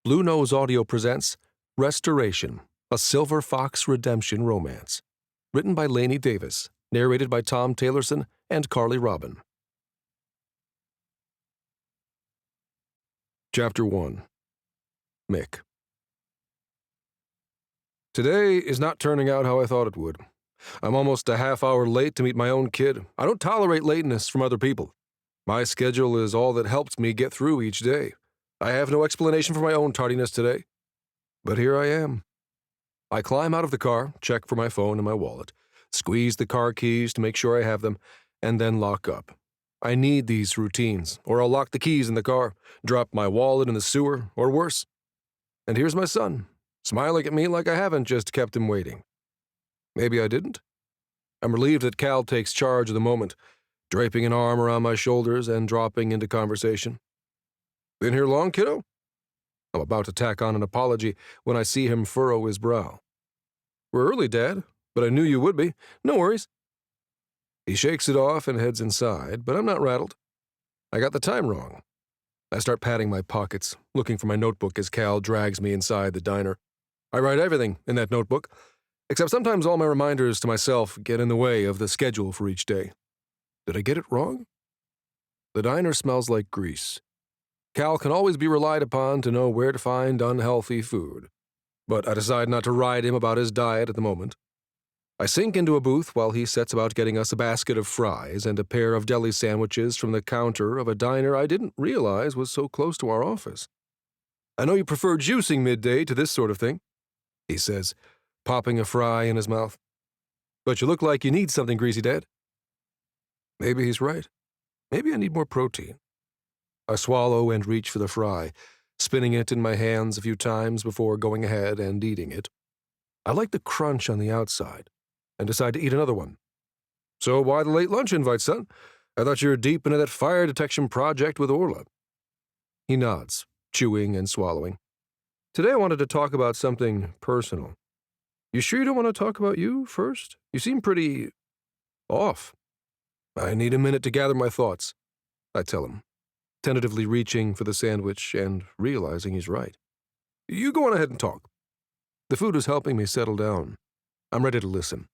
Blue Nose Audio presents Restoration, a Silver Fox Redemption Romance. Written by Lainey Davis, narrated by Tom Taylorson and Carly Robin. Chapter 1. Mick. Today is not turning out how I thought it would. I'm almost a half hour late to meet my own kid. I don't tolerate lateness from other people. My schedule is all that helps me get through each day. I have no explanation for my own tardiness today. But here I am. I climb out of the car, check for my phone and my wallet, squeeze the car keys to make sure I have them, and then lock up. I need these routines, or I'll lock the keys in the car, drop my wallet in the sewer, or worse. And here's my son, smiling at me like I haven't just kept him waiting. Maybe I didn't. I'm relieved that Cal takes charge of the moment, draping an arm around my shoulders and dropping into conversation. Been here long, kiddo? I'm about to tack on an apology when I see him furrow his brow. We're early, Dad, but I knew you would be. No worries. He shakes it off and heads inside, but I'm not rattled. I got the time wrong. I start patting my pockets, looking for my notebook as Cal drags me inside the diner. I write everything in that notebook, except sometimes all my reminders to myself get in the way of the schedule for each day. Did I get it wrong? The diner smells like grease. Cal can always be relied upon to know where to find unhealthy food, but I decide not to ride him about his diet at the moment. I sink into a booth while he sets about getting us a basket of fries and a pair of deli sandwiches from the counter of a diner I didn't realize was so close to our office. I know you prefer juicing midday to this sort of thing, he says, popping a fry in his mouth. But you look like you need something greasy, Dad. Maybe he's right. Maybe I need more protein. I swallow and reach for the fry, spinning it in my hands a few times before going ahead and eating it. I like the crunch on the outside, and decide to eat another one. So why the late lunch invite, son? I thought you were deep into that fire detection project with Orla. He nods, chewing and swallowing. Today I wanted to talk about something personal. You sure you don't want to talk about you first? You seem pretty off. I need a minute to gather my thoughts, I tell him, tentatively reaching for the sandwich and realizing he's right. You go on ahead and talk. The food is helping me settle down. I'm ready to listen.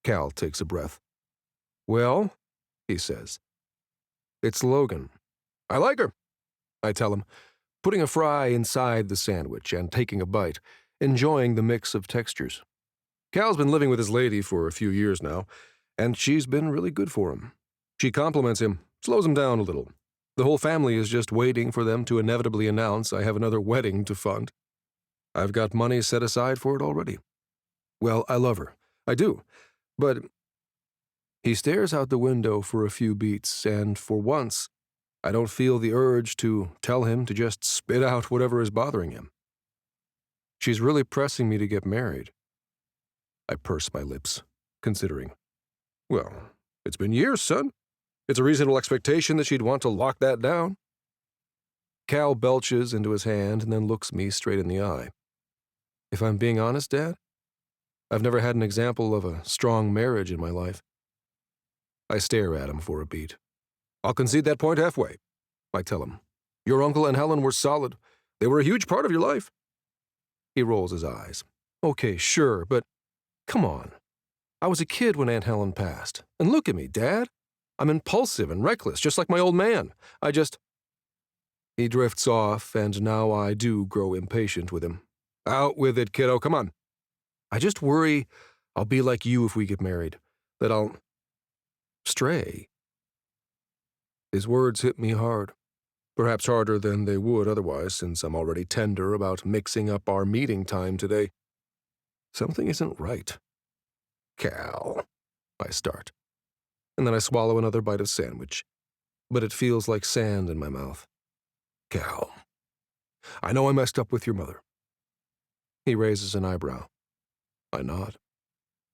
Cal takes a breath. Well, he says. It's Logan. I like her, I tell him, putting a fry inside the sandwich and taking a bite, enjoying the mix of textures. Cal's been living with his lady for a few years now, and she's been really good for him. She compliments him, slows him down a little. The whole family is just waiting for them to inevitably announce I have another wedding to fund. I've got money set aside for it already. Well, I love her. I do. But he stares out the window for a few beats, and for once, I don't feel the urge to tell him to just spit out whatever is bothering him. She's really pressing me to get married. I purse my lips, considering. Well, it's been years, son. It's a reasonable expectation that she'd want to lock that down. Cal belches into his hand and then looks me straight in the eye. If I'm being honest, Dad, I've never had an example of a strong marriage in my life. I stare at him for a beat. I'll concede that point halfway, I tell him. Your uncle and Helen were solid. They were a huge part of your life. He rolls his eyes. Okay, sure, but come on. I was a kid when Aunt Helen passed. And look at me, Dad. I'm impulsive and reckless, just like my old man. He drifts off, and now I do grow impatient with him. Out with it, kiddo, come on. I just worry I'll be like you if we get married, that I'll stray. His words hit me hard, perhaps harder than they would otherwise, since I'm already tender about mixing up our meeting time today. Something isn't right. Cal, I start, and then I swallow another bite of sandwich, but it feels like sand in my mouth. Cal, I know I messed up with your mother. He raises an eyebrow. I nod.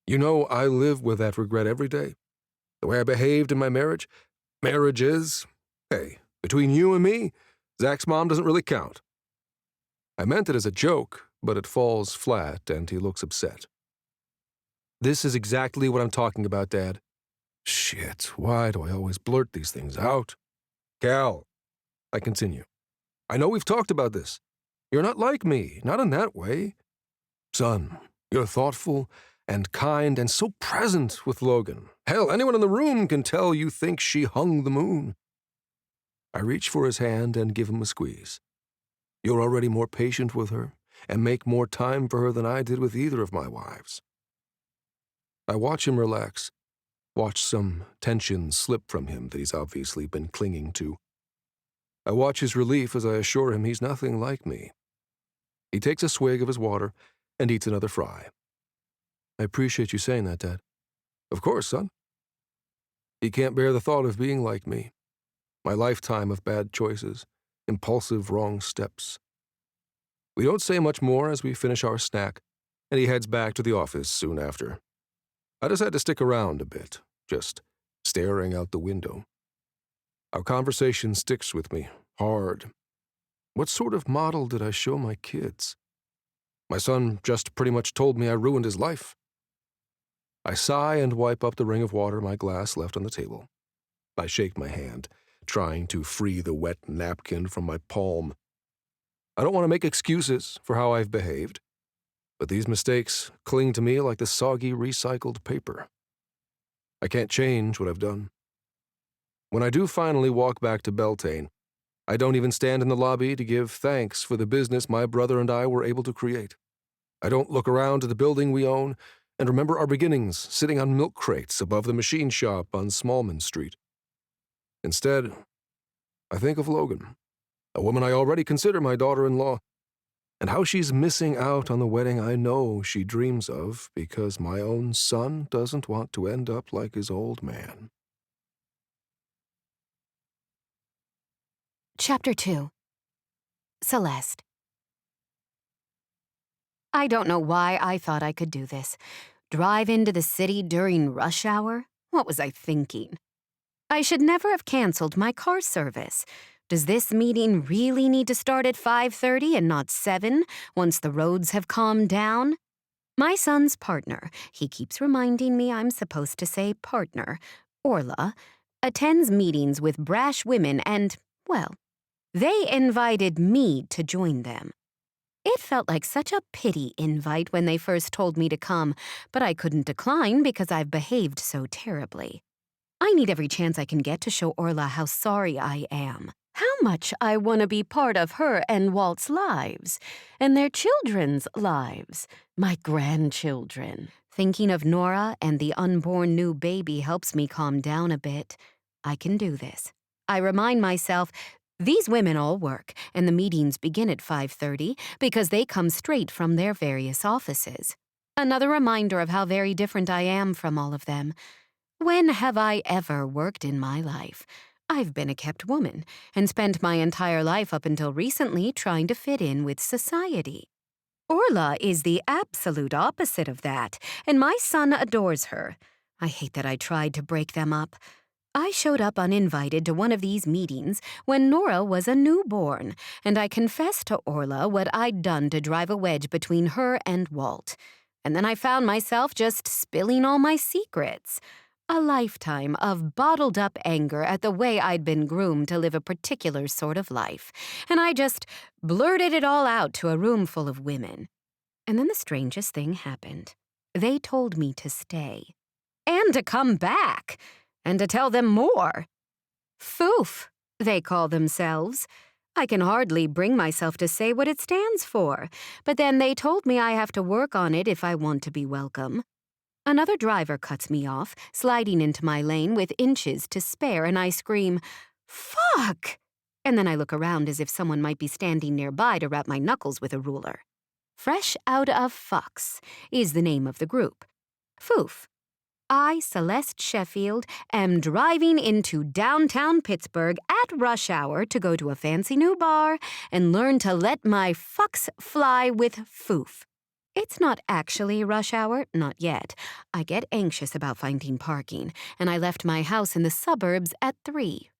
You know, I live with that regret every day. The way I behaved in my marriage. Marriages. Hey, between you and me, Zach's mom doesn't really count. I meant it as a joke, but it falls flat and he looks upset. This is exactly what I'm talking about, Dad. Shit, why do I always blurt these things out? Cal, I continue. I know we've talked about this. You're not like me, not in that way. Son, you're thoughtful and kind and so present with Logan. Hell, anyone in the room can tell you think she hung the moon. I reach for his hand and give him a squeeze. You're already more patient with her and make more time for her than I did with either of my wives. I watch him relax, watch some tension slip from him that he's obviously been clinging to. I watch his relief as I assure him he's nothing like me. He takes a swig of his water and eats another fry. I appreciate you saying that, Dad. Of course, son. He can't bear the thought of being like me. My lifetime of bad choices, impulsive wrong steps. We don't say much more as we finish our snack, and he heads back to the office soon after. I decide to stick around a bit, just staring out the window. Our conversation sticks with me, hard. What sort of model did I show my kids? My son just pretty much told me I ruined his life. I sigh and wipe up the ring of water my glass left on the table. I shake my hand, trying to free the wet napkin from my palm. I don't want to make excuses for how I've behaved, but these mistakes cling to me like the soggy recycled paper. I can't change what I've done. When I do finally walk back to Beltane, I don't even stand in the lobby to give thanks for the business my brother and I were able to create. I don't look around at the building we own and remember our beginnings sitting on milk crates above the machine shop on Smallman Street. Instead, I think of Logan, a woman I already consider my daughter-in-law, and how she's missing out on the wedding I know she dreams of because my own son doesn't want to end up like his old man. Chapter 2. Celeste. I don't know why I thought I could do this. Drive into the city during rush hour? What was I thinking? I should never have canceled my car service. Does this meeting really need to start at 5:30 and not 7 once the roads have calmed down? My son's partner, he keeps reminding me I'm supposed to say partner, Orla, attends meetings with brash women and, well, they invited me to join them. It felt like such a pity invite when they first told me to come, but I couldn't decline because I've behaved so terribly. I need every chance I can get to show Orla how sorry I am, how much I want to be part of her and Walt's lives, and their children's lives, my grandchildren. Thinking of Nora and the unborn new baby helps me calm down a bit. I can do this. I remind myself, these women all work, and the meetings begin at 5:30 because they come straight from their various offices. Another reminder of how very different I am from all of them. When have I ever worked in my life? I've been a kept woman and spent my entire life up until recently trying to fit in with society. Orla is the absolute opposite of that, and my son adores her. I hate that I tried to break them up. I showed up uninvited to one of these meetings when Nora was a newborn, and I confessed to Orla what I'd done to drive a wedge between her and Walt. And then I found myself just spilling all my secrets. A lifetime of bottled-up anger at the way I'd been groomed to live a particular sort of life, and I just blurted it all out to a room full of women. And then the strangest thing happened. They told me to stay. And to come back. And to tell them more. Foof, they call themselves. I can hardly bring myself to say what it stands for, but then they told me I have to work on it if I want to be welcome. Another driver cuts me off, sliding into my lane with inches to spare, and I scream, "Fuck!" And then I look around as if someone might be standing nearby to wrap my knuckles with a ruler. Fresh Out of Fucks is the name of the group. Foof. I, Celeste Sheffield, am driving into downtown Pittsburgh at rush hour to go to a fancy new bar and learn to let my fucks fly with Foof. It's not actually rush hour, not yet. I get anxious about finding parking, and I left my house in the suburbs at 3.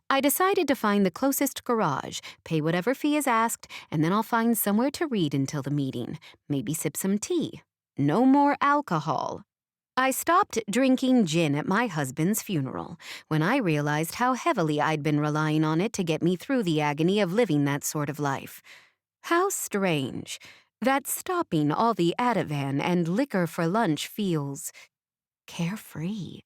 I decided to find the closest garage, pay whatever fee is asked, and then I'll find somewhere to read until the meeting. Maybe sip some tea. No more alcohol. I stopped drinking gin at my husband's funeral when I realized how heavily I'd been relying on it to get me through the agony of living that sort of life. How strange that stopping all the Ativan and liquor for lunch feels carefree.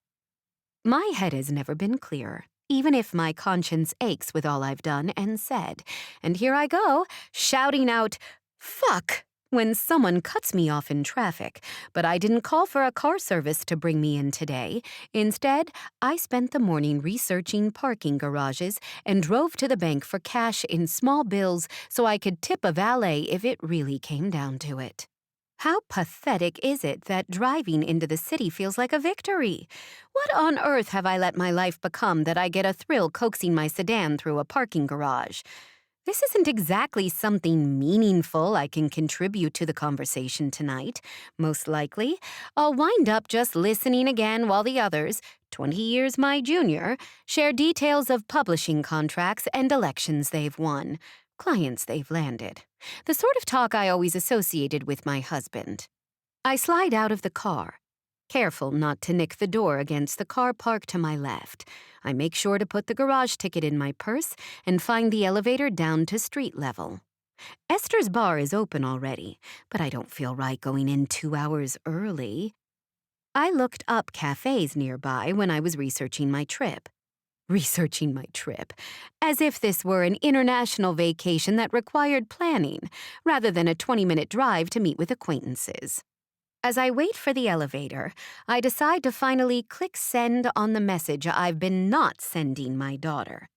My head has never been clearer, even if my conscience aches with all I've done and said. And here I go, shouting out, "Fuck!" when someone cuts me off in traffic. But I didn't call for a car service to bring me in today. Instead, I spent the morning researching parking garages and drove to the bank for cash in small bills so I could tip a valet if it really came down to it. How pathetic is it that driving into the city feels like a victory? What on earth have I let my life become that I get a thrill coaxing my sedan through a parking garage? This isn't exactly something meaningful I can contribute to the conversation tonight. Most likely, I'll wind up just listening again while the others, 20 years my junior, share details of publishing contracts and elections they've won, clients they've landed. The sort of talk I always associated with my husband. I slide out of the car, careful not to nick the door against the car parked to my left. I make sure to put the garage ticket in my purse and find the elevator down to street level. Esther's bar is open already, but I don't feel right going in 2 hours early. I looked up cafes nearby when I was researching my trip. As if this were an international vacation that required planning, rather than a 20-minute drive to meet with acquaintances. As I wait for the elevator, I decide to finally click send on the message I've been not sending my daughter.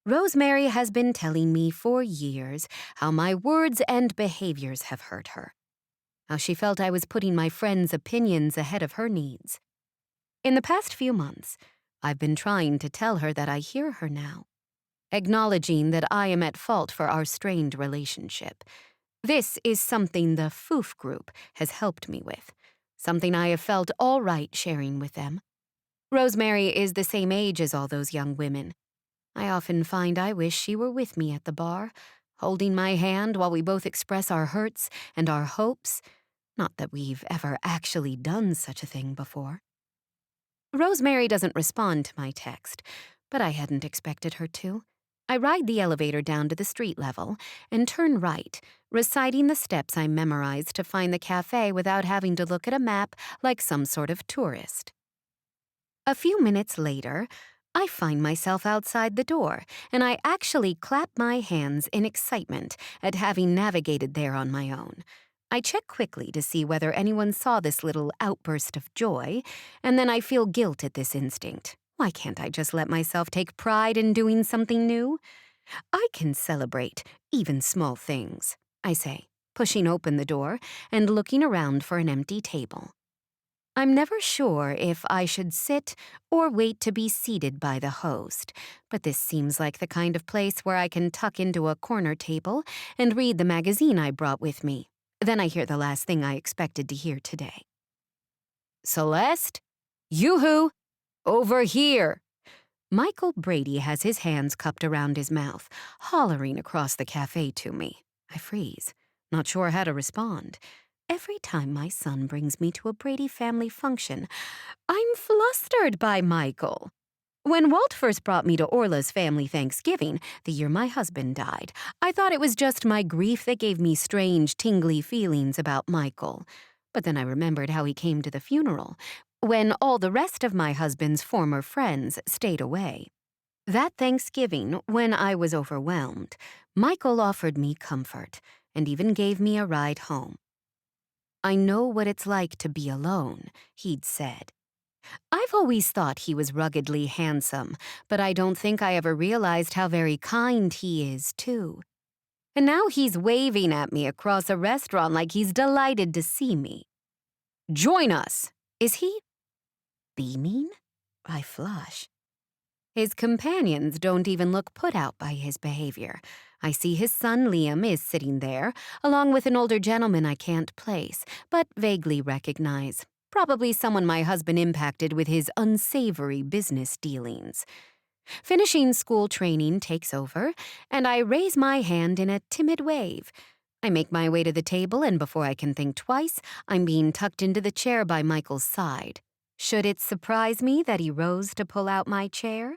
Rosemary has been telling me for years how my words and behaviors have hurt her, how she felt I was putting my friends' opinions ahead of her needs. In the past few months, I've been trying to tell her that I hear her now, acknowledging that I am at fault for our strained relationship. This is something the Foof group has helped me with, something I have felt all right sharing with them. Rosemary is the same age as all those young women. I often find I wish she were with me at the bar, holding my hand while we both express our hurts and our hopes. Not that we've ever actually done such a thing before. Rosemary doesn't respond to my text, but I hadn't expected her to. I ride the elevator down to the street level and turn right, reciting the steps I memorized to find the cafe without having to look at a map like some sort of tourist. A few minutes later, I find myself outside the door, and I actually clap my hands in excitement at having navigated there on my own. I check quickly to see whether anyone saw this little outburst of joy, and then I feel guilt at this instinct. Why can't I just let myself take pride in doing something new? I can celebrate even small things, I say, pushing open the door and looking around for an empty table. I'm never sure if I should sit or wait to be seated by the host, but this seems like the kind of place where I can tuck into a corner table and read the magazine I brought with me. Then I hear the last thing I expected to hear today. "Celeste? Yoo-hoo! Over here!" Michael Brady has his hands cupped around his mouth, hollering across the cafe to me. I freeze, not sure how to respond. Every time my son brings me to a Brady family function, I'm flustered by Michael. When Walt first brought me to Orla's family Thanksgiving, the year my husband died, I thought it was just my grief that gave me strange, tingly feelings about Michael. But then I remembered how he came to the funeral, when all the rest of my husband's former friends stayed away. That Thanksgiving, when I was overwhelmed, Michael offered me comfort and even gave me a ride home. "I know what it's like to be alone," he'd said. I've always thought he was ruggedly handsome, but I don't think I ever realized how very kind he is, too. And now he's waving at me across a restaurant like he's delighted to see me. "Join us!" Is he beaming? I flush. His companions don't even look put out by his behavior. I see his son Liam is sitting there, along with an older gentleman I can't place, but vaguely recognize. Probably someone my husband impacted with his unsavory business dealings. Finishing school training takes over, and I raise my hand in a timid wave. I make my way to the table, and before I can think twice, I'm being tucked into the chair by Michael's side. Should it surprise me that he rose to pull out my chair?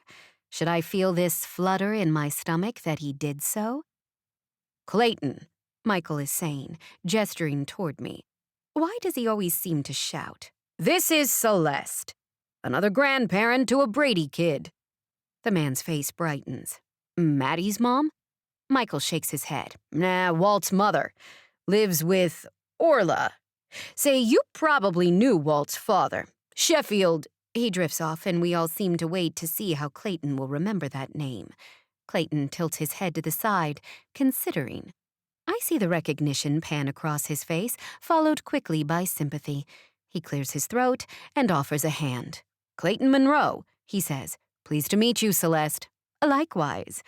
Should I feel this flutter in my stomach that he did so? Clayton, Michael is saying, gesturing toward me. Why does he always seem to shout? This is Celeste, another grandparent to a Brady kid. The man's face brightens. Maddie's mom? Michael shakes his head. Nah, Walt's mother. Lives with Orla. Say, you probably knew Walt's father. Sheffield. He drifts off, and we all seem to wait to see how Clayton will remember that name. Clayton tilts his head to the side, considering. I see the recognition pan across his face, followed quickly by sympathy. He clears his throat and offers a hand. Clayton Monroe, he says. Pleased to meet you, Celeste. Likewise.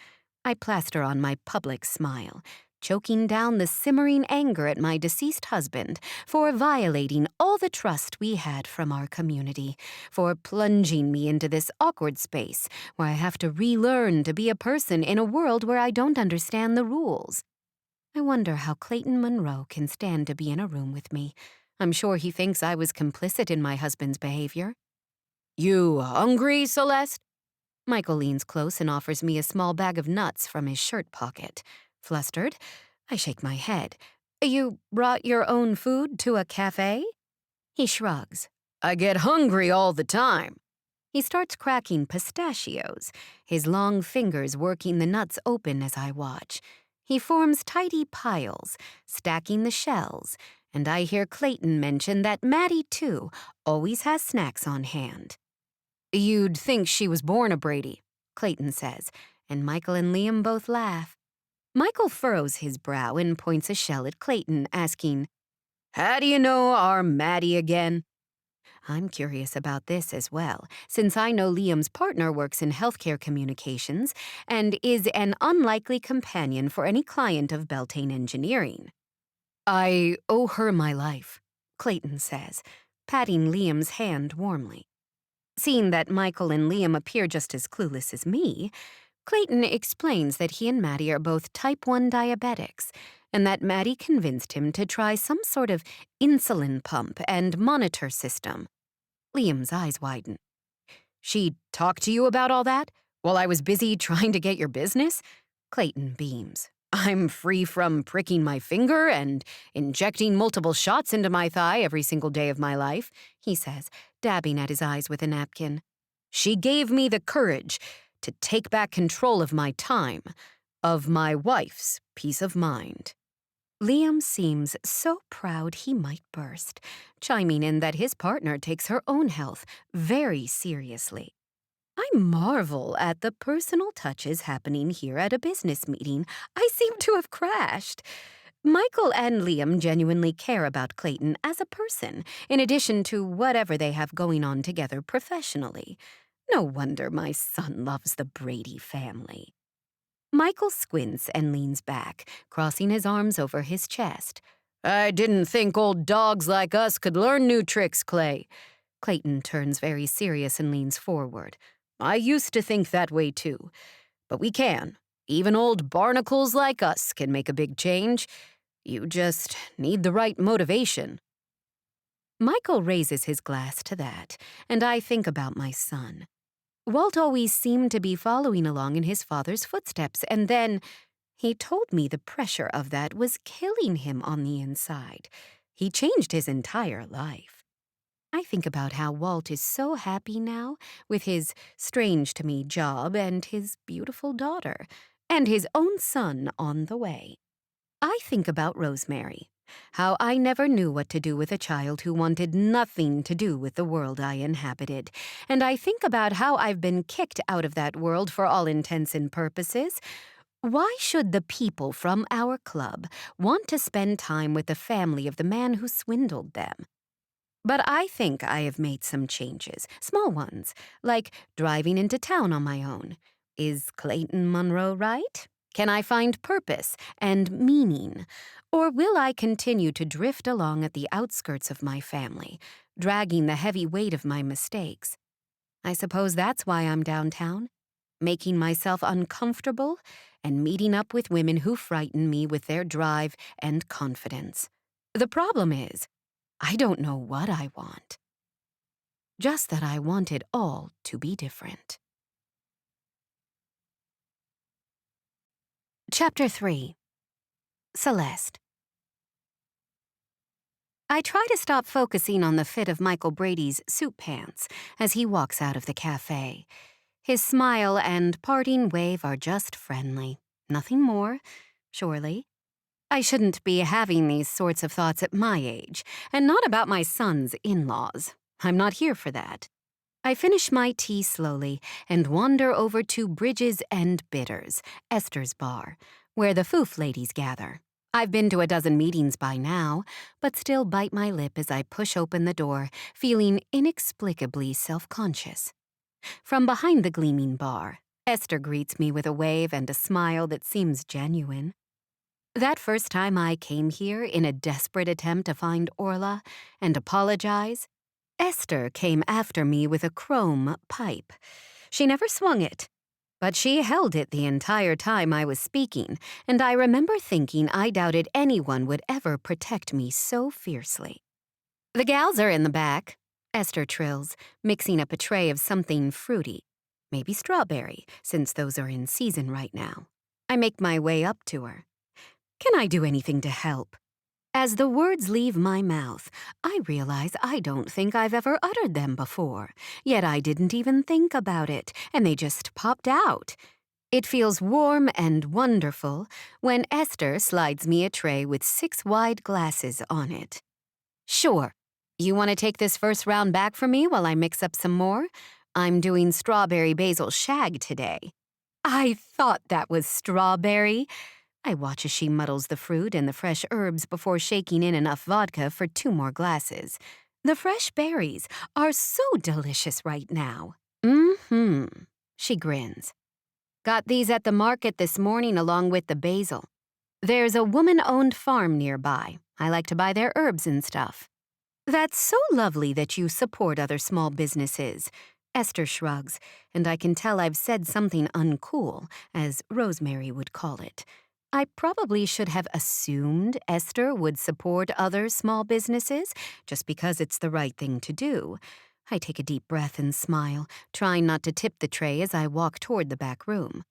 I plaster on my public smile, choking down the simmering anger at my deceased husband for violating all the trust we had from our community, for plunging me into this awkward space where I have to relearn to be a person in a world where I don't understand the rules. I wonder how Clayton Monroe can stand to be in a room with me. I'm sure he thinks I was complicit in my husband's behavior. You hungry, Celeste? Michael leans close and offers me a small bag of nuts from his shirt pocket. Flustered, I shake my head. You brought your own food to a cafe? He shrugs. I get hungry all the time. He starts cracking pistachios, his long fingers working the nuts open as I watch. He forms tidy piles, stacking the shells, and I hear Clayton mention that Maddie, too, always has snacks on hand. You'd think she was born a Brady, Clayton says, and Michael and Liam both laugh. Michael furrows his brow and points a shell at Clayton, asking, How do you know our Maddie again? I'm curious about this as well, since I know Liam's partner works in healthcare communications and is an unlikely companion for any client of Beltane Engineering. I owe her my life, Clayton says, patting Liam's hand warmly. Seeing that Michael and Liam appear just as clueless as me, Clayton explains that he and Maddie are both type 1 diabetics, and that Maddie convinced him to try some sort of insulin pump and monitor system. Liam's eyes widen. She talked to you about all that while I was busy trying to get your business? Clayton beams. I'm free from pricking my finger and injecting multiple shots into my thigh every single day of my life, he says, dabbing at his eyes with a napkin. She gave me the courage to take back control of my time, of my wife's peace of mind. Liam seems so proud he might burst, chiming in that his partner takes her own health very seriously. I marvel at the personal touches happening here at a business meeting. I seem to have crashed. Michael and Liam genuinely care about Clayton as a person, in addition to whatever they have going on together professionally. No wonder my son loves the Brady family. Michael squints and leans back, crossing his arms over his chest. I didn't think old dogs like us could learn new tricks, Clay. Clayton turns very serious and leans forward. I used to think that way too. But we can. Even old barnacles like us can make a big change. You just need the right motivation. Michael raises his glass to that, and I think about my son. Walt always seemed to be following along in his father's footsteps, and then he told me the pressure of that was killing him on the inside. He changed his entire life. I think about how Walt is so happy now with his strange-to-me job and his beautiful daughter, and his own son on the way. I think about Rosemary, how I never knew what to do with a child who wanted nothing to do with the world I inhabited, and I think about how I've been kicked out of that world for all intents and purposes. Why should the people from our club want to spend time with the family of the man who swindled them? But I think I have made some changes, small ones, like driving into town on my own. Is Clayton Monroe right? Can I find purpose and meaning? Or will I continue to drift along at the outskirts of my family, dragging the heavy weight of my mistakes? I suppose that's why I'm downtown, making myself uncomfortable and meeting up with women who frighten me with their drive and confidence. The problem is, I don't know what I want. Just that I want it all to be different. Chapter 3. Celeste. I try to stop focusing on the fit of Michael Brady's suit pants as he walks out of the cafe. His smile and parting wave are just friendly. Nothing more, surely. I shouldn't be having these sorts of thoughts at my age, and not about my son's in-laws. I'm not here for that. I finish my tea slowly and wander over to Bridges and Bitters, Esther's bar, where the Foof ladies gather. I've been to a dozen meetings by now, but still bite my lip as I push open the door, feeling inexplicably self-conscious. From behind the gleaming bar, Esther greets me with a wave and a smile that seems genuine. That first time I came here in a desperate attempt to find Orla and apologize, Esther came after me with a chrome pipe. She never swung it, but she held it the entire time I was speaking, and I remember thinking I doubted anyone would ever protect me so fiercely. "The gals are in the back," Esther trills, mixing up a tray of something fruity. Maybe strawberry, since those are in season right now. I make my way up to her. "Can I do anything to help?" As the words leave my mouth, I realize I don't think I've ever uttered them before, yet I didn't even think about it, and they just popped out. It feels warm and wonderful when Esther slides me a tray with 6 wide glasses on it. "Sure. You want to take this first round back for me while I mix up some more? I'm doing strawberry basil shag today." I thought that was strawberry. I watch as she muddles the fruit and the fresh herbs before shaking in enough vodka for 2 more glasses. The fresh berries are so delicious right now. She grins. "Got these at the market this morning along with the basil. There's a woman-owned farm nearby. I like to buy their herbs and stuff." "That's so lovely that you support other small businesses." Esther shrugs, and I can tell I've said something uncool, as Rosemary would call it. I probably should have assumed Esther would support other small businesses, just because it's the right thing to do. I take a deep breath and smile, trying not to tip the tray as I walk toward the back room.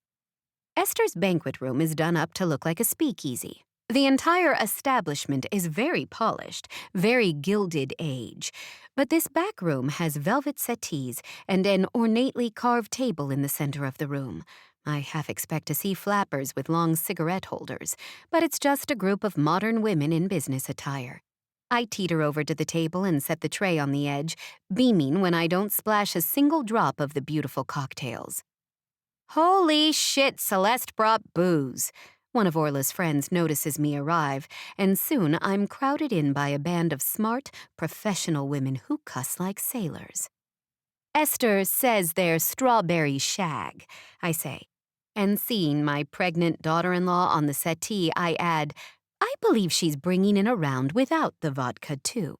Esther's banquet room is done up to look like a speakeasy. The entire establishment is very polished, very gilded age, but this back room has velvet settees and an ornately carved table in the center of the room. I half expect to see flappers with long cigarette holders, but it's just a group of modern women in business attire. I teeter over to the table and set the tray on the edge, beaming when I don't splash a single drop of the beautiful cocktails. "Holy shit, Celeste brought booze." One of Orla's friends notices me arrive, and soon I'm crowded in by a band of smart, professional women who cuss like sailors. "Esther says they're strawberry shag," I say. And seeing my pregnant daughter-in-law on the settee, I add, "I believe she's bringing in a round without the vodka, too."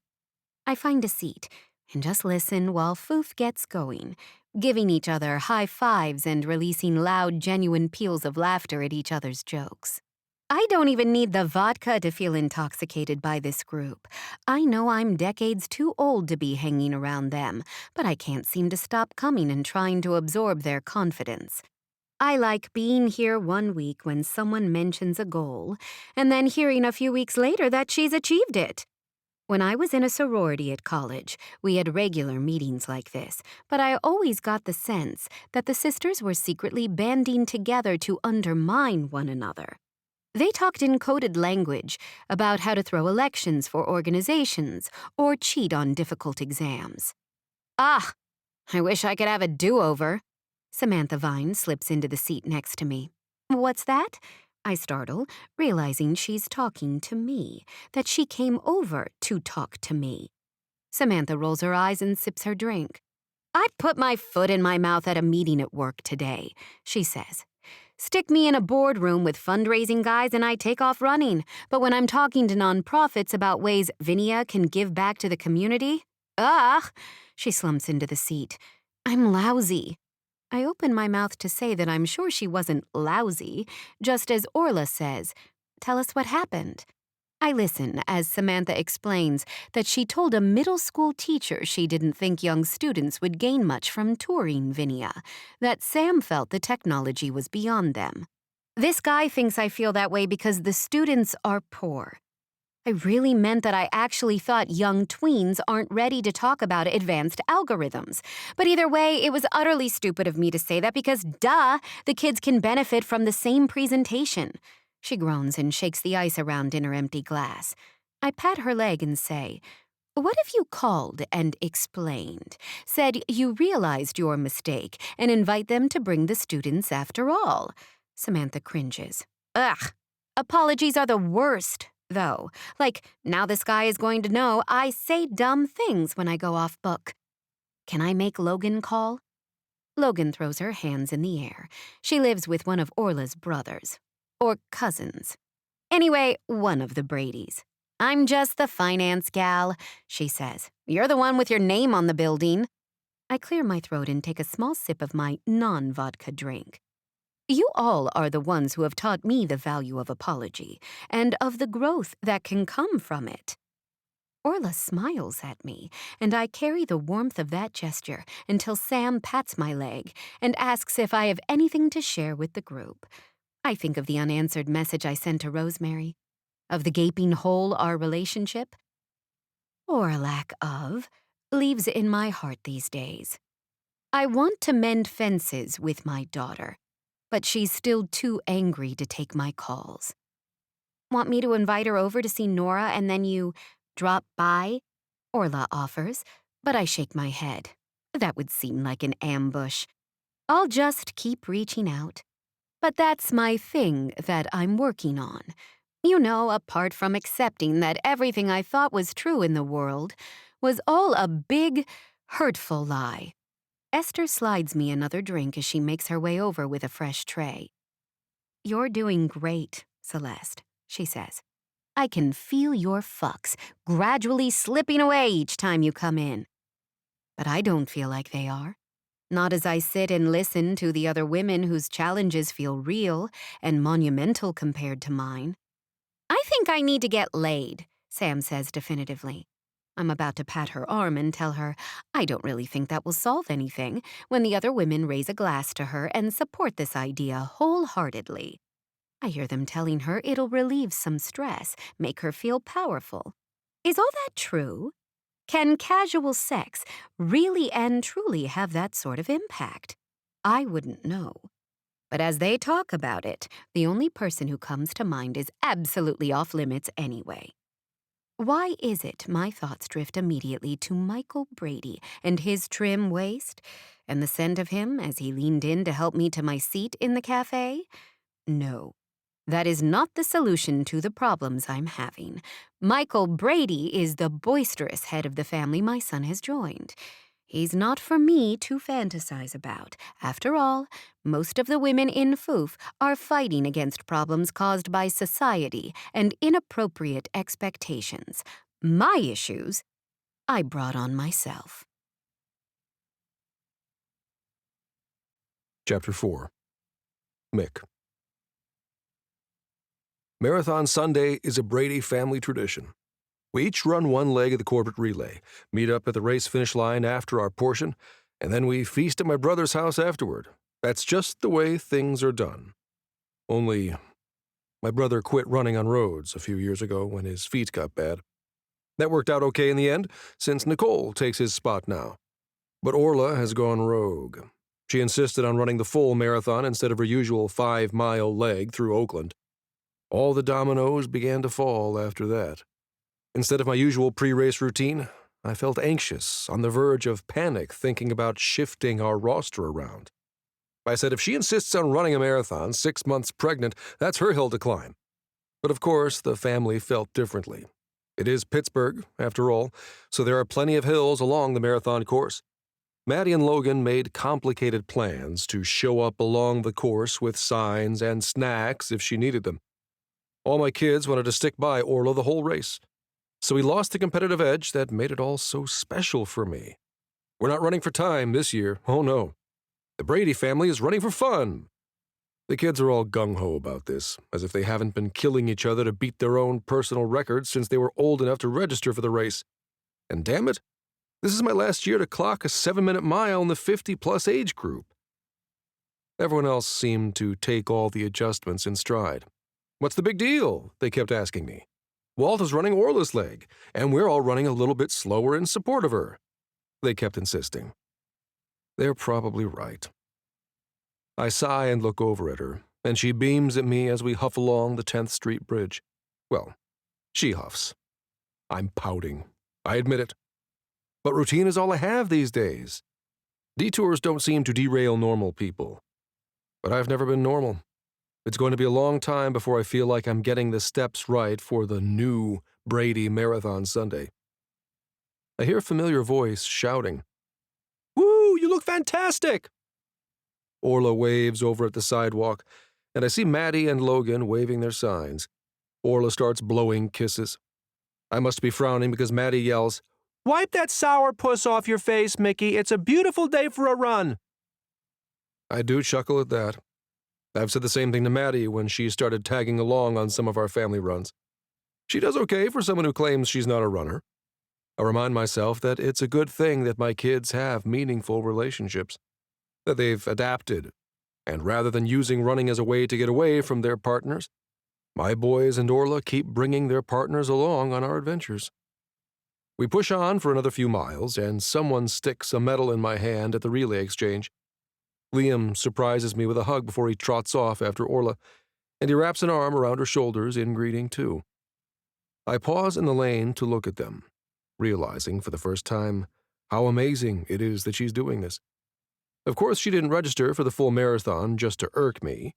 I find a seat and just listen while Foof gets going, giving each other high fives and releasing loud, genuine peals of laughter at each other's jokes. I don't even need the vodka to feel intoxicated by this group. I know I'm decades too old to be hanging around them, but I can't seem to stop coming and trying to absorb their confidence. I like being here one week when someone mentions a goal, and then hearing a few weeks later that she's achieved it. When I was in a sorority at college, we had regular meetings like this, but I always got the sense that the sisters were secretly banding together to undermine one another. They talked in coded language about how to throw elections for organizations or cheat on difficult exams. "Ah, I wish I could have a do-over." Samantha Vine slips into the seat next to me. "What's that?" I startle, realizing she's talking to me, that she came over to talk to me. Samantha rolls her eyes and sips her drink. "I'd put my foot in my mouth at a meeting at work today," she says. "Stick me in a boardroom with fundraising guys and I take off running. But when I'm talking to nonprofits about ways Vinia can give back to the community, she slumps into the seat. "I'm lousy." I open my mouth to say that I'm sure she wasn't lousy, just as Orla says, "Tell us what happened." I listen as Samantha explains that she told a middle school teacher she didn't think young students would gain much from touring Vinia, that Sam felt the technology was beyond them. This guy thinks I feel that way because the students are poor. I really meant that I actually thought young tweens aren't ready to talk about advanced algorithms. But either way, it was utterly stupid of me to say that because, duh, the kids can benefit from the same presentation. She groans and shakes the ice around in her empty glass. I pat her leg and say, "What if you called and explained? Said you realized your mistake and invite them to bring the students after all?" Samantha cringes. Ugh, apologies are the worst, though. Like, now this guy is going to know I say dumb things when I go off book. Can I make Logan call? Logan throws her hands in the air. She lives with one of Orla's brothers. Or cousins. Anyway, one of the Bradys. "I'm just the finance gal," she says. "You're the one with your name on the building." I clear my throat and take a small sip of my non-vodka drink. You all are the ones who have taught me the value of apology and of the growth that can come from it. Orla smiles at me, and I carry the warmth of that gesture until Sam pats my leg and asks if I have anything to share with the group. I think of the unanswered message I sent to Rosemary, of the gaping hole our relationship, or lack of, leaves in my heart these days. I want to mend fences with my daughter, but she's still too angry to take my calls. "Want me to invite her over to see Nora and then you drop by?" Orla offers, but I shake my head. That would seem like an ambush. I'll just keep reaching out. But that's my thing that I'm working on. You know, apart from accepting that everything I thought was true in the world was all a big, hurtful lie. Esther slides me another drink as she makes her way over with a fresh tray. "You're doing great, Celeste," she says. "I can feel your fucks gradually slipping away each time you come in." But I don't feel like they are. Not as I sit and listen to the other women whose challenges feel real and monumental compared to mine. "I think I need to get laid," Sam says definitively. I'm about to pat her arm and tell her I don't really think that will solve anything when the other women raise a glass to her and support this idea wholeheartedly. I hear them telling her it'll relieve some stress, make her feel powerful. Is all that true? Can casual sex really and truly have that sort of impact? I wouldn't know. But as they talk about it, the only person who comes to mind is absolutely off limits anyway. Why is it my thoughts drift immediately to Michael Brady and his trim waist, and the scent of him as he leaned in to help me to my seat in the cafe? No. That is not the solution to the problems I'm having. Michael Brady is the boisterous head of the family my son has joined. He's not for me to fantasize about. After all, most of the women in Foof are fighting against problems caused by society and inappropriate expectations. My issues, I brought on myself. Chapter 4. Mick. Marathon Sunday is a Brady family tradition. We each run one leg of the corporate relay, meet up at the race finish line after our portion, and then we feast at my brother's house afterward. That's just the way things are done. Only, my brother quit running on roads a few years ago when his feet got bad. That worked out okay in the end, since Nicole takes his spot now. But Orla has gone rogue. She insisted on running the full marathon instead of her usual 5-mile leg through Oakland. All the dominoes began to fall after that. Instead of my usual pre-race routine, I felt anxious, on the verge of panic, thinking about shifting our roster around. I said if she insists on running a marathon 6 months pregnant, that's her hill to climb. But of course, the family felt differently. It is Pittsburgh, after all, so there are plenty of hills along the marathon course. Maddie and Logan made complicated plans to show up along the course with signs and snacks if she needed them. All my kids wanted to stick by Orla the whole race. So we lost the competitive edge that made it all so special for me. We're not running for time this year, oh no. The Brady family is running for fun. The kids are all gung-ho about this, as if they haven't been killing each other to beat their own personal records since they were old enough to register for the race. And damn it, this is my last year to clock a 7-minute mile in the 50-plus age group. Everyone else seemed to take all the adjustments in stride. "What's the big deal?" they kept asking me. "Walt is running Orla's leg, and we're all running a little bit slower in support of her," they kept insisting. They're probably right. I sigh and look over at her, and she beams at me as we huff along the 10th Street Bridge. Well, she huffs. I'm pouting. I admit it. But routine is all I have these days. Detours don't seem to derail normal people. But I've never been normal. It's going to be a long time before I feel like I'm getting the steps right for the new Brady Marathon Sunday. I hear a familiar voice shouting, "Woo, you look fantastic!" Orla waves over at the sidewalk, and I see Maddie and Logan waving their signs. Orla starts blowing kisses. I must be frowning because Maddie yells, "Wipe that sourpuss off your face, Mickey. It's a beautiful day for a run." I do chuckle at that. I've said the same thing to Maddie when she started tagging along on some of our family runs. She does okay for someone who claims she's not a runner. I remind myself that it's a good thing that my kids have meaningful relationships, that they've adapted, and rather than using running as a way to get away from their partners, my boys and Orla keep bringing their partners along on our adventures. We push on for another few miles, and someone sticks a medal in my hand at the relay exchange. Liam surprises me with a hug before he trots off after Orla, and he wraps an arm around her shoulders in greeting too. I pause in the lane to look at them, realizing for the first time how amazing it is that she's doing this. Of course, she didn't register for the full marathon just to irk me.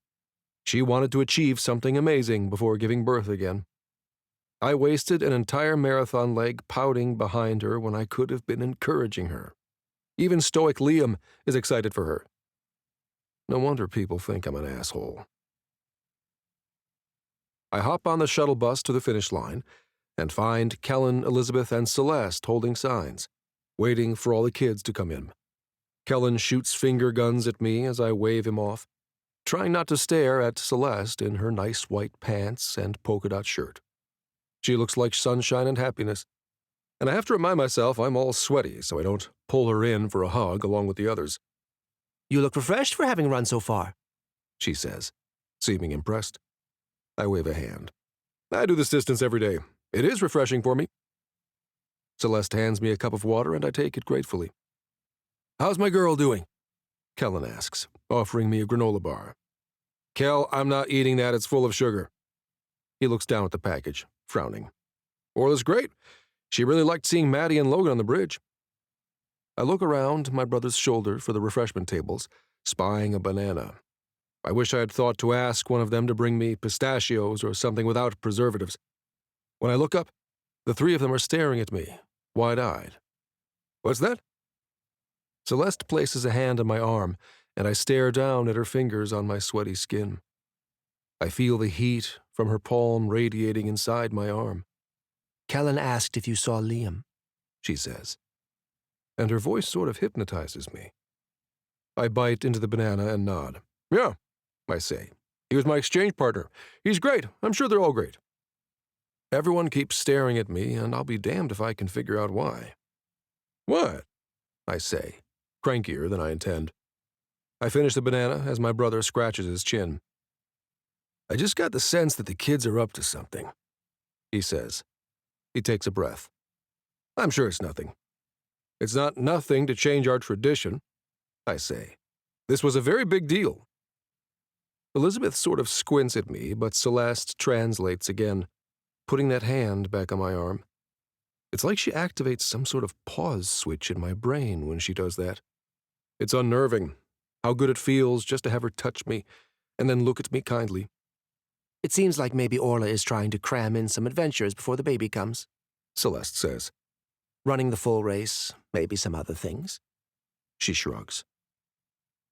She wanted to achieve something amazing before giving birth again. I wasted an entire marathon leg pouting behind her when I could have been encouraging her. Even stoic Liam is excited for her. No wonder people think I'm an asshole. I hop on the shuttle bus to the finish line and find Kellen, Elizabeth, and Celeste holding signs, waiting for all the kids to come in. Kellen shoots finger guns at me as I wave him off, trying not to stare at Celeste in her nice white pants and polka dot shirt. She looks like sunshine and happiness, and I have to remind myself I'm all sweaty so I don't pull her in for a hug along with the others. "You look refreshed for having run so far," she says, seeming impressed. I wave a hand. "I do this distance every day. It is refreshing for me." Celeste hands me a cup of water and I take it gratefully. "How's my girl doing?" Kellen asks, offering me a granola bar. "Kel, I'm not eating that. It's full of sugar." He looks down at the package, frowning. "Orla's great. She really liked seeing Maddie and Logan on the bridge." I look around my brother's shoulder for the refreshment tables, spying a banana. I wish I had thought to ask one of them to bring me pistachios or something without preservatives. When I look up, the three of them are staring at me, wide-eyed. "What's that?" Celeste places a hand on my arm, and I stare down at her fingers on my sweaty skin. I feel the heat from her palm radiating inside my arm. "Kellen asked if you saw Liam," she says, and her voice sort of hypnotizes me. I bite into the banana and nod. "Yeah," I say. "He was my exchange partner. He's great. I'm sure they're all great." Everyone keeps staring at me, and I'll be damned if I can figure out why. "What?" I say, crankier than I intend. I finish the banana as my brother scratches his chin. "I just got the sense that the kids are up to something," he says. He takes a breath. "I'm sure it's nothing." "It's not nothing to change our tradition," I say. "This was a very big deal." Elizabeth sort of squints at me, but Celeste translates again, putting that hand back on my arm. It's like she activates some sort of pause switch in my brain when she does that. It's unnerving, how good it feels just to have her touch me and then look at me kindly. "It seems like maybe Orla is trying to cram in some adventures before the baby comes," Celeste says. "Running the full race, maybe some other things." She shrugs.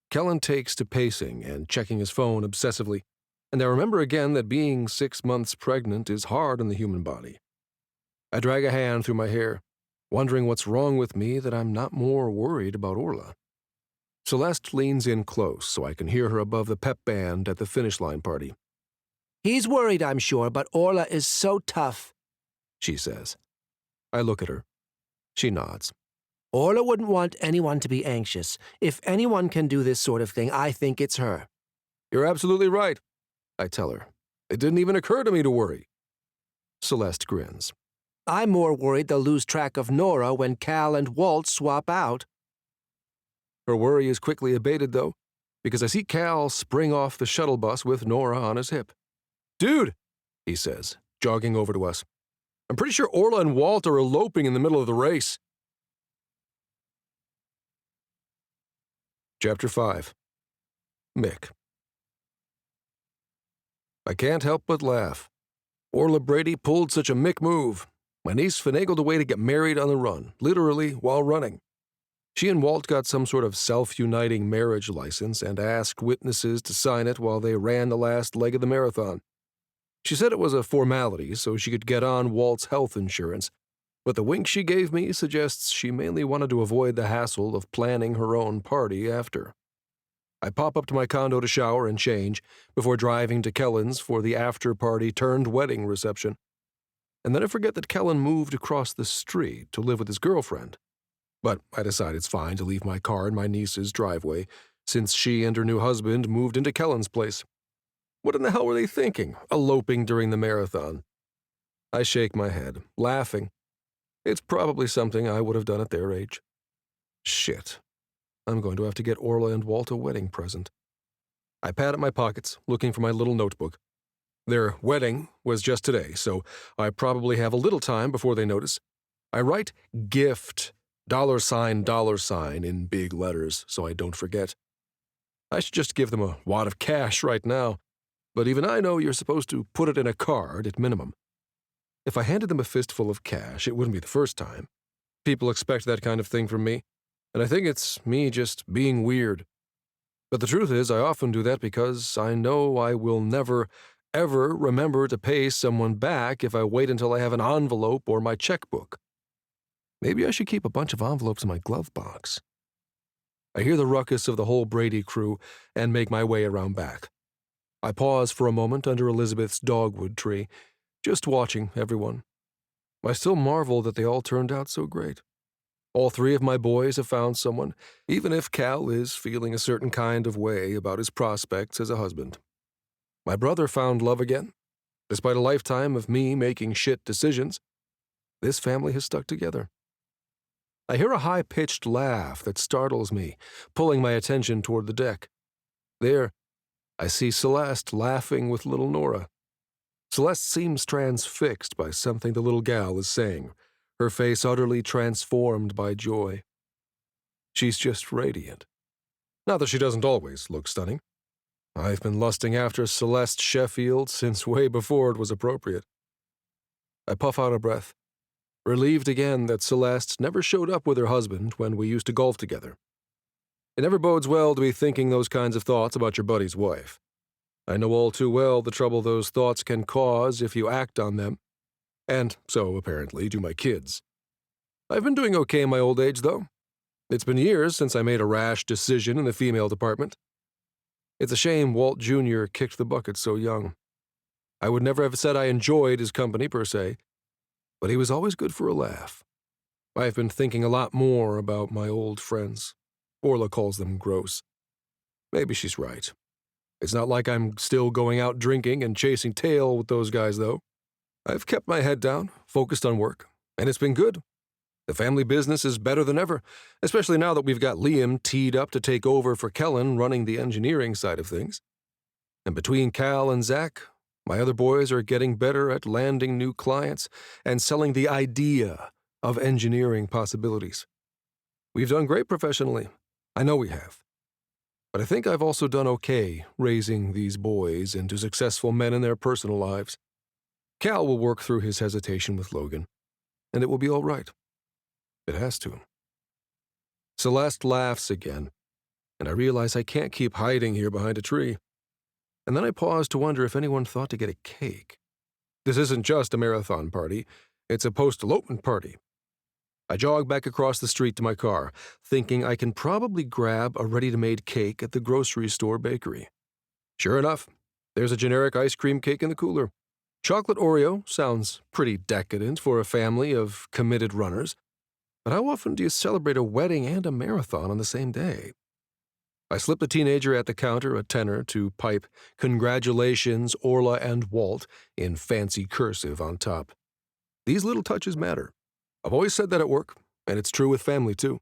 Kellen takes to pacing and checking his phone obsessively, and I remember again that being 6 months pregnant is hard on the human body. I drag a hand through my hair, wondering what's wrong with me that I'm not more worried about Orla. Celeste leans in close so I can hear her above the pep band at the finish line party. "He's worried, I'm sure, but Orla is so tough," she says. I look at her. She nods. Orla wouldn't want anyone to be anxious. If anyone can do this sort of thing, I think it's her. You're absolutely right, I tell her. It didn't even occur to me to worry. Celeste grins. I'm more worried they'll lose track of Nora when Cal and Walt swap out. Her worry is quickly abated, though, because I see Cal spring off the shuttle bus with Nora on his hip. Dude, he says, jogging over to us. I'm pretty sure Orla and Walt are eloping in the middle of the race. Chapter 5. Mick. I can't help but laugh. Orla Brady pulled such a Mick move. My niece finagled a way to get married on the run, literally while running. She and Walt got some sort of self-uniting marriage license and asked witnesses to sign it while they ran the last leg of the marathon. She said it was a formality so she could get on Walt's health insurance, but the wink she gave me suggests she mainly wanted to avoid the hassle of planning her own party after. I pop up to my condo to shower and change before driving to Kellen's for the after-party-turned-wedding reception. And then I forget that Kellen moved across the street to live with his girlfriend. But I decide it's fine to leave my car in my niece's driveway, since she and her new husband moved into Kellen's place. What in the hell were they thinking, eloping during the marathon? I shake my head, laughing. It's probably something I would have done at their age. Shit. I'm going to have to get Orla and Walt a wedding present. I pat at my pockets, looking for my little notebook. Their wedding was just today, so I probably have a little time before they notice. I write gift, $, in big letters, so I don't forget. I should just give them a wad of cash right now, but even I know you're supposed to put it in a card at minimum. If I handed them a fistful of cash, it wouldn't be the first time. People expect that kind of thing from me, and I think it's me just being weird. But the truth is, I often do that because I know I will never, ever remember to pay someone back if I wait until I have an envelope or my checkbook. Maybe I should keep a bunch of envelopes in my glove box. I hear the ruckus of the whole Brady crew and make my way around back. I pause for a moment under Elizabeth's dogwood tree, just watching everyone. I still marvel that they all turned out so great. All three of my boys have found someone, even if Cal is feeling a certain kind of way about his prospects as a husband. My brother found love again. Despite a lifetime of me making shit decisions, this family has stuck together. I hear a high-pitched laugh that startles me, pulling my attention toward the deck. There, I see Celeste laughing with little Nora. Celeste seems transfixed by something the little gal is saying, her face utterly transformed by joy. She's just radiant. Not that she doesn't always look stunning. I've been lusting after Celeste Sheffield since way before it was appropriate. I puff out a breath, relieved again that Celeste never showed up with her husband when we used to golf together. It never bodes well to be thinking those kinds of thoughts about your buddy's wife. I know all too well the trouble those thoughts can cause if you act on them. And so, apparently, do my kids. I've been doing okay in my old age, though. It's been years since I made a rash decision in the female department. It's a shame Walt Jr. kicked the bucket so young. I would never have said I enjoyed his company, per se, but he was always good for a laugh. I've been thinking a lot more about my old friends. Orla calls them gross. Maybe she's right. It's not like I'm still going out drinking and chasing tail with those guys, though. I've kept my head down, focused on work, and it's been good. The family business is better than ever, especially now that we've got Liam teed up to take over for Kellen running the engineering side of things. And between Cal and Zach, my other boys are getting better at landing new clients and selling the idea of engineering possibilities. We've done great professionally. I know we have. But I think I've also done okay raising these boys into successful men in their personal lives. Cal will work through his hesitation with Logan, and it will be all right. It has to. Celeste laughs again, and I realize I can't keep hiding here behind a tree. And then I pause to wonder if anyone thought to get a cake. This isn't just a marathon party, it's a post-elopement party. I jog back across the street to my car, thinking I can probably grab a ready-to-made cake at the grocery store bakery. Sure enough, there's a generic ice cream cake in the cooler. Chocolate Oreo sounds pretty decadent for a family of committed runners. But how often do you celebrate a wedding and a marathon on the same day? I slipped the teenager at the counter a tenner to pipe "Congratulations, Orla and Walt" in fancy cursive on top. These little touches matter. I've always said that at work, and it's true with family too.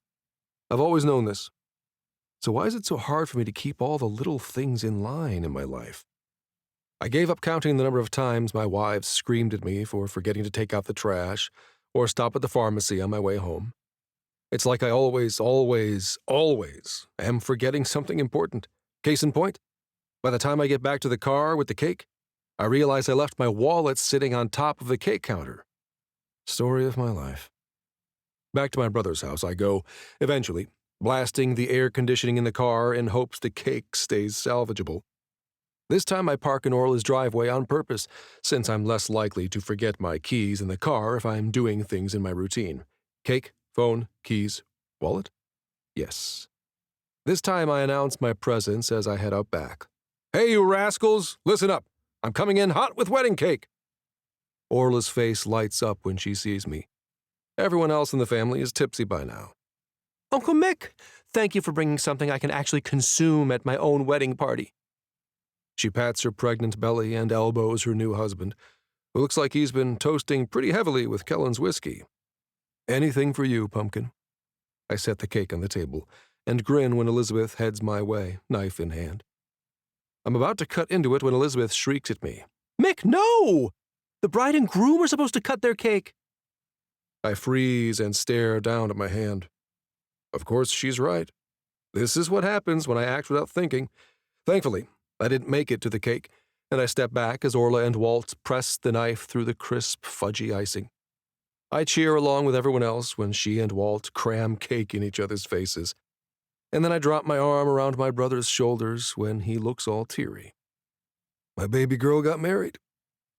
I've always known this. So why is it so hard for me to keep all the little things in line in my life? I gave up counting the number of times my wives screamed at me for forgetting to take out the trash or stop at the pharmacy on my way home. It's like I always am forgetting something important. Case in point, by the time I get back to the car with the cake, I realize I left my wallet sitting on top of the cake counter. Story of my life. Back to my brother's house I go, eventually, blasting the air conditioning in the car in hopes the cake stays salvageable. This time I park in Orla's driveway on purpose, since I'm less likely to forget my keys in the car if I'm doing things in my routine. Cake, phone, keys, wallet? Yes. This time I announce my presence as I head out back. "Hey, you rascals, listen up. I'm coming in hot with wedding cake." Orla's face lights up when she sees me. Everyone else in the family is tipsy by now. Uncle Mick, thank you for bringing something I can actually consume at my own wedding party. She pats her pregnant belly and elbows her new husband, who looks like he's been toasting pretty heavily with Kellen's whiskey. "Anything for you, Pumpkin." I set the cake on the table and grin when Elizabeth heads my way, knife in hand. I'm about to cut into it when Elizabeth shrieks at me. Mick, no! The bride and groom are supposed to cut their cake. I freeze and stare down at my hand. Of course, she's right. This is what happens when I act without thinking. Thankfully, I didn't make it to the cake, and I step back as Orla and Walt press the knife through the crisp, fudgy icing. I cheer along with everyone else when she and Walt cram cake in each other's faces, and then I drop my arm around my brother's shoulders when he looks all teary. "My baby girl got married,"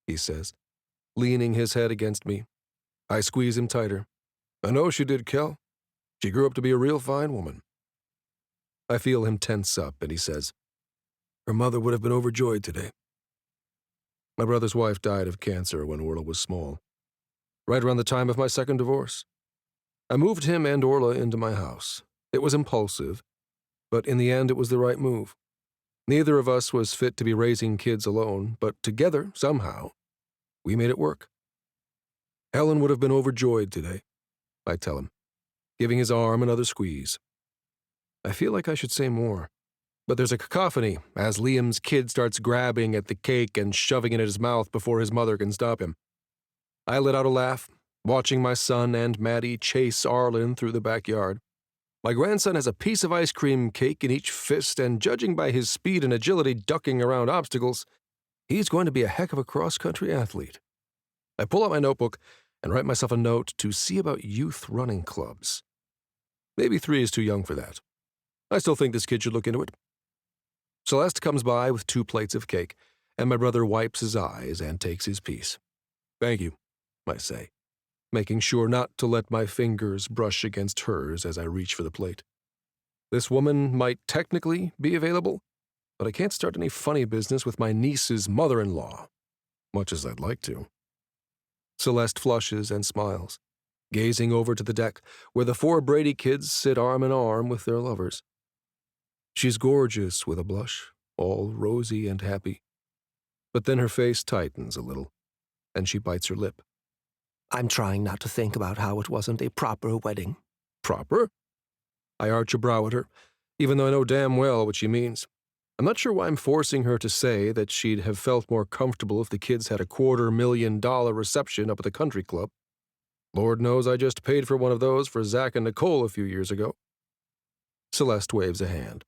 he says, leaning his head against me. I squeeze him tighter. "I know she did, Kel. She grew up to be a real fine woman." I feel him tense up, and he says, "Her mother would have been overjoyed today." My brother's wife died of cancer when Orla was small, right around the time of my second divorce. I moved him and Orla into my house. It was impulsive, but in the end it was the right move. Neither of us was fit to be raising kids alone, but together, somehow, we made it work. "Helen would have been overjoyed today," I tell him, giving his arm another squeeze. I feel like I should say more, but there's a cacophony as Liam's kid starts grabbing at the cake and shoving it in his mouth before his mother can stop him. I let out a laugh, watching my son and Maddie chase Arlen through the backyard. My grandson has a piece of ice cream cake in each fist, and judging by his speed and agility ducking around obstacles, he's going to be a heck of a cross-country athlete. I pull out my notebook and write myself a note to see about youth running clubs. Maybe 3 is too young for that. I still think this kid should look into it. Celeste comes by with 2 plates of cake, and my brother wipes his eyes and takes his piece. "Thank you," I say, making sure not to let my fingers brush against hers as I reach for the plate. This woman might technically be available, but I can't start any funny business with my niece's mother-in-law, much as I'd like to. Celeste flushes and smiles, gazing over to the deck where the 4 Brady kids sit arm in arm with their lovers. She's gorgeous with a blush, all rosy and happy. But then her face tightens a little, and she bites her lip. I'm trying not to think about how it wasn't a proper wedding. Proper? I arch a brow at her, even though I know damn well what she means. I'm not sure why I'm forcing her to say that she'd have felt more comfortable if the kids had a $250,000 reception up at the country club. Lord knows I just paid for one of those for Zach and Nicole a few years ago. Celeste waves a hand.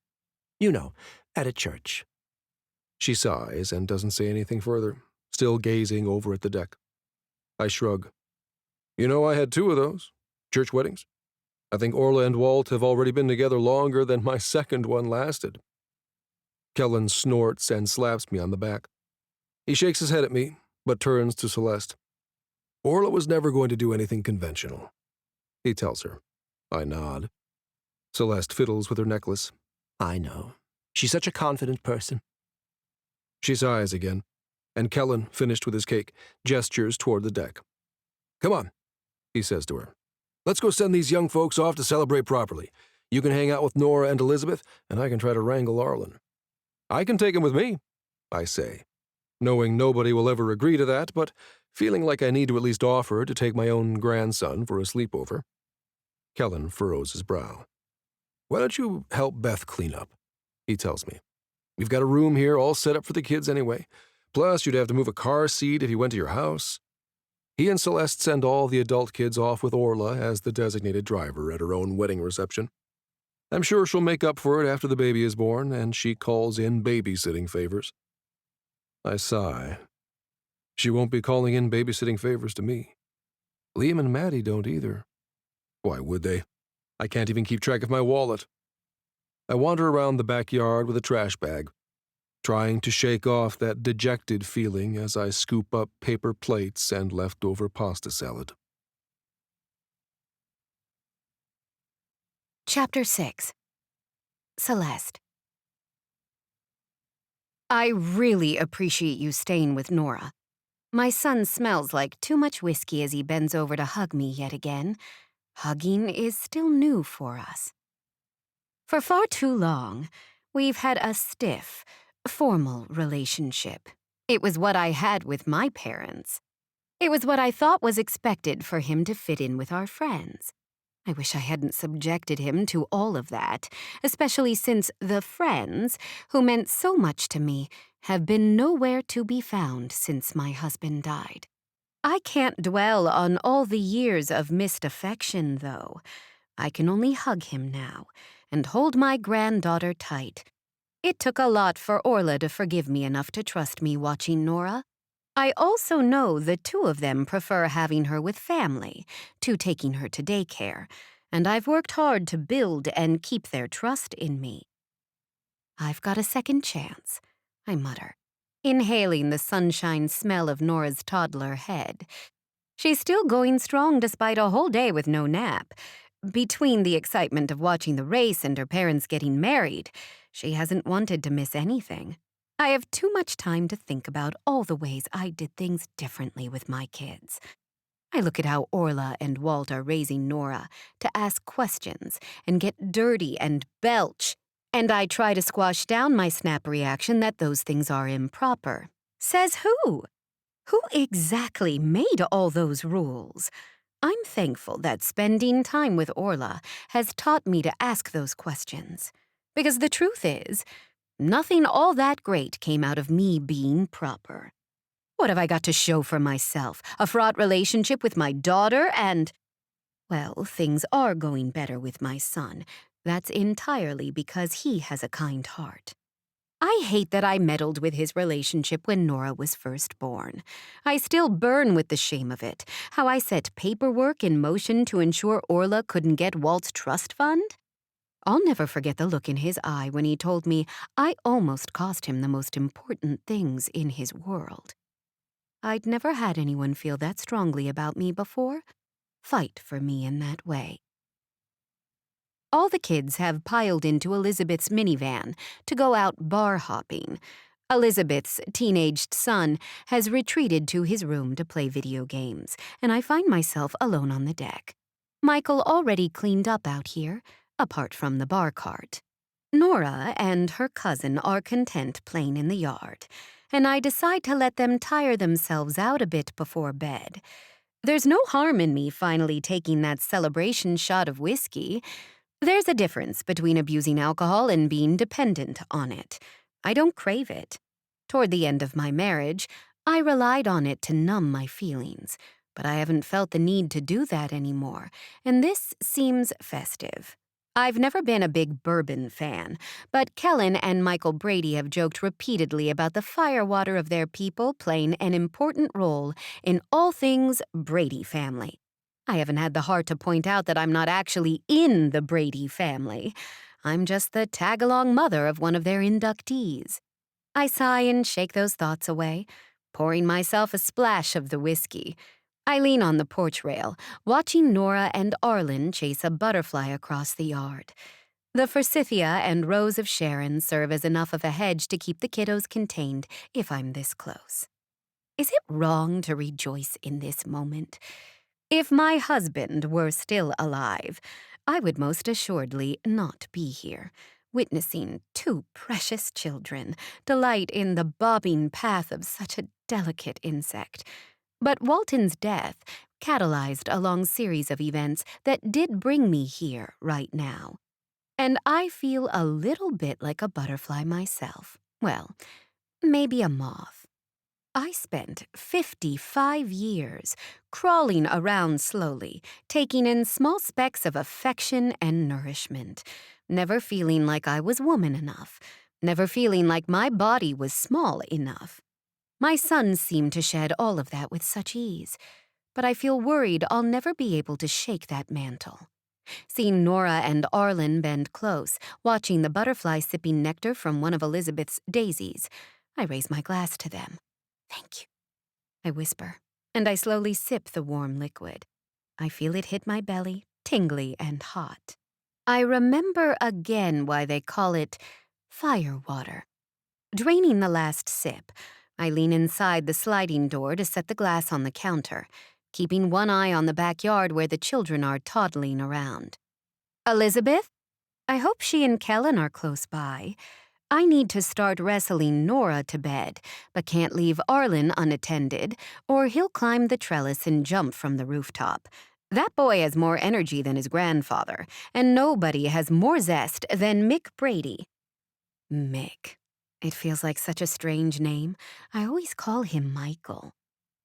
You know, at a church. She sighs and doesn't say anything further, still gazing over at the deck. I shrug. You know, I had 2 of those. Church weddings. I think Orla and Walt have already been together longer than my second one lasted. Kellen snorts and slaps me on the back. He shakes his head at me, but turns to Celeste. Orla was never going to do anything conventional, he tells her. I nod. Celeste fiddles with her necklace. I know. She's such a confident person. She sighs again, and Kellen, finished with his cake, gestures toward the deck. Come on, he says to her. Let's go send these young folks off to celebrate properly. You can hang out with Nora and Elizabeth, and I can try to wrangle Arlen. I can take him with me, I say, knowing nobody will ever agree to that, but feeling like I need to at least offer to take my own grandson for a sleepover. Kellen furrows his brow. Why don't you help Beth clean up? He tells me. We've got a room here all set up for the kids anyway. Plus, you'd have to move a car seat if you went to your house. He and Celeste send all the adult kids off with Orla as the designated driver at her own wedding reception. I'm sure she'll make up for it after the baby is born, and she calls in babysitting favors. I sigh. She won't be calling in babysitting favors to me. Liam and Maddie don't either. Why would they? I can't even keep track of my wallet. I wander around the backyard with a trash bag, trying to shake off that dejected feeling as I scoop up paper plates and leftover pasta salad. Chapter 6. Celeste. I really appreciate you staying with Nora. My son smells like too much whiskey as he bends over to hug me yet again. Hugging is still new for us. For far too long, we've had a stiff, formal relationship. It was what I had with my parents. It was what I thought was expected for him to fit in with our friends. I wish I hadn't subjected him to all of that, especially since the friends, who meant so much to me, have been nowhere to be found since my husband died. I can't dwell on all the years of missed affection, though. I can only hug him now and hold my granddaughter tight. It took a lot for Orla to forgive me enough to trust me watching Nora. I also know the two of them prefer having her with family to taking her to daycare, and I've worked hard to build and keep their trust in me. I've got a second chance, I mutter, inhaling the sunshine smell of Nora's toddler head. She's still going strong despite a whole day with no nap. Between the excitement of watching the race and her parents getting married, she hasn't wanted to miss anything. I have too much time to think about all the ways I did things differently with my kids. I look at how Orla and Walt are raising Nora to ask questions and get dirty and belch, and I try to squash down my snap reaction that those things are improper. Says who? Who exactly made all those rules? I'm thankful that spending time with Orla has taught me to ask those questions. Because the truth is, nothing all that great came out of me being proper. What have I got to show for myself? A fraught relationship with my daughter and... Well, things are going better with my son. That's entirely because he has a kind heart. I hate that I meddled with his relationship when Nora was first born. I still burn with the shame of it, how I set paperwork in motion to ensure Orla couldn't get Walt's trust fund. I'll never forget the look in his eye when he told me I almost cost him the most important things in his world. I'd never had anyone feel that strongly about me before, fight for me in that way. All the kids have piled into Elizabeth's minivan to go out bar hopping. Elizabeth's teenaged son has retreated to his room to play video games, and I find myself alone on the deck. Michael already cleaned up out here, apart from the bar cart. Nora and her cousin are content playing in the yard, and I decide to let them tire themselves out a bit before bed. There's no harm in me finally taking that celebration shot of whiskey. There's a difference between abusing alcohol and being dependent on it. I don't crave it. Toward the end of my marriage, I relied on it to numb my feelings, but I haven't felt the need to do that anymore, and this seems festive. I've never been a big bourbon fan, but Kellen and Michael Brady have joked repeatedly about the firewater of their people playing an important role in all things Brady family. I haven't had the heart to point out that I'm not actually in the Brady family. I'm just the tag-along mother of one of their inductees. I sigh and shake those thoughts away, pouring myself a splash of the whiskey. I lean on the porch rail, watching Nora and Arlen chase a butterfly across the yard. The forsythia and rose of Sharon serve as enough of a hedge to keep the kiddos contained if I'm this close. Is it wrong to rejoice in this moment? If my husband were still alive, I would most assuredly not be here, witnessing two precious children delight in the bobbing path of such a delicate insect. But Walton's death catalyzed a long series of events that did bring me here right now. And I feel a little bit like a butterfly myself. Well, maybe a moth. I spent 55 years crawling around slowly, taking in small specks of affection and nourishment, never feeling like I was woman enough, never feeling like my body was small enough. My son seemed to shed all of that with such ease, but I feel worried I'll never be able to shake that mantle. Seeing Nora and Arlen bend close, watching the butterfly sipping nectar from one of Elizabeth's daisies, I raise my glass to them. "Thank you," I whisper, and I slowly sip the warm liquid. I feel it hit my belly, tingly and hot. I remember again why they call it fire water. Draining the last sip, I lean inside the sliding door to set the glass on the counter, keeping one eye on the backyard where the children are toddling around. "Elizabeth? I hope she and Kellen are close by. I need to start wrestling Nora to bed, but can't leave Arlen unattended, or he'll climb the trellis and jump from the rooftop. That boy has more energy than his grandfather, and nobody has more zest than Mick Brady." Mick. It feels like such a strange name. I always call him Michael.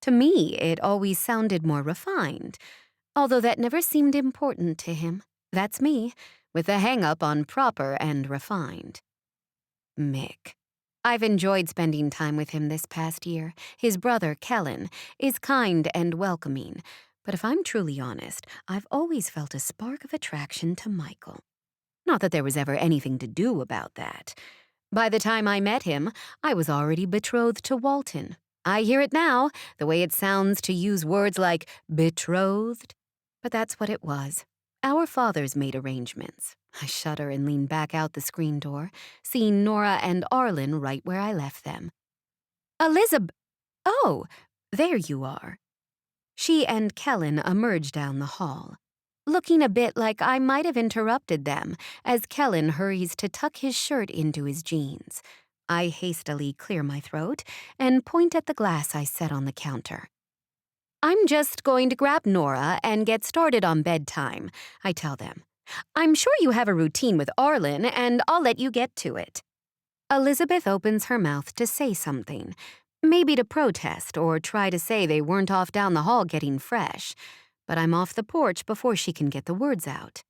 To me, it always sounded more refined, although that never seemed important to him. That's me, with a hang-up on proper and refined. Mick. I've enjoyed spending time with him this past year. His brother, Kellen, is kind and welcoming, but if I'm truly honest, I've always felt a spark of attraction to Michael. Not that there was ever anything to do about that. By the time I met him, I was already betrothed to Walton. I hear it now, the way it sounds to use words like betrothed. But that's what it was. Our fathers made arrangements. I shudder and lean back out the screen door, seeing Nora and Arlen right where I left them. "Elizabeth! Oh, there you are." She and Kellen emerge down the hall, looking a bit like I might have interrupted them as Kellen hurries to tuck his shirt into his jeans. I hastily clear my throat and point at the glass I set on the counter. "I'm just going to grab Nora and get started on bedtime," I tell them. "I'm sure you have a routine with Arlen, and I'll let you get to it." Elizabeth opens her mouth to say something, maybe to protest or try to say they weren't off down the hall getting fresh, but I'm off the porch before she can get the words out.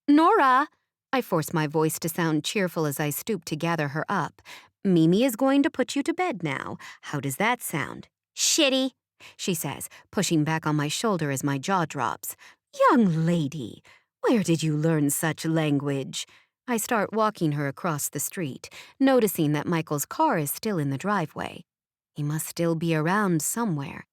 "Nora!" I force my voice to sound cheerful as I stoop to gather her up. "Mimi is going to put you to bed now. How does that sound?" "Shitty," she says, pushing back on my shoulder as my jaw drops. "Young lady, where did you learn such language?" I start walking her across the street, noticing that Michael's car is still in the driveway. He must still be around somewhere.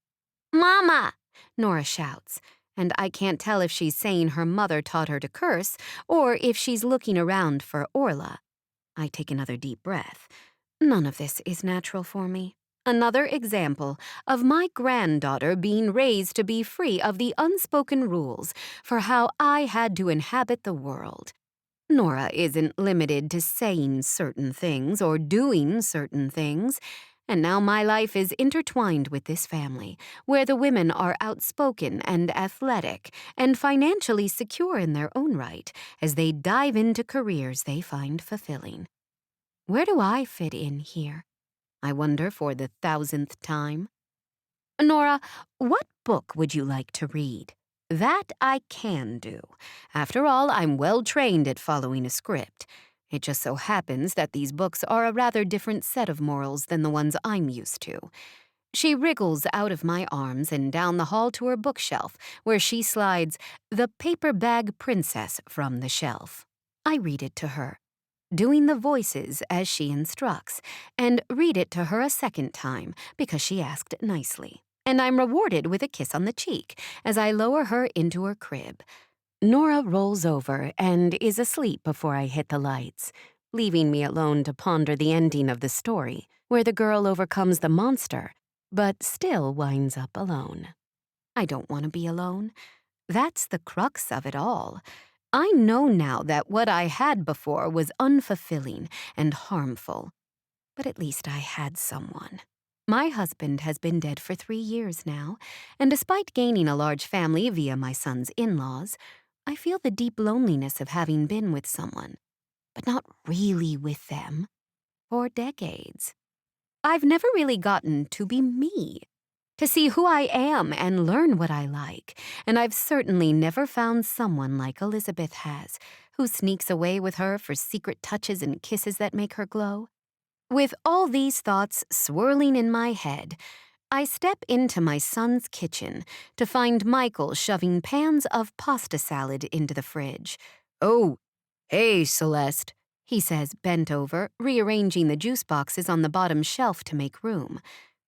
"Mama!" Nora shouts, and I can't tell if she's saying her mother taught her to curse or if she's looking around for Orla. I take another deep breath. None of this is natural for me. Another example of my granddaughter being raised to be free of the unspoken rules for how I had to inhabit the world. Nora isn't limited to saying certain things or doing certain things, and now my life is intertwined with this family, where the women are outspoken and athletic and financially secure in their own right as they dive into careers they find fulfilling. Where do I fit in here? I wonder for the 1,000th time. "Nora, what book would you like to read?" That I can do. After all, I'm well trained at following a script. It just so happens that these books are a rather different set of morals than the ones I'm used to. She wriggles out of my arms and down the hall to her bookshelf, where she slides The Paper Bag Princess from the shelf. I read it to her, doing the voices as she instructs, and read it to her a second time because she asked nicely. And I'm rewarded with a kiss on the cheek as I lower her into her crib. Nora rolls over and is asleep before I hit the lights, leaving me alone to ponder the ending of the story, where the girl overcomes the monster, but still winds up alone. I don't want to be alone. That's the crux of it all. I know now that what I had before was unfulfilling and harmful. But at least I had someone. My husband has been dead for 3 years now, and despite gaining a large family via my son's in-laws, I feel the deep loneliness of having been with someone, but not really with them, for decades. I've never really gotten to be me, to see who I am and learn what I like, and I've certainly never found someone like Elizabeth has, who sneaks away with her for secret touches and kisses that make her glow. With all these thoughts swirling in my head, I step into my son's kitchen to find Michael shoving pans of pasta salad into the fridge. "Oh, hey, Celeste," he says, bent over, rearranging the juice boxes on the bottom shelf to make room.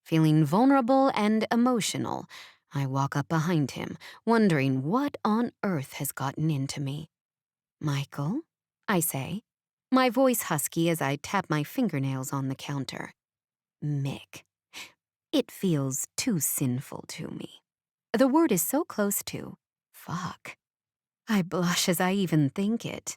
Feeling vulnerable and emotional, I walk up behind him, wondering what on earth has gotten into me. "Michael?" I say, my voice husky as I tap my fingernails on the counter. Mick. It feels too sinful to me. The word is so close to fuck. I blush as I even think it.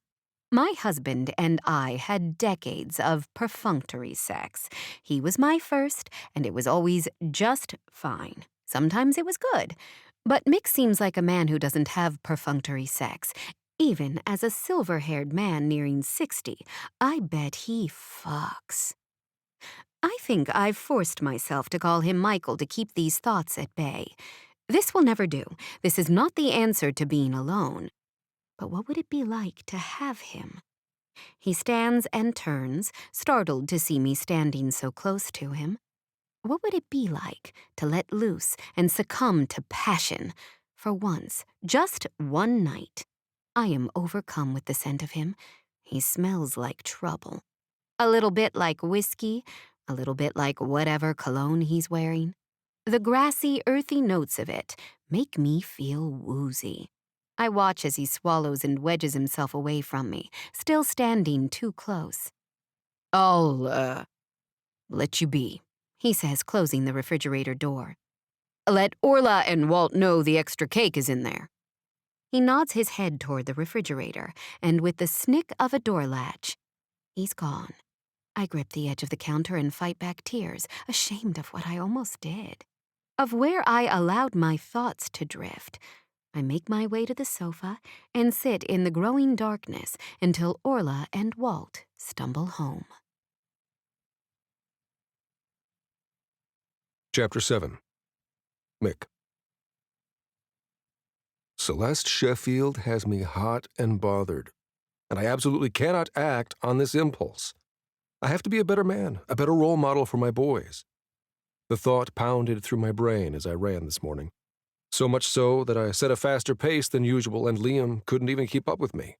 My husband and I had decades of perfunctory sex. He was my first, and it was always just fine. Sometimes it was good. But Mick seems like a man who doesn't have perfunctory sex. Even as a silver-haired man nearing 60, I bet he fucks. I think I've forced myself to call him Michael to keep these thoughts at bay. This will never do. This is not the answer to being alone. But what would it be like to have him? He stands and turns, startled to see me standing so close to him. What would it be like to let loose and succumb to passion? For once, just one night, I am overcome with the scent of him. He smells like trouble. A little bit like whiskey, a little bit like whatever cologne he's wearing. The grassy, earthy notes of it make me feel woozy. I watch as he swallows and wedges himself away from me, still standing too close. "I'll, let you be," he says, closing the refrigerator door. "Let Orla and Walt know the extra cake is in there." He nods his head toward the refrigerator, and with the snick of a door latch, he's gone. I grip the edge of the counter and fight back tears, ashamed of what I almost did, of where I allowed my thoughts to drift. I make my way to the sofa and sit in the growing darkness until Orla and Walt stumble home. Chapter 7. Mick. Celeste Sheffield has me hot and bothered, and I absolutely cannot act on this impulse. I have to be a better man, a better role model for my boys. The thought pounded through my brain as I ran this morning, so much so that I set a faster pace than usual and Liam couldn't even keep up with me.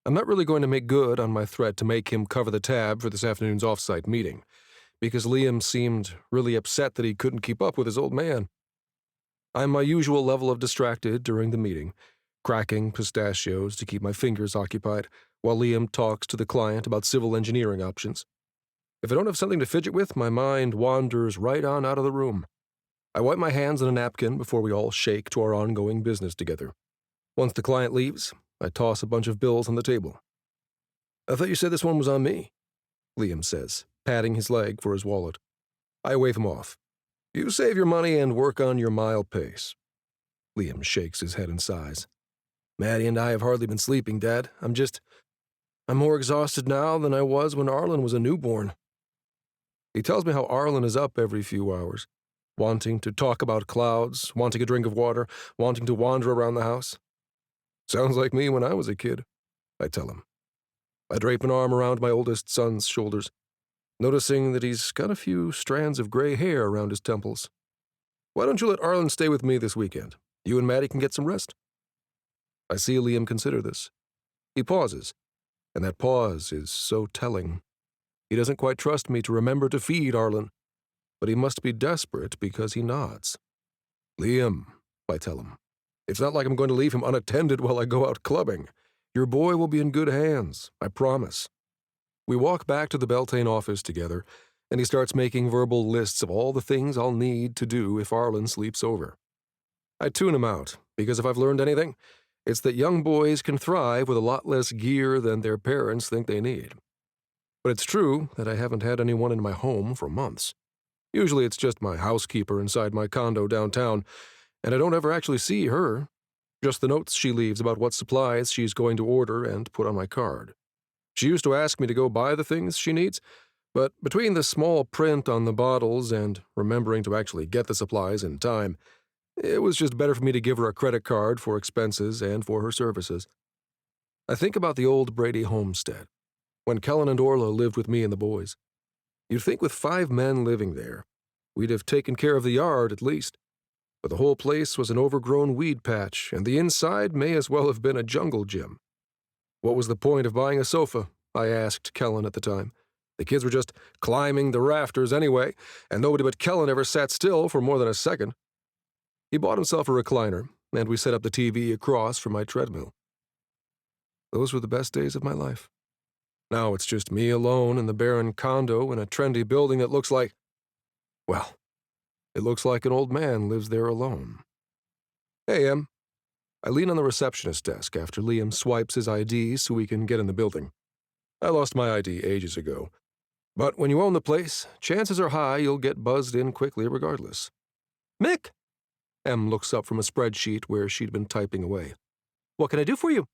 I'm not really going to make good on my threat to make him cover the tab for this afternoon's off-site meeting, because Liam seemed really upset that he couldn't keep up with his old man. I'm my usual level of distracted during the meeting, cracking pistachios to keep my fingers occupied, while Liam talks to the client about civil engineering options. If I don't have something to fidget with, my mind wanders right on out of the room. I wipe my hands on a napkin before we all shake to our ongoing business together. Once the client leaves, I toss a bunch of bills on the table. "I thought you said this one was on me," Liam says, patting his leg for his wallet. I wave him off. "You save your money and work on your mile pace." Liam shakes his head and sighs. "Maddie and I have hardly been sleeping, Dad. I'm more exhausted now than I was when Arlen was a newborn." He tells me how Arlen is up every few hours, wanting to talk about clouds, wanting a drink of water, wanting to wander around the house. "Sounds like me when I was a kid," I tell him. I drape an arm around my oldest son's shoulders, noticing that he's got a few strands of gray hair around his temples. "Why don't you let Arlen stay with me this weekend? You and Maddie can get some rest." I see Liam consider this. He pauses, and that pause is so telling. He doesn't quite trust me to remember to feed Arlen, but he must be desperate because he nods. "Liam," I tell him, "it's not like I'm going to leave him unattended while I go out clubbing. Your boy will be in good hands, I promise." We walk back to the Beltane office together, and he starts making verbal lists of all the things I'll need to do if Arlen sleeps over. I tune 'em out, because if I've learned anything, it's that young boys can thrive with a lot less gear than their parents think they need. But it's true that I haven't had anyone in my home for months. Usually it's just my housekeeper inside my condo downtown, and I don't ever actually see her, just the notes she leaves about what supplies she's going to order and put on my card. She used to ask me to go buy the things she needs, but between the small print on the bottles and remembering to actually get the supplies in time, it was just better for me to give her a credit card for expenses and for her services. I think about the old Brady homestead, when Kellen and Orla lived with me and the boys. You'd think with 5 men living there, we'd have taken care of the yard at least. But the whole place was an overgrown weed patch, and the inside may as well have been a jungle gym. What was the point of buying a sofa? I asked Kellen at the time. The kids were just climbing the rafters anyway, and nobody but Kellen ever sat still for more than a second. He bought himself a recliner, and we set up the TV across from my treadmill. Those were the best days of my life. Now it's just me alone in the barren condo in a trendy building that looks like, well, it looks like an old man lives there alone. Hey, Em. I lean on the receptionist desk after Liam swipes his ID so we can get in the building. I lost my ID ages ago. But when you own the place, chances are high you'll get buzzed in quickly regardless. Mick! Em looks up from a spreadsheet where she'd been typing away. What can I do for you?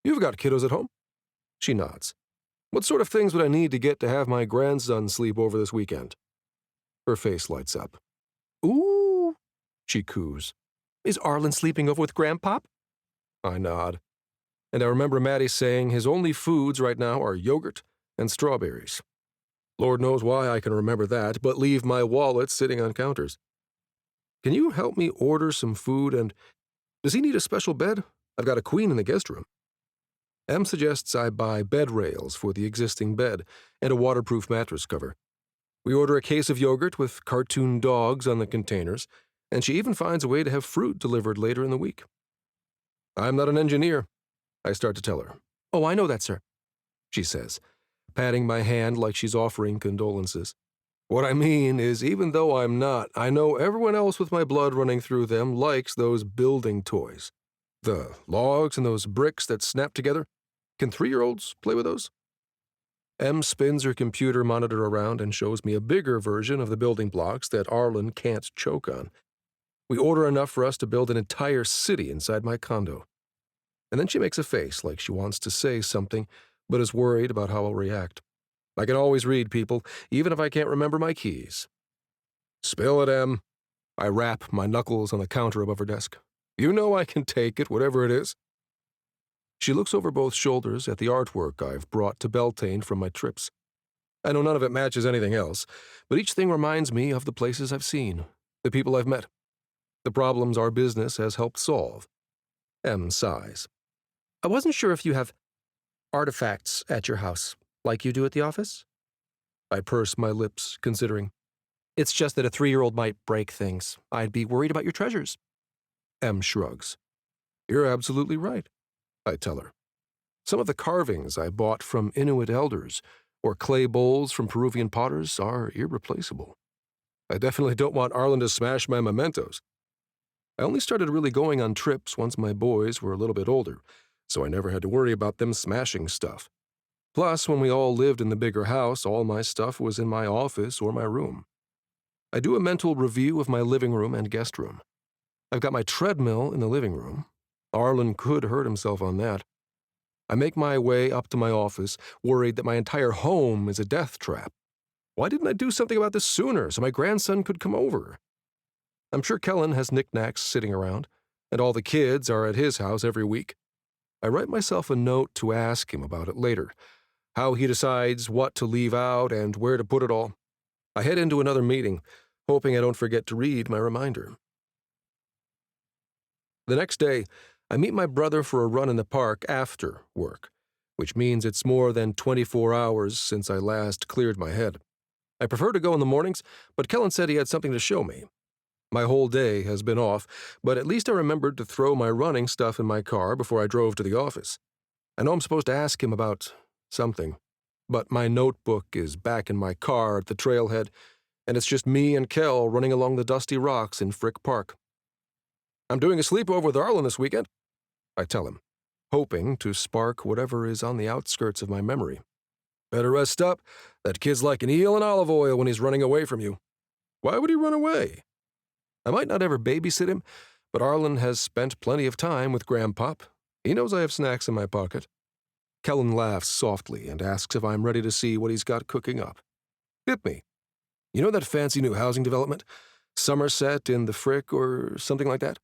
You've got kiddos at home? She nods. What sort of things would I need to get to have my grandson sleep over this weekend? Her face lights up. Ooh, she coos. Is Arlen sleeping over with Grandpop? I nod. And I remember Maddie saying his only foods right now are yogurt and strawberries. Lord knows why I can remember that, but leave my wallet sitting on counters. Can you help me order some food and... Does he need a special bed? I've got a queen in the guest room. Em suggests I buy bed rails for the existing bed and a waterproof mattress cover. We order a case of yogurt with cartoon dogs on the containers, and she even finds a way to have fruit delivered later in the week. I'm not an engineer, I start to tell her. Oh, I know that, sir, she says, patting my hand like she's offering condolences. What I mean is, even though I'm not, I know everyone else with my blood running through them likes those building toys. The logs and those bricks that snap together. Can 3-year-olds play with those? Em spins her computer monitor around and shows me a bigger version of the building blocks that Arlen can't choke on. We order enough for us to build an entire city inside my condo. And then she makes a face like she wants to say something, but is worried about how I'll react. I can always read people, even if I can't remember my keys. Spill it, Em. I rap my knuckles on the counter above her desk. You know I can take it, whatever it is. She looks over both shoulders at the artwork I've brought to Beltane from my trips. I know none of it matches anything else, but each thing reminds me of the places I've seen, the people I've met, the problems our business has helped solve. Em sighs. I wasn't sure if you have artifacts at your house, like you do at the office? I purse my lips, considering. It's just that a 3-year-old might break things. I'd be worried about your treasures. Em shrugs. You're absolutely right, I tell her. Some of the carvings I bought from Inuit elders or clay bowls from Peruvian potters are irreplaceable. I definitely don't want Arlen to smash my mementos. I only started really going on trips once my boys were a little bit older, so I never had to worry about them smashing stuff. Plus, when we all lived in the bigger house, all my stuff was in my office or my room. I do a mental review of my living room and guest room. I've got my treadmill in the living room. Arlen could hurt himself on that. I make my way up to my office, worried that my entire home is a death trap. Why didn't I do something about this sooner so my grandson could come over? I'm sure Kellen has knickknacks sitting around, and all the kids are at his house every week. I write myself a note to ask him about it later, how he decides what to leave out and where to put it all. I head into another meeting, hoping I don't forget to read my reminder. The next day, I meet my brother for a run in the park after work, which means it's more than 24 hours since I last cleared my head. I prefer to go in the mornings, but Kellen said he had something to show me. My whole day has been off, but at least I remembered to throw my running stuff in my car before I drove to the office. I know I'm supposed to ask him about something, but my notebook is back in my car at the trailhead, and it's just me and Kel running along the dusty rocks in Frick Park. I'm doing a sleepover with Arlen this weekend, I tell him, hoping to spark whatever is on the outskirts of my memory. Better rest up. That kid's like an eel in olive oil when he's running away from you. Why would he run away? I might not ever babysit him, but Arlen has spent plenty of time with Grandpop. He knows I have snacks in my pocket. Kellen laughs softly and asks if I'm ready to see what he's got cooking up. Hit me. You know that fancy new housing development? Somerset in the Frick or something like that?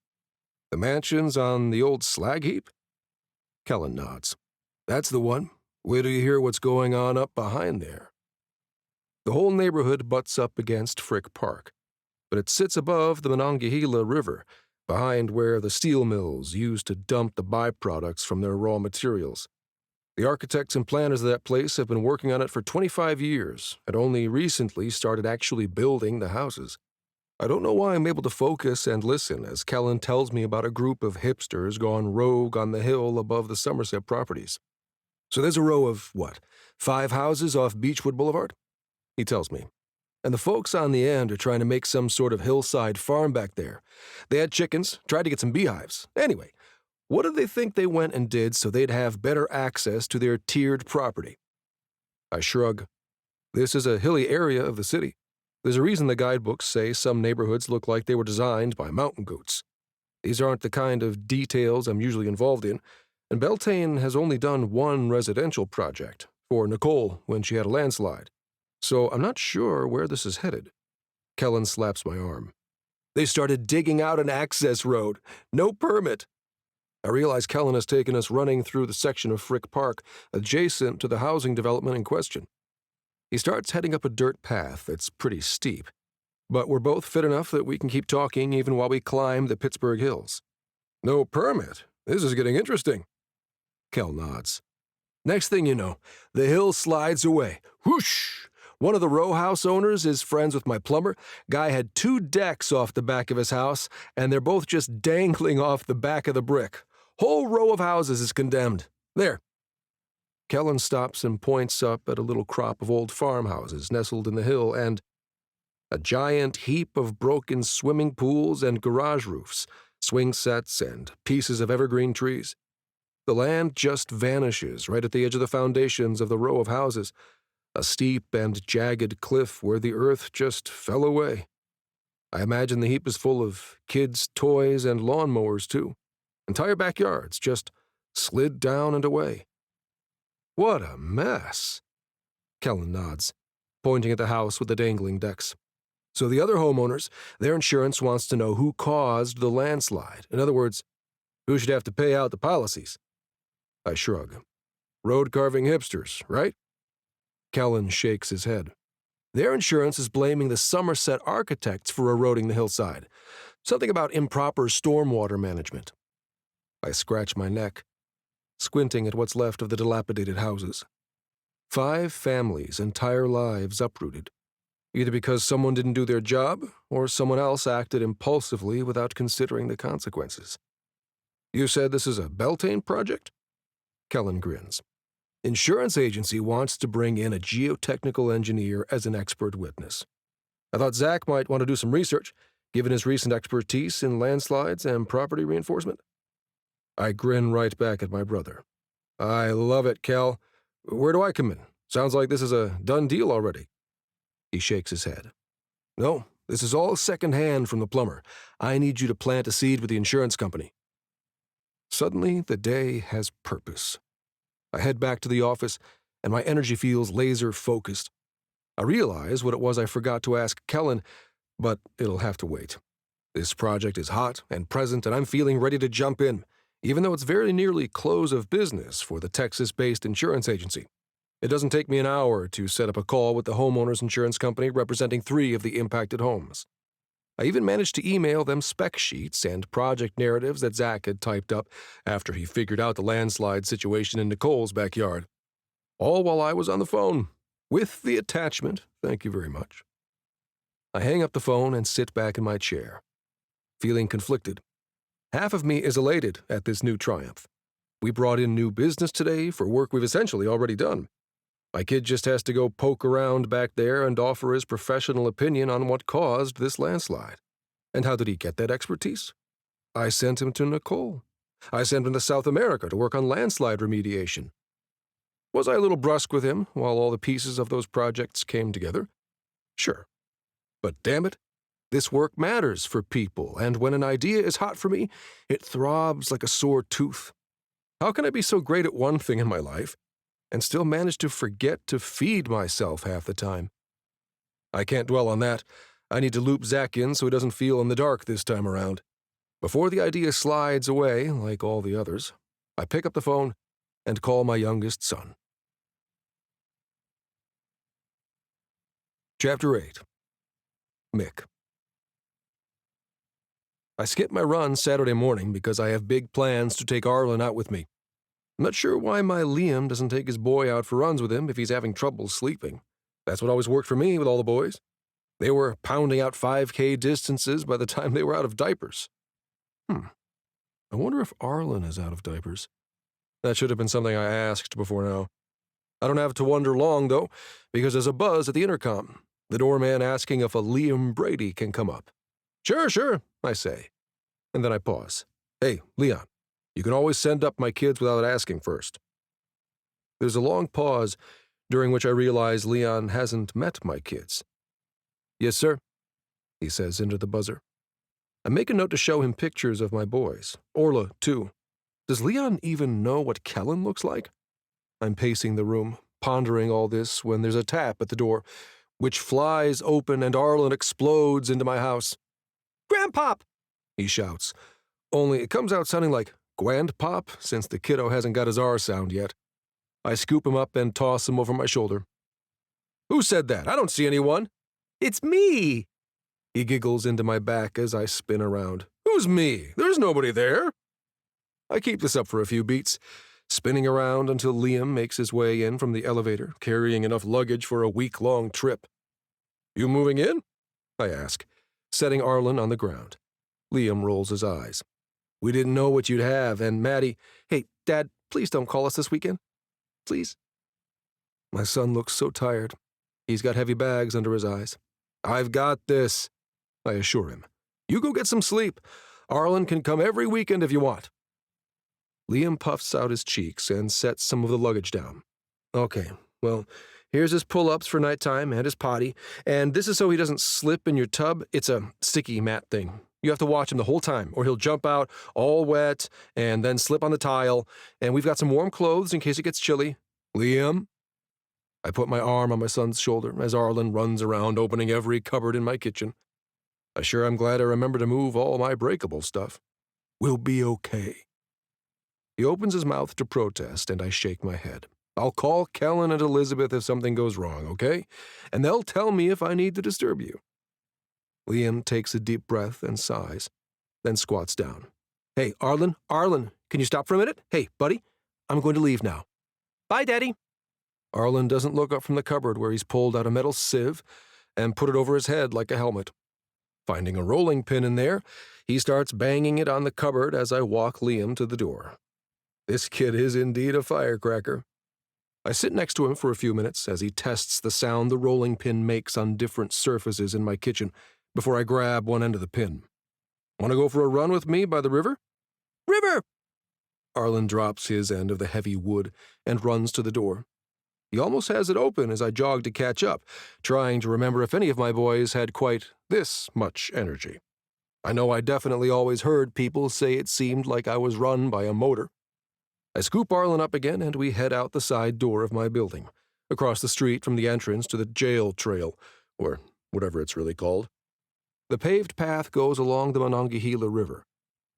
The mansions on the old slag heap? Kellen nods. That's the one. Wait till you hear what's going on up behind there. The whole neighborhood butts up against Frick Park, but it sits above the Monongahela River, behind where the steel mills used to dump the byproducts from their raw materials. The architects and planners of that place have been working on it for 25 years and only recently started actually building the houses. I don't know why I'm able to focus and listen as Kellen tells me about a group of hipsters gone rogue on the hill above the Somerset properties. So there's a row of, 5 houses off Beechwood Boulevard? He tells me. And the folks on the end are trying to make some sort of hillside farm back there. They had chickens, tried to get some beehives. Anyway, what do they think they went and did so they'd have better access to their tiered property? I shrug. This is a hilly area of the city. There's a reason the guidebooks say some neighborhoods look like they were designed by mountain goats. These aren't the kind of details I'm usually involved in, and Beltane has only done one residential project, for Nicole when she had a landslide. So I'm not sure where this is headed. Kellen slaps my arm. They started digging out an access road. No permit. I realize Kellen has taken us running through the section of Frick Park adjacent to the housing development in question. He starts heading up a dirt path that's pretty steep, but we're both fit enough that we can keep talking even while we climb the Pittsburgh Hills. No permit? This is getting interesting. Kel nods. Next thing you know, the hill slides away. Whoosh! One of the row house owners is friends with my plumber. Guy had 2 decks off the back of his house, and they're both just dangling off the back of the brick. Whole row of houses is condemned. There. Kellen stops and points up at a little crop of old farmhouses nestled in the hill and a giant heap of broken swimming pools and garage roofs, swing sets, and pieces of evergreen trees. The land just vanishes right at the edge of the foundations of the row of houses, a steep and jagged cliff where the earth just fell away. I imagine the heap is full of kids' toys and lawnmowers, too. Entire backyards just slid down and away. What a mess. Kellen nods, pointing at the house with the dangling decks. So the other homeowners, their insurance wants to know who caused the landslide. In other words, who should have to pay out the policies. I shrug. Road-carving hipsters, right? Kellen shakes his head. Their insurance is blaming the Somerset architects for eroding the hillside. Something about improper stormwater management. I scratch my neck, squinting at what's left of the dilapidated houses. 5 families' entire lives uprooted, either because someone didn't do their job or someone else acted impulsively without considering the consequences. You said this is a Beltane project? Kellen grins. Insurance agency wants to bring in a geotechnical engineer as an expert witness. I thought Zach might want to do some research, given his recent expertise in landslides and property reinforcement. I grin right back at my brother. I love it, Kel. Where do I come in? Sounds like this is a done deal already. He shakes his head. No, this is all second-hand from the plumber. I need you to plant a seed with the insurance company. Suddenly, the day has purpose. I head back to the office, and my energy feels laser-focused. I realize what it was I forgot to ask Kellen, but it'll have to wait. This project is hot and present, and I'm feeling ready to jump in, even though it's very nearly close of business for the Texas-based insurance agency. It doesn't take me an hour to set up a call with the homeowner's insurance company representing 3 of the impacted homes. I even managed to email them spec sheets and project narratives that Zach had typed up after he figured out the landslide situation in Nicole's backyard. All while I was on the phone, with the attachment, thank you very much. I hang up the phone and sit back in my chair, feeling conflicted. Half of me is elated at this new triumph. We brought in new business today for work we've essentially already done. My kid just has to go poke around back there and offer his professional opinion on what caused this landslide. And how did he get that expertise? I sent him to Nicole. I sent him to South America to work on landslide remediation. Was I a little brusque with him while all the pieces of those projects came together? Sure. But damn it, this work matters for people, and when an idea is hot for me, it throbs like a sore tooth. How can I be so great at one thing in my life and still manage to forget to feed myself half the time? I can't dwell on that. I need to loop Zach in so he doesn't feel in the dark this time around. Before the idea slides away, like all the others, I pick up the phone and call my youngest son. Chapter 8. Mick. I skip my run Saturday morning because I have big plans to take Arlen out with me. I'm not sure why my Liam doesn't take his boy out for runs with him if he's having trouble sleeping. That's what always worked for me with all the boys. They were pounding out 5K distances by the time they were out of diapers. I wonder if Arlen is out of diapers. That should have been something I asked before now. I don't have to wonder long, though, because there's a buzz at the intercom. The doorman asking if a Liam Brady can come up. Sure, I say. And then I pause. Hey, Leon, you can always send up my kids without asking first. There's a long pause, during which I realize Leon hasn't met my kids. Yes, sir, he says into the buzzer. I make a note to show him pictures of my boys. Orla, too. Does Leon even know what Kellen looks like? I'm pacing the room, pondering all this when there's a tap at the door, which flies open and Arlen explodes into my house. Grandpop! He shouts. Only it comes out sounding like Gwandpop, since the kiddo hasn't got his R sound yet. I scoop him up and toss him over my shoulder. Who said that? I don't see anyone. It's me! He giggles into my back as I spin around. Who's me? There's nobody there. I keep this up for a few beats, spinning around until Liam makes his way in from the elevator, carrying enough luggage for a week-long trip. You moving in? I ask, setting Arlen on the ground. Liam rolls his eyes. We didn't know what you'd have, and Maddie, hey, Dad, please don't call us this weekend. Please. My son looks so tired. He's got heavy bags under his eyes. I've got this, I assure him. You go get some sleep. Arlen can come every weekend if you want. Liam puffs out his cheeks and sets some of the luggage down. Okay, well, here's his pull-ups for nighttime and his potty, and this is so he doesn't slip in your tub. It's a sticky mat thing. You have to watch him the whole time, or he'll jump out all wet and then slip on the tile, and we've got some warm clothes in case it gets chilly. Liam? I put my arm on my son's shoulder as Arlen runs around opening every cupboard in my kitchen. I sure am glad I remember to move all my breakable stuff. We'll be okay. He opens his mouth to protest, and I shake my head. I'll call Kellen and Elizabeth if something goes wrong, okay? And they'll tell me if I need to disturb you. Liam takes a deep breath and sighs, then squats down. Hey, Arlen, can you stop for a minute? Hey, buddy, I'm going to leave now. Bye, Daddy. Arlen doesn't look up from the cupboard where he's pulled out a metal sieve and put it over his head like a helmet. Finding a rolling pin in there, he starts banging it on the cupboard as I walk Liam to the door. This kid is indeed a firecracker. I sit next to him for a few minutes as he tests the sound the rolling pin makes on different surfaces in my kitchen before I grab one end of the pin. Want to go for a run with me by the river? River! Arlen drops his end of the heavy wood and runs to the door. He almost has it open as I jog to catch up, trying to remember if any of my boys had quite this much energy. I know I definitely always heard people say it seemed like I was run by a motor. I scoop Arlen up again and we head out the side door of my building, across the street from the entrance to the jail trail, or whatever it's really called. The paved path goes along the Monongahela River.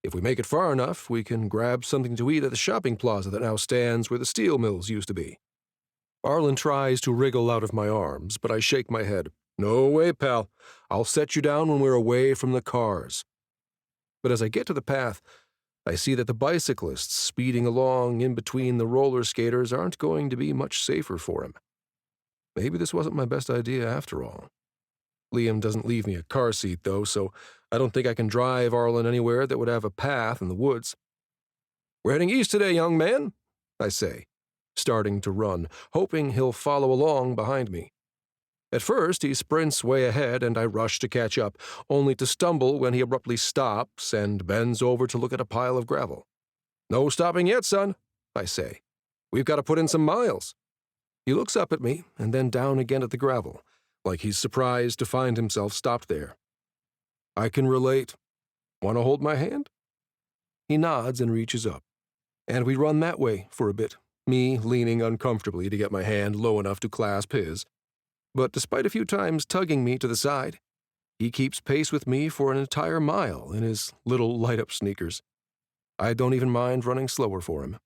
If we make it far enough, we can grab something to eat at the shopping plaza that now stands where the steel mills used to be. Arlen tries to wriggle out of my arms, but I shake my head. No way, pal. I'll set you down when we're away from the cars. But as I get to the path, I see that the bicyclists speeding along in between the roller skaters aren't going to be much safer for him. Maybe this wasn't my best idea after all. Liam doesn't leave me a car seat, though, so I don't think I can drive Arlen anywhere that would have a path in the woods. We're heading east today, young man, I say, starting to run, hoping he'll follow along behind me. At first, he sprints way ahead, and I rush to catch up, only to stumble when he abruptly stops and bends over to look at a pile of gravel. "No stopping yet, son," I say. "We've got to put in some miles." He looks up at me and then down again at the gravel, like he's surprised to find himself stopped there. "I can relate. Want to hold my hand?" He nods and reaches up, and we run that way for a bit, me leaning uncomfortably to get my hand low enough to clasp his. But despite a few times tugging me to the side, he keeps pace with me for an entire mile in his little light-up sneakers. I don't even mind running slower for him.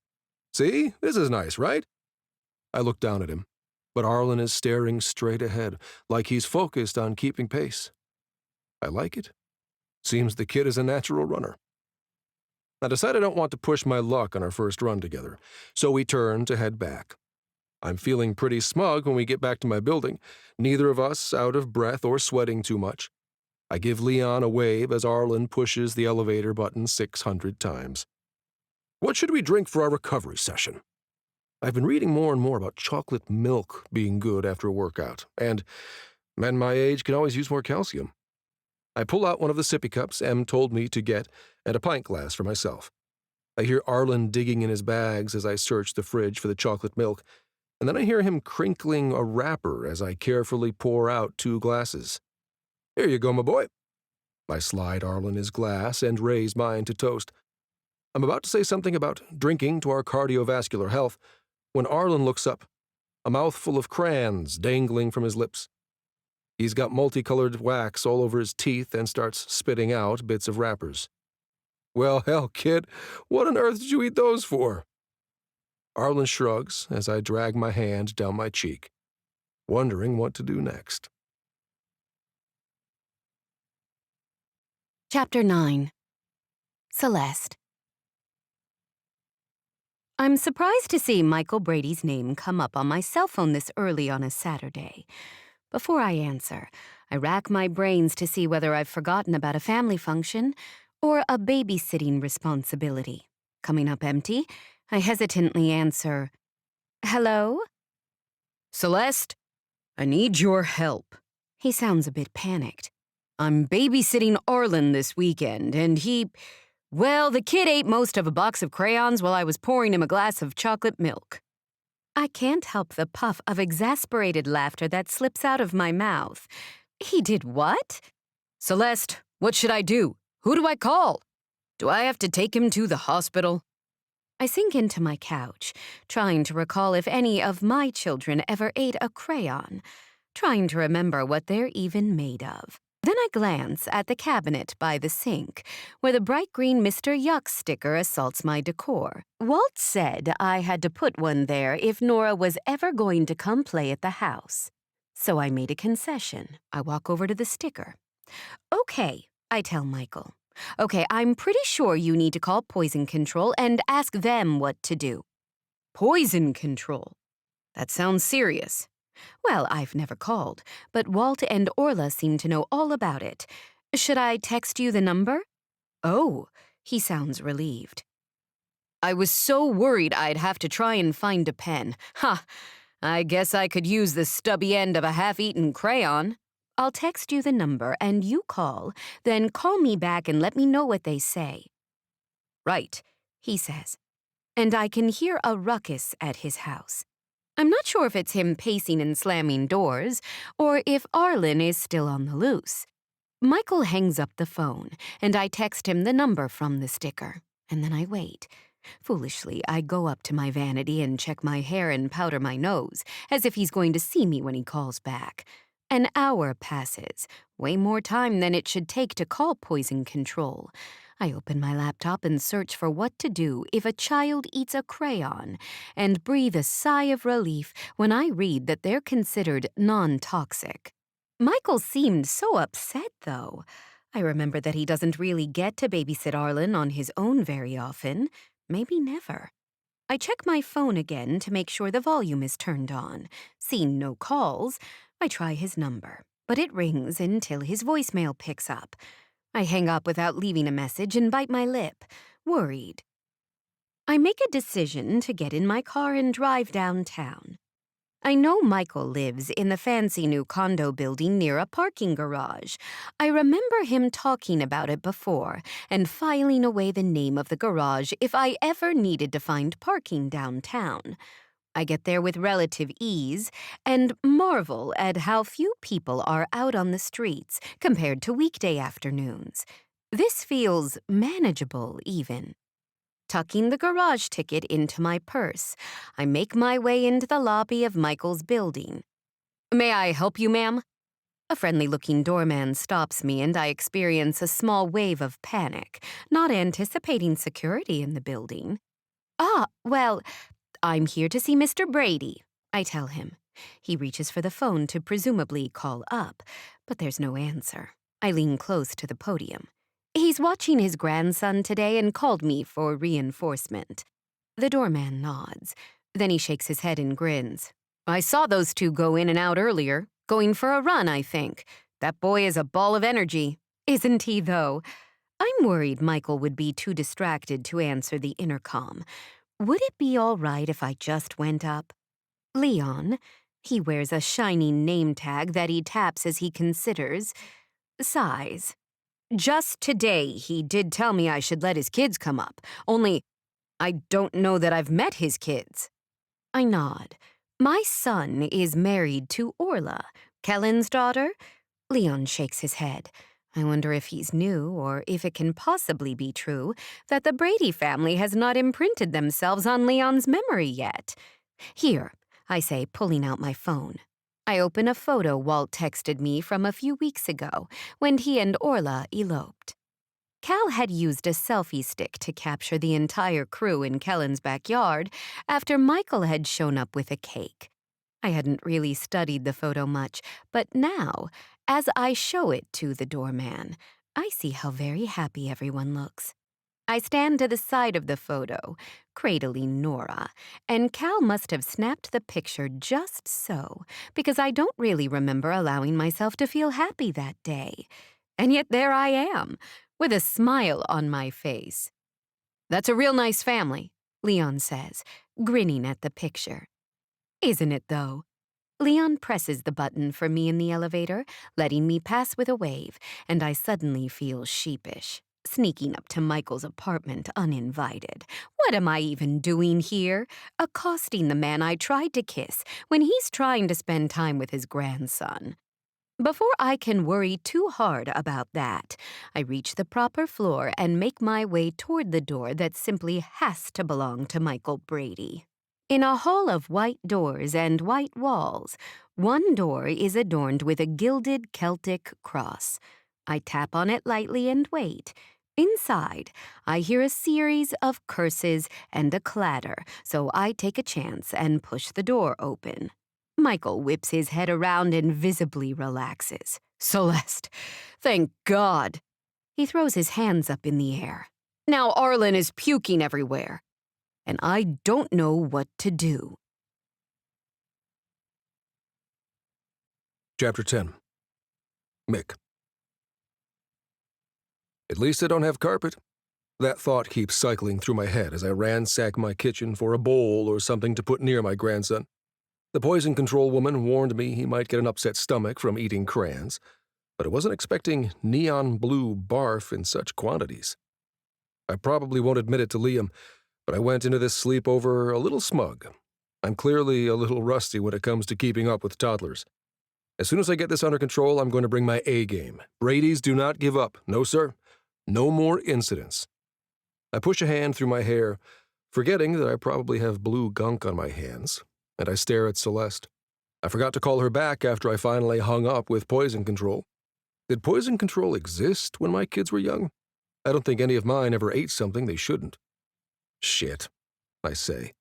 "See? This is nice, right?" I look down at him, but Arlen is staring straight ahead, like he's focused on keeping pace. I like it. Seems the kid is a natural runner. I decide I don't want to push my luck on our first run together, so we turn to head back. I'm feeling pretty smug when we get back to my building, neither of us out of breath or sweating too much. I give Leon a wave as Arlen pushes the elevator button 600 times. "What should we drink for our recovery session?" I've been reading more and more about chocolate milk being good after a workout, and men my age can always use more calcium. I pull out one of the sippy cups Em told me to get and a pint glass for myself. I hear Arlen digging in his bags as I search the fridge for the chocolate milk, and then I hear him crinkling a wrapper as I carefully pour out 2 glasses. "Here you go, my boy." I slide Arlen his glass and raise mine to toast. I'm about to say something about drinking to our cardiovascular health when Arlen looks up, a mouthful of crayons dangling from his lips. He's got multicolored wax all over his teeth and starts spitting out bits of wrappers. "Well, hell, kid, what on earth did you eat those for?" Arlen shrugs as I drag my hand down my cheek, wondering what to do next. Chapter 9. Celeste. I'm surprised to see Michael Brady's name come up on my cell phone this early on a Saturday. Before I answer, I rack my brains to see whether I've forgotten about a family function or a babysitting responsibility. Coming up empty, I hesitantly answer, "Hello?" "Celeste, I need your help." He sounds a bit panicked. "I'm babysitting Arlen this weekend, and well, the kid ate most of a box of crayons while I was pouring him a glass of chocolate milk." I can't help the puff of exasperated laughter that slips out of my mouth. "He did what?" "Celeste, what should I do? Who do I call? Do I have to take him to the hospital?" I sink into my couch, trying to recall if any of my children ever ate a crayon, trying to remember what they're even made of. Then I glance at the cabinet by the sink, where the bright green Mr. Yuck sticker assaults my decor. Walt said I had to put one there if Nora was ever going to come play at the house. So I made a concession. I walk over to the sticker. "Okay," I tell Michael. "Okay, I'm pretty sure you need to call poison control and ask them what to do." "Poison control? That sounds serious." "Well, I've never called, but Walt and Orla seem to know all about it. Should I text you the number?" "Oh," he sounds relieved. "I was so worried I'd have to try and find a pen. I guess I could use the stubby end of a half-eaten crayon." "I'll text you the number and you call, then call me back and let me know what they say." "Right," he says, and I can hear a ruckus at his house. I'm not sure if it's him pacing and slamming doors, or if Arlen is still on the loose. Michael hangs up the phone, and I text him the number from the sticker, and then I wait. Foolishly, I go up to my vanity and check my hair and powder my nose, as if he's going to see me when he calls back. An hour passes, way more time than it should take to call poison control. I open my laptop and search for what to do if a child eats a crayon, and breathe a sigh of relief when I read that they're considered non-toxic. Michael seemed so upset, though. I remember that he doesn't really get to babysit Arlen on his own very often, maybe never. I check my phone again to make sure the volume is turned on. Seeing no calls, I try his number, but it rings until his voicemail picks up. I hang up without leaving a message and bite my lip, worried. I make a decision to get in my car and drive downtown. I know Michael lives in the fancy new condo building near a parking garage. I remember him talking about it before and filing away the name of the garage if I ever needed to find parking downtown. I get there with relative ease and marvel at how few people are out on the streets compared to weekday afternoons. This feels manageable, even. Tucking the garage ticket into my purse, I make my way into the lobby of Michael's building. "May I help you, ma'am?" A friendly-looking doorman stops me, and I experience a small wave of panic, not anticipating security in the building. Well, "I'm here to see Mr. Brady," I tell him. He reaches for the phone to presumably call up, but there's no answer. I lean close to the podium. "He's watching his grandson today and called me for reinforcement." The doorman nods. Then he shakes his head and grins. "I saw those two go in and out earlier. Going for a run, I think. That boy is a ball of energy." Isn't he, though? I'm worried Michael would be too distracted to answer the intercom. Would it be all right if I just went up? Leon. He wears a shiny name tag that he taps as he considers. Sighs. "Just today, he did tell me I should let his kids come up. Only, I don't know that I've met his kids." I nod. "My son is married to Orla, Kellen's daughter." Leon shakes his head. I wonder if he's new, or if it can possibly be true that the Brady family has not imprinted themselves on Leon's memory yet. "Here," I say, pulling out my phone. I open a photo Walt texted me from a few weeks ago when he and Orla eloped. Cal had used a selfie stick to capture the entire crew in Kellen's backyard after Michael had shown up with a cake. I hadn't really studied the photo much, but now, as I show it to the doorman, I see how very happy everyone looks. I stand to the side of the photo, cradling Nora, and Cal must have snapped the picture just so, because I don't really remember allowing myself to feel happy that day. And yet there I am, with a smile on my face. "That's a real nice family," Leon says, grinning at the picture. Isn't it, though? Leon presses the button for me in the elevator, letting me pass with a wave, and I suddenly feel sheepish. Sneaking up to Michael's apartment uninvited. What am I even doing here? Accosting the man I tried to kiss when he's trying to spend time with his grandson. Before I can worry too hard about that, I reach the proper floor and make my way toward the door that simply has to belong to Michael Brady. In a hall of white doors and white walls, one door is adorned with a gilded Celtic cross. I tap on it lightly and wait. Inside, I hear a series of curses and a clatter, so I take a chance and push the door open. Michael whips his head around and visibly relaxes. "Celeste, thank God." He throws his hands up in the air. "Now Arlen is puking everywhere, and I don't know what to do." Chapter 10. Mick. At least I don't have carpet. That thought keeps cycling through my head as I ransack my kitchen for a bowl or something to put near my grandson. The poison control woman warned me he might get an upset stomach from eating crayons, but I wasn't expecting neon blue barf in such quantities. I probably won't admit it to Liam, but I went into this sleepover a little smug. I'm clearly a little rusty when it comes to keeping up with toddlers. As soon as I get this under control, I'm going to bring my A game. Brady's do not give up. No, sir. No more incidents. I push a hand through my hair, forgetting that I probably have blue gunk on my hands, and I stare at Celeste. I forgot to call her back after I finally hung up with poison control. Did poison control exist when my kids were young? I don't think any of mine ever ate something they shouldn't. Shit, I say,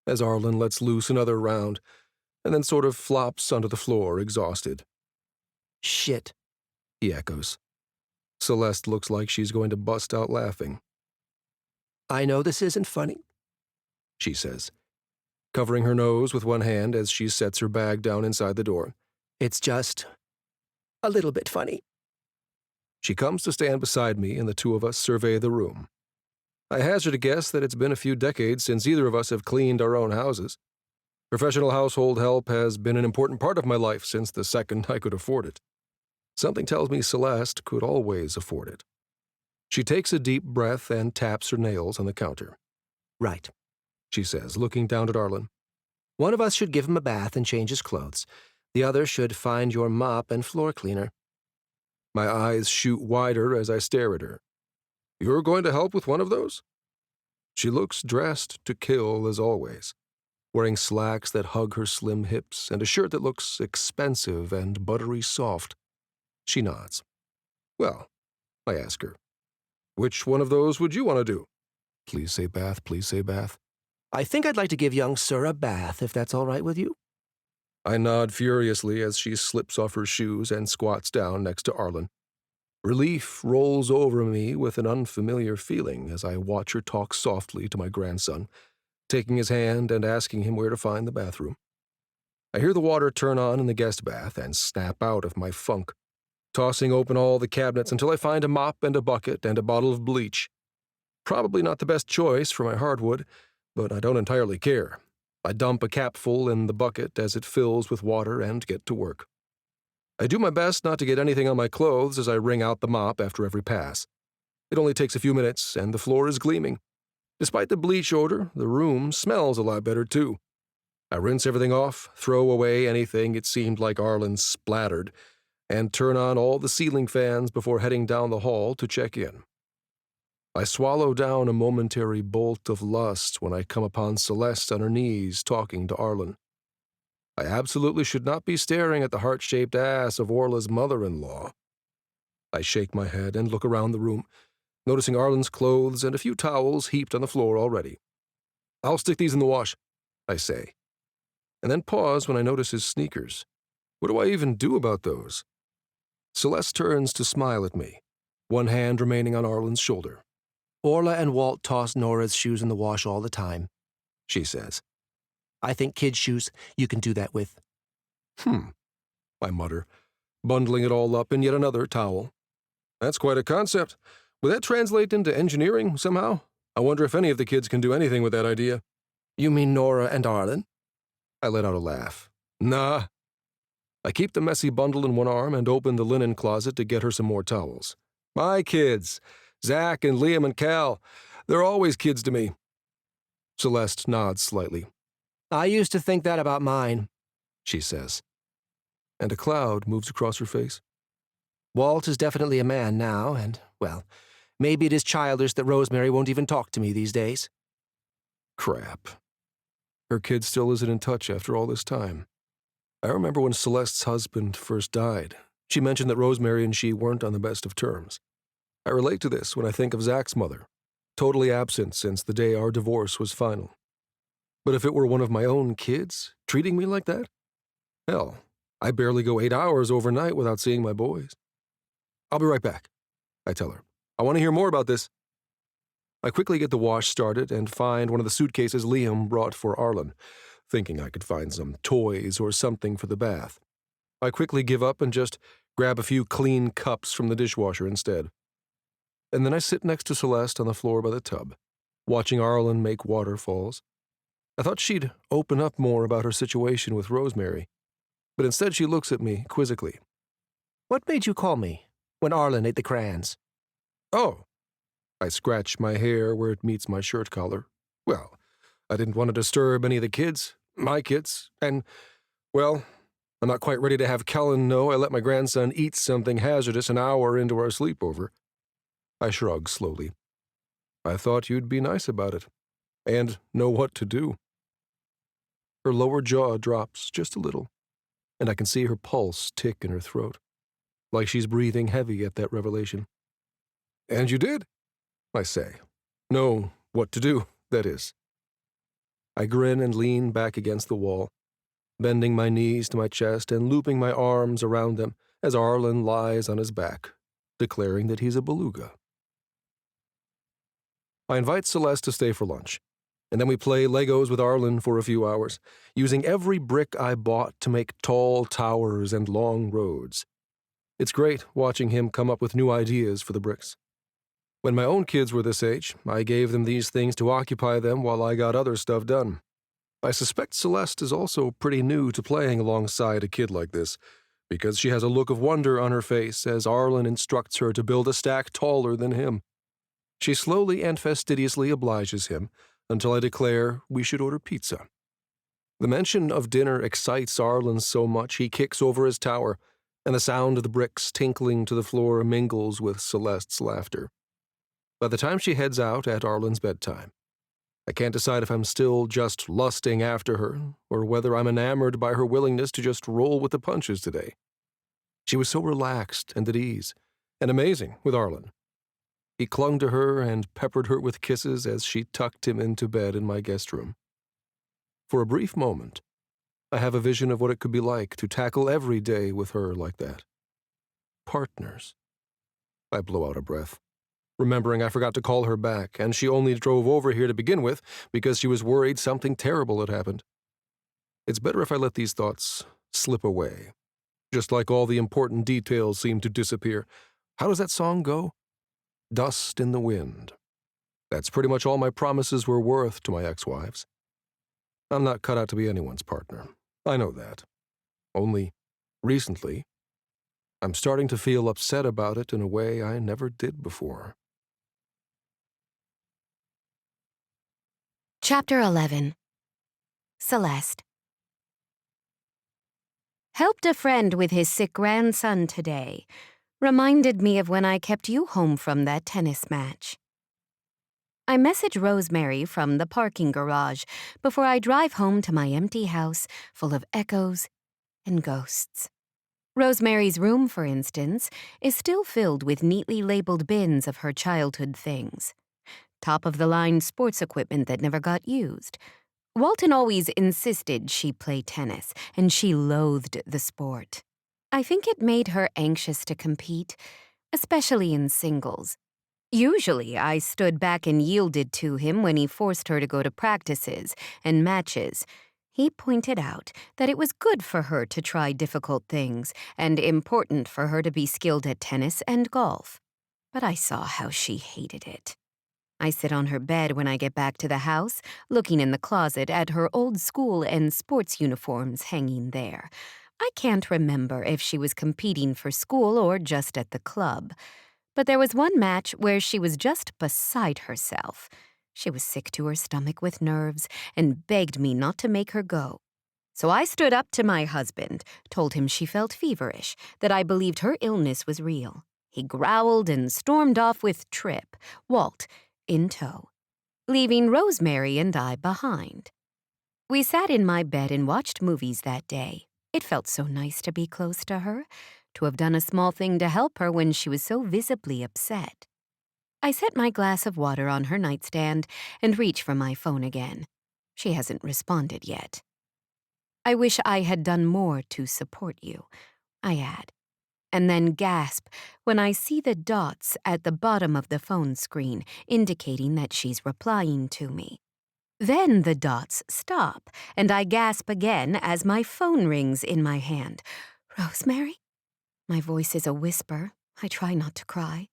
as Arlen lets loose another round, and then sort of flops onto the floor, exhausted. Shit, He echoes. Celeste looks like she's going to bust out laughing. I know this isn't funny, She says, covering her nose with one hand as she sets her bag down inside the door. It's just a little bit funny. She comes to stand beside me, and the two of us survey the room. I hazard a guess that it's been a few decades since either of us have cleaned our own houses. Professional household help has been an important part of my life since the second I could afford it. Something tells me Celeste could always afford it. She takes a deep breath and taps her nails on the counter. Right, She says, looking down at Arlen. one of us should give him a bath and change his clothes. The other should find your mop and floor cleaner. My eyes shoot wider as I stare at her. You're going to help with one of those? She looks dressed to kill as always, wearing slacks that hug her slim hips and a shirt that looks expensive and buttery soft. She nods. Well, I ask her, which one of those would you want to do? Please say bath, please say bath. I think I'd like to give young sir a bath, if that's all right with you. I nod furiously as she slips off her shoes and squats down next to Arlen. Relief rolls over me with an unfamiliar feeling as I watch her talk softly to my grandson, taking his hand and asking him where to find the bathroom. I hear the water turn on in the guest bath and snap out of my funk, tossing open all the cabinets until I find a mop and a bucket and a bottle of bleach. Probably not the best choice for my hardwood, but I don't entirely care. I dump a capful in the bucket as it fills with water and get to work. I do my best not to get anything on my clothes as I wring out the mop after every pass. It only takes a few minutes, and the floor is gleaming. Despite the bleach odor, the room smells a lot better, too. I rinse everything off, throw away anything it seemed like Arlen splattered, and turn on all the ceiling fans before heading down the hall to check in. I swallow down a momentary bolt of lust when I come upon Celeste on her knees talking to Arlen. I absolutely should not be staring at the heart-shaped ass of Orla's mother-in-law. I shake my head and look around the room, noticing Arlen's clothes and a few towels heaped on the floor already. I'll stick these in the wash, I say, and then pause when I notice his sneakers. What do I even do about those? Celeste turns to smile at me, one hand remaining on Arlen's shoulder. Orla and Walt toss Nora's shoes in the wash all the time, she says. I think kids' shoes you can do that with. I mutter, bundling it all up in yet another towel. That's quite a concept. Would that translate into engineering somehow? I wonder if any of the kids can do anything with that idea. You mean Nora and Arlen? I let out a laugh. Nah. I keep the messy bundle in one arm and open the linen closet to get her some more towels. My kids, Zach and Liam and Cal, they're always kids to me. Celeste nods slightly. I used to think that about mine, she says, and a cloud moves across her face. Walt is definitely a man now, and, well, maybe it is childish that Rosemary won't even talk to me these days. Crap. Her kid still isn't in touch after all this time. I remember when Celeste's husband first died. She mentioned that Rosemary and she weren't on the best of terms. I relate to this when I think of Zach's mother, totally absent since the day our divorce was final. But if it were one of my own kids treating me like that? Hell, I barely go 8 hours overnight without seeing my boys. I'll be right back, I tell her. I want to hear more about this. I quickly get the wash started and find one of the suitcases Liam brought for Arlen, thinking I could find some toys or something for the bath. I quickly give up and just grab a few clean cups from the dishwasher instead. And then I sit next to Celeste on the floor by the tub, watching Arlen make waterfalls. I thought she'd open up more about her situation with Rosemary, but instead she looks at me quizzically. What made you call me when Arlen ate the crayons? Oh. I scratch my hair where it meets my shirt collar. Well, I didn't want to disturb any of the kids, my kids, and, well, I'm not quite ready to have Kellen know I let my grandson eat something hazardous an hour into our sleepover. I shrug slowly. I thought you'd be nice about it, and know what to do. Her lower jaw drops just a little, and I can see her pulse tick in her throat, like she's breathing heavy at that revelation. And you did, I say. Know what to do, that is. I grin and lean back against the wall, bending my knees to my chest and looping my arms around them as Arlen lies on his back, declaring that he's a beluga. I invite Celeste to stay for lunch, and then we play Legos with Arlen for a few hours, using every brick I bought to make tall towers and long roads. It's great watching him come up with new ideas for the bricks. When my own kids were this age, I gave them these things to occupy them while I got other stuff done. I suspect Celeste is also pretty new to playing alongside a kid like this, because she has a look of wonder on her face as Arlen instructs her to build a stack taller than him. She slowly and fastidiously obliges him until I declare we should order pizza. The mention of dinner excites Arlen so much he kicks over his tower, and the sound of the bricks tinkling to the floor mingles with Celeste's laughter. By the time she heads out at Arlen's bedtime, I can't decide if I'm still just lusting after her, or whether I'm enamored by her willingness to just roll with the punches today. She was so relaxed and at ease, and amazing with Arlen. He clung to her and peppered her with kisses as she tucked him into bed in my guest room. For a brief moment, I have a vision of what it could be like to tackle every day with her like that. Partners. I blow out a breath, remembering I forgot to call her back, and she only drove over here to begin with because she was worried something terrible had happened. It's better if I let these thoughts slip away, just like all the important details seem to disappear. How does that song go? Dust in the wind. That's pretty much all my promises were worth to my ex-wives. I'm not cut out to be anyone's partner. I know that. Only, recently, I'm starting to feel upset about it in a way I never did before. Chapter 11. Celeste. Helped a friend with his sick grandson today. Reminded me of when I kept you home from that tennis match. I message Rosemary from the parking garage before I drive home to my empty house full of echoes and ghosts. Rosemary's room, for instance, is still filled with neatly labeled bins of her childhood things. Top-of-the-line sports equipment that never got used. Walton always insisted she play tennis, and she loathed the sport. I think it made her anxious to compete, especially in singles. Usually, I stood back and yielded to him when he forced her to go to practices and matches. He pointed out that it was good for her to try difficult things and important for her to be skilled at tennis and golf. But I saw how she hated it. I sit on her bed when I get back to the house, looking in the closet at her old school and sports uniforms hanging there. I can't remember if she was competing for school or just at the club. But there was one match where she was just beside herself. She was sick to her stomach with nerves and begged me not to make her go. So I stood up to my husband, told him she felt feverish, that I believed her illness was real. He growled and stormed off with Trip, Walt, in tow, leaving Rosemary and I behind. We sat in my bed and watched movies that day. It felt so nice to be close to her, to have done a small thing to help her when she was so visibly upset. I set my glass of water on her nightstand and reach for my phone again. She hasn't responded yet. I wish I had done more to support you, I add, and then gasp when I see the dots at the bottom of the phone screen indicating that she's replying to me. Then the dots stop, and I gasp again as my phone rings in my hand. Rosemary? My voice is a whisper. I try not to cry.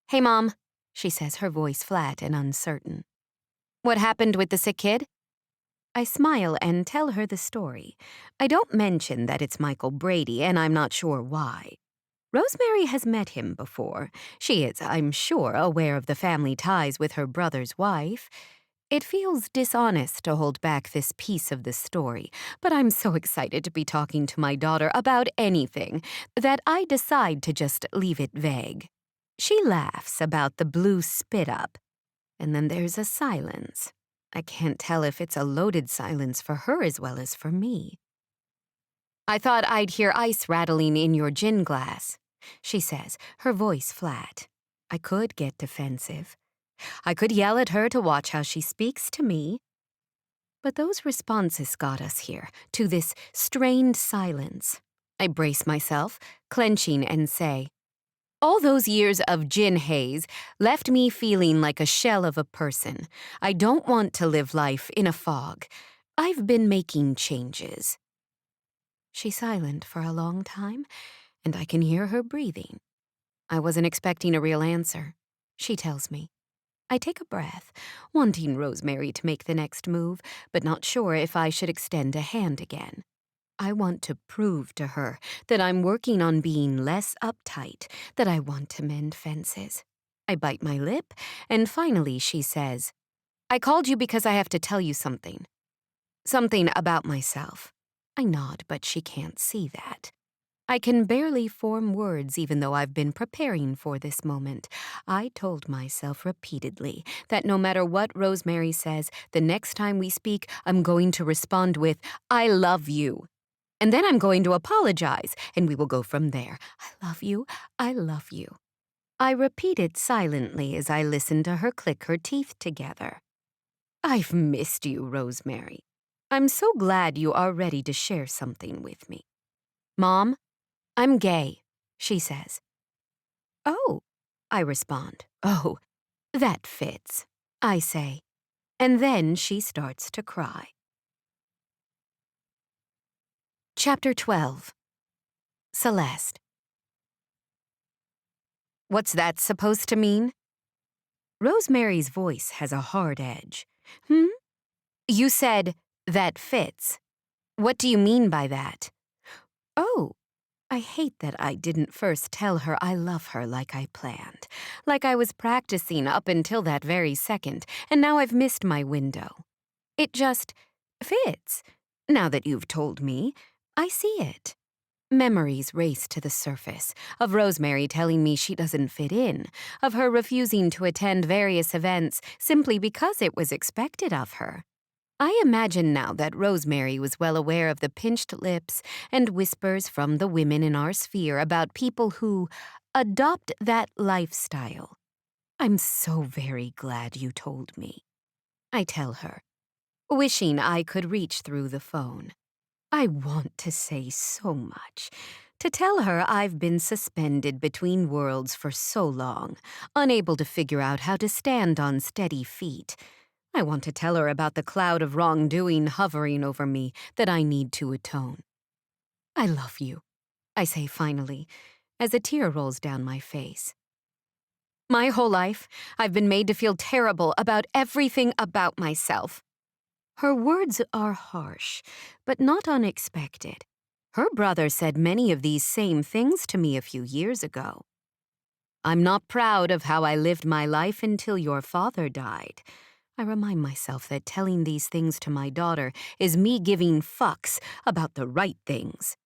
Hey, Mom, she says, her voice flat and uncertain. What happened with the sick kid? I smile and tell her the story. I don't mention that it's Michael Brady, and I'm not sure why. Rosemary has met him before. She is, I'm sure, aware of the family ties with her brother's wife. It feels dishonest to hold back this piece of the story, but I'm so excited to be talking to my daughter about anything that I decide to just leave it vague. She laughs about the blue spit-up, and then there's a silence. I can't tell if it's a loaded silence for her as well as for me. I thought I'd hear ice rattling in your gin glass, she says, her voice flat. I could get defensive. I could yell at her to watch how she speaks to me. But those responses got us here, to this strained silence. I brace myself, clenching, and say, all those years of gin haze left me feeling like a shell of a person. I don't want to live life in a fog. I've been making changes. She's silent for a long time, and I can hear her breathing. I wasn't expecting a real answer, she tells me. I take a breath, wanting Rosemary to make the next move, but not sure if I should extend a hand again. I want to prove to her that I'm working on being less uptight, that I want to mend fences. I bite my lip, and finally she says, I called you because I have to tell you something. Something about myself. I nod, but she can't see that. I can barely form words even though I've been preparing for this moment. I told myself repeatedly that no matter what Rosemary says, the next time we speak, I'm going to respond with, I love you. And then I'm going to apologize, and we will go from there. I love you. I love you. I repeated silently as I listened to her click her teeth together. I've missed you, Rosemary. I'm so glad you are ready to share something with me. Mom, I'm gay, she says. Oh, I respond. Oh, that fits, I say. And then she starts to cry. Chapter 12. Celeste. What's that supposed to mean? Rosemary's voice has a hard edge. You said, that fits. What do you mean by that? Oh, I hate that I didn't first tell her I love her like I planned, like I was practicing up until that very second, and now I've missed my window. It just fits. Now that you've told me, I see it. Memories race to the surface, of Rosemary telling me she doesn't fit in, of her refusing to attend various events simply because it was expected of her. I imagine now that Rosemary was well aware of the pinched lips and whispers from the women in our sphere about people who adopt that lifestyle. I'm so very glad you told me. I tell her, wishing I could reach through the phone. I want to say so much. To tell her I've been suspended between worlds for so long, unable to figure out how to stand on steady feet. I want to tell her about the cloud of wrongdoing hovering over me that I need to atone. I love you, I say finally, as a tear rolls down my face. My whole life, I've been made to feel terrible about everything about myself. Her words are harsh, but not unexpected. Her brother said many of these same things to me a few years ago. I'm not proud of how I lived my life until your father died. I remind myself that telling these things to my daughter is me giving fucks about the right things.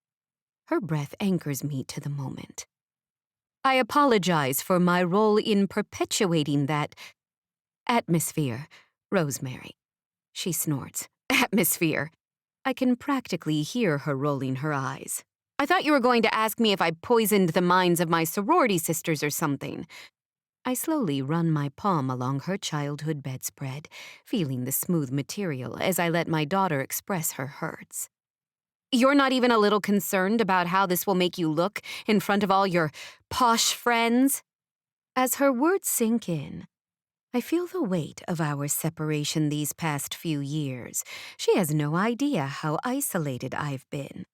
Her breath anchors me to the moment. I apologize for my role in perpetuating that atmosphere, Rosemary. She snorts. Atmosphere. I can practically hear her rolling her eyes. I thought you were going to ask me if I poisoned the minds of my sorority sisters or something. I slowly run my palm along her childhood bedspread, feeling the smooth material as I let my daughter express her hurts. You're not even a little concerned about how this will make you look in front of all your posh friends? As her words sink in, I feel the weight of our separation these past few years. She has no idea how isolated I've been,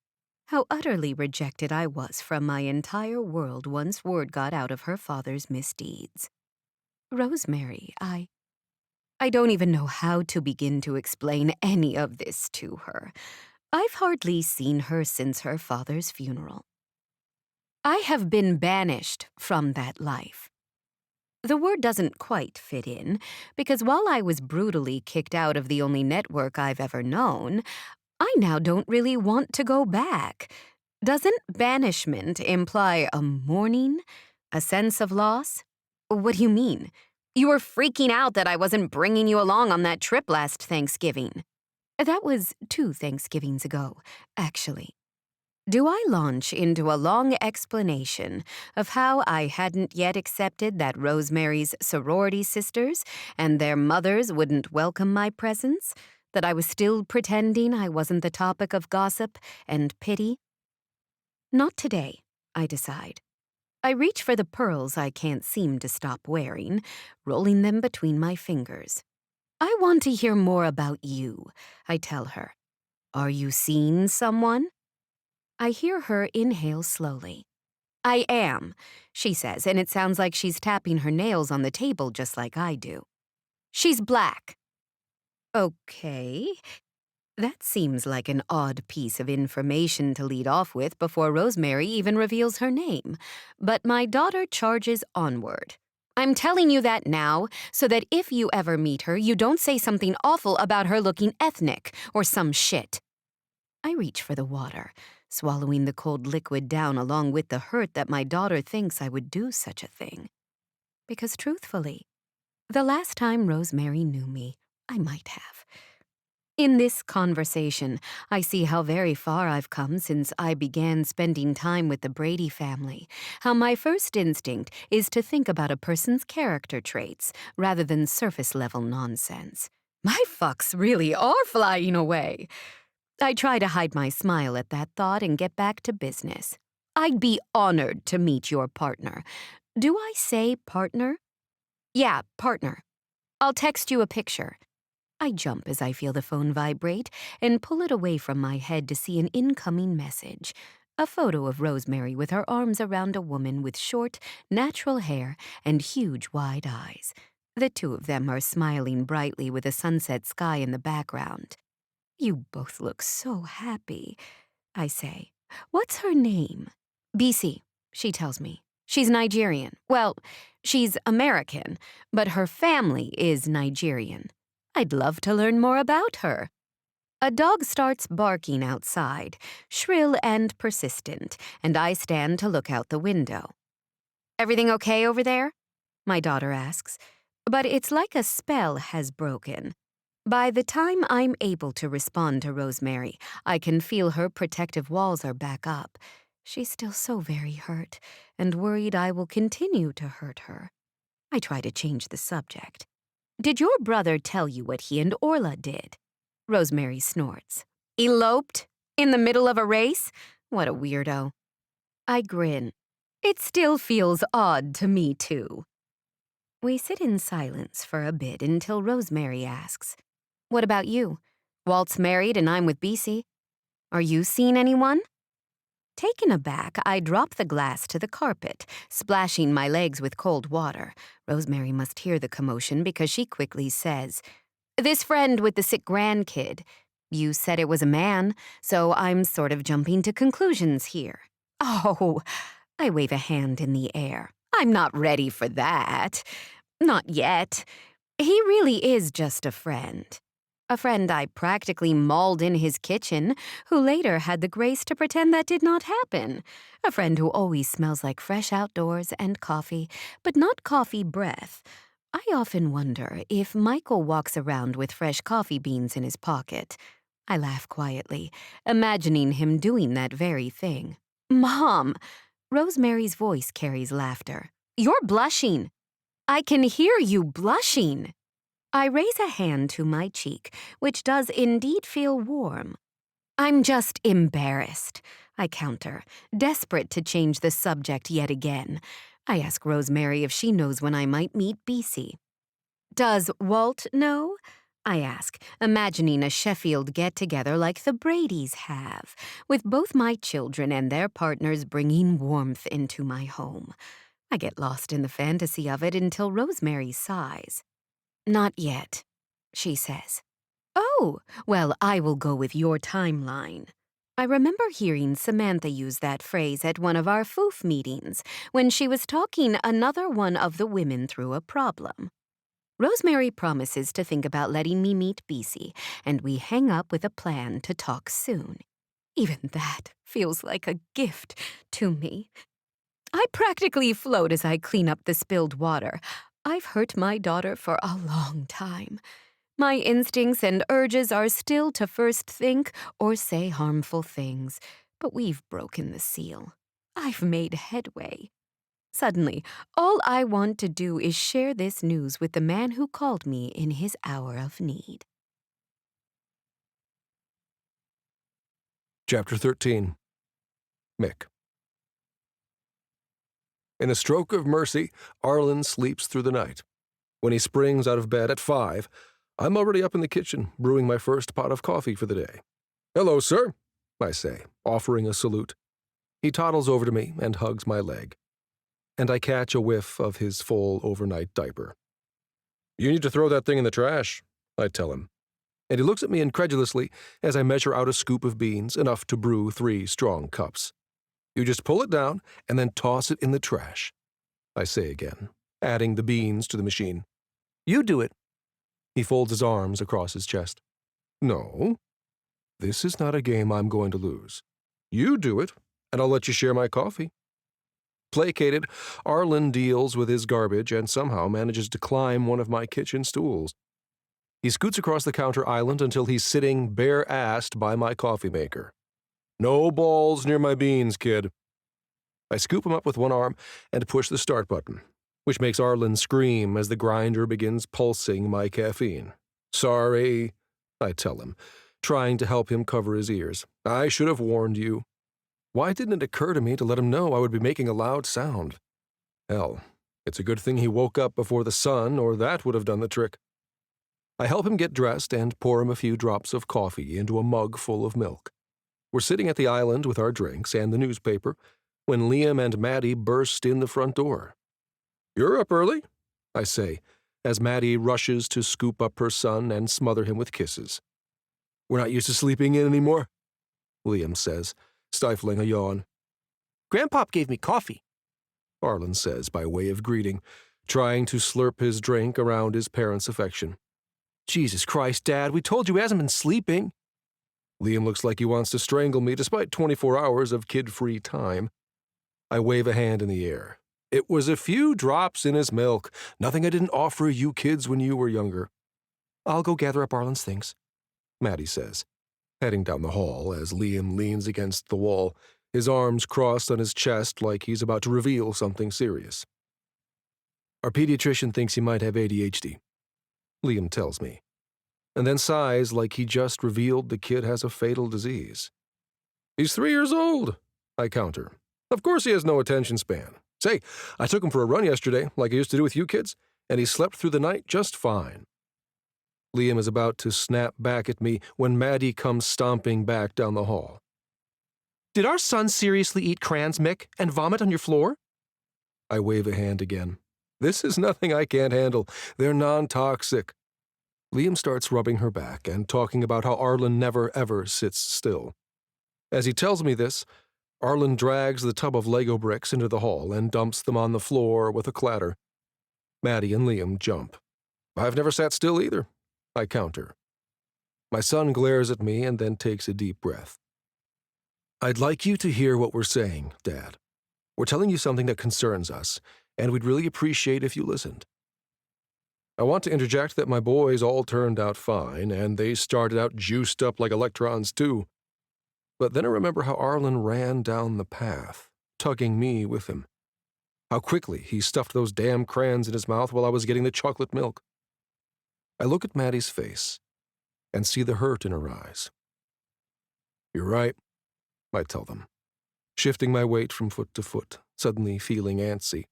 how utterly rejected I was from my entire world once word got out of her father's misdeeds. Rosemary, I don't even know how to begin to explain any of this to her. I've hardly seen her since her father's funeral. I have been banished from that life. The word doesn't quite fit in, because while I was brutally kicked out of the only network I've ever known, I now don't really want to go back. Doesn't banishment imply a mourning? A sense of loss? What do you mean? You were freaking out that I wasn't bringing you along on that trip last Thanksgiving. That was 2 Thanksgivings ago, actually. Do I launch into a long explanation of how I hadn't yet accepted that Rosemary's sorority sisters and their mothers wouldn't welcome my presence? That I was still pretending I wasn't the topic of gossip and pity? Not today, I decide. I reach for the pearls I can't seem to stop wearing, rolling them between my fingers. I want to hear more about you, I tell her. Are you seeing someone? I hear her inhale slowly. I am, she says, and it sounds like she's tapping her nails on the table just like I do. She's black. Okay. That seems like an odd piece of information to lead off with before Rosemary even reveals her name. But my daughter charges onward. I'm telling you that now, so that if you ever meet her, you don't say something awful about her looking ethnic or some shit. I reach for the water, swallowing the cold liquid down along with the hurt that my daughter thinks I would do such a thing. Because truthfully, the last time Rosemary knew me, I might have. In this conversation, I see how very far I've come since I began spending time with the Brady family, how my first instinct is to think about a person's character traits rather than surface-level nonsense. My fucks really are flying away. I try to hide my smile at that thought and get back to business. I'd be honored to meet your partner. Do I say partner? Yeah, partner. I'll text you a picture. I jump as I feel the phone vibrate and pull it away from my head to see an incoming message. A photo of Rosemary with her arms around a woman with short, natural hair and huge, wide eyes. The two of them are smiling brightly with a sunset sky in the background. You both look so happy, I say. What's her name? BC, she tells me. She's Nigerian. Well, she's American, but her family is Nigerian. I'd love to learn more about her. A dog starts barking outside, shrill and persistent, and I stand to look out the window. Everything okay over there? My daughter asks, but it's like a spell has broken. By the time I'm able to respond to Rosemary, I can feel her protective walls are back up. She's still so very hurt and worried I will continue to hurt her. I try to change the subject. Did your brother tell you what he and Orla did? Rosemary snorts. Eloped? In the middle of a race? What a weirdo. I grin. It still feels odd to me, too. We sit in silence for a bit until Rosemary asks, What about you? Walt's married and I'm with BC. Are you seeing anyone? Taken aback, I drop the glass to the carpet, splashing my legs with cold water. Rosemary must hear the commotion because she quickly says, This friend with the sick grandkid. You said it was a man, so I'm sort of jumping to conclusions here. Oh, I wave a hand in the air. I'm not ready for that. Not yet. He really is just a friend. A friend I practically mauled in his kitchen, who later had the grace to pretend that did not happen. A friend who always smells like fresh outdoors and coffee, but not coffee breath. I often wonder if Michael walks around with fresh coffee beans in his pocket. I laugh quietly, imagining him doing that very thing. Mom! Rosemary's voice carries laughter. You're blushing. I can hear you blushing. I raise a hand to my cheek, which does indeed feel warm. I'm just embarrassed, I counter, desperate to change the subject yet again. I ask Rosemary if she knows when I might meet BC. Does Walt know? I ask, imagining a Sheffield get-together like the Bradys have, with both my children and their partners bringing warmth into my home. I get lost in the fantasy of it until Rosemary sighs. Not yet, she says. Oh, well, I will go with your timeline. I remember hearing Samantha use that phrase at one of our FOOF meetings when she was talking another one of the women through a problem. Rosemary promises to think about letting me meet BC, and we hang up with a plan to talk soon. Even that feels like a gift to me. I practically float as I clean up the spilled water. I've hurt my daughter for a long time. My instincts and urges are still to first think or say harmful things, but we've broken the seal. I've made headway. Suddenly, all I want to do is share this news with the man who called me in his hour of need. Chapter 13. Mick. In a stroke of mercy, Arlen sleeps through the night. When he springs out of bed at 5, I'm already up in the kitchen, brewing my first pot of coffee for the day. "Hello, sir," I say, offering a salute. He toddles over to me and hugs my leg, and I catch a whiff of his full overnight diaper. You need to throw that thing in the trash, I tell him. And he looks at me incredulously as I measure out a scoop of beans, enough to brew 3 strong cups. You just pull it down and then toss it in the trash, I say again, adding the beans to the machine. You do it. He folds his arms across his chest. No, this is not a game I'm going to lose. You do it, and I'll let you share my coffee. Placated, Arlen deals with his garbage and somehow manages to climb one of my kitchen stools. He scoots across the counter island until he's sitting bare-assed by my coffee maker. No balls near my beans, kid. I scoop him up with one arm and push the start button, which makes Arlen scream as the grinder begins pulsing my caffeine. Sorry, I tell him, trying to help him cover his ears. I should have warned you. Why didn't it occur to me to let him know I would be making a loud sound? Hell, it's a good thing he woke up before the sun, or that would have done the trick. I help him get dressed and pour him a few drops of coffee into a mug full of milk. We're sitting at the island with our drinks and the newspaper when Liam and Maddie burst in the front door. You're up early, I say, as Maddie rushes to scoop up her son and smother him with kisses. We're not used to sleeping in anymore, Liam says, stifling a yawn. Grandpop gave me coffee, Arlen says by way of greeting, trying to slurp his drink around his parents' affection. Jesus Christ, Dad, we told you he hasn't been sleeping. Liam looks like he wants to strangle me despite 24 hours of kid-free time. I wave a hand in the air. It was a few drops in his milk, nothing I didn't offer you kids when you were younger. I'll go gather up Arlen's things, Maddie says, heading down the hall as Liam leans against the wall, his arms crossed on his chest like he's about to reveal something serious. Our pediatrician thinks he might have ADHD, Liam tells me, and then sighs like he just revealed the kid has a fatal disease. He's 3 years old, I counter. Of course he has no attention span. Say, I took him for a run yesterday, like I used to do with you kids, and he slept through the night just fine. Liam is about to snap back at me when Maddie comes stomping back down the hall. Did our son seriously eat crayons, Mick, and vomit on your floor? I wave a hand again. This is nothing I can't handle. They're non-toxic. Liam starts rubbing her back and talking about how Arlen never ever sits still. As he tells me this, Arlen drags the tub of Lego bricks into the hall and dumps them on the floor with a clatter. Maddie and Liam jump. I've never sat still either, I counter. My son glares at me and then takes a deep breath. I'd like you to hear what we're saying, Dad. We're telling you something that concerns us, and we'd really appreciate if you listened. I want to interject that my boys all turned out fine, and they started out juiced up like electrons too. But then I remember how Arlen ran down the path, tugging me with him. How quickly he stuffed those damn crayons in his mouth while I was getting the chocolate milk. I look at Maddie's face and see the hurt in her eyes. You're right, I tell them, shifting my weight from foot to foot, suddenly feeling antsy.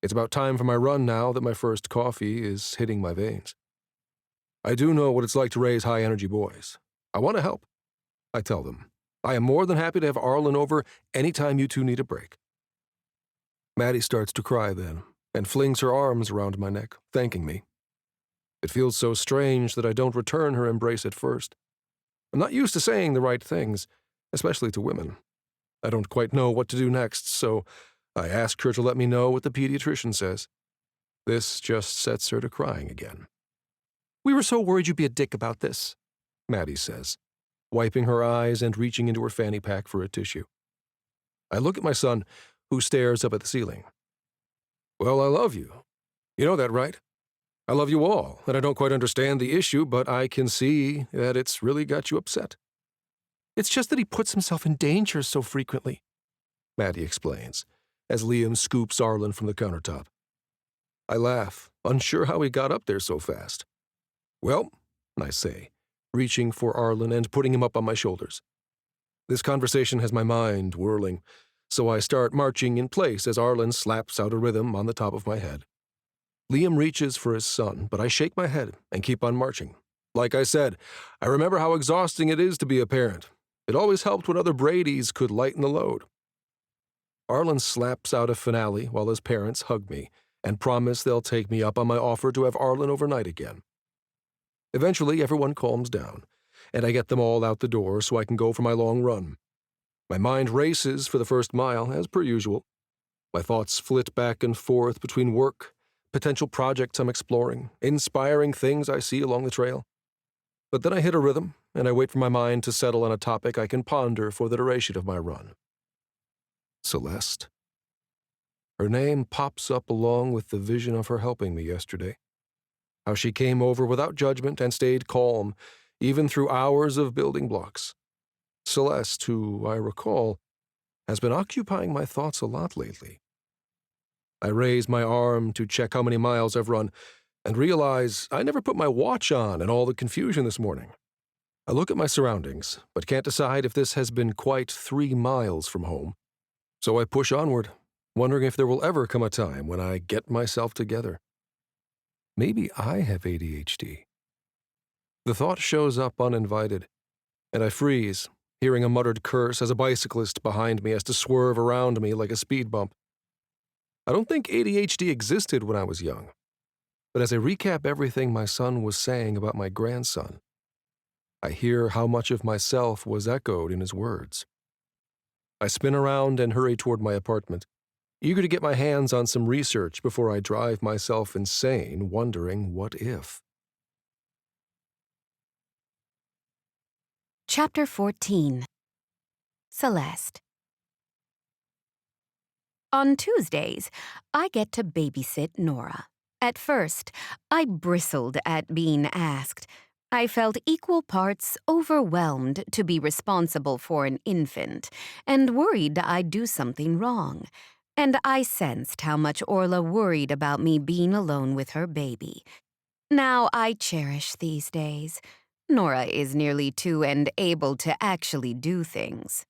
It's about time for my run now that my first coffee is hitting my veins. I do know what it's like to raise high-energy boys. I want to help, I tell them. I am more than happy to have Arlen over anytime you two need a break. Maddie starts to cry then, and flings her arms around my neck, thanking me. It feels so strange that I don't return her embrace at first. I'm not used to saying the right things, especially to women. I don't quite know what to do next, so I ask her to let me know what the pediatrician says. This just sets her to crying again. We were so worried you'd be a dick about this, Maddie says, wiping her eyes and reaching into her fanny pack for a tissue. I look at my son, who stares up at the ceiling. Well, I love you. You know that, right? I love you all, and I don't quite understand the issue, but I can see that it's really got you upset. It's just that he puts himself in danger so frequently, Maddie explains, as Liam scoops Arlen from the countertop. I laugh, unsure how he got up there so fast. Well, I say, reaching for Arlen and putting him up on my shoulders. This conversation has my mind whirling, so I start marching in place as Arlen slaps out a rhythm on the top of my head. Liam reaches for his son, but I shake my head and keep on marching. Like I said, I remember how exhausting it is to be a parent. It always helped when other Bradys could lighten the load. Arlen slaps out a finale while his parents hug me, and promise they'll take me up on my offer to have Arlen overnight again. Eventually, everyone calms down, and I get them all out the door so I can go for my long run. My mind races for the first mile, as per usual. My thoughts flit back and forth between work, potential projects I'm exploring, inspiring things I see along the trail. But then I hit a rhythm, and I wait for my mind to settle on a topic I can ponder for the duration of my run. Celeste. Her name pops up along with the vision of her helping me yesterday. How she came over without judgment and stayed calm, even through hours of building blocks. Celeste, who, I recall, has been occupying my thoughts a lot lately. I raise my arm to check how many miles I've run and realize I never put my watch on in all the confusion this morning. I look at my surroundings, but can't decide if this has been quite 3 miles from home. So I push onward, wondering if there will ever come a time when I get myself together. Maybe I have ADHD. The thought shows up uninvited, and I freeze, hearing a muttered curse as a bicyclist behind me has to swerve around me like a speed bump. I don't think ADHD existed when I was young, but as I recap everything my son was saying about my grandson, I hear how much of myself was echoed in his words. I spin around and hurry toward my apartment, eager to get my hands on some research before I drive myself insane, wondering what if. Chapter 14. Celeste. On Tuesdays, I get to babysit Nora. At first, I bristled at being asked. I felt equal parts overwhelmed to be responsible for an infant and worried I'd do something wrong. And I sensed how much Orla worried about me being alone with her baby. Now I cherish these days. Nora is nearly 2 and able to actually do things.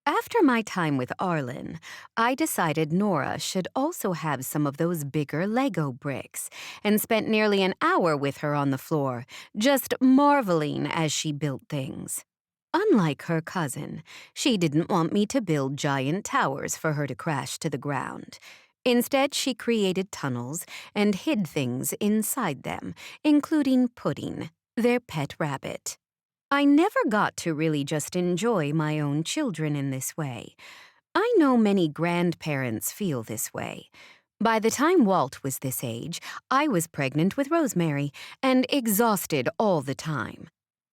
After my time with Arlen, I decided Nora should also have some of those bigger Lego bricks and spent nearly an hour with her on the floor, just marveling as she built things. Unlike her cousin, she didn't want me to build giant towers for her to crash to the ground. Instead, she created tunnels and hid things inside them, including Pudding, their pet rabbit. I never got to really just enjoy my own children in this way. I know many grandparents feel this way. By the time Walt was this age, I was pregnant with Rosemary and exhausted all the time.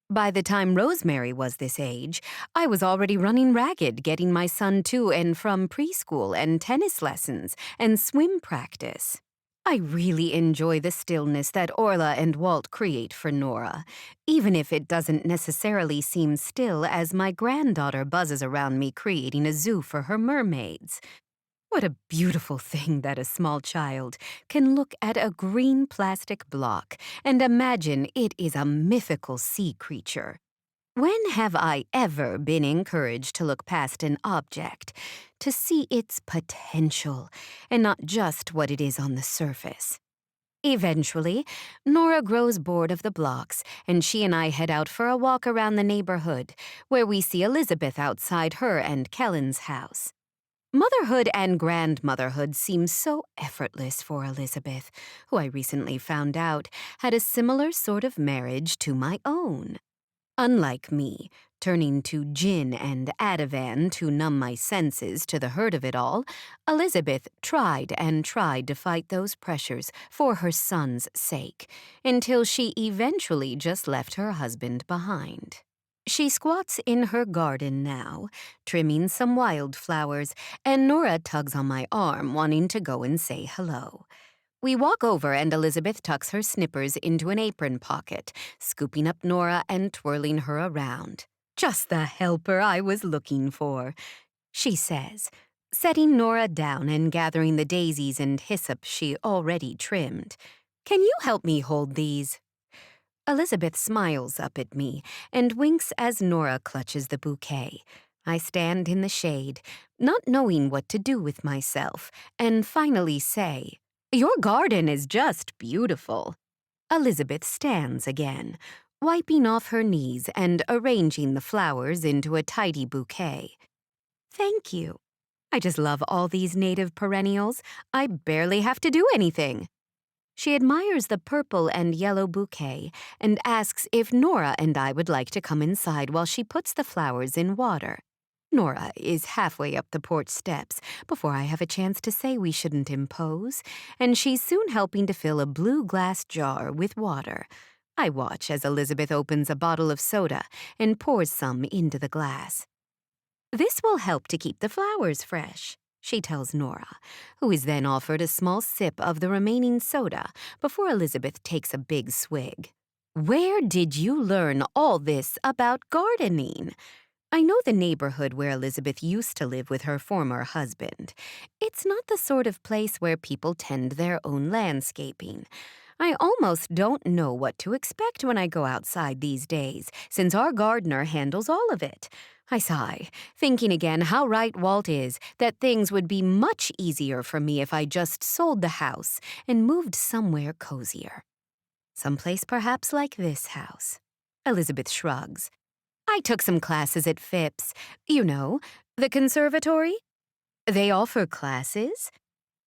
By the time Rosemary was this age, I was already running ragged getting my son to and from preschool and tennis lessons and swim practice. I really enjoy the stillness that Orla and Walt create for Nora, even if it doesn't necessarily seem still as my granddaughter buzzes around me creating a zoo for her mermaids. What a beautiful thing that a small child can look at a green plastic block and imagine it is a mythical sea creature. When have I ever been encouraged to look past an object, to see its potential, and not just what it is on the surface? Eventually, Nora grows bored of the blocks, and she and I head out for a walk around the neighborhood, where we see Elizabeth outside her and Kellen's house. Motherhood and grandmotherhood seem so effortless for Elizabeth, who I recently found out had a similar sort of marriage to my own. Unlike me, turning to gin and Ativan to numb my senses to the hurt of it all, Elizabeth tried and tried to fight those pressures for her son's sake, until she eventually just left her husband behind. She squats in her garden now, trimming some wildflowers, and Nora tugs on my arm, wanting to go and say hello. We walk over and Elizabeth tucks her snippers into an apron pocket, scooping up Nora and twirling her around. "Just the helper I was looking for," she says, setting Nora down and gathering the daisies and hyssop she already trimmed. "Can you help me hold these?" Elizabeth smiles up at me and winks as Nora clutches the bouquet. I stand in the shade, not knowing what to do with myself, and finally say, "Your garden is just beautiful." Elizabeth stands again, wiping off her knees and arranging the flowers into a tidy bouquet. "Thank you." I just love all these native perennials. I barely have to do anything. She admires the purple and yellow bouquet and asks if Nora and I would like to come inside while she puts the flowers in water. Nora is halfway up the porch steps before I have a chance to say we shouldn't impose, and she's soon helping to fill a blue glass jar with water. I watch as Elizabeth opens a bottle of soda and pours some into the glass. "This will help to keep the flowers fresh," she tells Nora, who is then offered a small sip of the remaining soda before Elizabeth takes a big swig. "Where did you learn all this about gardening?" I know the neighborhood where Elizabeth used to live with her former husband. It's not the sort of place where people tend their own landscaping. I almost don't know what to expect when I go outside these days, since our gardener handles all of it. I sigh, thinking again how right Walt is that things would be much easier for me if I just sold the house and moved somewhere cozier. Someplace perhaps like this house. Elizabeth shrugs. I took some classes at Phipps. You know, the conservatory. They offer classes.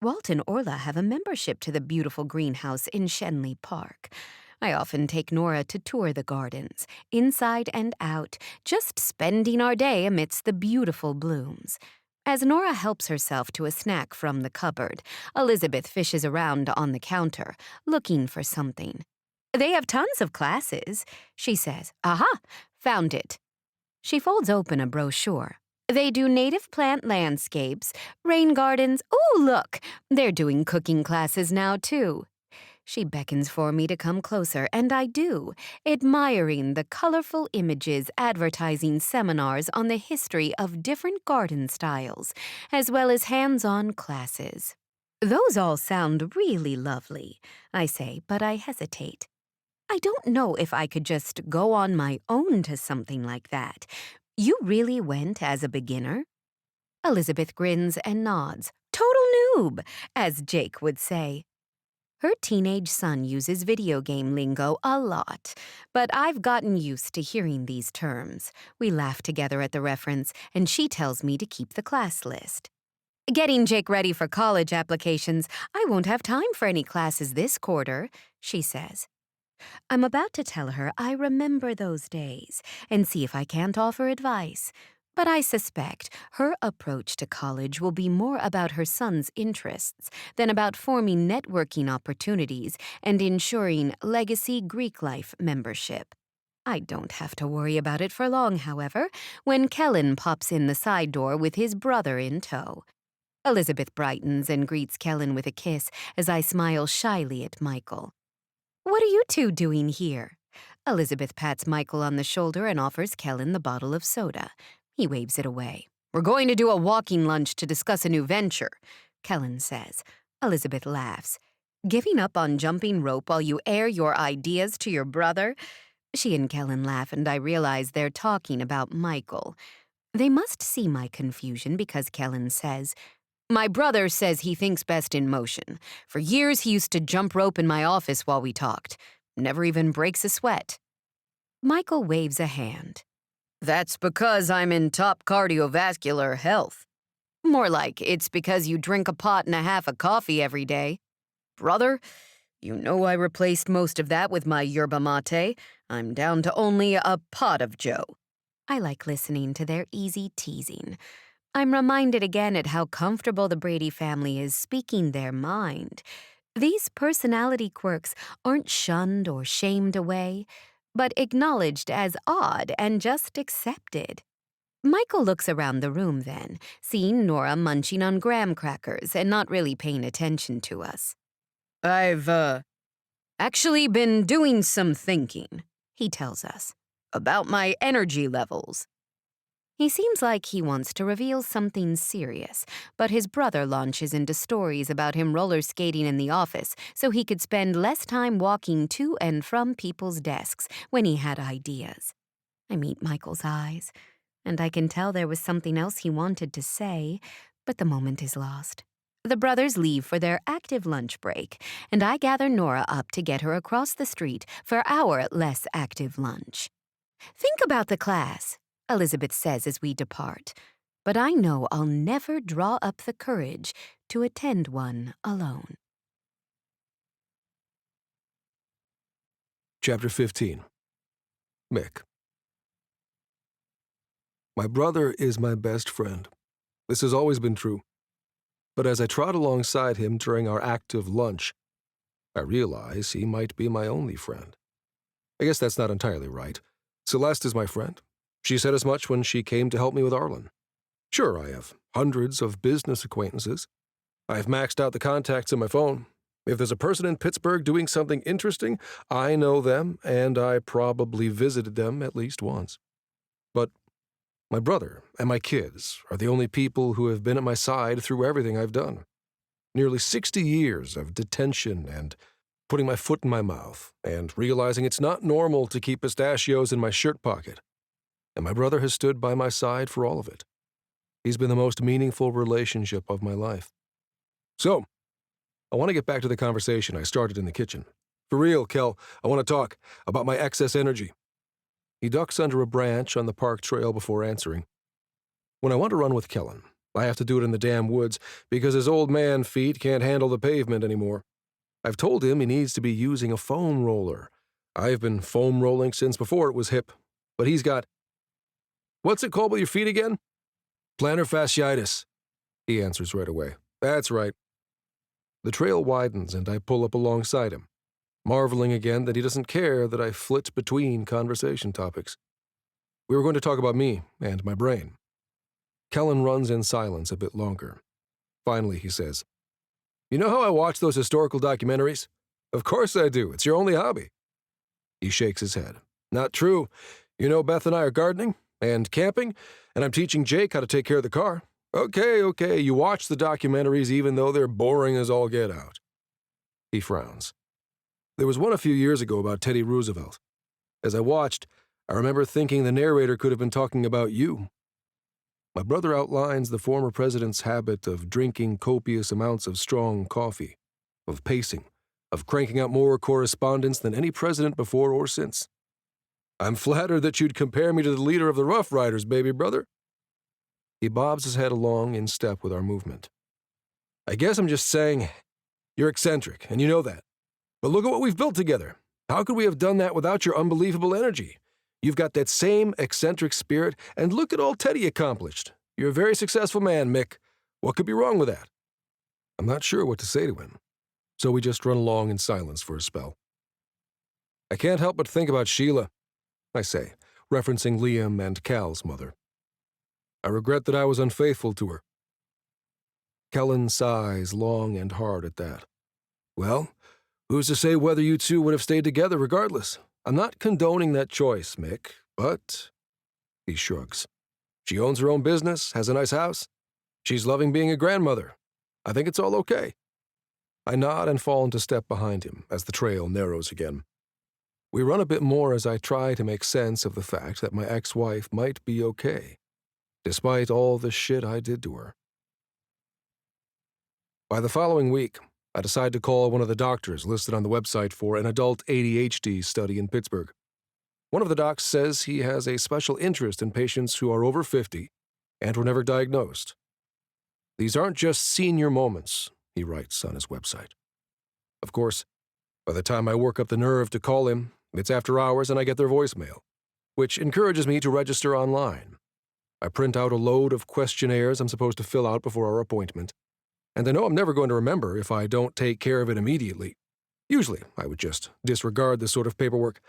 Walt and Orla have a membership to the beautiful greenhouse in Shenley Park. I often take Nora to tour the gardens, inside and out, just spending our day amidst the beautiful blooms. As Nora helps herself to a snack from the cupboard, Elizabeth fishes around on the counter, looking for something. "They have tons of classes," she says. "Aha! Found it." She folds open a brochure. They do native plant landscapes, rain gardens. Oh, look! They're doing cooking classes now, too. She beckons for me to come closer, and I do, admiring the colorful images advertising seminars on the history of different garden styles, as well as hands-on classes. "Those all sound really lovely," I say, but I hesitate. I don't know if I could just go on my own to something like that. You really went as a beginner? Elizabeth grins and nods. Total noob, as Jake would say. Her teenage son uses video game lingo a lot, but I've gotten used to hearing these terms. We laugh together at the reference, and she tells me to keep the class list. "Getting Jake ready for college applications. I won't have time for any classes this quarter," she says. I'm about to tell her I remember those days and see if I can't offer advice. But I suspect her approach to college will be more about her son's interests than about forming networking opportunities and ensuring legacy Greek life membership. I don't have to worry about it for long, however, when Kellen pops in the side door with his brother in tow. Elizabeth brightens and greets Kellen with a kiss as I smile shyly at Michael. "What are you two doing here?" Elizabeth pats Michael on the shoulder and offers Kellen the bottle of soda. He waves it away. "We're going to do a walking lunch to discuss a new venture," Kellen says. Elizabeth laughs. "Giving up on jumping rope while you air your ideas to your brother?" She and Kellen laugh, and I realize they're talking about Michael. They must see my confusion because Kellen says, "My brother says he thinks best in motion. For years he used to jump rope in my office while we talked. Never even breaks a sweat." Michael waves a hand. "That's because I'm in top cardiovascular health. More like it's because you drink a pot and a half of coffee every day. Brother, you know I replaced most of that with my yerba mate. I'm down to only a pot of joe." I like listening to their easy teasing. I'm reminded again at how comfortable the Brady family is speaking their mind. These personality quirks aren't shunned or shamed away, but acknowledged as odd and just accepted. Michael looks around the room then, seeing Nora munching on graham crackers and not really paying attention to us. "I've, actually been doing some thinking," he tells us, "about my energy levels." He seems like he wants to reveal something serious, but his brother launches into stories about him roller skating in the office so he could spend less time walking to and from people's desks when he had ideas. I meet Michael's eyes, and I can tell there was something else he wanted to say, but the moment is lost. The brothers leave for their active lunch break, and I gather Nora up to get her across the street for our less active lunch. "Think about the class," Elizabeth says as we depart. but I know I'll never draw up the courage to attend one alone. Chapter 15. Mick. My brother is my best friend. This has always been true. But as I trot alongside him during our active lunch, I realize he might be my only friend. I guess that's not entirely right. Celeste is my friend. She said as much when she came to help me with Arlen. Sure, I have hundreds of business acquaintances. I've maxed out the contacts in my phone. If there's a person in Pittsburgh doing something interesting, I know them, and I probably visited them at least once. But my brother and my kids are the only people who have been at my side through everything I've done. Nearly 60 years of detention and putting my foot in my mouth and realizing it's not normal to keep pistachios in my shirt pocket. And my brother has stood by my side for all of it. He's been the most meaningful relationship of my life. So, I want to get back to the conversation I started in the kitchen. For real, Kel, I want to talk about my excess energy. He ducks under a branch on the park trail before answering. When I want to run with Kellen, I have to do it in the damn woods because his old man feet can't handle the pavement anymore. I've told him he needs to be using a foam roller. I've been foam rolling since before it was hip, but he's got... What's it called with your feet again? Plantar fasciitis, he answers right away. That's right. The trail widens and I pull up alongside him, marveling again that he doesn't care that I flit between conversation topics. We were going to talk about me and my brain. Kellen runs in silence a bit longer. Finally, he says, You know how I watch those historical documentaries? Of course I do. It's your only hobby. He shakes his head. Not true. You know Beth and I are gardening and camping, and I'm teaching Jake how to take care of the car. Okay, you watch the documentaries even though they're boring as all get out. He frowns. There was one a few years ago about Teddy Roosevelt. As I watched, I remember thinking the narrator could have been talking about you. My brother outlines the former president's habit of drinking copious amounts of strong coffee, of pacing, of cranking out more correspondence than any president before or since. I'm flattered that you'd compare me to the leader of the Rough Riders, baby brother. He bobs his head along in step with our movement. I guess I'm just saying, you're eccentric, and you know that. But look at what we've built together. How could we have done that without your unbelievable energy? You've got that same eccentric spirit, and look at all Teddy accomplished. You're a very successful man, Mick. What could be wrong with that? I'm not sure what to say to him, so we just run along in silence for a spell. I can't help but think about Sheila, I say, referencing Liam and Cal's mother. I regret that I was unfaithful to her. Kellen sighs long and hard at that. Well, who's to say whether you two would have stayed together regardless? I'm not condoning that choice, Mick, but... He shrugs. She owns her own business, has a nice house. She's loving being a grandmother. I think it's all okay. I nod and fall into step behind him as the trail narrows again. We run a bit more as I try to make sense of the fact that my ex-wife might be okay, despite all the shit I did to her. By the following week, I decide to call one of the doctors listed on the website for an adult ADHD study in Pittsburgh. One of the docs says he has a special interest in patients who are over 50 and were never diagnosed. These aren't just senior moments, he writes on his website. Of course, by the time I work up the nerve to call him, it's after hours and I get their voicemail, which encourages me to register online. I print out a load of questionnaires I'm supposed to fill out before our appointment, and I know I'm never going to remember if I don't take care of it immediately. Usually, I would just disregard this sort of paperwork,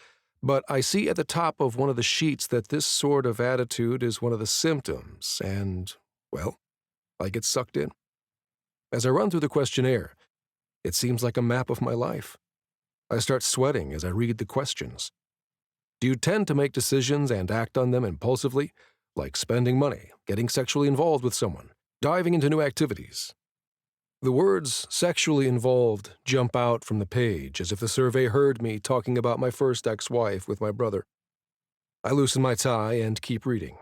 but I see at the top of one of the sheets that this sort of attitude is one of the symptoms, and, well, I get sucked in. As I run through the questionnaire, it seems like a map of my life. I start sweating as I read the questions. Do you tend to make decisions and act on them impulsively, like spending money, getting sexually involved with someone, diving into new activities? The words sexually involved jump out from the page as if the survey heard me talking about my first ex-wife with my brother. I loosen my tie and keep reading.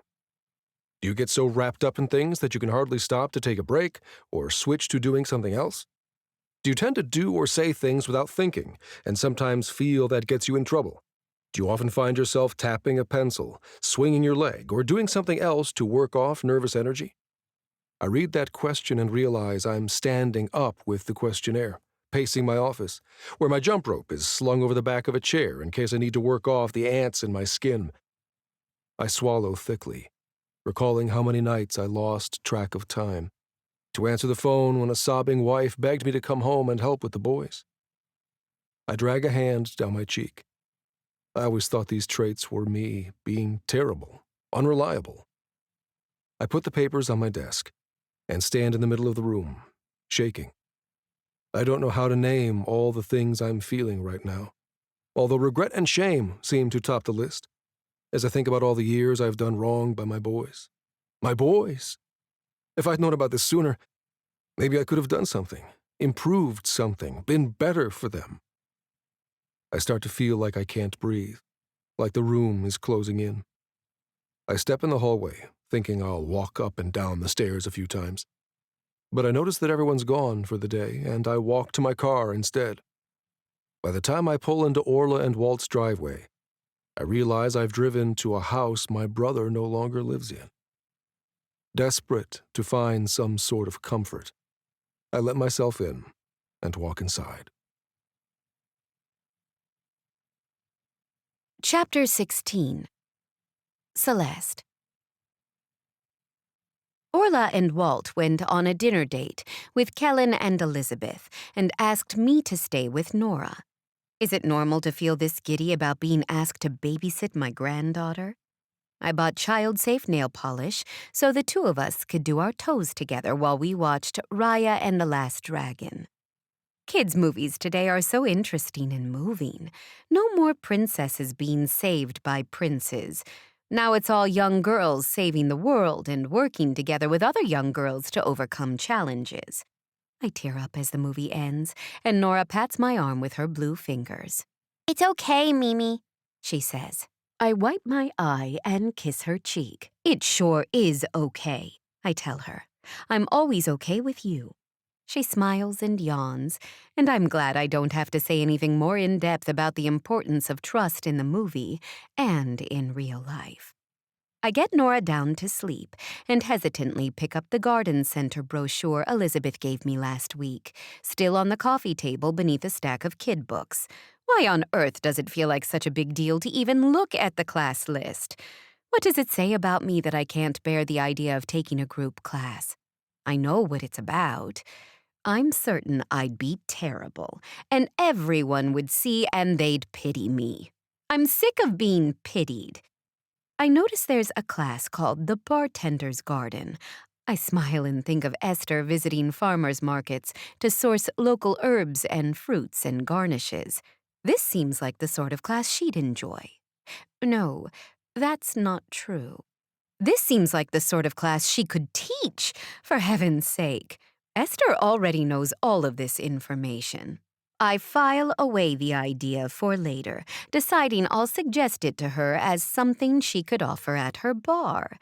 Do you get so wrapped up in things that you can hardly stop to take a break or switch to doing something else? Do you tend to do or say things without thinking and sometimes feel that gets you in trouble? Do you often find yourself tapping a pencil, swinging your leg, or doing something else to work off nervous energy? I read that question and realize I'm standing up with the questionnaire, pacing my office, where my jump rope is slung over the back of a chair in case I need to work off the ants in my skin. I swallow thickly, recalling how many nights I lost track of time, to answer the phone when a sobbing wife begged me to come home and help with the boys. I drag a hand down my cheek. I always thought these traits were me being terrible, unreliable. I put the papers on my desk and stand in the middle of the room, shaking. I don't know how to name all the things I'm feeling right now, although regret and shame seem to top the list, as I think about all the years I've done wrong by my boys. My boys! If I'd known about this sooner, maybe I could have done something, improved something, been better for them. I start to feel like I can't breathe, like the room is closing in. I step in the hallway, thinking I'll walk up and down the stairs a few times. But I notice that everyone's gone for the day, and I walk to my car instead. By the time I pull into Orla and Walt's driveway, I realize I've driven to a house my brother no longer lives in. Desperate to find some sort of comfort, I let myself in and walk inside. Chapter 16. Celeste. Orla and Walt went on a dinner date with Kellen and Elizabeth and asked me to stay with Nora. Is it normal to feel this giddy about being asked to babysit my granddaughter? I bought child-safe nail polish so the two of us could do our toes together while we watched Raya and the Last Dragon. Kids' movies today are so interesting and moving. No more princesses being saved by princes. Now it's all young girls saving the world and working together with other young girls to overcome challenges. I tear up as the movie ends, and Nora pats my arm with her blue fingers. "It's okay, Mimi," she says. I wipe my eye and kiss her cheek. "It sure is okay," I tell her. "I'm always okay with you." She smiles and yawns, and I'm glad I don't have to say anything more in-depth about the importance of trust in the movie and in real life. I get Nora down to sleep and hesitantly pick up the garden center brochure Elizabeth gave me last week, still on the coffee table beneath a stack of kid books. Why on earth does it feel like such a big deal to even look at the class list? What does it say about me that I can't bear the idea of taking a group class? I know what it's about. I'm certain I'd be terrible, and everyone would see and they'd pity me. I'm sick of being pitied. I notice there's a class called the Bartender's Garden. I smile and think of Esther visiting farmers' markets to source local herbs and fruits and garnishes. This seems like the sort of class she'd enjoy. No, that's not true. This seems like the sort of class she could teach, for heaven's sake. Esther already knows all of this information. I file away the idea for later, deciding I'll suggest it to her as something she could offer at her bar.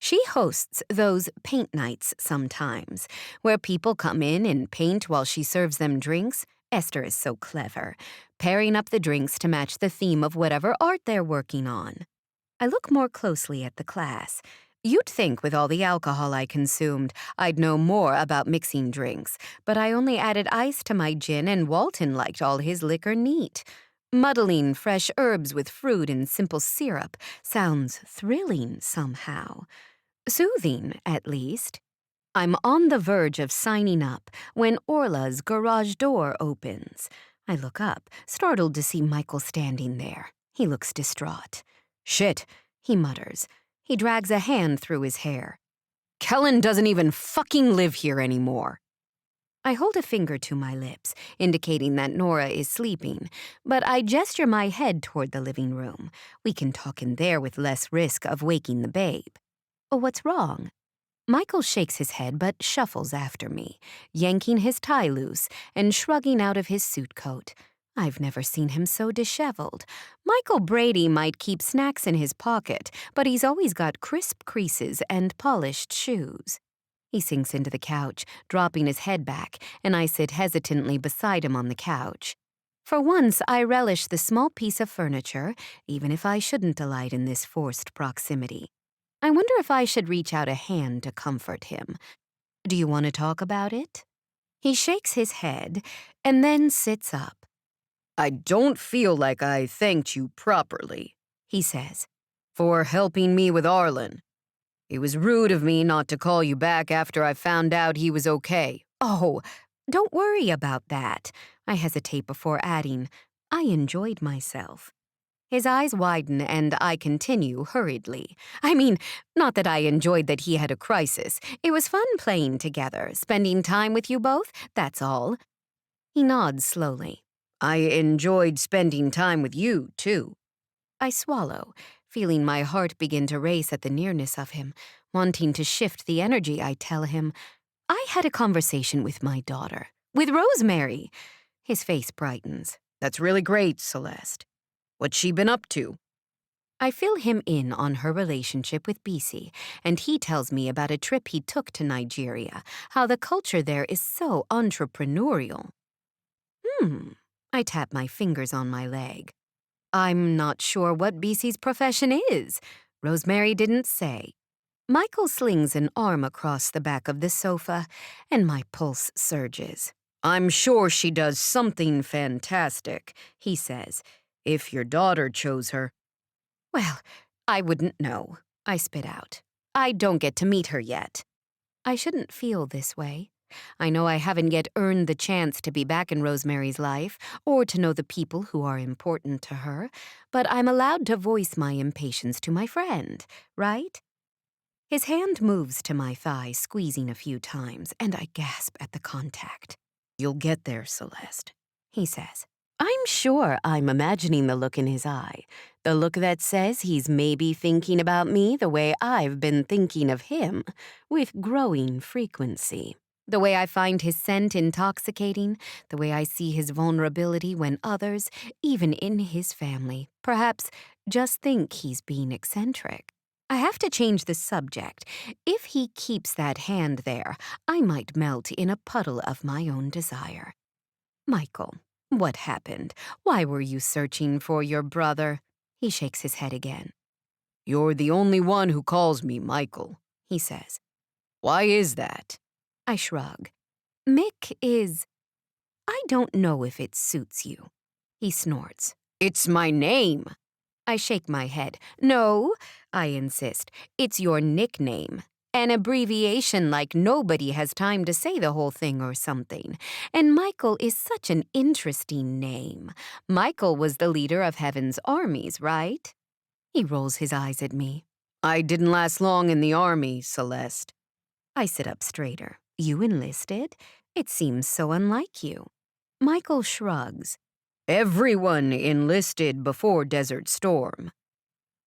She hosts those paint nights sometimes, where people come in and paint while she serves them drinks. Esther is so clever, pairing up the drinks to match the theme of whatever art they're working on. I look more closely at the class. You'd think with all the alcohol I consumed, I'd know more about mixing drinks, but I only added ice to my gin and Walton liked all his liquor neat. Muddling fresh herbs with fruit and simple syrup sounds thrilling somehow. Soothing, at least. I'm on the verge of signing up when Orla's garage door opens. I look up, startled to see Michael standing there. He looks distraught. "Shit," he mutters. He drags a hand through his hair. "Kellen doesn't even fucking live here anymore." I hold a finger to my lips, indicating that Nora is sleeping, but I gesture my head toward the living room. We can talk in there with less risk of waking the babe. Oh, what's wrong? Michael shakes his head but shuffles after me, yanking his tie loose and shrugging out of his suit coat. I've never seen him so disheveled. Michael Brady might keep snacks in his pocket, but he's always got crisp creases and polished shoes. He sinks into the couch, dropping his head back, and I sit hesitantly beside him on the couch. For once, I relish the small piece of furniture, even if I shouldn't delight in this forced proximity. I wonder if I should reach out a hand to comfort him. Do you want to talk about it? He shakes his head and then sits up. I don't feel like I thanked you properly, he says, for helping me with Arlen. It was rude of me not to call you back after I found out he was okay. Oh, don't worry about that. I hesitate before adding, I enjoyed myself. His eyes widen and I continue hurriedly. I mean, not that I enjoyed that he had a crisis. It was fun playing together, spending time with you both, that's all. He nods slowly. I enjoyed spending time with you, too. I swallow, feeling my heart begin to race at the nearness of him, wanting to shift the energy. I tell him, I had a conversation with my daughter, with Rosemary. His face brightens. That's really great, Celeste. What's she been up to? I fill him in on her relationship with BC, and he tells me about a trip he took to Nigeria, how the culture there is so entrepreneurial. I tap my fingers on my leg. I'm not sure what BC's profession is. Rosemary didn't say. Michael slings an arm across the back of the sofa, and my pulse surges. I'm sure she does something fantastic, he says, if your daughter chose her. Well, I wouldn't know, I spit out. I don't get to meet her yet. I shouldn't feel this way. I know I haven't yet earned the chance to be back in Rosemary's life or to know the people who are important to her, but I'm allowed to voice my impatience to my friend, right? His hand moves to my thigh, squeezing a few times, and I gasp at the contact. You'll get there, Celeste, he says. I'm sure I'm imagining the look in his eye, the look that says he's maybe thinking about me the way I've been thinking of him, with growing frequency. The way I find his scent intoxicating, the way I see his vulnerability when others, even in his family, perhaps just think he's being eccentric. I have to change the subject. If he keeps that hand there, I might melt in a puddle of my own desire. Michael, what happened? Why were you searching for your brother? He shakes his head again. You're the only one who calls me Michael, he says. Why is that? I shrug. Mick is... I don't know if it suits you. He snorts. It's my name. I shake my head. No, I insist. It's your nickname. An abbreviation like nobody has time to say the whole thing or something. And Michael is such an interesting name. Michael was the leader of Heaven's armies, right? He rolls his eyes at me. I didn't last long in the army, Celeste. I sit up straighter. You enlisted? It seems so unlike you. Michael shrugs. Everyone enlisted before Desert Storm.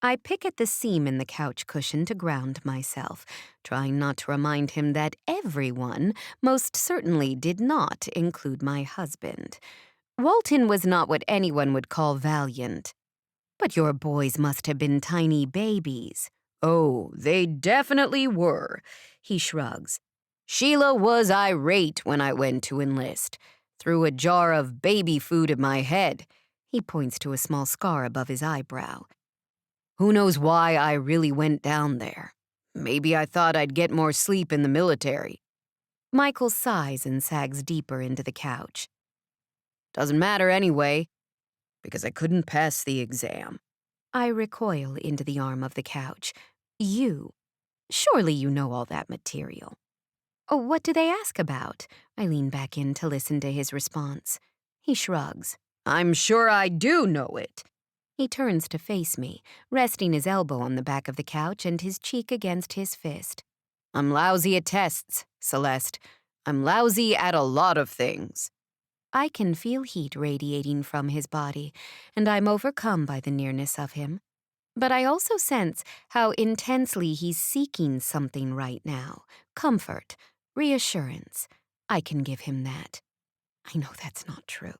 I pick at the seam in the couch cushion to ground myself, trying not to remind him that everyone most certainly did not include my husband. Walton was not what anyone would call valiant. But your boys must have been tiny babies. Oh, they definitely were, he shrugs. Sheila was irate when I went to enlist. Threw a jar of baby food at my head. He points to a small scar above his eyebrow. Who knows why I really went down there? Maybe I thought I'd get more sleep in the military. Michael sighs and sags deeper into the couch. Doesn't matter anyway, because I couldn't pass the exam. I recoil into the arm of the couch. You. Surely you know all that material. Oh, what do they ask about? I lean back in to listen to his response. He shrugs. I'm sure I do know it. He turns to face me, resting his elbow on the back of the couch and his cheek against his fist. I'm lousy at tests, Celeste. I'm lousy at a lot of things. I can feel heat radiating from his body, and I'm overcome by the nearness of him. But I also sense how intensely he's seeking something right now. Comfort. Reassurance. I can give him that. I know that's not true.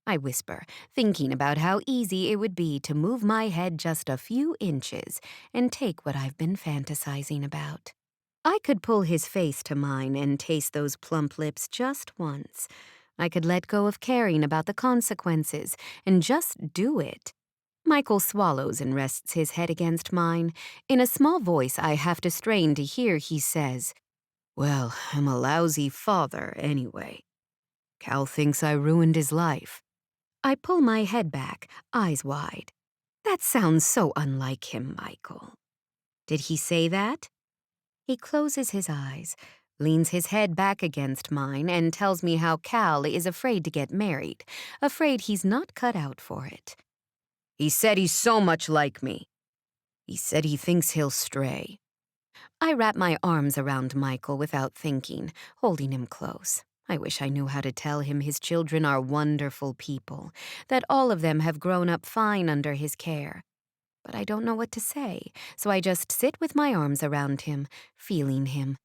I whisper, thinking about how easy it would be to move my head just a few inches and take what I've been fantasizing about. I could pull his face to mine and taste those plump lips just once. I could let go of caring about the consequences and just do it. Michael swallows and rests his head against mine. In a small voice I have to strain to hear, he says, Well, I'm a lousy father anyway. Cal thinks I ruined his life. I pull my head back, eyes wide. That sounds so unlike him, Michael. Did he say that? He closes his eyes, leans his head back against mine, and tells me how Cal is afraid to get married, afraid he's not cut out for it. He said he's so much like me. He said he thinks he'll stray. I wrap my arms around Michael without thinking, holding him close. I wish I knew how to tell him his children are wonderful people, that all of them have grown up fine under his care. But I don't know what to say, so I just sit with my arms around him, feeling him.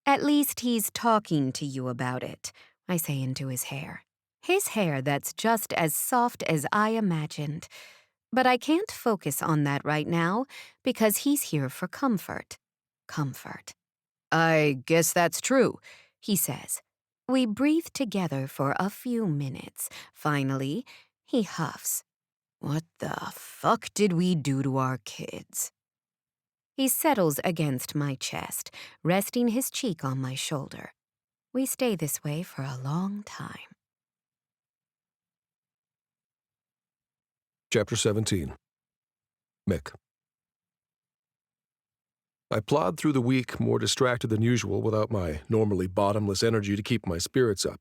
At least he's talking to you about it, I say into his hair. His hair that's just as soft as I imagined. But I can't focus on that right now because he's here for comfort. Comfort. I guess that's true, he says. We breathe together for a few minutes. Finally, he huffs. What the fuck did we do to our kids? He settles against my chest, resting his cheek on my shoulder. We stay this way for a long time. Chapter 17. Mick. I plod through the week more distracted than usual without my normally bottomless energy to keep my spirits up.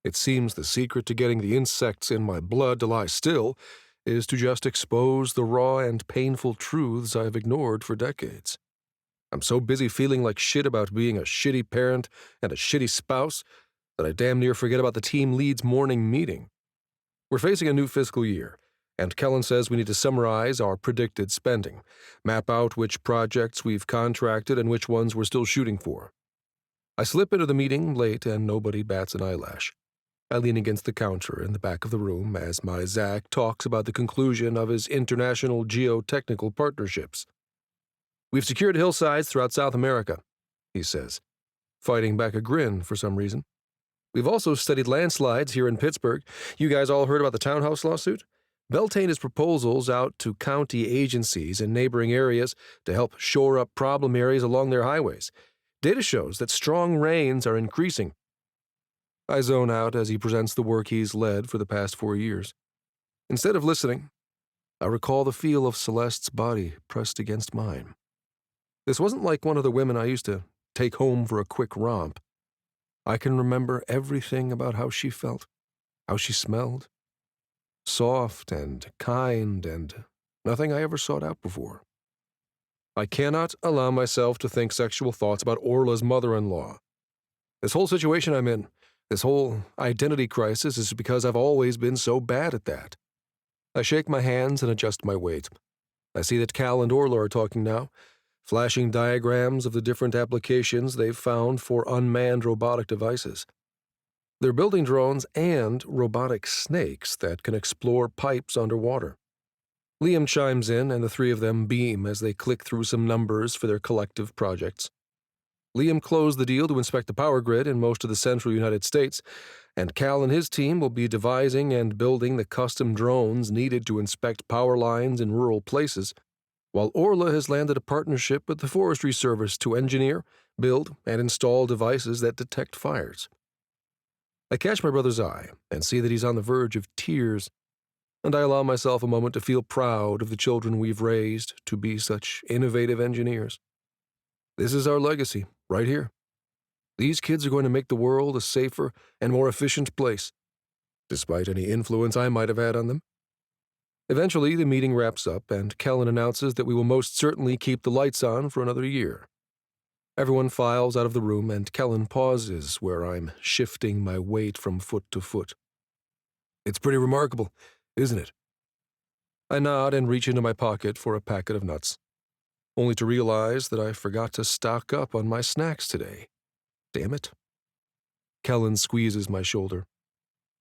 It seems the secret to getting the insects in my blood to lie still is to just expose the raw and painful truths I have ignored for decades. I'm so busy feeling like shit about being a shitty parent and a shitty spouse that I damn near forget about the team lead's morning meeting. We're facing a new fiscal year, and Kellen says we need to summarize our predicted spending, map out which projects we've contracted and which ones we're still shooting for. I slip into the meeting late and nobody bats an eyelash. I lean against the counter in the back of the room as my Zach talks about the conclusion of his international geotechnical partnerships. We've secured hillsides throughout South America, he says, fighting back a grin for some reason. We've also studied landslides here in Pittsburgh. You guys all heard about the townhouse lawsuit? Beltane has proposals out to county agencies in neighboring areas to help shore up problem areas along their highways. Data shows that strong rains are increasing. I zone out as he presents the work he's led for the past 4 years. Instead of listening, I recall the feel of Celeste's body pressed against mine. This wasn't like one of the women I used to take home for a quick romp. I can remember everything about how she felt, how she smelled. Soft and kind and nothing I ever sought out before. I cannot allow myself to think sexual thoughts about Orla's mother-in-law. This whole situation I'm in, this whole identity crisis is because I've always been so bad at that. I shake my hands and adjust my weight. I see that Cal and Orla are talking now, flashing diagrams of the different applications they've found for unmanned robotic devices. They're building drones and robotic snakes that can explore pipes underwater. Liam chimes in, and the three of them beam as they click through some numbers for their collective projects. Liam closed the deal to inspect the power grid in most of the central United States, and Cal and his team will be devising and building the custom drones needed to inspect power lines in rural places, while Orla has landed a partnership with the Forestry Service to engineer, build, and install devices that detect fires. I catch my brother's eye and see that he's on the verge of tears, and I allow myself a moment to feel proud of the children we've raised to be such innovative engineers. This is our legacy, right here. These kids are going to make the world a safer and more efficient place, despite any influence I might have had on them. Eventually, the meeting wraps up, and Kellen announces that we will most certainly keep the lights on for another year. Everyone files out of the room, and Kellen pauses where I'm shifting my weight from foot to foot. It's pretty remarkable, isn't it? I nod and reach into my pocket for a packet of nuts, only to realize that I forgot to stock up on my snacks today. Damn it. Kellen squeezes my shoulder.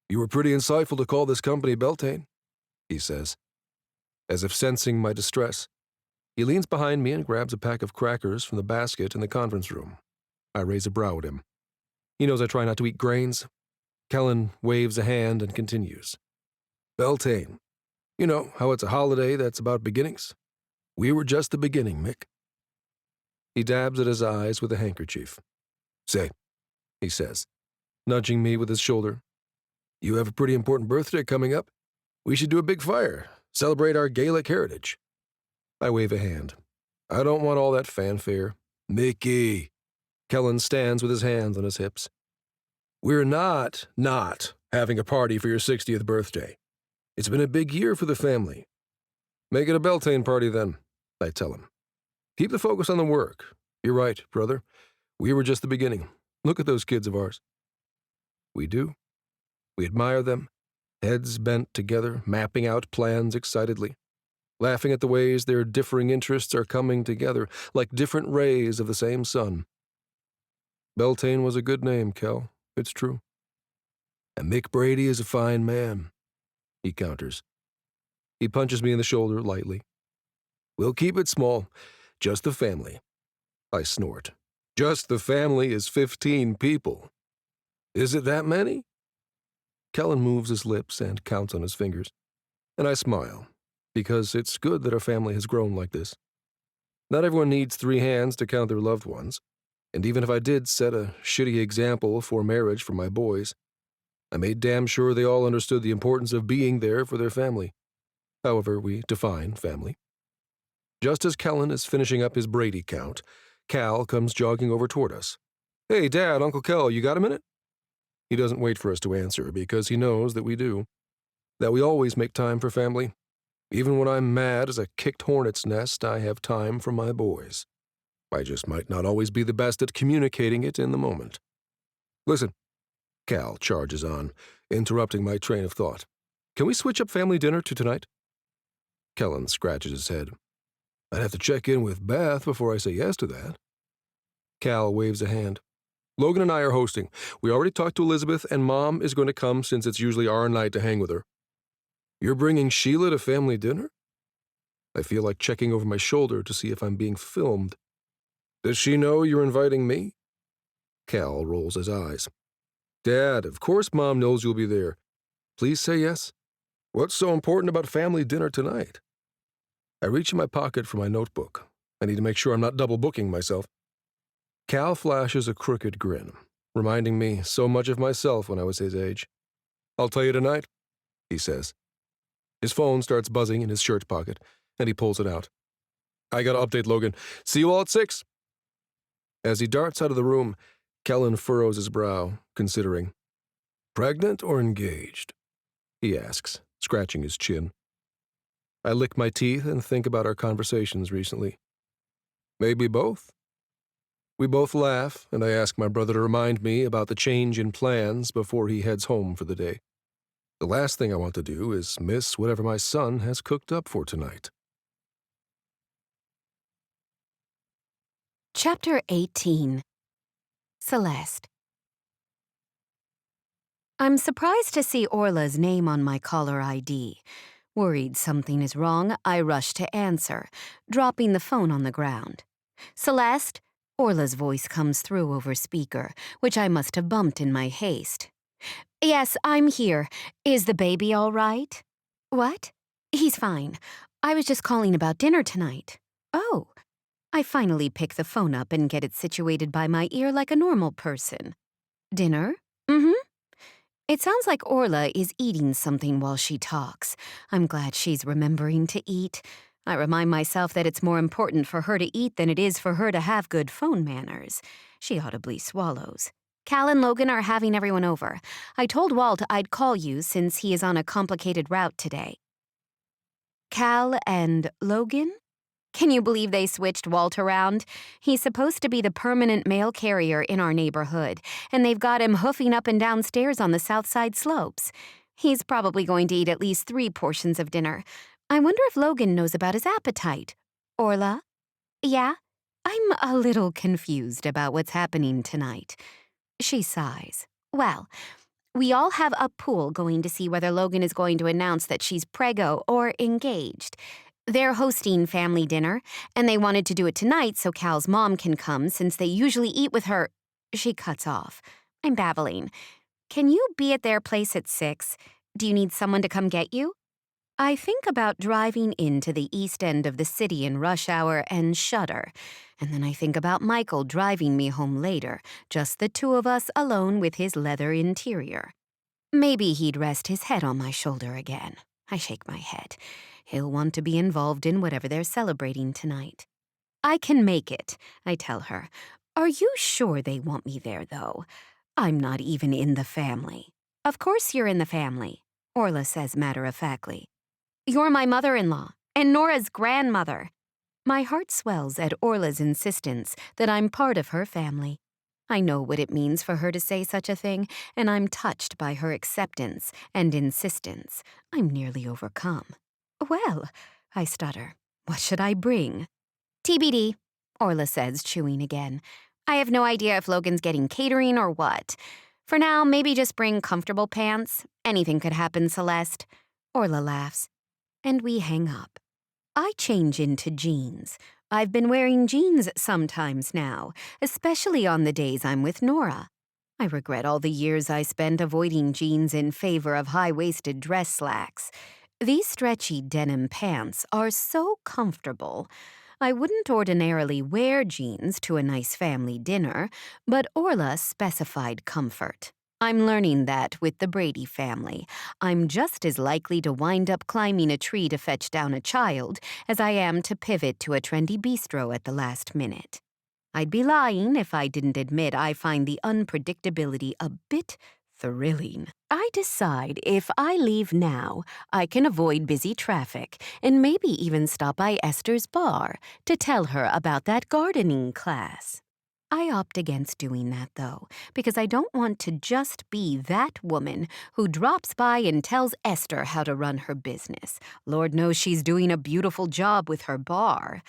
You were pretty insightful to call this company Beltane, he says, as if sensing my distress. He leans behind me and grabs a pack of crackers from the basket in the conference room. I raise a brow at him. He knows I try not to eat grains. Kellen waves a hand and continues. Beltane. You know how it's a holiday that's about beginnings? We were just the beginning, Mick. He dabs at his eyes with a handkerchief. Say, he says, nudging me with his shoulder. You have a pretty important birthday coming up. We should do a big fire, celebrate our Gaelic heritage. I wave a hand. I don't want all that fanfare. Mickey. Kellen stands with his hands on his hips. We're not having a party for your 60th birthday. It's been a big year for the family. Make it a Beltane party then, I tell him. Keep the focus on the work. You're right, brother. We were just the beginning. Look at those kids of ours. We do. We admire them, heads bent together, mapping out plans excitedly, laughing at the ways their differing interests are coming together like different rays of the same sun. Beltane was a good name, Kel. It's true. And Mick Brady is a fine man, he counters. He punches me in the shoulder lightly. We'll keep it small, just the family. I snort. Just the family is 15 people. Is it that many? Kellen moves his lips and counts on his fingers, and I smile, because it's good that our family has grown like this. Not everyone needs 3 hands to count their loved ones, and even if I did set a shitty example for marriage for my boys, I made damn sure they all understood the importance of being there for their family, however we define family. Just as Kellen is finishing up his Brady count, Cal comes jogging over toward us. Hey, Dad, Uncle Kel, you got a minute? He doesn't wait for us to answer because he knows that we do, that we always make time for family. Even when I'm mad as a kicked hornet's nest, I have time for my boys. I just might not always be the best at communicating it in the moment. Listen, Cal charges on, interrupting my train of thought. Can we switch up family dinner to tonight? Kellen scratches his head. I'd have to check in with Beth before I say yes to that. Cal waves a hand. Logan and I are hosting. We already talked to Elizabeth, and Mom is going to come since it's usually our night to hang with her. You're bringing Sheila to family dinner? I feel like checking over my shoulder to see if I'm being filmed. Does she know you're inviting me? Cal rolls his eyes. Dad, of course Mom knows you'll be there. Please say yes. What's so important about family dinner tonight? I reach in my pocket for my notebook. I need to make sure I'm not double booking myself. Cal flashes a crooked grin, reminding me so much of myself when I was his age. I'll tell you tonight, he says. His phone starts buzzing in his shirt pocket, and he pulls it out. I gotta update Logan. See you all at 6. As he darts out of the room, Kellen furrows his brow, considering. Pregnant or engaged? He asks, scratching his chin. I lick my teeth and think about our conversations recently. Maybe both? We both laugh, and I ask my brother to remind me about the change in plans before he heads home for the day. The last thing I want to do is miss whatever my son has cooked up for tonight. Chapter 18. Celeste. I'm surprised to see Orla's name on my caller ID. Worried something is wrong, I rush to answer, dropping the phone on the ground. Celeste? Orla's voice comes through over speaker, which I must have bumped in my haste. Yes, I'm here. Is the baby all right? What? He's fine. I was just calling about dinner tonight. Oh. I finally pick the phone up and get it situated by my ear like a normal person. Dinner? Mm-hmm. It sounds like Orla is eating something while she talks. I'm glad she's remembering to eat. I remind myself that it's more important for her to eat than it is for her to have good phone manners. She audibly swallows. Cal and Logan are having everyone over. I told Walt I'd call you since he is on a complicated route today. Cal and Logan? Can you believe they switched Walt around? He's supposed to be the permanent mail carrier in our neighborhood, and they've got him hoofing up and down stairs on the south side slopes. He's probably going to eat at least 3 portions of dinner. I wonder if Logan knows about his appetite. Orla? Yeah? I'm a little confused about what's happening tonight. She sighs. Well, we all have a pool going to see whether Logan is going to announce that she's preggo or engaged. They're hosting family dinner, and they wanted to do it tonight so Cal's mom can come since they usually eat with her. She cuts off. I'm babbling. Can you be at their place at 6? Do you need someone to come get you? I think about driving into the east end of the city in rush hour and shudder. And then I think about Michael driving me home later, just the two of us alone with his leather interior. Maybe he'd rest his head on my shoulder again. I shake my head. He'll want to be involved in whatever they're celebrating tonight. I can make it, I tell her. Are you sure they want me there, though? I'm not even in the family. Of course you're in the family, Orla says matter-of-factly. You're my mother-in-law and Nora's grandmother. My heart swells at Orla's insistence that I'm part of her family. I know what it means for her to say such a thing, and I'm touched by her acceptance and insistence. I'm nearly overcome. Well, I stutter. What should I bring? TBD, Orla says, chewing again. I have no idea if Logan's getting catering or what. For now, maybe just bring comfortable pants. Anything could happen, Celeste. Orla laughs. And we hang up. I change into jeans. I've been wearing jeans sometimes now, especially on the days I'm with Nora. I regret all the years I spent avoiding jeans in favor of high-waisted dress slacks. These stretchy denim pants are so comfortable. I wouldn't ordinarily wear jeans to a nice family dinner, but Orla specified comfort. I'm learning that with the Brady family. I'm just as likely to wind up climbing a tree to fetch down a child as I am to pivot to a trendy bistro at the last minute. I'd be lying if I didn't admit I find the unpredictability a bit thrilling. I decide if I leave now, I can avoid busy traffic and maybe even stop by Esther's bar to tell her about that gardening class. I opt against doing that, though, because I don't want to just be that woman who drops by and tells Esther how to run her business. Lord knows she's doing a beautiful job with her bar.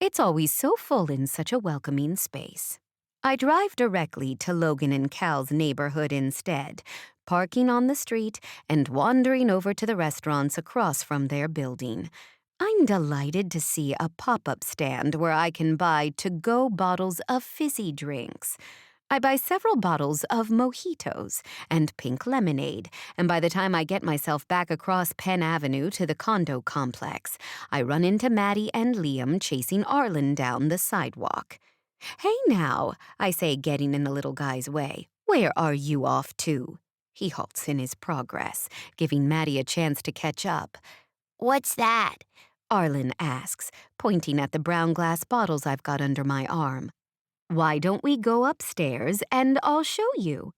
It's always so full in such a welcoming space. I drive directly to Logan and Cal's neighborhood instead, parking on the street and wandering over to the restaurants across from their building. I'm delighted to see a pop-up stand where I can buy to-go bottles of fizzy drinks. I buy several bottles of mojitos and pink lemonade, and by the time I get myself back across Penn Avenue to the condo complex, I run into Maddie and Liam chasing Arlen down the sidewalk. Hey now, I say, getting in the little guy's way. Where are you off to? He halts in his progress, giving Maddie a chance to catch up. What's that? Arlen asks, pointing at the brown glass bottles I've got under my arm. Why don't we go upstairs and I'll show you?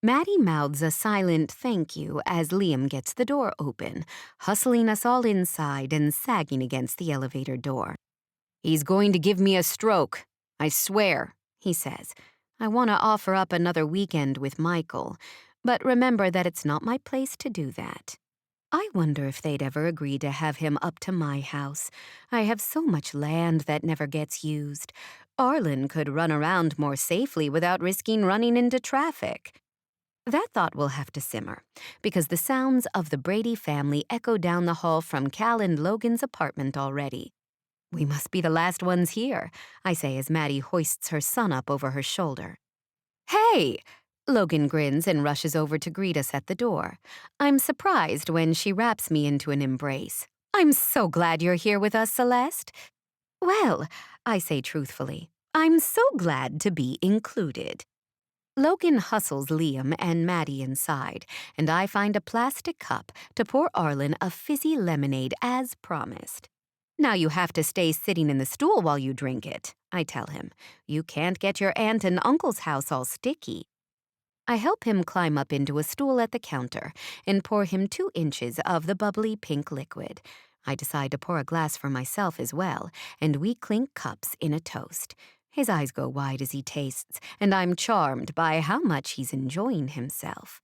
Maddie mouths a silent thank you as Liam gets the door open, hustling us all inside and sagging against the elevator door. He's going to give me a stroke, I swear, he says. I want to offer up another weekend with Michael, but remember that it's not my place to do that. I wonder if they'd ever agree to have him up to my house. I have so much land that never gets used. Arlen could run around more safely without risking running into traffic. That thought will have to simmer, because the sounds of the Brady family echo down the hall from Cal and Logan's apartment already. We must be the last ones here, I say as Maddie hoists her son up over her shoulder. Hey! Logan grins and rushes over to greet us at the door. I'm surprised when she wraps me into an embrace. I'm so glad you're here with us, Celeste. Well, I say truthfully, I'm so glad to be included. Logan hustles Liam and Maddie inside, and I find a plastic cup to pour Arlen a fizzy lemonade as promised. Now you have to stay sitting in the stool while you drink it, I tell him. You can't get your aunt and uncle's house all sticky. I help him climb up into a stool at the counter and pour him 2 inches of the bubbly pink liquid. I decide to pour a glass for myself as well, and we clink cups in a toast. His eyes go wide as he tastes, and I'm charmed by how much he's enjoying himself.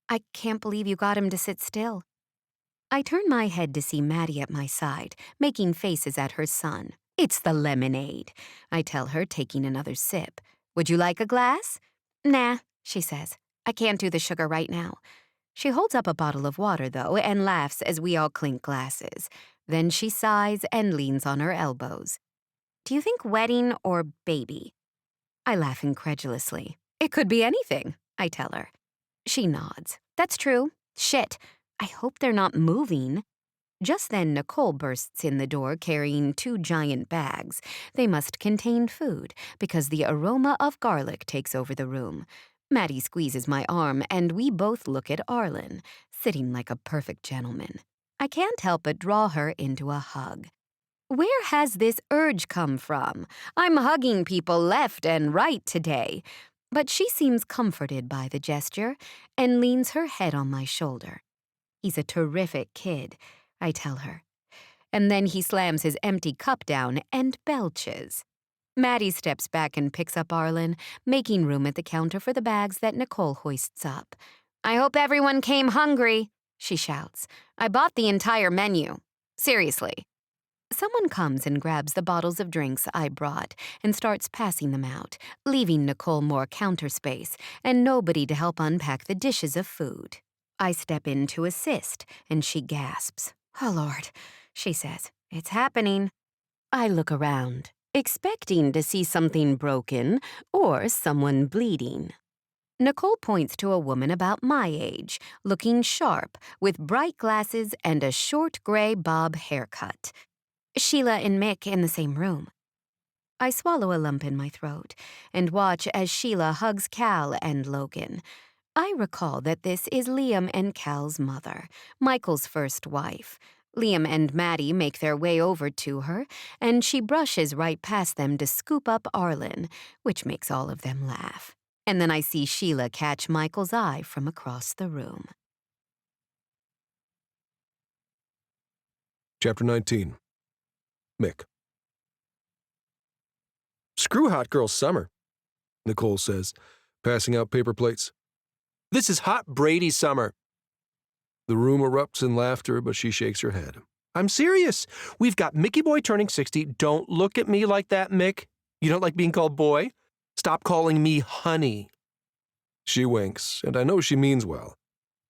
I can't believe you got him to sit still. I turn my head to see Maddie at my side, making faces at her son. It's the lemonade, I tell her, taking another sip. Would you like a glass? Nah, she says. I can't do the sugar right now. She holds up a bottle of water, though, and laughs as we all clink glasses. Then she sighs and leans on her elbows. Do you think wedding or baby? I laugh incredulously. It could be anything, I tell her. She nods. That's true. Shit. I hope they're not moving. Just then, Nicole bursts in the door carrying 2 giant bags. They must contain food, because the aroma of garlic takes over the room. Maddie squeezes my arm, and we both look at Arlen, sitting like a perfect gentleman. I can't help but draw her into a hug. Where has this urge come from? I'm hugging people left and right today. But she seems comforted by the gesture and leans her head on my shoulder. He's a terrific kid, I tell her. And then he slams his empty cup down and belches. Maddie steps back and picks up Arlen, making room at the counter for the bags that Nicole hoists up. I hope everyone came hungry, she shouts. I bought the entire menu. Seriously. Someone comes and grabs the bottles of drinks I brought and starts passing them out, leaving Nicole more counter space and nobody to help unpack the dishes of food. I step in to assist, and she gasps. Oh, Lord, she says. It's happening. I look around, expecting to see something broken or someone bleeding. Nicole points to a woman about my age, looking sharp, with bright glasses and a short gray bob haircut. Sheila and Mick in the same room. I swallow a lump in my throat and watch as Sheila hugs Cal and Logan. I recall that this is Liam and Cal's mother, Michael's first wife. Liam and Maddie make their way over to her, and she brushes right past them to scoop up Arlen, which makes all of them laugh. And then I see Sheila catch Michael's eye from across the room. Chapter 19. Mick. Screw hot girl summer, Nicole says, passing out paper plates. This is hot Brady summer. The room erupts in laughter, but she shakes her head. I'm serious. We've got Mickey Boy turning 60. Don't look at me like that, Mick. You don't like being called boy? Stop calling me honey. She winks, and I know she means well.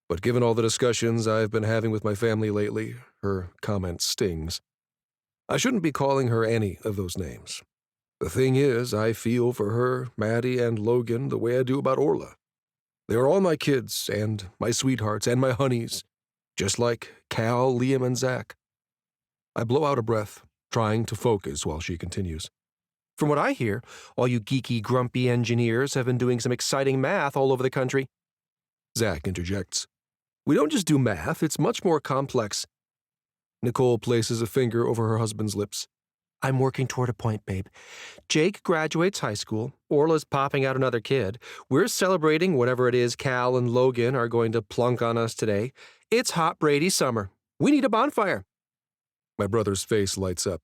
But given all the discussions I've been having with my family lately, her comment stings. I shouldn't be calling her any of those names. The thing is, I feel for her, Maddie, and Logan the way I do about Orla. They are all my kids, and my sweethearts, and my honeys, just like Cal, Liam, and Zach. I blow out a breath, trying to focus while she continues. From what I hear, all you geeky, grumpy engineers have been doing some exciting math all over the country. Zach interjects. We don't just do math, it's much more complex. Nicole places a finger over her husband's lips. I'm working toward a point, babe. Jake graduates high school. Orla's popping out another kid. We're celebrating whatever it is Cal and Logan are going to plunk on us today. It's hot Brady summer. We need a bonfire. My brother's face lights up.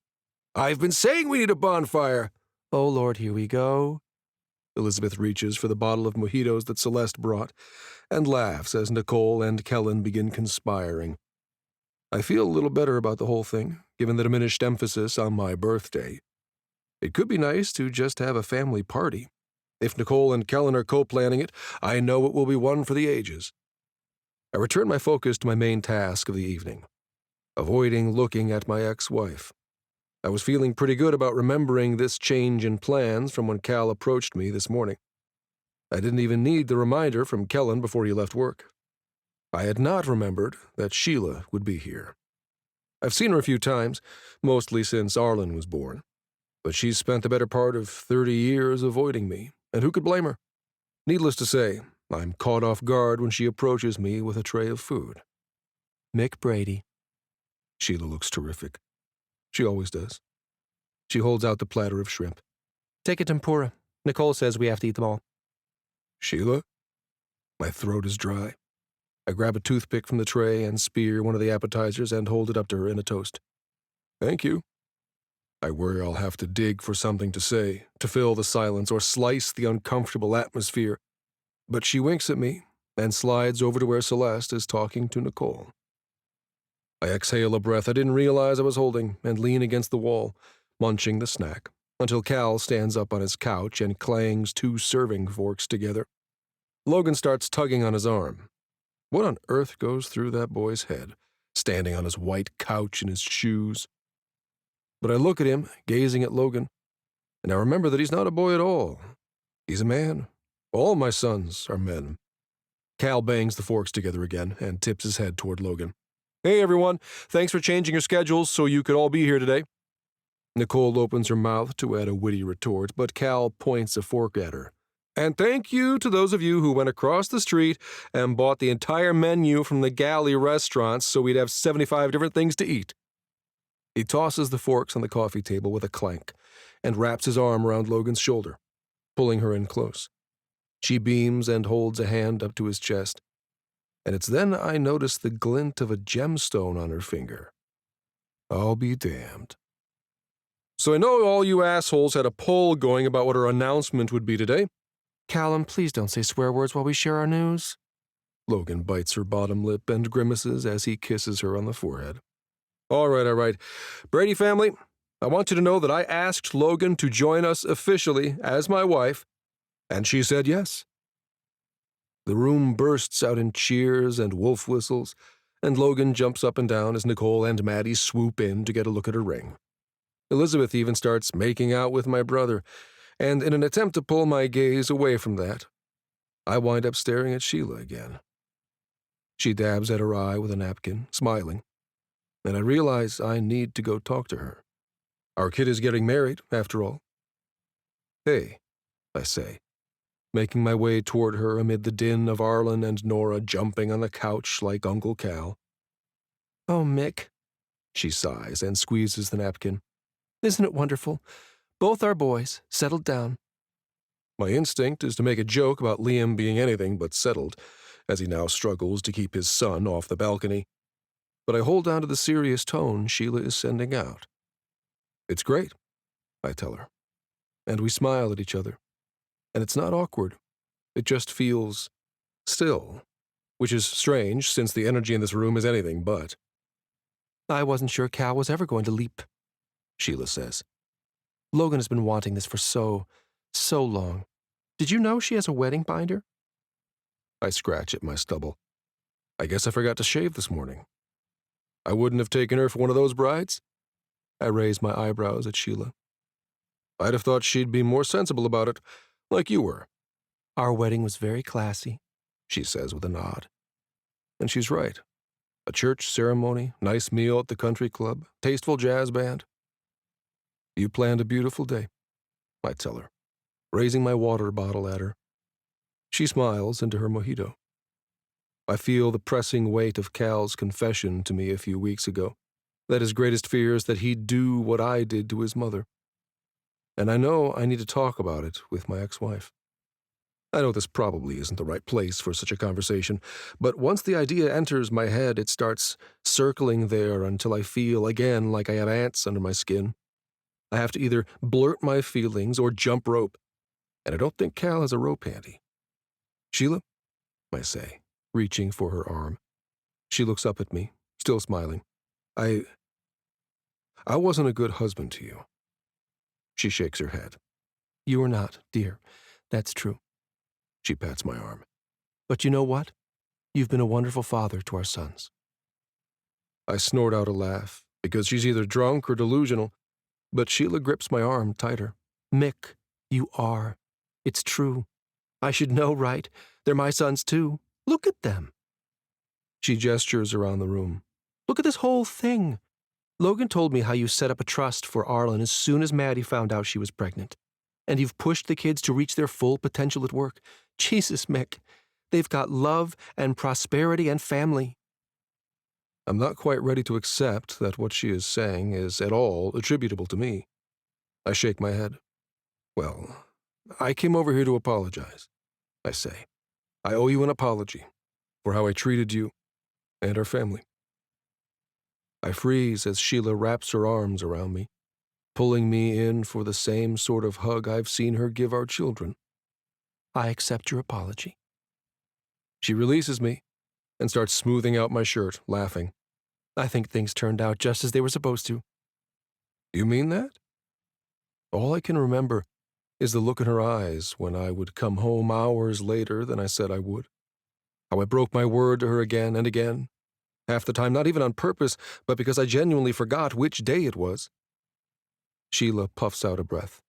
I've been saying we need a bonfire. Oh, Lord, here we go. Elizabeth reaches for the bottle of mojitos that Celeste brought and laughs as Nicole and Kellen begin conspiring. I feel a little better about the whole thing, given the diminished emphasis on my birthday. It could be nice to just have a family party. If Nicole and Kellen are co-planning it, I know it will be one for the ages. I return my focus to my main task of the evening, avoiding looking at my ex-wife. I was feeling pretty good about remembering this change in plans from when Cal approached me this morning. I didn't even need the reminder from Kellen before he left work. I had not remembered that Sheila would be here. I've seen her a few times, mostly since Arlen was born. But she's spent the better part of 30 years avoiding me, and who could blame her? Needless to say, I'm caught off guard when she approaches me with a tray of food. Mick Brady. Sheila looks terrific. She always does. She holds out the platter of shrimp. Take a tempura. Nicole says we have to eat them all. Sheila? My throat is dry. I grab a toothpick from the tray and spear one of the appetizers and hold it up to her in a toast. Thank you. I worry I'll have to dig for something to say, to fill the silence or slice the uncomfortable atmosphere. But she winks at me and slides over to where Celeste is talking to Nicole. I exhale a breath I didn't realize I was holding and lean against the wall, munching the snack, until Cal stands up on his couch and clangs 2 serving forks together. Logan starts tugging on his arm. What on earth goes through that boy's head, standing on his white couch in his shoes? But I look at him, gazing at Logan, and I remember that he's not a boy at all. He's a man. All my sons are men. Cal bangs the forks together again and tips his head toward Logan. Hey, everyone. Thanks for changing your schedules so you could all be here today. Nicole opens her mouth to add a witty retort, but Cal points a fork at her. And thank you to those of you who went across the street and bought the entire menu from the galley restaurants so we'd have 75 different things to eat. He tosses the forks on the coffee table with a clank and wraps his arm around Logan's shoulder, pulling her in close. She beams and holds a hand up to his chest, and it's then I notice the glint of a gemstone on her finger. I'll be damned. So I know all you assholes had a poll going about what our announcement would be today. Callum, please don't say swear words while we share our news. Logan bites her bottom lip and grimaces as he kisses her on the forehead. All right. Brady family, I want you to know that I asked Logan to join us officially as my wife, and she said yes. The room bursts out in cheers and wolf whistles, and Logan jumps up and down as Nicole and Maddie swoop in to get a look at her ring. Elizabeth even starts making out with my brother, and in an attempt to pull my gaze away from that, I wind up staring at Sheila again. She dabs at her eye with a napkin, smiling, and I realize I need to go talk to her. Our kid is getting married, after all. Hey, I say, making my way toward her amid the din of Arlen and Nora jumping on the couch like Uncle Cal. Oh, Mick, She sighs and squeezes the napkin. isn't it wonderful? Both our boys, settled down. My instinct is to make a joke about Liam being anything but settled, as he now struggles to keep his son off the balcony. But I hold on to the serious tone Sheila is sending out. It's great, I tell her, and we smile at each other. And it's not awkward. It just feels still, which is strange since the energy in this room is anything but. I wasn't sure Cal was ever going to leap, Sheila says. Logan has been wanting this for so long. Did you know she has a wedding binder? I scratch at my stubble. I guess I forgot to shave this morning. I wouldn't have taken her for one of those brides? I raise my eyebrows at Sheila. I'd have thought she'd be more sensible about it, like you were. Our wedding was very classy, she says with a nod. And she's right. A church ceremony, nice meal at the country club, tasteful jazz band. You planned a beautiful day, I tell her, raising my water bottle at her. She smiles into her mojito. I feel the pressing weight of Cal's confession to me a few weeks ago, that his greatest fear is that he'd do what I did to his mother. And I know I need to talk about it with my ex-wife. I know this probably isn't the right place for such a conversation, but once the idea enters my head, it starts circling there until I feel again like I have ants under my skin. I have to either blurt my feelings or jump rope, and I don't think Cal has a rope handy. Sheila, I say, reaching for her arm. She looks up at me, still smiling. I wasn't a good husband to you. She shakes her head. You are not, dear. That's true. She pats my arm. But you know what? You've been a wonderful father to our sons. I snort out a laugh, because she's either drunk or delusional, but Sheila grips my arm tighter. Mick, you are. It's true. I should know, right? They're my sons, too. Look at them. She gestures around the room. Look at this whole thing. Logan told me how you set up a trust for Arlen as soon as Maddie found out she was pregnant. And you've pushed the kids to reach their full potential at work. Jesus, Mick. They've got love and prosperity and family. I'm not quite ready to accept that what she is saying is at all attributable to me. I shake my head. Well, I came over here to apologize, I say. I owe you an apology for how I treated you and our family. I freeze as Sheila wraps her arms around me, pulling me in for the same sort of hug I've seen her give our children. I accept your apology. She releases me and starts smoothing out my shirt, laughing. I think things turned out just as they were supposed to. You mean that? All I can remember is the look in her eyes when I would come home hours later than I said I would. How I broke my word to her again and again, half the time not even on purpose, but because I genuinely forgot which day it was. Sheila puffs out a breath.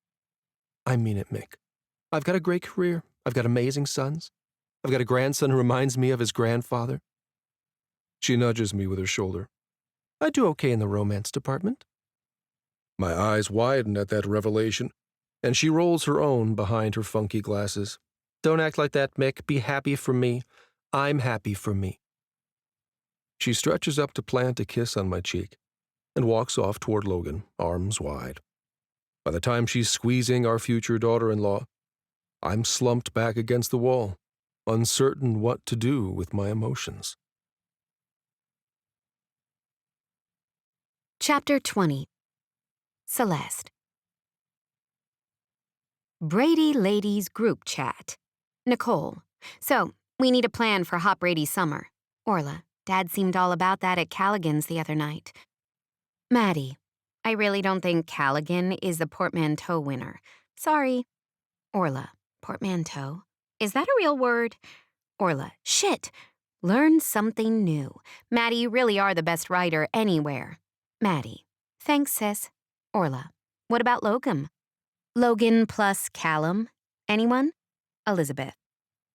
I mean it, Mick. I've got a great career. I've got amazing sons. I've got a grandson who reminds me of his grandfather. She nudges me with her shoulder. I do okay in the romance department. My eyes widen at that revelation, and she rolls her own behind her funky glasses. Don't act like that, Mick. Be happy for me. I'm happy for me. She stretches up to plant a kiss on my cheek and walks off toward Logan, arms wide. By the time she's squeezing our future daughter-in-law, I'm slumped back against the wall, uncertain what to do with my emotions. Chapter 20. Celeste. Brady Ladies Group Chat. Nicole. So, we need a plan for Hot Brady summer. Orla. Dad seemed all about that at Callaghan's the other night. Maddie. I really don't think Callaghan is the portmanteau winner. Sorry. Orla. Portmanteau? Is that a real word? Orla. Shit. Learn something new. Maddie, you really are the best writer anywhere. Maddie. Thanks, sis. Orla. What about Logan? Logan plus Callum? Anyone? Elizabeth.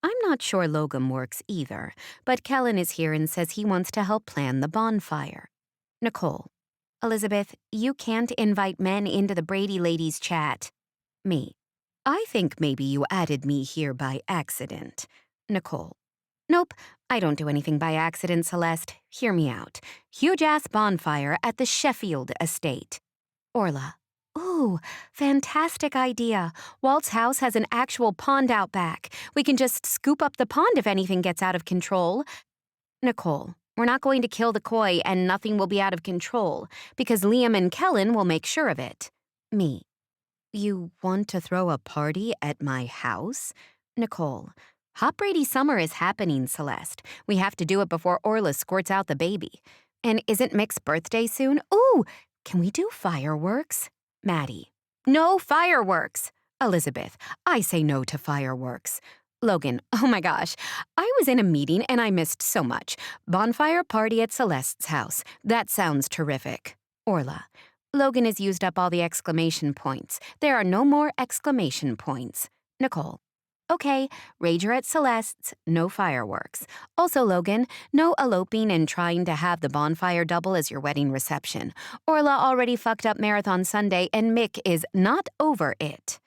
I'm not sure Logan works either, but Kellen is here and says he wants to help plan the bonfire. Nicole. Elizabeth, you can't invite men into the Brady Ladies chat. Me. I think maybe you added me here by accident. Nicole. Nope, I don't do anything by accident, Celeste. Hear me out. Huge-ass bonfire at the Sheffield estate. Orla. Ooh, fantastic idea. Walt's house has an actual pond out back. We can just scoop up the pond if anything gets out of control. Nicole. We're not going to kill the koi and nothing will be out of control, because Liam and Kellen will make sure of it. Me. You want to throw a party at my house? Nicole. Hot Brady summer is happening, Celeste. We have to do it before Orla squirts out the baby. And isn't Mick's birthday soon? Ooh, can we do fireworks? Maddie. No fireworks. Elizabeth. I say no to fireworks. Logan. Oh my gosh. I was in a meeting and I missed so much. Bonfire party at Celeste's house. That sounds terrific. Orla. Logan has used up all the exclamation points. There are no more exclamation points. Nicole. Okay, Rager at Celeste's, no fireworks. Also, Logan, no eloping and trying to have the bonfire double as your wedding reception. Orla already fucked up Marathon Sunday and Mick is not over it.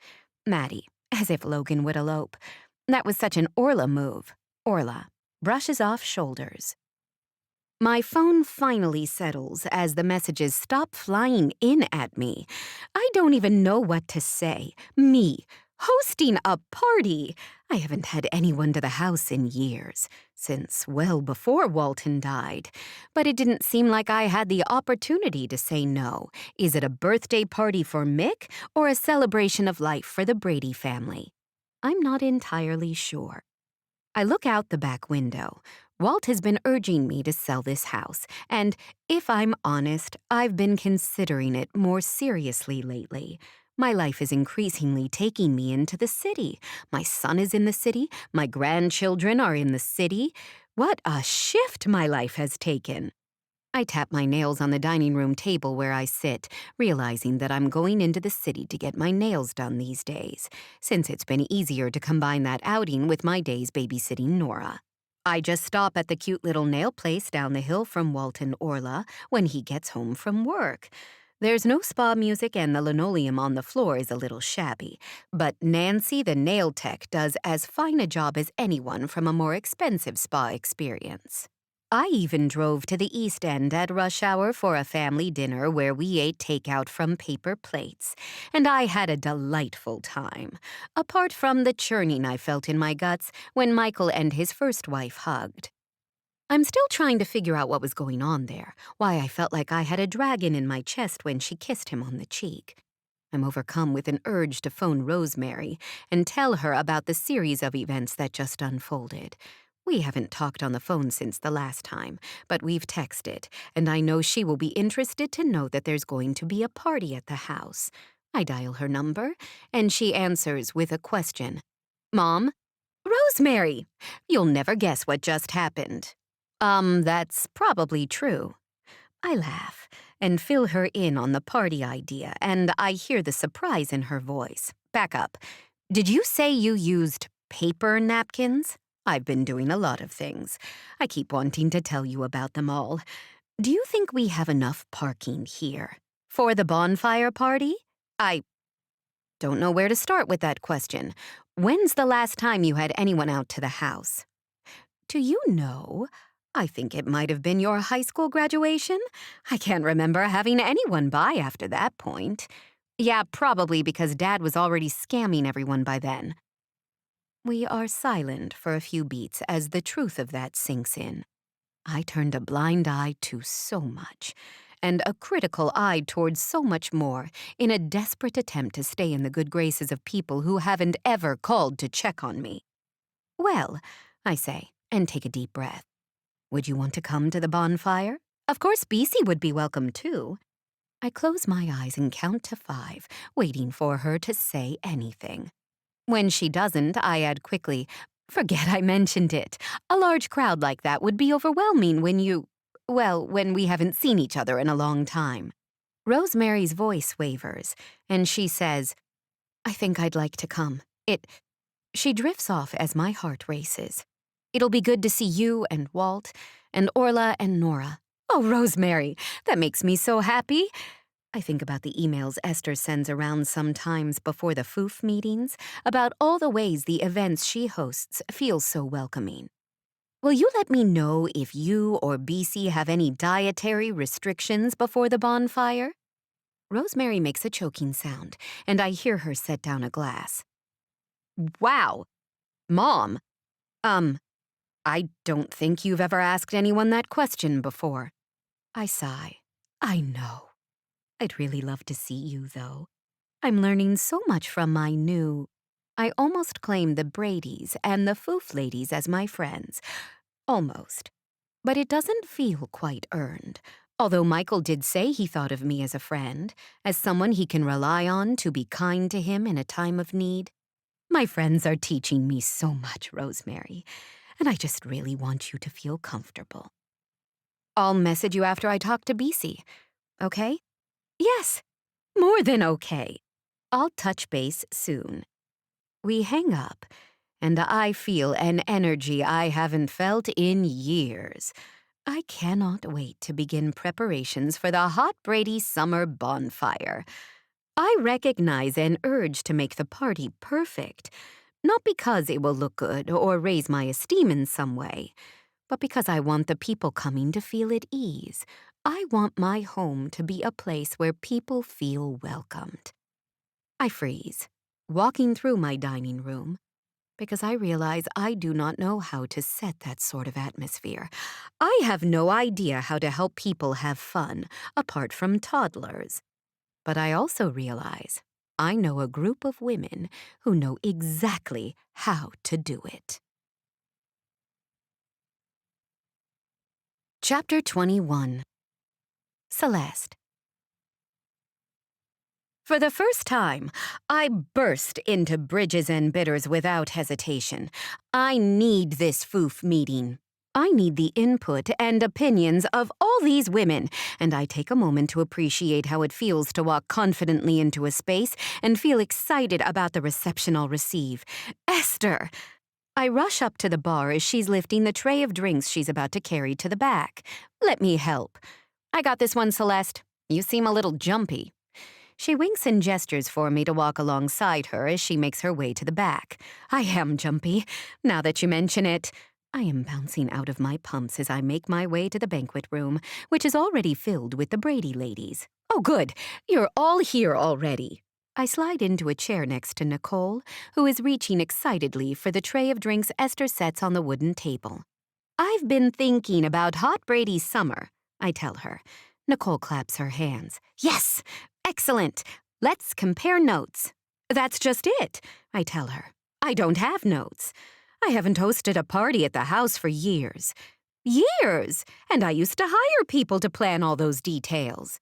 Maddie, as if Logan would elope. That was such an Orla move. Orla, brushes off shoulders. My phone finally settles as the messages stop flying in at me. I don't even know what to say. Me. Hosting a party! I haven't had anyone to the house in years, since well before Walton died. But it didn't seem like I had the opportunity to say no. Is it a birthday party for Mick, or a celebration of life for the Brady family? I'm not entirely sure. I look out the back window. Walt has been urging me to sell this house, and if I'm honest, I've been considering it more seriously lately. My life is increasingly taking me into the city. My son is in the city. My grandchildren are in the city. What a shift my life has taken. I tap my nails on the dining room table where I sit, realizing that I'm going into the city to get my nails done these days, since it's been easier to combine that outing with my days babysitting Nora. I just stop at the cute little nail place down the hill from Walton Orla when he gets home from work. There's no spa music and the linoleum on the floor is a little shabby, but Nancy the nail tech does as fine a job as anyone from a more expensive spa experience. I even drove to the East End at rush hour for a family dinner where we ate takeout from paper plates, and I had a delightful time, apart from the churning I felt in my guts when Michael and his first wife hugged. I'm still trying to figure out what was going on there, why I felt like I had a dragon in my chest when she kissed him on the cheek. I'm overcome with an urge to phone Rosemary and tell her about the series of events that just unfolded. We haven't talked on the phone since the last time, but we've texted, and I know she will be interested to know that there's going to be a party at the house. I dial her number, and she answers with a question. Mom? Rosemary! You'll never guess what just happened. That's probably true. I laugh and fill her in on the party idea, and I hear the surprise in her voice. Back up. Did you say you used paper napkins? I've been doing a lot of things. I keep wanting to tell you about them all. Do you think we have enough parking here? For the bonfire party? I don't know where to start with that question. When's the last time you had anyone out to the house? Do you know? I think it might have been your high school graduation. I can't remember having anyone by after that point. Yeah, probably because Dad was already scamming everyone by then. We are silent for a few beats as the truth of that sinks in. I turned a blind eye to so much, and a critical eye towards so much more, in a desperate attempt to stay in the good graces of people who haven't ever called to check on me. Well, I say, and take a deep breath. Would you want to come to the bonfire? Of course, BC would be welcome too. I close my eyes and count to 5, waiting for her to say anything. When she doesn't, I add quickly, forget I mentioned it. A large crowd like that would be overwhelming when we haven't seen each other in a long time. Rosemary's voice wavers, and she says, I think I'd like to come. She drifts off as my heart races. It'll be good to see you and Walt and Orla and Nora. Oh, Rosemary, that makes me so happy. I think about the emails Esther sends around sometimes before the FOOF meetings about all the ways the events she hosts feel so welcoming. Will you let me know if you or BC have any dietary restrictions before the bonfire? Rosemary makes a choking sound, and I hear her set down a glass. Wow. Mom. I don't think you've ever asked anyone that question before. I sigh. I know. I'd really love to see you, though. I'm learning so much from my I almost claim the Bradys and the Foof ladies as my friends. Almost. But it doesn't feel quite earned, although Michael did say he thought of me as a friend, as someone he can rely on to be kind to him in a time of need. My friends are teaching me so much, Rosemary, and I just really want you to feel comfortable. I'll message you after I talk to BC, okay? Yes, more than okay. I'll touch base soon. We hang up, and I feel an energy I haven't felt in years. I cannot wait to begin preparations for the Hot Brady Summer Bonfire. I recognize an urge to make the party perfect, not because it will look good or raise my esteem in some way, but because I want the people coming to feel at ease. I want my home to be a place where people feel welcomed. I freeze, walking through my dining room, because I realize I do not know how to set that sort of atmosphere. I have no idea how to help people have fun, apart from toddlers. But I also realize I know a group of women who know exactly how to do it. Chapter 21. Celeste. For the first time, I burst into Bridges and Bitters without hesitation. I need this Foof meeting. I need the input and opinions of all these women, and I take a moment to appreciate how it feels to walk confidently into a space and feel excited about the reception I'll receive. Esther! I rush up to the bar as she's lifting the tray of drinks she's about to carry to the back. Let me help. I got this one, Celeste. You seem a little jumpy. She winks and gestures for me to walk alongside her as she makes her way to the back. I am jumpy, now that you mention it. I am bouncing out of my pumps as I make my way to the banquet room, which is already filled with the Brady ladies. Oh, good. You're all here already. I slide into a chair next to Nicole, who is reaching excitedly for the tray of drinks Esther sets on the wooden table. I've been thinking about Hot Brady's summer, I tell her. Nicole claps her hands. Yes! Excellent! Let's compare notes. That's just it, I tell her. I don't have notes. I haven't hosted a party at the house for years. Years! And I used to hire people to plan all those details.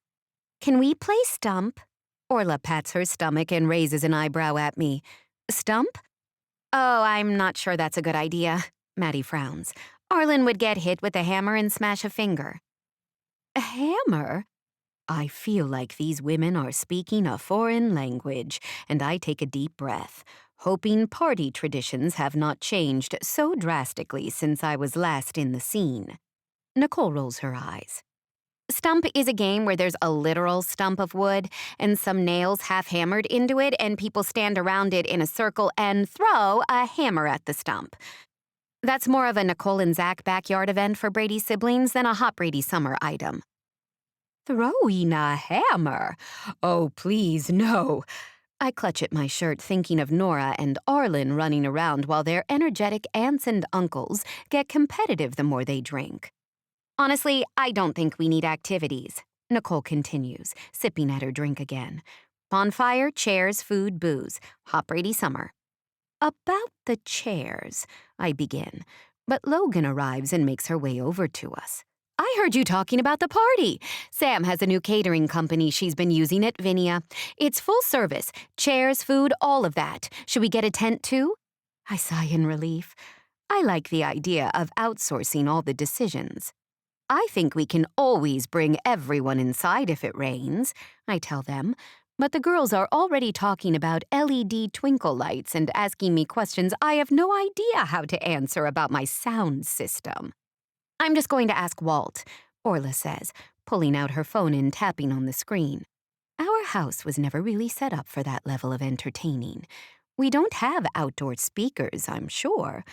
Can we play Stump? Orla pats her stomach and raises an eyebrow at me. Stump? Oh, I'm not sure that's a good idea. Maddie frowns. Arlen would get hit with a hammer and smash a finger. A hammer? I feel like these women are speaking a foreign language, and I take a deep breath. hoping party traditions have not changed so drastically since I was last in the scene. Nicole rolls her eyes. Stump is a game where there's a literal stump of wood and some nails half hammered into it, and people stand around it in a circle and throw a hammer at the stump. That's more of a Nicole and Zach backyard event for Brady siblings than a Hot Brady summer item. Throwing a hammer? Oh, please, no. I clutch at my shirt, thinking of Nora and Arlen running around while their energetic aunts and uncles get competitive the more they drink. Honestly, I don't think we need activities, Nicole continues, sipping at her drink again. Bonfire, chairs, food, booze. Hot Brady summer. About the chairs, I begin, but Logan arrives and makes her way over to us. I heard you talking about the party. Sam has a new catering company she's been using at Vinia. It's full service, chairs, food, all of that. Should we get a tent too? I sigh in relief. I like the idea of outsourcing all the decisions. I think we can always bring everyone inside if it rains, I tell them. But the girls are already talking about LED twinkle lights and asking me questions I have no idea how to answer about my sound system. I'm just going to ask Walt, Orla says, pulling out her phone and tapping on the screen. Our house was never really set up for that level of entertaining. We don't have outdoor speakers, I'm sure.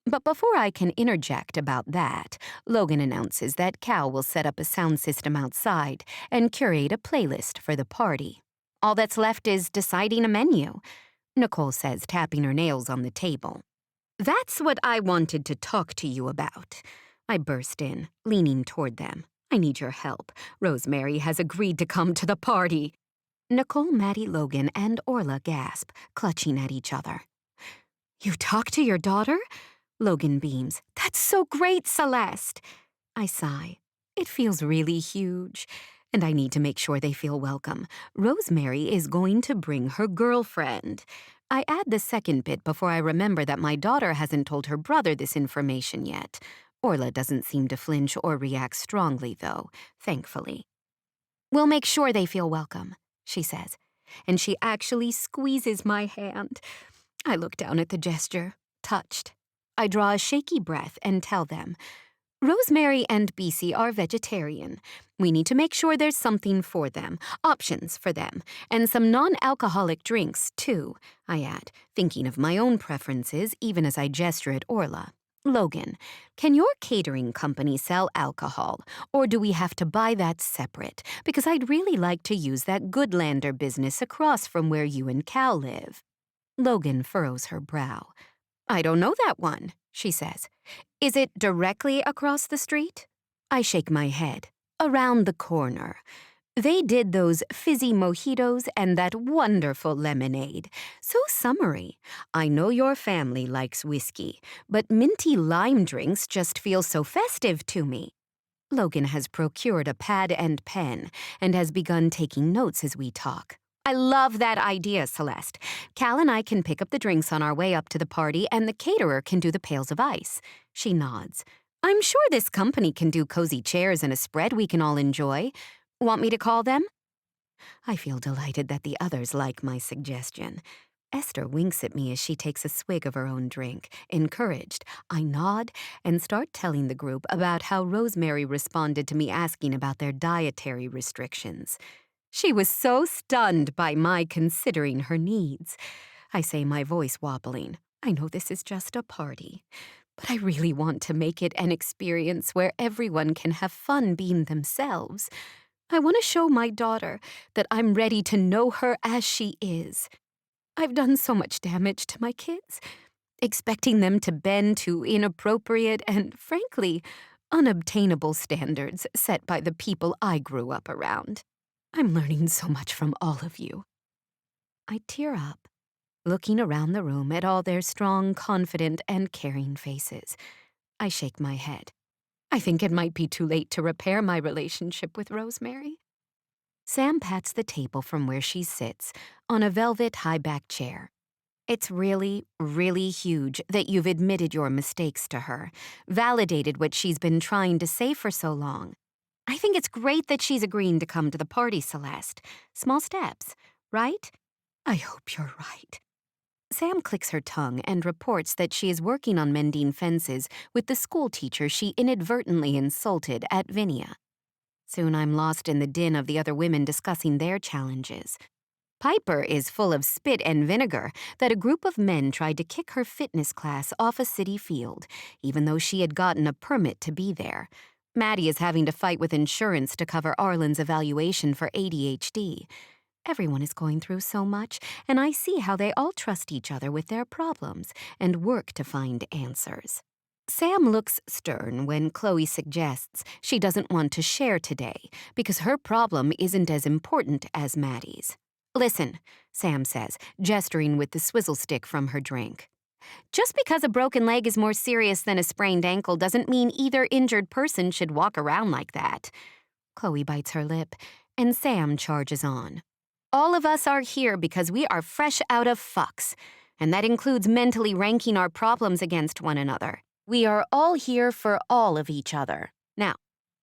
But before I can interject about that, Logan announces that Cal will set up a sound system outside and curate a playlist for the party. All that's left is deciding a menu, Nicole says, tapping her nails on the table. That's what I wanted to talk to you about. I burst in, leaning toward them. I need your help. Rosemary has agreed to come to the party. Nicole, Maddie, Logan, and Orla gasp, clutching at each other. You talked to your daughter? Logan beams. That's so great, Celeste. I sigh. It feels really huge. And I need to make sure they feel welcome. Rosemary is going to bring her girlfriend. I add the second bit before I remember that my daughter hasn't told her brother this information yet. Orla doesn't seem to flinch or react strongly, though, thankfully. We'll make sure they feel welcome, she says, and she actually squeezes my hand. I look down at the gesture, touched. I draw a shaky breath and tell them, Rosemary and BC are vegetarian. We need to make sure there's something for them, options for them, and some non-alcoholic drinks, too, I add, thinking of my own preferences even as I gesture at Orla. Logan, can your catering company sell alcohol, or do we have to buy that separate? Because I'd really like to use that Goodlander business across from where you and Cal live. Logan furrows her brow. I don't know that one, she says. Is it directly across the street? I shake my head. Around the corner. They did those fizzy mojitos and that wonderful lemonade. So summery. I know your family likes whiskey, but minty lime drinks just feel so festive to me. Logan has procured a pad and pen and has begun taking notes as we talk. I love that idea, Celeste. Cal and I can pick up the drinks on our way up to the party, and the caterer can do the pails of ice. She nods. I'm sure this company can do cozy chairs and a spread we can all enjoy. Want me to call them? I feel delighted that the others like my suggestion. Esther winks at me as she takes a swig of her own drink. Encouraged, I nod and start telling the group about how Rosemary responded to me asking about their dietary restrictions. She was so stunned by my considering her needs. I say, my voice wobbling. I know this is just a party, but I really want to make it an experience where everyone can have fun being themselves. I want to show my daughter that I'm ready to know her as she is. I've done so much damage to my kids, expecting them to bend to inappropriate and, frankly, unobtainable standards set by the people I grew up around. I'm learning so much from all of you. I tear up, looking around the room at all their strong, confident, and caring faces. I shake my head. I think it might be too late to repair my relationship with Rosemary. Sam pats the table from where she sits, on a velvet high-back chair. It's really, really huge that you've admitted your mistakes to her, validated what she's been trying to say for so long. I think it's great that she's agreeing to come to the party, Celeste. Small steps, right? I hope you're right. Sam clicks her tongue and reports that she is working on mending fences with the school teacher she inadvertently insulted at Vinia. Soon I'm lost in the din of the other women discussing their challenges. Piper is full of spit and vinegar that a group of men tried to kick her fitness class off a city field, even though she had gotten a permit to be there. Maddie is having to fight with insurance to cover Arlen's evaluation for ADHD. Everyone is going through so much, and I see how they all trust each other with their problems and work to find answers. Sam looks stern when Chloe suggests she doesn't want to share today because her problem isn't as important as Maddie's. Listen, Sam says, gesturing with the swizzle stick from her drink. Just because a broken leg is more serious than a sprained ankle doesn't mean either injured person should walk around like that. Chloe bites her lip, and Sam charges on. All of us are here because we are fresh out of fucks, and that includes mentally ranking our problems against one another. We are all here for all of each other. Now,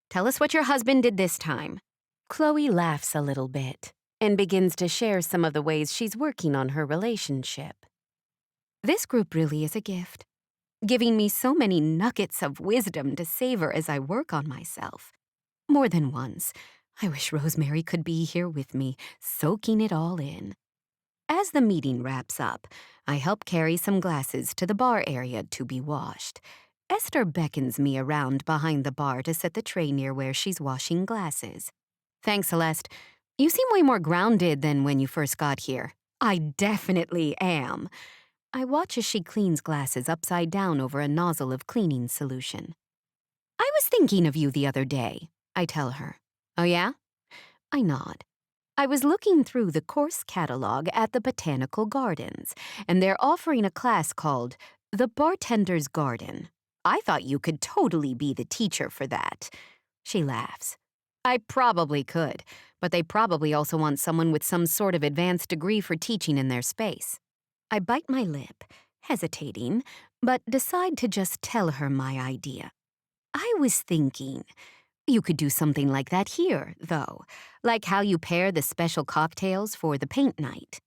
tell us what your husband did this time. Chloe laughs a little bit and begins to share some of the ways she's working on her relationship. This group really is a gift, giving me so many nuggets of wisdom to savor as I work on myself. More than once, I wish Rosemary could be here with me, soaking it all in. As the meeting wraps up, I help carry some glasses to the bar area to be washed. Esther beckons me around behind the bar to set the tray near where she's washing glasses. Thanks, Celeste. You seem way more grounded than when you first got here. I definitely am. I watch as she cleans glasses upside down over a nozzle of cleaning solution. I was thinking of you the other day, I tell her. Oh yeah? I nod. I was looking through the course catalog at the Botanical Gardens, and they're offering a class called The Bartender's Garden. I thought you could totally be the teacher for that. She laughs. I probably could, but they probably also want someone with some sort of advanced degree for teaching in their space. I bite my lip, hesitating, but decide to just tell her my idea. I was thinking, you could do something like that here, though, like how you pair the special cocktails for the paint night.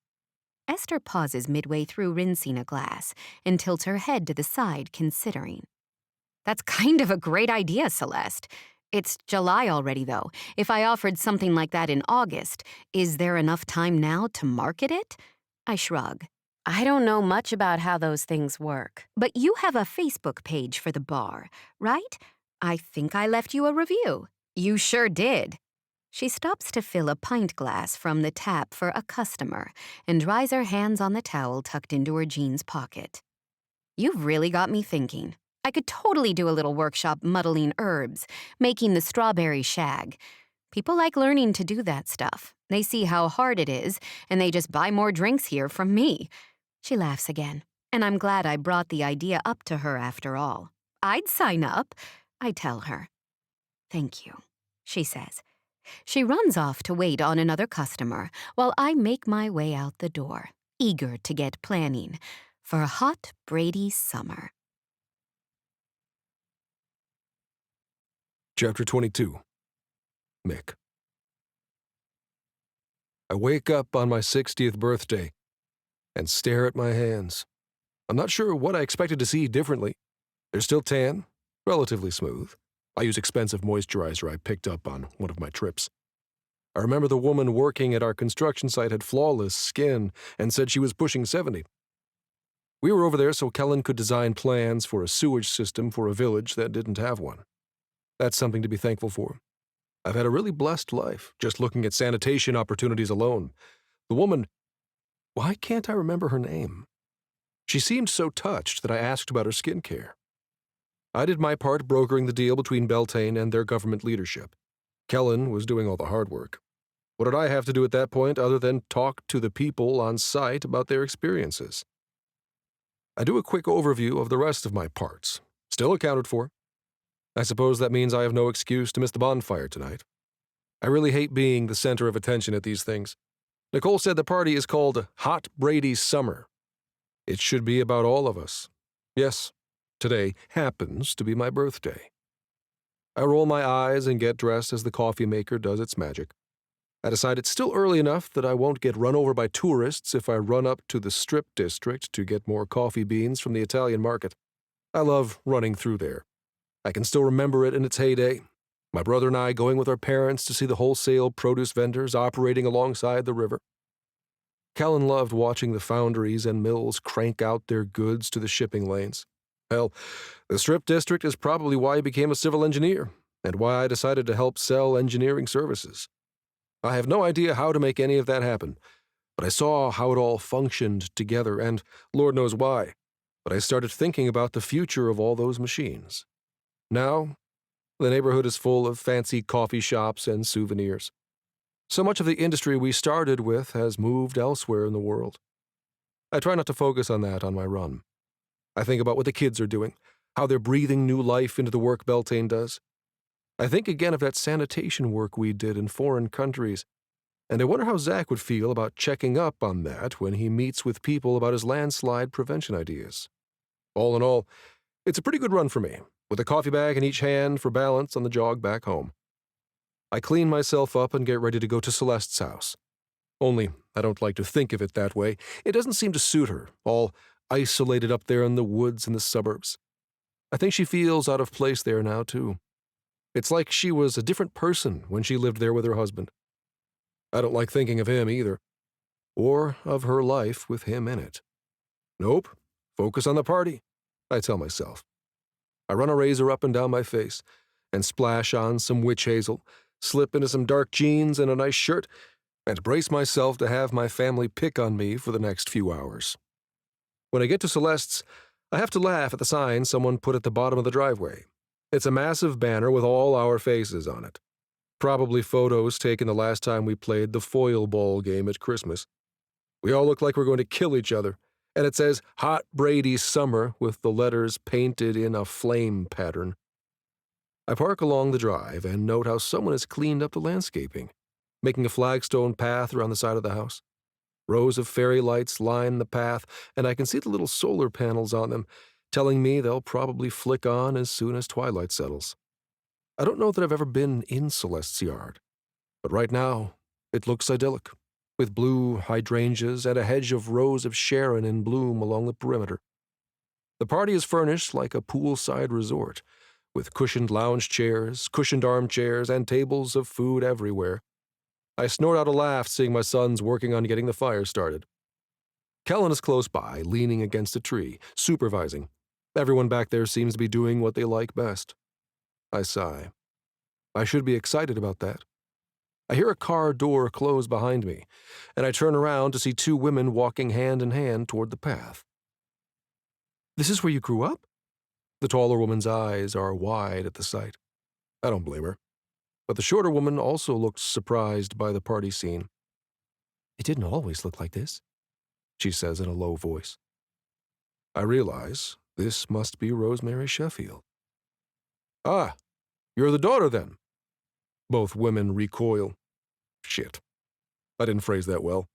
Esther pauses midway through rinsing a glass and tilts her head to the side, considering. That's kind of a great idea, Celeste. It's July already, though. If I offered something like that in August, is there enough time now to market it? I shrug. I don't know much about how those things work, but you have a Facebook page for the bar, right? I think I left you a review. You sure did. She stops to fill a pint glass from the tap for a customer and dries her hands on the towel tucked into her jeans pocket. You've really got me thinking. I could totally do a little workshop muddling herbs, making the strawberry shag. People like learning to do that stuff. They see how hard it is, and they just buy more drinks here from me. She laughs again, and I'm glad I brought the idea up to her after all. I'd sign up, I tell her. Thank you, she says. She runs off to wait on another customer while I make my way out the door, eager to get planning for a hot Brady summer. Chapter 22. Mick. I wake up on my 60th birthday and stare at my hands. I'm not sure what I expected to see differently. They're still tan, relatively smooth. I use expensive moisturizer I picked up on one of my trips. I remember the woman working at our construction site had flawless skin and said she was pushing 70. We were over there so Kellen could design plans for a sewage system for a village that didn't have one. That's something to be thankful for. I've had a really blessed life, just looking at sanitation opportunities alone. The woman, why can't I remember her name? She seemed so touched that I asked about her skincare. I did my part brokering the deal between Beltane and their government leadership. Kellen was doing all the hard work. What did I have to do at that point other than talk to the people on site about their experiences? I do a quick overview of the rest of my parts. Still accounted for. I suppose that means I have no excuse to miss the bonfire tonight. I really hate being the center of attention at these things. Nicole said the party is called Hot Brady's Summer. It should be about all of us. Yes, today happens to be my birthday. I roll my eyes and get dressed as the coffee maker does its magic. I decide it's still early enough that I won't get run over by tourists if I run up to the Strip District to get more coffee beans from the Italian market. I love running through there. I can still remember it in its heyday. My brother and I going with our parents to see the wholesale produce vendors operating alongside the river. Callan loved watching the foundries and mills crank out their goods to the shipping lanes. Hell, the Strip District is probably why he became a civil engineer, and why I decided to help sell engineering services. I have no idea how to make any of that happen, but I saw how it all functioned together, and Lord knows why. But I started thinking about the future of all those machines. Now, the neighborhood is full of fancy coffee shops and souvenirs. So much of the industry we started with has moved elsewhere in the world. I try not to focus on that on my run. I think about what the kids are doing, how they're breathing new life into the work Beltane does. I think again of that sanitation work we did in foreign countries, and I wonder how Zach would feel about checking up on that when he meets with people about his landslide prevention ideas. All in all, it's a pretty good run for me, with a coffee bag in each hand for balance on the jog back home. I clean myself up and get ready to go to Celeste's house. Only, I don't like to think of it that way. It doesn't seem to suit her, all isolated up there in the woods in the suburbs. I think she feels out of place there now, too. It's like she was a different person when she lived there with her husband. I don't like thinking of him either, or of her life with him in it. Nope, focus on the party, I tell myself. I run a razor up and down my face, and splash on some witch hazel, slip into some dark jeans and a nice shirt, and brace myself to have my family pick on me for the next few hours. When I get to Celeste's, I have to laugh at the sign someone put at the bottom of the driveway. It's a massive banner with all our faces on it. Probably photos taken the last time we played the foil ball game at Christmas. We all look like we're going to kill each other, and it says Hot Brady Summer with the letters painted in a flame pattern. I park along the drive and note how someone has cleaned up the landscaping, making a flagstone path around the side of the house. Rows of fairy lights line the path, and I can see the little solar panels on them, telling me they'll probably flick on as soon as twilight settles. I don't know that I've ever been in Celeste's yard, but right now it looks idyllic, with blue hydrangeas and a hedge of rows of Sharon in bloom along the perimeter. The party is furnished like a poolside resort, with cushioned lounge chairs, cushioned armchairs, and tables of food everywhere. I snort out a laugh seeing my sons working on getting the fire started. Kellen is close by, leaning against a tree, supervising. Everyone back there seems to be doing what they like best. I sigh. I should be excited about that. I hear a car door close behind me, and I turn around to see two women walking hand in hand toward the path. "This is where you grew up?" The taller woman's eyes are wide at the sight. I don't blame her. But the shorter woman also looked surprised by the party scene. "It didn't always look like this," she says in a low voice. I realize this must be Rosemary Sheffield. "Ah, you're the daughter then." Both women recoil. Shit. I didn't phrase that well.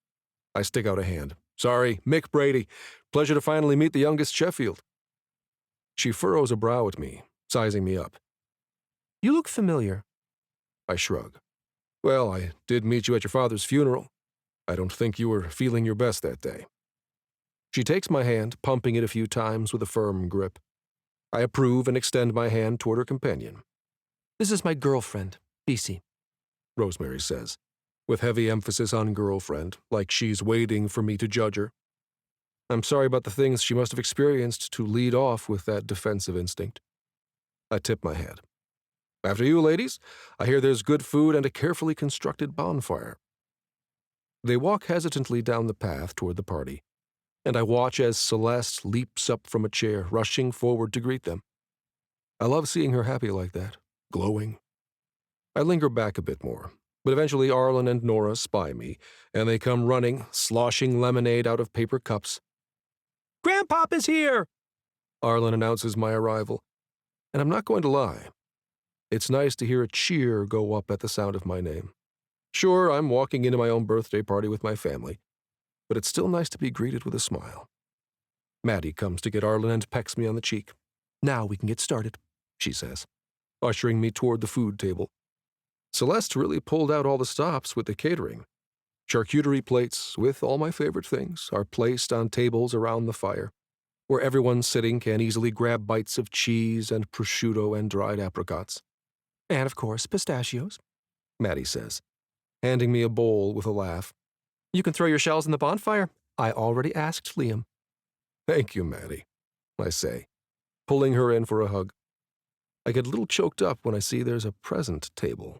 I stick out a hand. "Sorry, Mick Brady. Pleasure to finally meet the youngest Sheffield." She furrows a brow at me, sizing me up. "You look familiar." I shrug. "Well, I did meet you at your father's funeral. I don't think you were feeling your best that day." She takes my hand, pumping it a few times with a firm grip. I approve and extend my hand toward her companion. "This is my girlfriend, Bisi," Rosemary says, with heavy emphasis on girlfriend, like she's waiting for me to judge her. I'm sorry about the things she must have experienced to lead off with that defensive instinct. I tip my head. "After you, ladies. I hear there's good food and a carefully constructed bonfire." They walk hesitantly down the path toward the party, and I watch as Celeste leaps up from a chair, rushing forward to greet them. I love seeing her happy like that, glowing. I linger back a bit more, but eventually Arlen and Nora spy me, and they come running, sloshing lemonade out of paper cups. "Grandpop is here!" Arlen announces my arrival, and I'm not going to lie. It's nice to hear a cheer go up at the sound of my name. Sure, I'm walking into my own birthday party with my family, but it's still nice to be greeted with a smile. Maddie comes to get Arlen and pecks me on the cheek. "Now we can get started," she says, ushering me toward the food table. Celeste really pulled out all the stops with the catering. Charcuterie plates with all my favorite things are placed on tables around the fire, where everyone sitting can easily grab bites of cheese and prosciutto and dried apricots. And, of course, pistachios, Maddie says, handing me a bowl with a laugh. You can throw your shells in the bonfire. I already asked Liam. Thank you, Maddie, I say, pulling her in for a hug. I get a little choked up when I see there's a present table.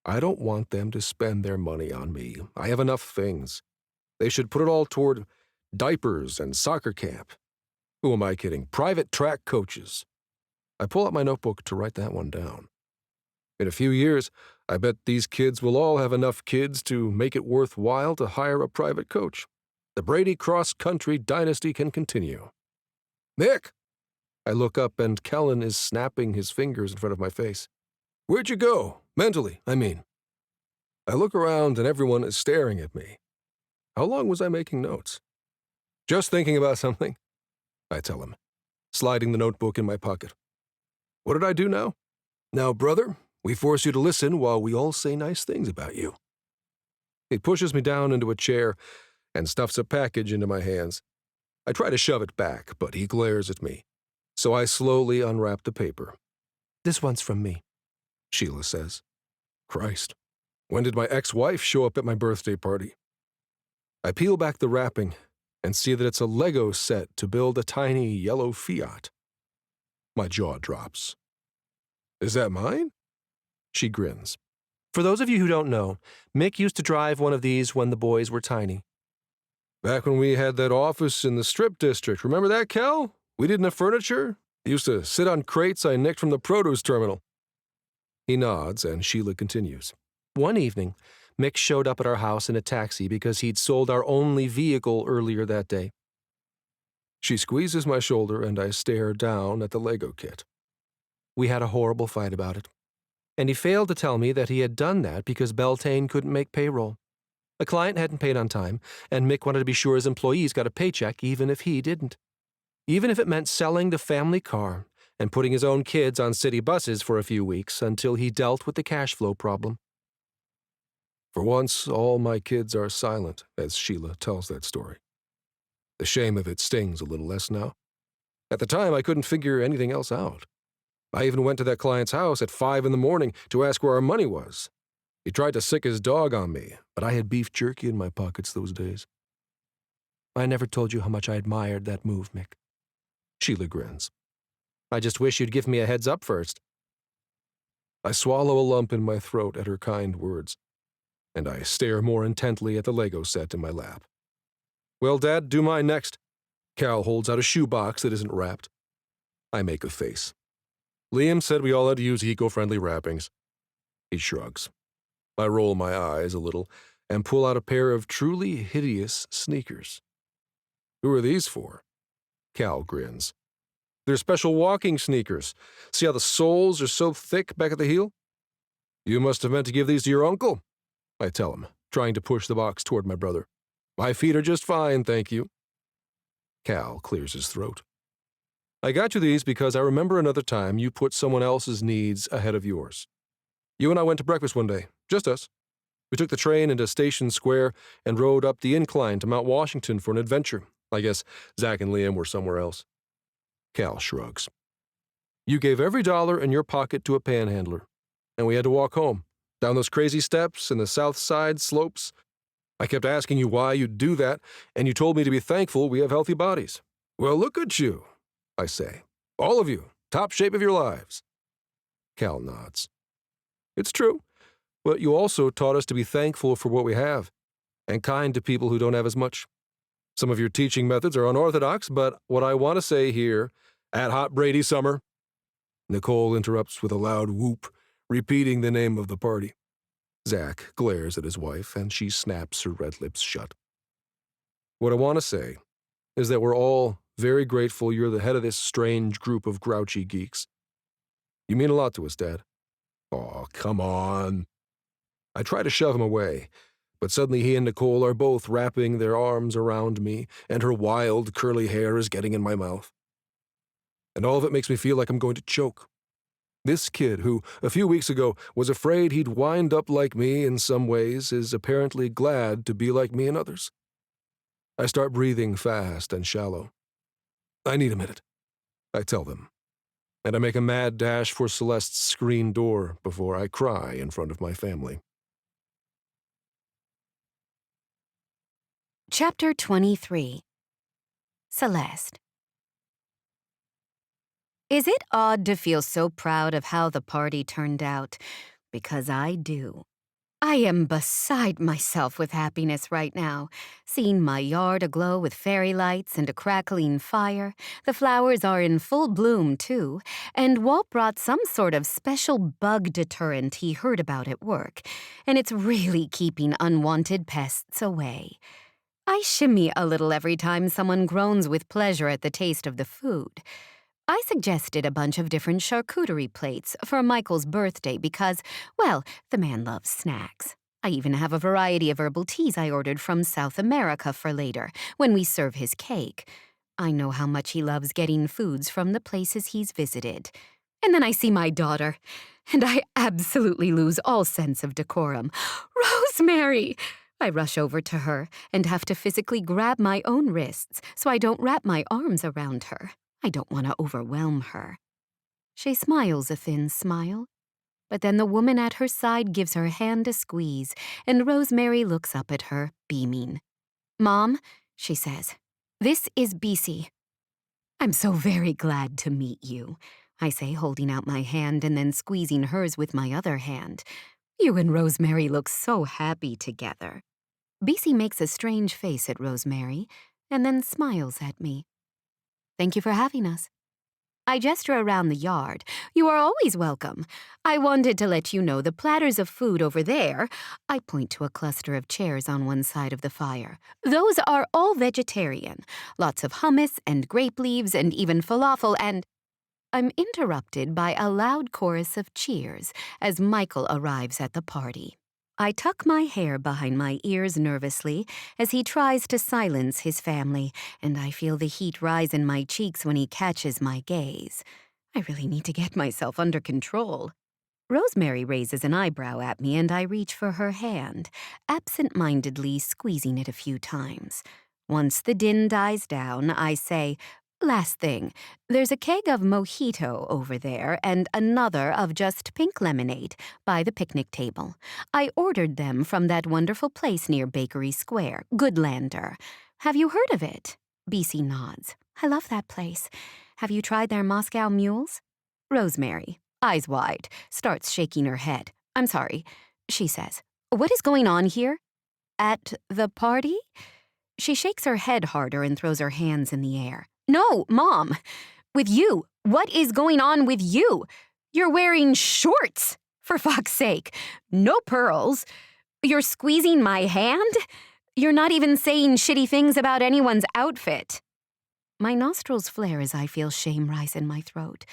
I don't want them to spend their money on me. I have enough things. They should put it all toward diapers and soccer camp. Who am I kidding? Private track coaches. I pull out my notebook to write that one down. In a few years, I bet these kids will all have enough kids to make it worthwhile to hire a private coach. The Brady cross-country dynasty can continue. Mick! I look up and Kellen is snapping his fingers in front of my face. Where'd you go? Mentally, I mean. I look around and everyone is staring at me. How long was I making notes? Just thinking about something, I tell him, sliding the notebook in my pocket. What did I do now? Now, brother, we force you to listen while we all say nice things about you. He pushes me down into a chair and stuffs a package into my hands. I try to shove it back, but he glares at me. So I slowly unwrap the paper. This one's from me, Sheila says. Christ, when did my ex-wife show up at my birthday party? I peel back the wrapping and see that it's a Lego set to build a tiny yellow Fiat. My jaw drops. Is that mine? She grins. For those of you who don't know, Mick used to drive one of these when the boys were tiny. Back when we had that office in the Strip District, remember that, Cal? We didn't have furniture. He used to sit on crates I nicked from the produce terminal. He nods, and Sheila continues. One evening, Mick showed up at our house in a taxi because he'd sold our only vehicle earlier that day. She squeezes my shoulder, and I stare down at the Lego kit. We had a horrible fight about it. And he failed to tell me that he had done that because Beltane couldn't make payroll. A client hadn't paid on time, and Mick wanted to be sure his employees got a paycheck even if he didn't. Even if it meant selling the family car and putting his own kids on city buses for a few weeks until he dealt with the cash flow problem. For once, all my kids are silent as Sheila tells that story. The shame of it stings a little less now. At the time, I couldn't figure anything else out. I even went to that client's house at 5 a.m. to ask where our money was. He tried to sick his dog on me, but I had beef jerky in my pockets those days. I never told you how much I admired that move, Mick. Sheila grins. I just wish you'd give me a heads up first. I swallow a lump in my throat at her kind words, and I stare more intently at the Lego set in my lap. Well, Dad, do mine next. Cal holds out a shoebox that isn't wrapped. I make a face. Liam said we all had to use eco-friendly wrappings. He shrugs. I roll my eyes a little and pull out a pair of truly hideous sneakers. Who are these for? Cal grins. They're special walking sneakers. See how the soles are so thick back at the heel? You must have meant to give these to your uncle, I tell him, trying to push the box toward my brother. My feet are just fine, thank you. Cal clears his throat. I got you these because I remember another time you put someone else's needs ahead of yours. You and I went to breakfast one day, just us. We took the train into Station Square and rode up the incline to Mount Washington for an adventure. I guess Zach and Liam were somewhere else. Cal shrugs. You gave every dollar in your pocket to a panhandler, and we had to walk home, down those crazy steps and the south side slopes. I kept asking you why you'd do that, and you told me to be thankful we have healthy bodies. Well, look at you, I say. All of you, top shape of your lives. Cal nods. It's true, but you also taught us to be thankful for what we have, and kind to people who don't have as much. Some of your teaching methods are unorthodox, but what I want to say here, at Hot Brady Summer, Nicole interrupts with a loud whoop, repeating the name of the party. Zach glares at his wife, and she snaps her red lips shut. What I want to say is that we're all very grateful you're the head of this strange group of grouchy geeks. You mean a lot to us, Dad. Aw, come on. I try to shove him away, but suddenly he and Nicole are both wrapping their arms around me, and her wild, curly hair is getting in my mouth. And all of it makes me feel like I'm going to choke. This kid, who, a few weeks ago, was afraid he'd wind up like me in some ways, is apparently glad to be like me in others. I start breathing fast and shallow. I need a minute, I tell them, and I make a mad dash for Celeste's screen door before I cry in front of my family. Chapter 23. Celeste. Is it odd to feel so proud of how the party turned out? Because I do. I am beside myself with happiness right now, seeing my yard aglow with fairy lights and a crackling fire. The flowers are in full bloom, too, and Walt brought some sort of special bug deterrent he heard about at work, and it's really keeping unwanted pests away. I shimmy a little every time someone groans with pleasure at the taste of the food. I suggested a bunch of different charcuterie plates for Michael's birthday because, well, the man loves snacks. I even have a variety of herbal teas I ordered from South America for later, when we serve his cake. I know how much he loves getting foods from the places he's visited. And then I see my daughter, and I absolutely lose all sense of decorum. Rosemary! I rush over to her and have to physically grab my own wrists so I don't wrap my arms around her. I don't want to overwhelm her. She smiles a thin smile, but then the woman at her side gives her hand a squeeze, and Rosemary looks up at her, beaming. "Mom," she says, "this is BC. "I'm so very glad to meet you," I say, holding out my hand and then squeezing hers with my other hand. "You and Rosemary look so happy together." BC makes a strange face at Rosemary and then smiles at me. "Thank you for having us." I gesture around the yard. "You are always welcome. I wanted to let you know the platters of food over there," I point to a cluster of chairs on one side of the fire, "those are all vegetarian. Lots of hummus and grape leaves and even falafel and—" I'm interrupted by a loud chorus of cheers as Michael arrives at the party. I tuck my hair behind my ears nervously as he tries to silence his family, and I feel the heat rise in my cheeks when he catches my gaze. I really need to get myself under control. Rosemary raises an eyebrow at me, and I reach for her hand, absent-mindedly squeezing it a few times. Once the din dies down, I say, "Last thing, there's a keg of mojito over there and another of just pink lemonade by the picnic table. I ordered them from that wonderful place near Bakery Square, Goodlander. Have you heard of it?" BC nods. "I love that place. Have you tried their Moscow mules?" Rosemary, eyes wide, starts shaking her head. "I'm sorry," she says. "What is going on here?" "At the party?" She shakes her head harder and throws her hands in the air. "No, Mom. With you. What is going on with you? You're wearing shorts, for fuck's sake. No pearls. You're squeezing my hand? You're not even saying shitty things about anyone's outfit." My nostrils flare as I feel shame rise in my throat.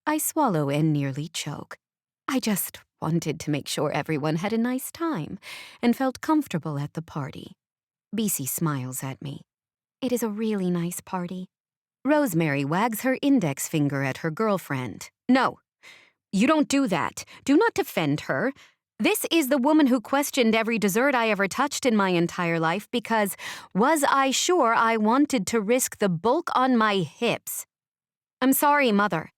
I swallow and nearly choke. I just wanted to make sure everyone had a nice time and felt comfortable at the party. BC smiles at me. "It is a really nice party." Rosemary wags her index finger at her girlfriend. "No, you don't do that. Do not defend her. This is the woman who questioned every dessert I ever touched in my entire life because was I sure I wanted to risk the bulk on my hips? I'm sorry, Mother,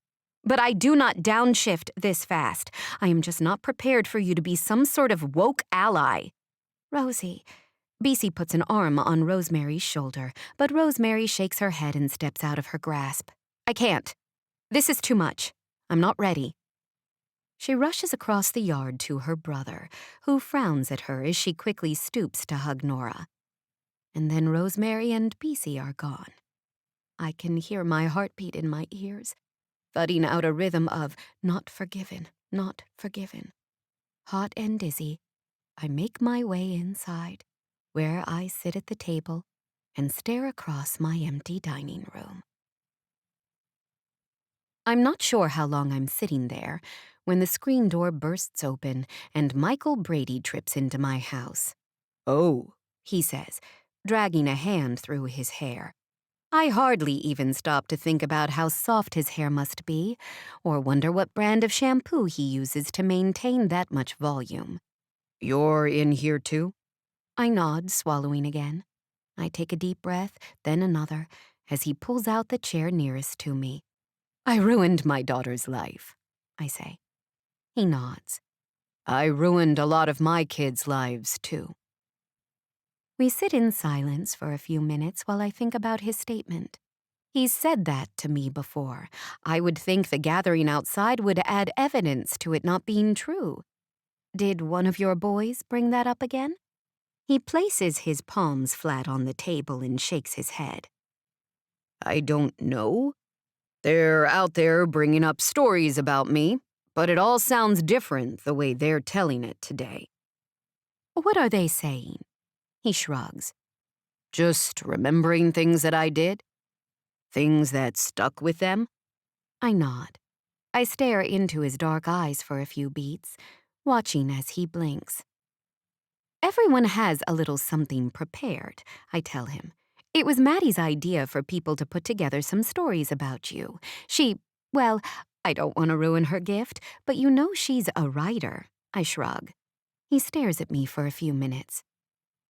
but I do not downshift this fast. I am just not prepared for you to be some sort of woke ally." "Rosie." BC puts an arm on Rosemary's shoulder, but Rosemary shakes her head and steps out of her grasp. "I can't. This is too much. I'm not ready." She rushes across the yard to her brother, who frowns at her as she quickly stoops to hug Nora. And then Rosemary and BC are gone. I can hear my heartbeat in my ears, thudding out a rhythm of "not forgiven, not forgiven." Hot and dizzy, I make my way inside, where I sit at the table and stare across my empty dining room. I'm not sure how long I'm sitting there when the screen door bursts open and Michael Brady trips into my house. "Oh," he says, dragging a hand through his hair. I hardly even stop to think about how soft his hair must be, or wonder what brand of shampoo he uses to maintain that much volume. You're in here too? I nod, swallowing again. I take a deep breath, then another, as he pulls out the chair nearest to me. I ruined my daughter's life, I say. He nods. I ruined a lot of my kids' lives, too. We sit in silence for a few minutes while I think about his statement. He's said that to me before. I would think the gathering outside would add evidence to it not being true. Did one of your boys bring that up again? He places his palms flat on the table and shakes his head. I don't know. They're out there bringing up stories about me, but it all sounds different the way they're telling it today. What are they saying? He shrugs. Just remembering things that I did? Things that stuck with them? I nod. I stare into his dark eyes for a few beats, watching as he blinks. Everyone has a little something prepared, I tell him. It was Maddie's idea for people to put together some stories about you. Well, I don't want to ruin her gift, but you know she's a writer. I shrug. He stares at me for a few minutes.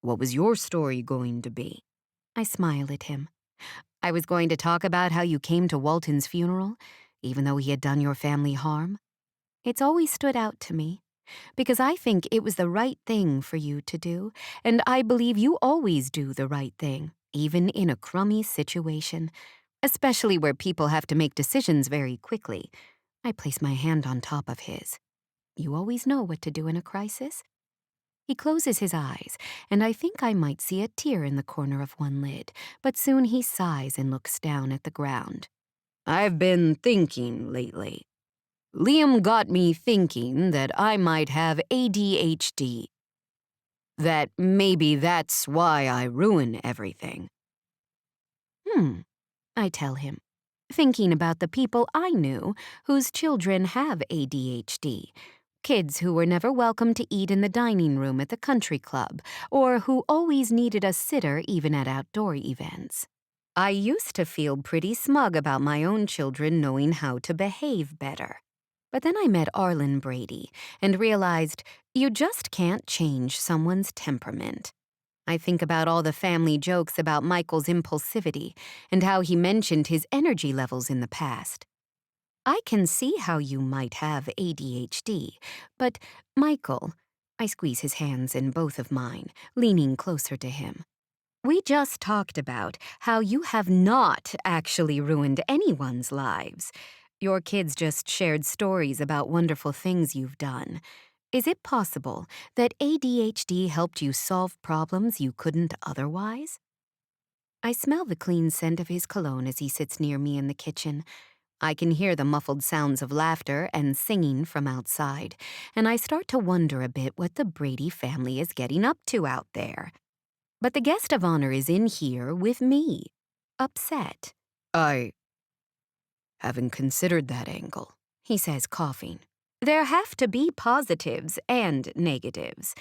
What was your story going to be? I smile at him. I was going to talk about how you came to Walton's funeral, even though he had done your family harm. It's always stood out to me, because I think it was the right thing for you to do, and I believe you always do the right thing, even in a crummy situation, especially where people have to make decisions very quickly. I place my hand on top of his. You always know what to do in a crisis. He closes his eyes, and I think I might see a tear in the corner of one lid, but soon he sighs and looks down at the ground. I've been thinking lately. Liam got me thinking that I might have ADHD. That maybe that's why I ruin everything. I tell him, thinking about the people I knew whose children have ADHD. Kids who were never welcome to eat in the dining room at the country club, or who always needed a sitter even at outdoor events. I used to feel pretty smug about my own children knowing how to behave better. But then I met Arlen Brady and realized you just can't change someone's temperament. I think about all the family jokes about Michael's impulsivity and how he mentioned his energy levels in the past. I can see how you might have ADHD, but Michael, I squeeze his hands in both of mine, leaning closer to him. We just talked about how you have not actually ruined anyone's lives. Your kids just shared stories about wonderful things you've done. Is it possible that ADHD helped you solve problems you couldn't otherwise? I smell the clean scent of his cologne as he sits near me in the kitchen. I can hear the muffled sounds of laughter and singing from outside, and I start to wonder a bit what the Brady family is getting up to out there. But the guest of honor is in here with me, upset. I haven't considered that angle, he says, coughing. There have to be positives and negatives.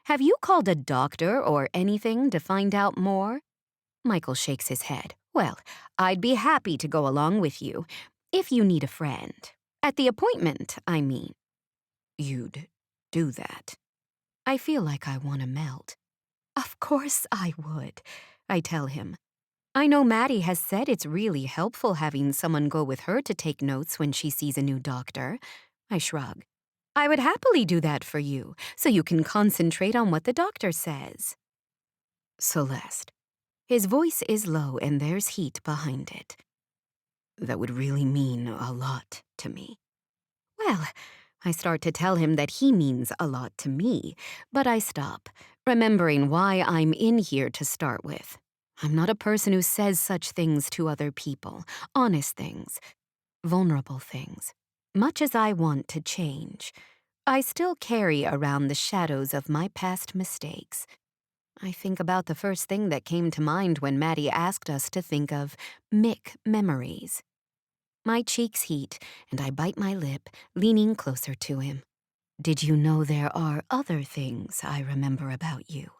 Have you called a doctor or anything to find out more? Michael shakes his head. Well, I'd be happy to go along with you, if you need a friend. At the appointment, I mean. You'd do that. I feel like I want to melt. Of course I would, I tell him. I know Maddie has said it's really helpful having someone go with her to take notes when she sees a new doctor. I shrug. I would happily do that for you, so you can concentrate on what the doctor says. Celeste. His voice is low and there's heat behind it. That would really mean a lot to me. Well, I start to tell him that he means a lot to me, but I stop, remembering why I'm in here to start with. I'm not a person who says such things to other people, honest things, vulnerable things. Much as I want to change, I still carry around the shadows of my past mistakes. I think about the first thing that came to mind when Maddie asked us to think of Mick memories. My cheeks heat, and I bite my lip, leaning closer to him. Did you know there are other things I remember about you?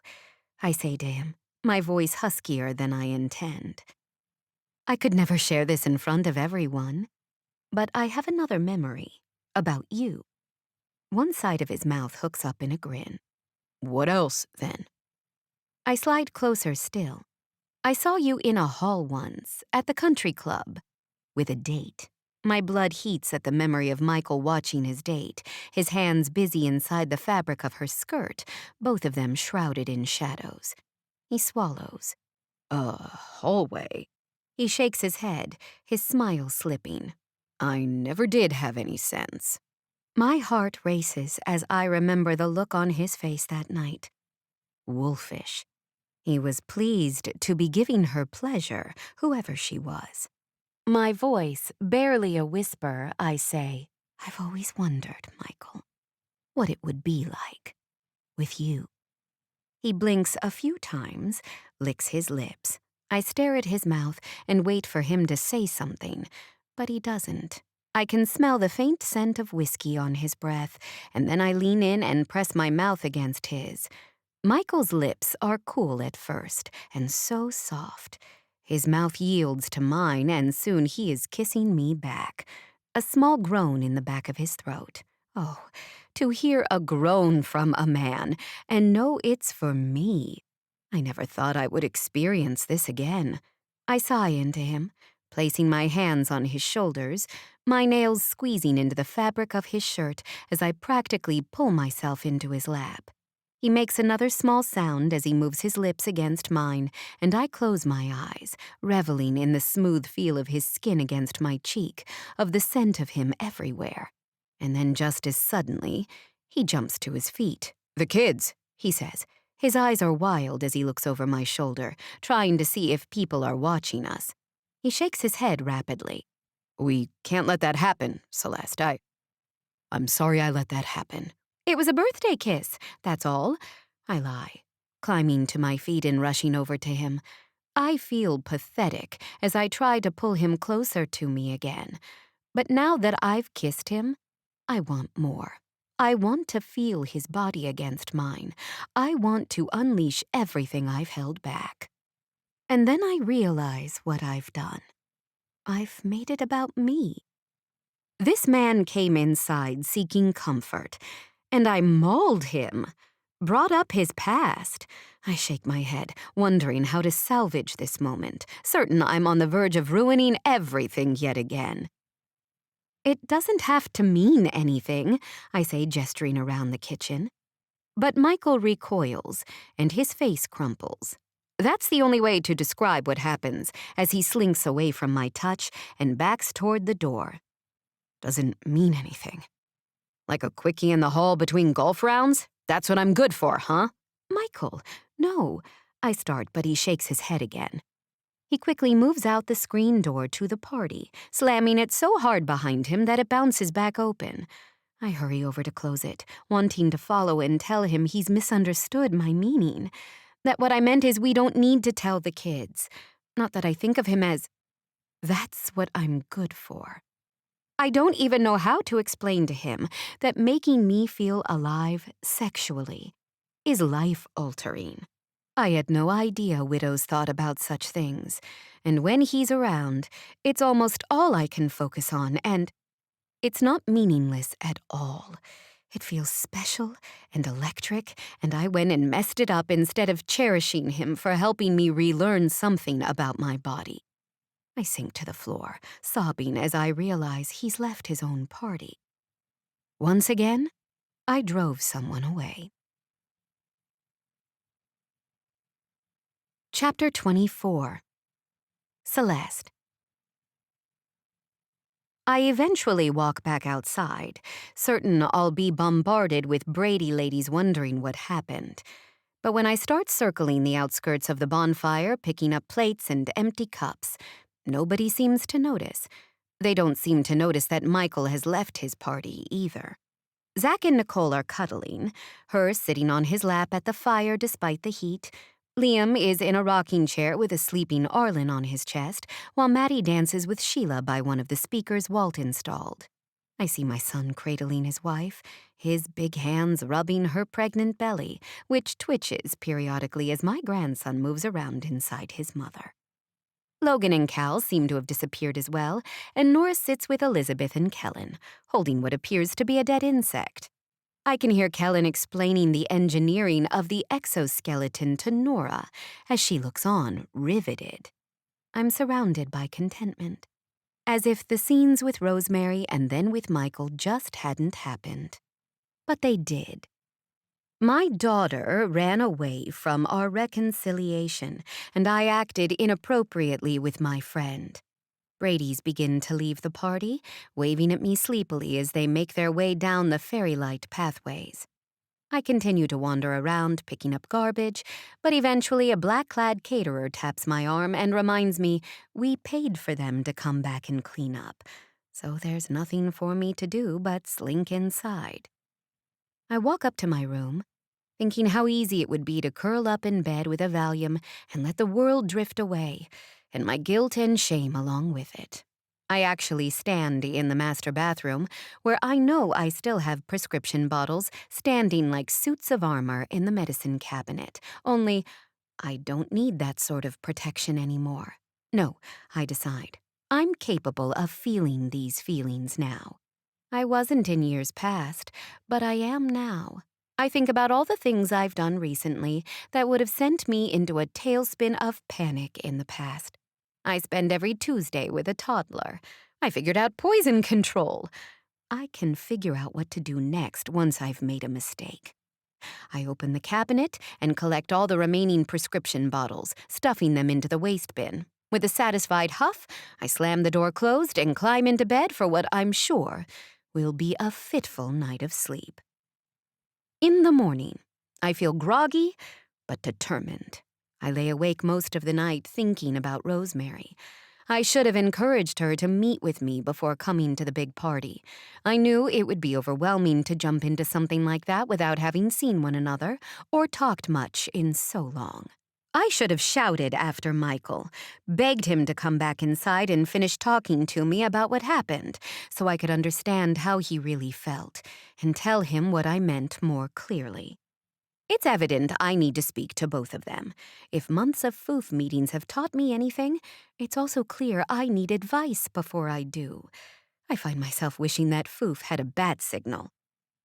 I say to him, my voice huskier than I intend. I could never share this in front of everyone, but I have another memory about you. One side of his mouth hooks up in a grin. What else, then? I slide closer still. I saw you in a hall once, at the country club, with a date. My blood heats at the memory of Michael watching his date, his hands busy inside the fabric of her skirt, both of them shrouded in shadows. He swallows. Hallway. He shakes his head, his smile slipping. I never did have any sense. My heart races as I remember the look on his face that night. Wolfish. He was pleased to be giving her pleasure, whoever she was. My voice, barely a whisper, I say, I've always wondered, Michael, what it would be like with you. He blinks a few times, licks his lips. I stare at his mouth and wait for him to say something, but he doesn't. I can smell the faint scent of whiskey on his breath, and then I lean in and press my mouth against his. Michael's lips are cool at first, and so soft. His mouth yields to mine, and soon he is kissing me back. A small groan in the back of his throat. Oh, to hear a groan from a man, and know it's for me. I never thought I would experience this again. I sigh into him, placing my hands on his shoulders, my nails squeezing into the fabric of his shirt as I practically pull myself into his lap. He makes another small sound as he moves his lips against mine, and I close my eyes, reveling in the smooth feel of his skin against my cheek, of the scent of him everywhere. And then just as suddenly, he jumps to his feet. The kids, he says. His eyes are wild as he looks over my shoulder, trying to see if people are watching us. He shakes his head rapidly. We can't let that happen, Celeste. I'm sorry I let that happen. It was a birthday kiss, that's all. I lie, climbing to my feet and rushing over to him. I feel pathetic as I try to pull him closer to me again. But now that I've kissed him, I want more. I want to feel his body against mine. I want to unleash everything I've held back. And then I realize what I've done. I've made it about me. This man came inside seeking comfort, and I mauled him, brought up his past. I shake my head, wondering how to salvage this moment, certain I'm on the verge of ruining everything yet again. It doesn't have to mean anything, I say, gesturing around the kitchen. But Michael recoils, and his face crumples. That's the only way to describe what happens as he slinks away from my touch and backs toward the door. Doesn't mean anything. Like a quickie in the hall between golf rounds? That's what I'm good for, huh? Michael, no. I start, but he shakes his head again. He quickly moves out the screen door to the party, slamming it so hard behind him that it bounces back open. I hurry over to close it, wanting to follow and tell him he's misunderstood my meaning. That what I meant is we don't need to tell the kids. Not that I think of him as... That's what I'm good for. I don't even know how to explain to him that making me feel alive sexually is life-altering. I had no idea widows thought about such things, and when he's around, it's almost all I can focus on, and it's not meaningless at all. It feels special and electric, and I went and messed it up instead of cherishing him for helping me relearn something about my body. I sink to the floor, sobbing as I realize he's left his own party. Once again, I drove someone away. Chapter 24. Celeste. I eventually walk back outside, certain I'll be bombarded with Brady ladies wondering what happened. But when I start circling the outskirts of the bonfire, picking up plates and empty cups, nobody seems to notice. They don't seem to notice that Michael has left his party either. Zach and Nicole are cuddling, her sitting on his lap at the fire despite the heat. Liam is in a rocking chair with a sleeping Arlen on his chest, while Maddie dances with Sheila by one of the speakers Walt installed. I see my son cradling his wife, his big hands rubbing her pregnant belly, which twitches periodically as my grandson moves around inside his mother. Logan and Cal seem to have disappeared as well, and Nora sits with Elizabeth and Kellen, holding what appears to be a dead insect. I can hear Kellen explaining the engineering of the exoskeleton to Nora as she looks on, riveted. I'm surrounded by contentment, as if the scenes with Rosemary and then with Michael just hadn't happened. But they did. My daughter ran away from our reconciliation, and I acted inappropriately with my friend. Brady's begin to leave the party, waving at me sleepily as they make their way down the fairy-light pathways. I continue to wander around, picking up garbage, but eventually a black-clad caterer taps my arm and reminds me we paid for them to come back and clean up, so there's nothing for me to do but slink inside. I walk up to my room, thinking how easy it would be to curl up in bed with a Valium and let the world drift away, and my guilt and shame along with it. I actually stand in the master bathroom, where I know I still have prescription bottles standing like suits of armor in the medicine cabinet, only I don't need that sort of protection anymore. No, I decide. I'm capable of feeling these feelings now. I wasn't in years past, but I am now. I think about all the things I've done recently that would have sent me into a tailspin of panic in the past. I spend every Tuesday with a toddler. I figured out poison control. I can figure out what to do next once I've made a mistake. I open the cabinet and collect all the remaining prescription bottles, stuffing them into the waste bin. With a satisfied huff, I slam the door closed and climb into bed for what I'm sure will be a fitful night of sleep. In the morning, I feel groggy but determined. I lay awake most of the night thinking about Rosemary. I should have encouraged her to meet with me before coming to the big party. I knew it would be overwhelming to jump into something like that without having seen one another or talked much in so long. I should have shouted after Michael, begged him to come back inside and finish talking to me about what happened so I could understand how he really felt and tell him what I meant more clearly. It's evident I need to speak to both of them. If months of FOOF meetings have taught me anything, it's also clear I need advice before I do. I find myself wishing that FOOF had a bat signal.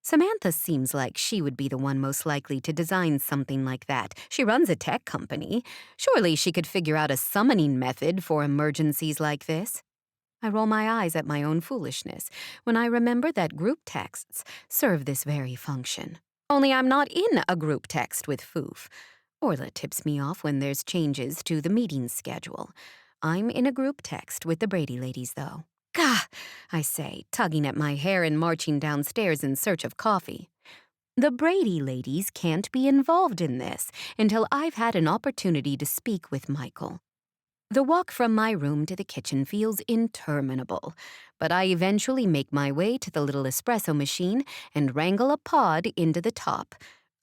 Samantha seems like she would be the one most likely to design something like that. She runs a tech company. Surely she could figure out a summoning method for emergencies like this. I roll my eyes at my own foolishness when I remember that group texts serve this very function. Only I'm not in a group text with FOOF. Orla tips me off when there's changes to the meeting schedule. I'm in a group text with the Brady ladies, though. Gah, I say, tugging at my hair and marching downstairs in search of coffee. The Brady ladies can't be involved in this until I've had an opportunity to speak with Michael. The walk from my room to the kitchen feels interminable, but I eventually make my way to the little espresso machine and wrangle a pod into the top.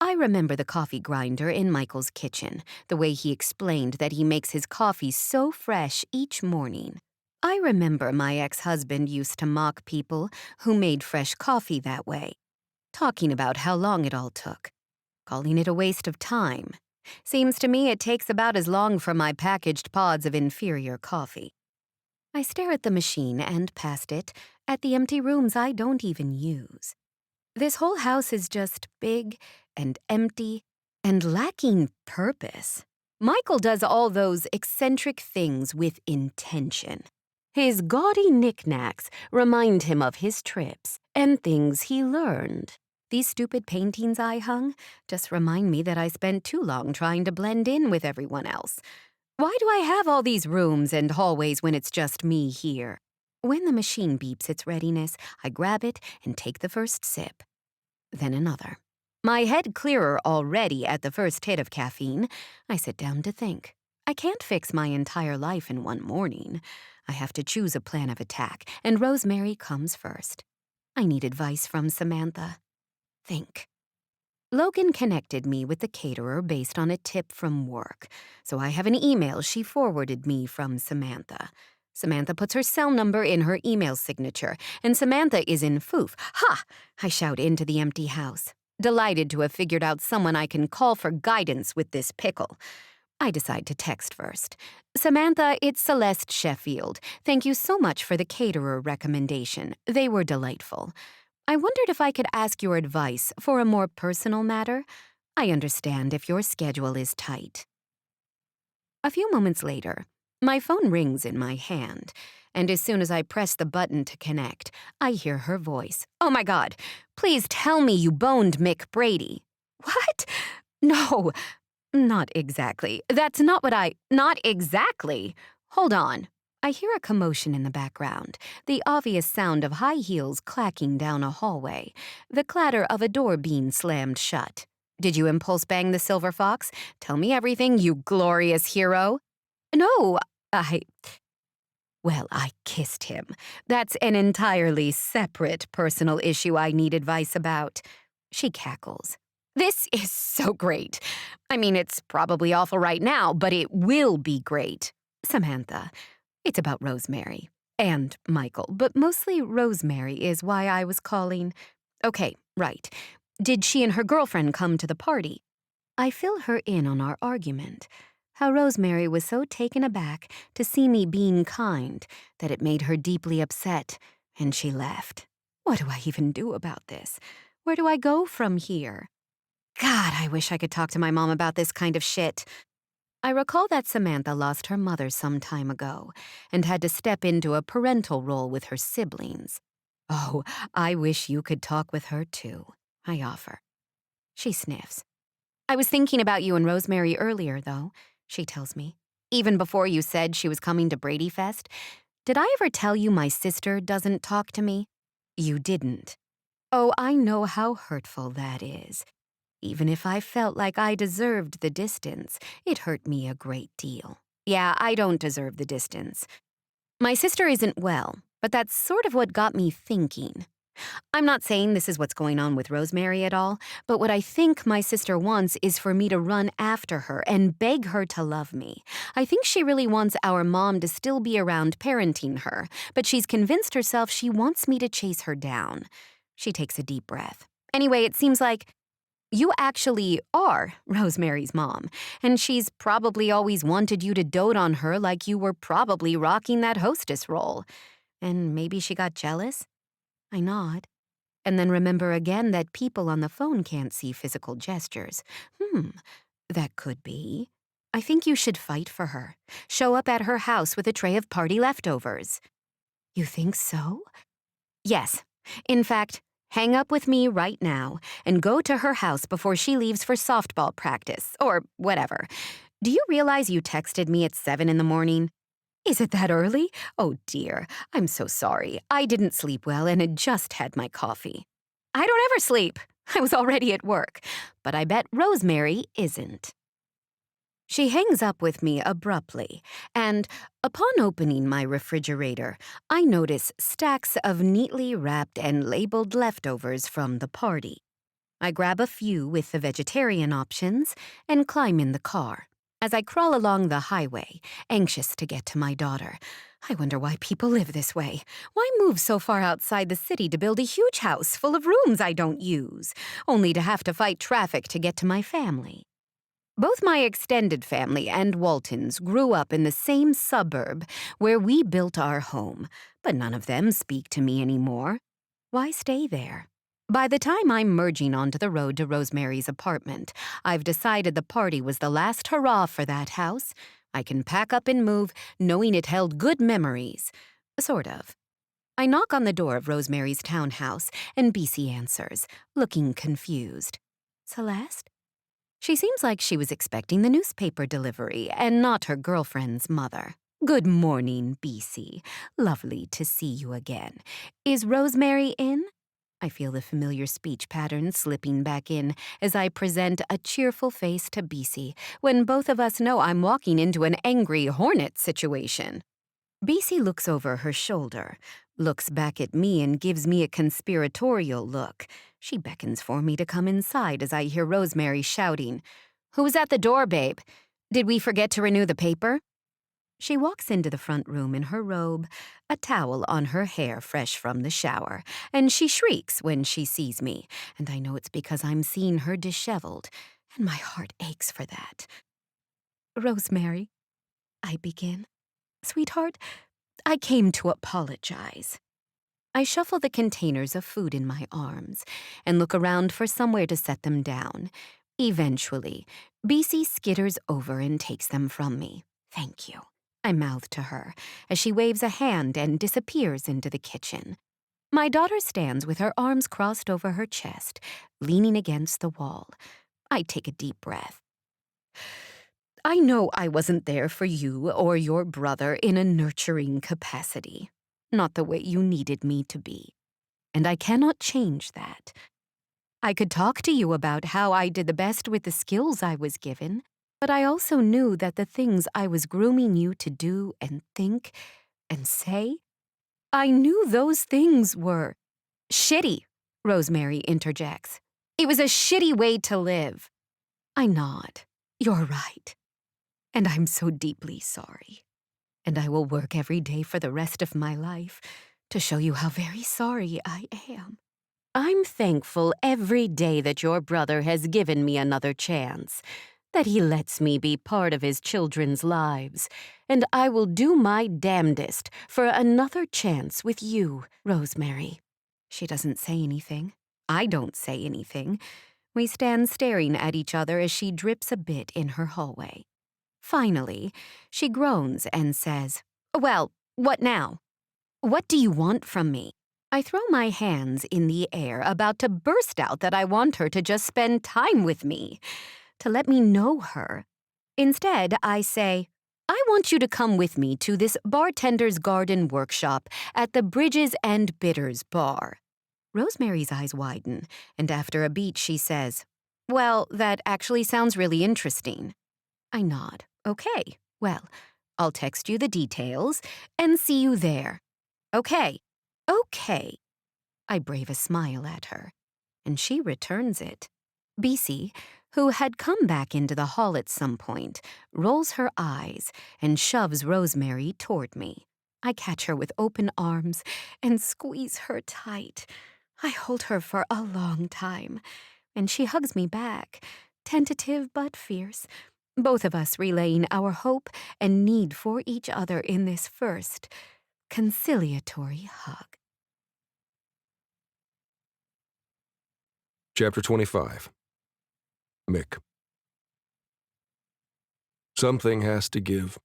I remember the coffee grinder in Michael's kitchen, the way he explained that he makes his coffee so fresh each morning. I remember my ex-husband used to mock people who made fresh coffee that way, talking about how long it all took, calling it a waste of time. Seems to me it takes about as long for my packaged pods of inferior coffee. I stare at the machine and past it, at the empty rooms I don't even use. This whole house is just big and empty and lacking purpose. Michael does all those eccentric things with intention. His gaudy knickknacks remind him of his trips and things he learned. These stupid paintings I hung just remind me that I spent too long trying to blend in with everyone else. Why do I have all these rooms and hallways when it's just me here? When the machine beeps its readiness, I grab it and take the first sip. Then another. My head clearer already at the first hit of caffeine, I sit down to think. I can't fix my entire life in one morning. I have to choose a plan of attack, and Rosemary comes first. I need advice from Samantha. Think. Logan connected me with the caterer based on a tip from work, so I have an email she forwarded me from Samantha. Samantha puts her cell number in her email signature, and Samantha is in FOOF. Ha! I shout into the empty house, delighted to have figured out someone I can call for guidance with this pickle. I decide to text first. Samantha, it's Celeste Sheffield. Thank you so much for the caterer recommendation. They were delightful. I wondered if I could ask your advice for a more personal matter. I understand if your schedule is tight. A few moments later, my phone rings in my hand, and as soon as I press the button to connect, I hear her voice. Oh my God, please tell me you boned Mick Brady. What? No, not exactly. That's not what Not exactly. Hold on. I hear a commotion in the background, the obvious sound of high heels clacking down a hallway, the clatter of a door being slammed shut. Did you impulse bang the silver fox? Tell me everything, you glorious hero. No, Well, I kissed him. That's an entirely separate personal issue I need advice about. She cackles. This is so great. I mean, it's probably awful right now, but it will be great. Samantha, it's about Rosemary. And Michael, but mostly Rosemary is why I was calling. Okay, right. Did she and her girlfriend come to the party? I fill her in on our argument. How Rosemary was so taken aback to see me being kind that it made her deeply upset, and she left. What do I even do about this? Where do I go from here? God, I wish I could talk to my mom about this kind of shit. I recall that Samantha lost her mother some time ago and had to step into a parental role with her siblings. Oh, I wish you could talk with her too, I offer. She sniffs. I was thinking about you and Rosemary earlier, though, she tells me. Even before you said she was coming to Brady Fest. Did I ever tell you my sister doesn't talk to me? You didn't. Oh, I know how hurtful that is. Even if I felt like I deserved the distance, it hurt me a great deal. Yeah, I don't deserve the distance. My sister isn't well, but that's sort of what got me thinking. I'm not saying this is what's going on with Rosemary at all, but what I think my sister wants is for me to run after her and beg her to love me. I think she really wants our mom to still be around parenting her, but she's convinced herself she wants me to chase her down. She takes a deep breath. Anyway, it seems like you actually are Rosemary's mom, and she's probably always wanted you to dote on her like you were probably rocking that hostess role. And maybe she got jealous? I nod, and then remember again that people on the phone can't see physical gestures. That could be. I think you should fight for her. Show up at her house with a tray of party leftovers. You think so? Yes. In fact, hang up with me right now and go to her house before she leaves for softball practice, or whatever. Do you realize you texted me at 7 in the morning? Is it that early? Oh dear, I'm so sorry. I didn't sleep well and had just had my coffee. I don't ever sleep. I was already at work. But I bet Rosemary isn't. She hangs up with me abruptly, and upon opening my refrigerator, I notice stacks of neatly wrapped and labeled leftovers from the party. I grab a few with the vegetarian options and climb in the car. As I crawl along the highway, anxious to get to my daughter, I wonder why people live this way. Why move so far outside the city to build a huge house full of rooms I don't use, only to have to fight traffic to get to my family? Both my extended family and Walton's grew up in the same suburb where we built our home, but none of them speak to me anymore. Why stay there? By the time I'm merging onto the road to Rosemary's apartment, I've decided the party was the last hurrah for that house. I can pack up and move, knowing it held good memories. Sort of. I knock on the door of Rosemary's townhouse, and Beesie answers, looking confused. Celeste? She seems like she was expecting the newspaper delivery and not her girlfriend's mother. Good morning, Beesie. Lovely to see you again. Is Rosemary in? I feel the familiar speech pattern slipping back in as I present a cheerful face to Beesie when both of us know I'm walking into an angry hornet situation. Beesie looks over her shoulder, looks back at me and gives me a conspiratorial look. She beckons for me to come inside as I hear Rosemary shouting, "Who's at the door, babe? Did we forget to renew the paper?" She walks into the front room in her robe, a towel on her hair fresh from the shower, and she shrieks when she sees me, and I know it's because I'm seeing her disheveled, and my heart aches for that. Rosemary, I begin. Sweetheart, I came to apologize. I shuffle the containers of food in my arms and look around for somewhere to set them down. Eventually, BC skitters over and takes them from me. Thank you, I mouth to her as she waves a hand and disappears into the kitchen. My daughter stands with her arms crossed over her chest, leaning against the wall. I take a deep breath. I know I wasn't there for you or your brother in a nurturing capacity, not the way you needed me to be. And I cannot change that. I could talk to you about how I did the best with the skills I was given, but I also knew that the things I was grooming you to do and think and say, I knew those things were shitty, Rosemary interjects. It was a shitty way to live. I nod. You're right. And I'm so deeply sorry. And I will work every day for the rest of my life to show you how very sorry I am. I'm thankful every day that your brother has given me another chance, that he lets me be part of his children's lives, and I will do my damnedest for another chance with you, Rosemary. She doesn't say anything. I don't say anything. We stand staring at each other as she drips a bit in her hallway. Finally, she groans and says, Well, what now? What do you want from me? I throw my hands in the air, about to burst out that I want her to just spend time with me, to let me know her. Instead, I say, I want you to come with me to this bartender's garden workshop at the Bridges and Bitters bar. Rosemary's eyes widen, and after a beat she says, Well, that actually sounds really interesting. I nod. Okay, well, I'll text you the details and see you there. Okay. I brave a smile at her, and she returns it. BC, who had come back into the hall at some point, rolls her eyes and shoves Rosemary toward me. I catch her with open arms and squeeze her tight. I hold her for a long time, and she hugs me back, tentative but fierce, both of us relaying our hope and need for each other in this first conciliatory hug. Chapter 25. Mick. Something has to give.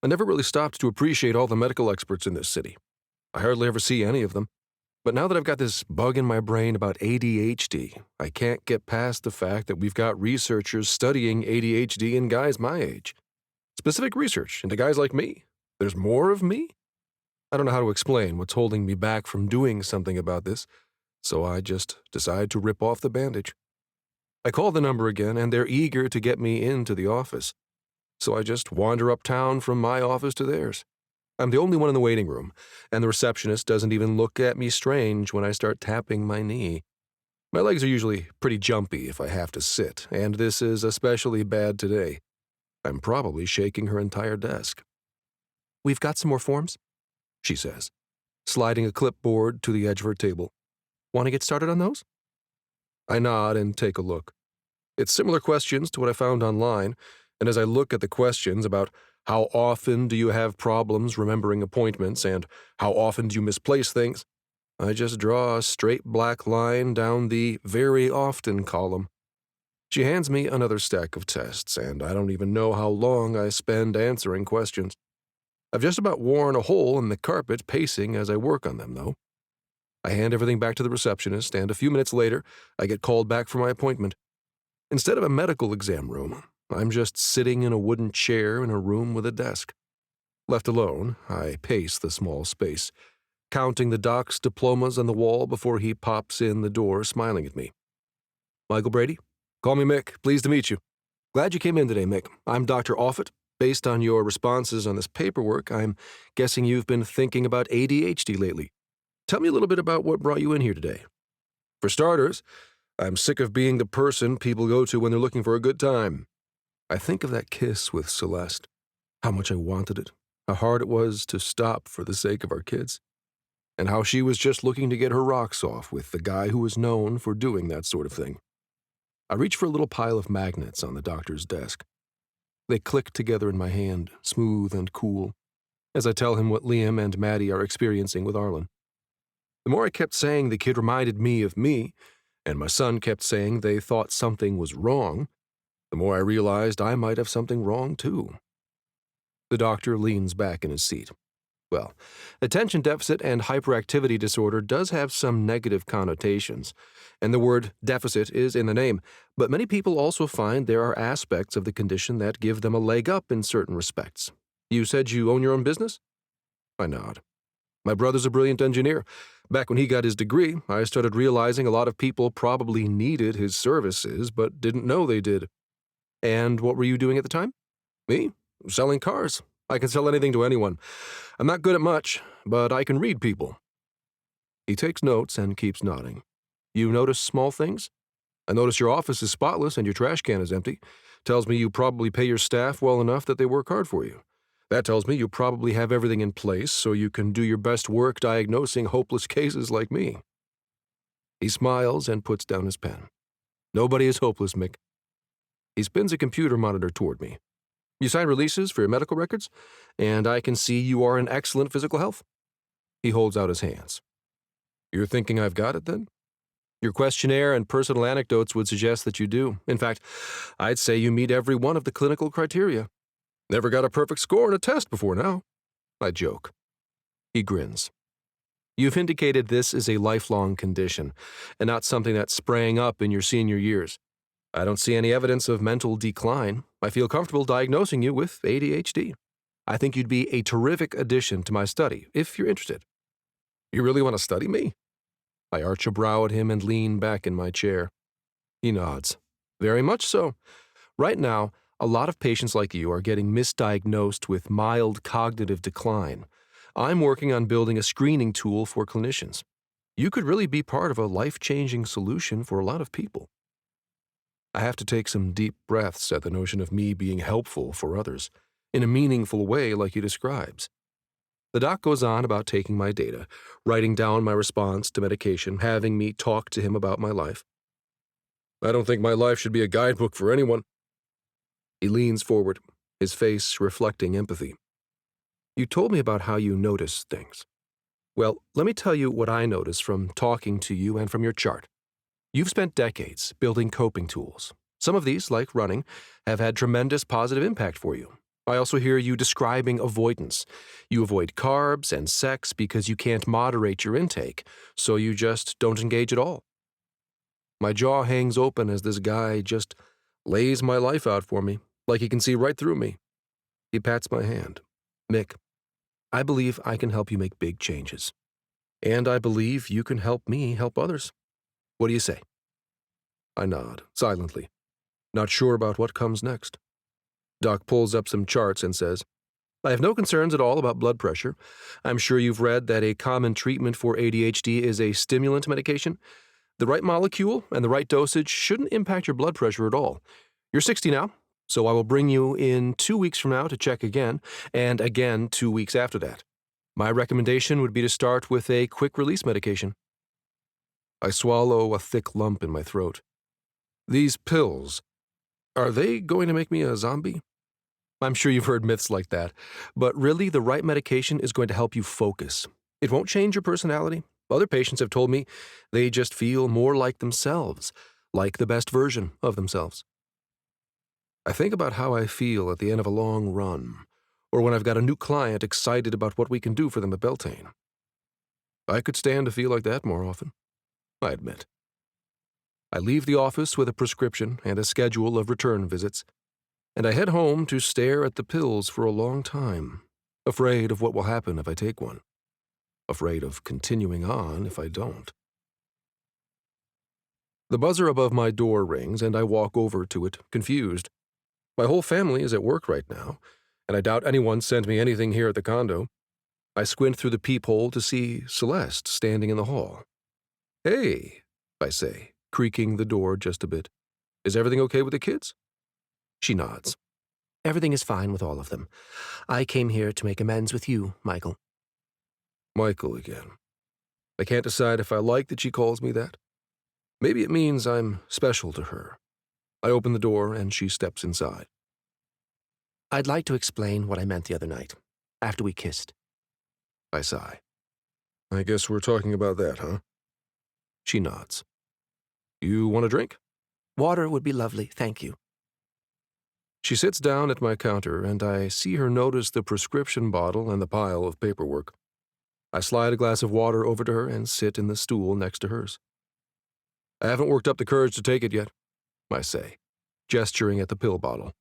I never really stopped to appreciate all the medical experts in this city. I hardly ever see any of them. But now that I've got this bug in my brain about ADHD, I can't get past the fact that we've got researchers studying ADHD in guys my age. Specific research into guys like me. There's more of me? I don't know how to explain what's holding me back from doing something about this, so I just decide to rip off the bandage. I call the number again, and they're eager to get me into the office. So I just wander uptown from my office to theirs. I'm the only one in the waiting room, and the receptionist doesn't even look at me strange when I start tapping my knee. My legs are usually pretty jumpy if I have to sit, and this is especially bad today. I'm probably shaking her entire desk. "We've got some more forms," she says, sliding a clipboard to the edge of her table. "Want to get started on those?" I nod and take a look. It's similar questions to what I found online, and as I look at the questions about how often do you have problems remembering appointments and how often do you misplace things, I just draw a straight black line down the very often column. She hands me another stack of tests, and I don't even know how long I spend answering questions. I've just about worn a hole in the carpet pacing as I work on them, though. I hand everything back to the receptionist, and a few minutes later, I get called back for my appointment. Instead of a medical exam room, I'm just sitting in a wooden chair in a room with a desk. Left alone, I pace the small space, counting the doc's diplomas on the wall before he pops in the door, smiling at me. "Michael Brady? Call me Mick. Pleased to meet you. Glad you came in today, Mick. I'm Dr. Offutt. Based on your responses on this paperwork, I'm guessing you've been thinking about ADHD lately. Tell me a little bit about what brought you in here today." For starters, I'm sick of being the person people go to when they're looking for a good time. I think of that kiss with Celeste, how much I wanted it, how hard it was to stop for the sake of our kids, and how she was just looking to get her rocks off with the guy who was known for doing that sort of thing. I reach for a little pile of magnets on the doctor's desk. They click together in my hand, smooth and cool, as I tell him what Liam and Maddie are experiencing with Arlen. The more I kept saying the kid reminded me of me, and my son kept saying they thought something was wrong, the more I realized I might have something wrong too. The doctor leans back in his seat. Well, attention deficit and hyperactivity disorder does have some negative connotations, and the word deficit is in the name, but many people also find there are aspects of the condition that give them a leg up in certain respects. You said you own your own business? I nod. My brother's a brilliant engineer. Back when he got his degree, I started realizing a lot of people probably needed his services, but didn't know they did. And what were you doing at the time? Me? Selling cars. I can sell anything to anyone. I'm not good at much, but I can read people. He takes notes and keeps nodding. You notice small things? I notice your office is spotless and your trash can is empty. Tells me you probably pay your staff well enough that they work hard for you. That tells me you probably have everything in place so you can do your best work diagnosing hopeless cases like me. He smiles and puts down his pen. Nobody is hopeless, Mick. He spins a computer monitor toward me. You sign releases for your medical records, and I can see you are in excellent physical health. He holds out his hands. You're thinking I've got it, then? Your questionnaire and personal anecdotes would suggest that you do. In fact, I'd say you meet every one of the clinical criteria. Never got a perfect score on a test before now. I joke. He grins. You've indicated this is a lifelong condition, and not something that sprang up in your senior years. I don't see any evidence of mental decline. I feel comfortable diagnosing you with ADHD. I think you'd be a terrific addition to my study, if you're interested. You really want to study me? I arch a brow at him and lean back in my chair. He nods. Very much so. Right now, a lot of patients like you are getting misdiagnosed with mild cognitive decline. I'm working on building a screening tool for clinicians. You could really be part of a life-changing solution for a lot of people. I have to take some deep breaths at the notion of me being helpful for others, in a meaningful way like he describes. The doc goes on about taking my data, writing down my response to medication, having me talk to him about my life. I don't think my life should be a guidebook for anyone. He leans forward, his face reflecting empathy. You told me about how you notice things. Well, let me tell you what I notice from talking to you and from your chart. You've spent decades building coping tools. Some of these, like running, have had tremendous positive impact for you. I also hear you describing avoidance. You avoid carbs and sex because you can't moderate your intake, so you just don't engage at all. My jaw hangs open as this guy just lays my life out for me, like he can see right through me. He pats my hand. Mick, I believe I can help you make big changes. And I believe you can help me help others. What do you say? I nod, silently, not sure about what comes next. Doc pulls up some charts and says, I have no concerns at all about blood pressure. I'm sure you've read that a common treatment for ADHD is a stimulant medication. The right molecule and the right dosage shouldn't impact your blood pressure at all. You're 60 now, so I will bring you in 2 weeks from now to check again, and again 2 weeks after that. My recommendation would be to start with a quick-release medication. I swallow a thick lump in my throat. These pills, are they going to make me a zombie? I'm sure you've heard myths like that, but really the right medication is going to help you focus. It won't change your personality. Other patients have told me they just feel more like themselves, like the best version of themselves. I think about how I feel at the end of a long run, or when I've got a new client excited about what we can do for them at Beltane. I could stand to feel like that more often, I admit. I leave the office with a prescription and a schedule of return visits, and I head home to stare at the pills for a long time, afraid of what will happen if I take one, afraid of continuing on if I don't. The buzzer above my door rings, and I walk over to it, confused. My whole family is at work right now, and I doubt anyone sent me anything here at the condo. I squint through the peephole to see Celeste standing in the hall. Hey, I say, creaking the door just a bit. Is everything okay with the kids? She nods. Everything is fine with all of them. I came here to make amends with you, Michael. Michael again. I can't decide if I like that she calls me that. Maybe it means I'm special to her. I open the door and she steps inside. I'd like to explain what I meant the other night, after we kissed. I sigh. I guess we're talking about that, huh? She nods. You want a drink? Water would be lovely, thank you. She sits down at my counter, and I see her notice the prescription bottle and the pile of paperwork. I slide a glass of water over to her and sit in the stool next to hers. I haven't worked up the courage to take it yet, I say, gesturing at the pill bottle.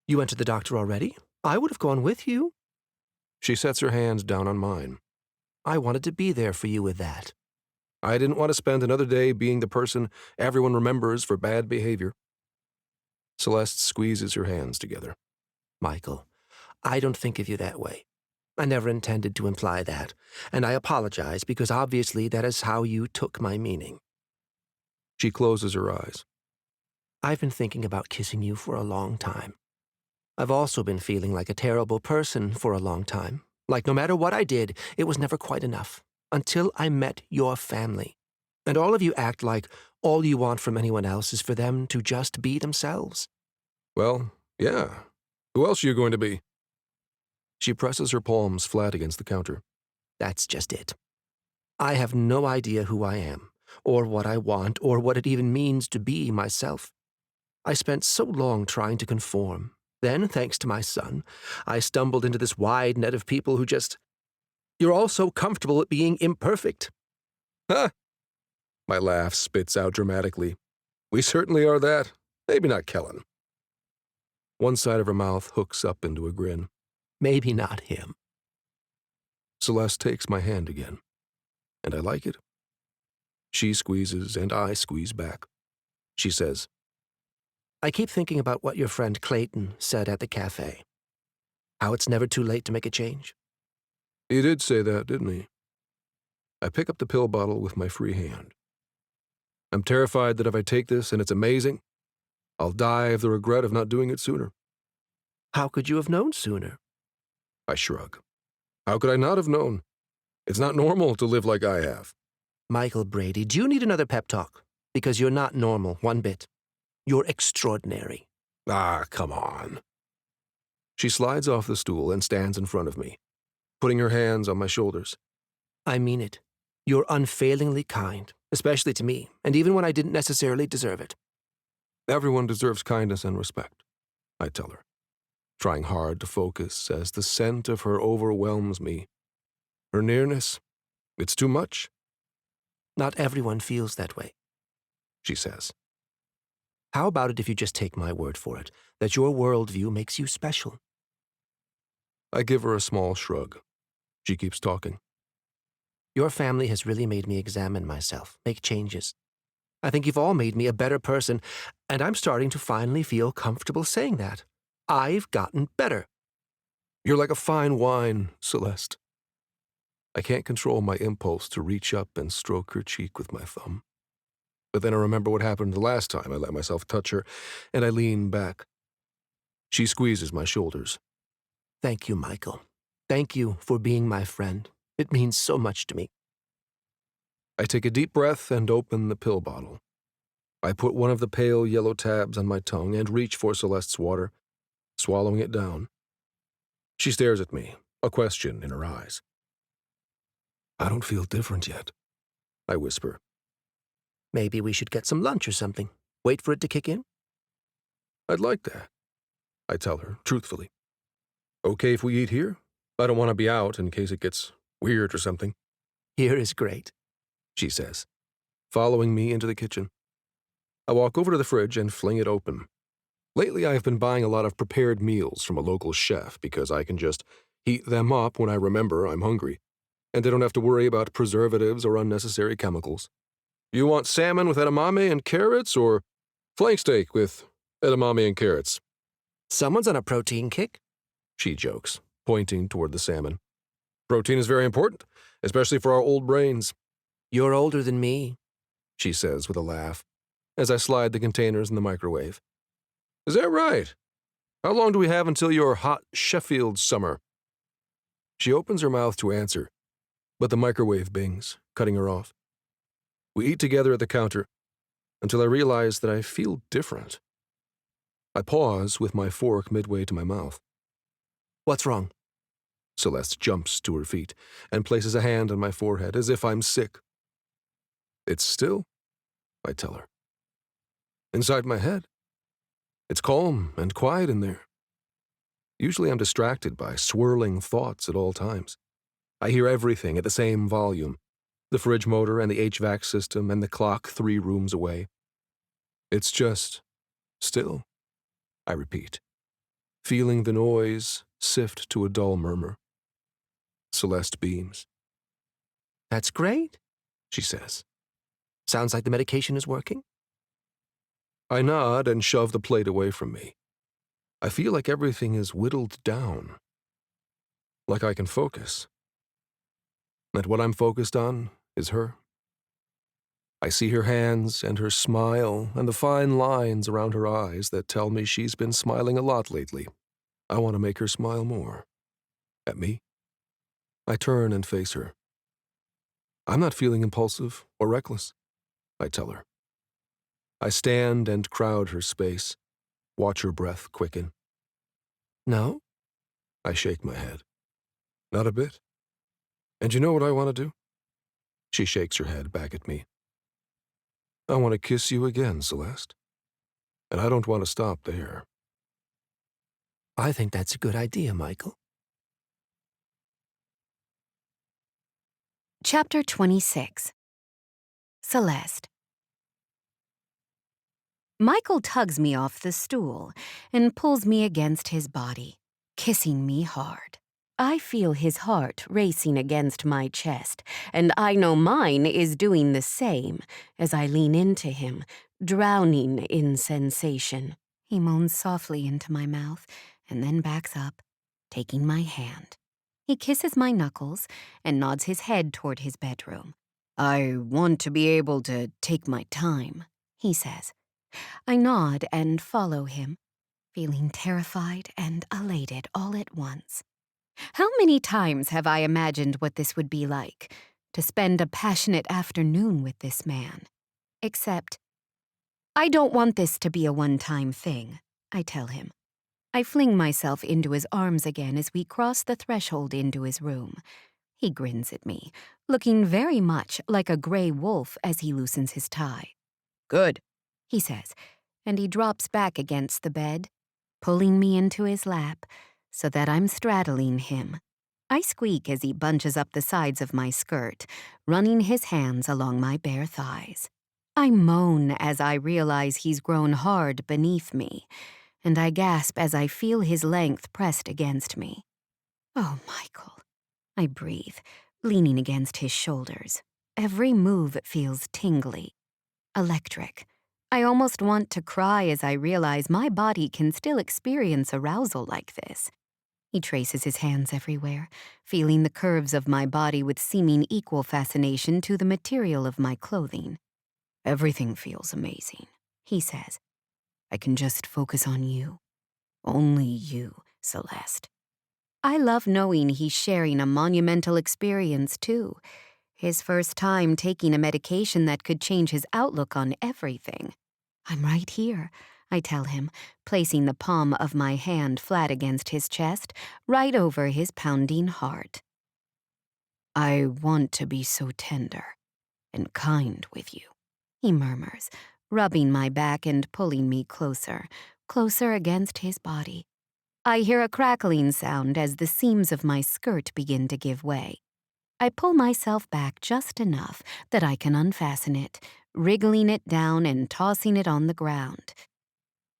You went to the doctor already? I would have gone with you. She sets her hands down on mine. I wanted to be there for you with that. I didn't want to spend another day being the person everyone remembers for bad behavior. Celeste squeezes her hands together. Michael, I don't think of you that way. I never intended to imply that, and I apologize because obviously that is how you took my meaning. She closes her eyes. I've been thinking about kissing you for a long time. I've also been feeling like a terrible person for a long time. Like no matter what I did, it was never quite enough. Until I met your family. And all of you act like all you want from anyone else is for them to just be themselves. Well, yeah. Who else are you going to be? She presses her palms flat against the counter. That's just it. I have no idea who I am, or what I want, or what it even means to be myself. I spent so long trying to conform. Then, thanks to my son, I stumbled into this wide net of people who just... You're all so comfortable at being imperfect. Huh? My laugh spits out dramatically. We certainly are that. Maybe not Kellen. One side of her mouth hooks up into a grin. Maybe not him. Celeste takes my hand again, and I like it. She squeezes, and I squeeze back. She says, I keep thinking about what your friend Clayton said at the cafe. How it's never too late to make a change. He did say that, didn't he? I pick up the pill bottle with my free hand. I'm terrified that if I take this and it's amazing, I'll die of the regret of not doing it sooner. How could you have known sooner? I shrug. How could I not have known? It's not normal to live like I have. Michael Brady, do you need another pep talk? Because you're not normal, one bit. You're extraordinary. Ah, come on. She slides off the stool and stands in front of me, putting her hands on my shoulders. I mean it. You're unfailingly kind, especially to me, and even when I didn't necessarily deserve it. Everyone deserves kindness and respect, I tell her, trying hard to focus as the scent of her overwhelms me. Her nearness, it's too much. Not everyone feels that way, she says. How about it if you just take my word for it, that your worldview makes you special? I give her a small shrug. She keeps talking. Your family has really made me examine myself, make changes. I think you've all made me a better person, and I'm starting to finally feel comfortable saying that. I've gotten better. You're like a fine wine, Celeste. I can't control my impulse to reach up and stroke her cheek with my thumb. But then I remember what happened the last time I let myself touch her, and I lean back. She squeezes my shoulders. Thank you, Michael. Thank you for being my friend. It means so much to me. I take a deep breath and open the pill bottle. I put one of the pale yellow tabs on my tongue and reach for Celeste's water, swallowing it down. She stares at me, a question in her eyes. I don't feel different yet, I whisper. Maybe we should get some lunch or something. Wait for it to kick in? I'd like that, I tell her, truthfully. Okay if we eat here? I don't want to be out in case it gets weird or something. Here is great, she says, following me into the kitchen. I walk over to the fridge and fling it open. Lately, I have been buying a lot of prepared meals from a local chef because I can just heat them up when I remember I'm hungry, and I don't have to worry about preservatives or unnecessary chemicals. You want salmon with edamame and carrots or flank steak with edamame and carrots? Someone's on a protein kick, she jokes, pointing toward the salmon. Protein is very important, especially for our old brains. You're older than me, she says with a laugh, as I slide the containers in the microwave. Is that right? How long do we have until your hot Sheffield summer? She opens her mouth to answer, but the microwave bings, cutting her off. We eat together at the counter until I realize that I feel different. I pause with my fork midway to my mouth. What's wrong? Celeste jumps to her feet and places a hand on my forehead as if I'm sick. It's still, I tell her. Inside my head. It's calm and quiet in there. Usually I'm distracted by swirling thoughts at all times. I hear everything at the same volume, the fridge motor and the HVAC system and the clock 3 rooms away. It's just still, I repeat, feeling the noise sift to a dull murmur. Celeste beams. That's great, she says. Sounds like the medication is working. I nod and shove the plate away from me. I feel like everything is whittled down. Like I can focus. That what I'm focused on is her. I see her hands and her smile and the fine lines around her eyes that tell me she's been smiling a lot lately. I want to make her smile more. At me. I turn and face her. I'm not feeling impulsive or reckless, I tell her. I stand and crowd her space, watch her breath quicken. No? I shake my head. Not a bit. And you know what I want to do? She shakes her head back at me. I want to kiss you again, Celeste. And I don't want to stop there. I think that's a good idea, Michael. Chapter 26. Celeste. Michael tugs me off the stool and pulls me against his body, kissing me hard. I feel his heart racing against my chest, and I know mine is doing the same as I lean into him, drowning in sensation. He moans softly into my mouth and then backs up, taking my hand. He kisses my knuckles and nods his head toward his bedroom. I want to be able to take my time, he says. I nod and follow him, feeling terrified and elated all at once. How many times have I imagined what this would be like, to spend a passionate afternoon with this man? Except, I don't want this to be a one-time thing, I tell him. I fling myself into his arms again as we cross the threshold into his room. He grins at me, looking very much like a gray wolf as he loosens his tie. Good, he says, and he drops back against the bed, pulling me into his lap so that I'm straddling him. I squeak as he bunches up the sides of my skirt, running his hands along my bare thighs. I moan as I realize he's grown hard beneath me, and I gasp as I feel his length pressed against me. Oh, Michael, I breathe, leaning against his shoulders. Every move feels tingly, electric. I almost want to cry as I realize my body can still experience arousal like this. He traces his hands everywhere, feeling the curves of my body with seeming equal fascination to the material of my clothing. Everything feels amazing, he says. I can just focus on you. Only you, Celeste. I love knowing he's sharing a monumental experience, too. His first time taking a medication that could change his outlook on everything. I'm right here, I tell him, placing the palm of my hand flat against his chest, right over his pounding heart. I want to be so tender and kind with you, he murmurs, rubbing my back and pulling me closer, closer against his body. I hear a crackling sound as the seams of my skirt begin to give way. I pull myself back just enough that I can unfasten it, wriggling it down and tossing it on the ground.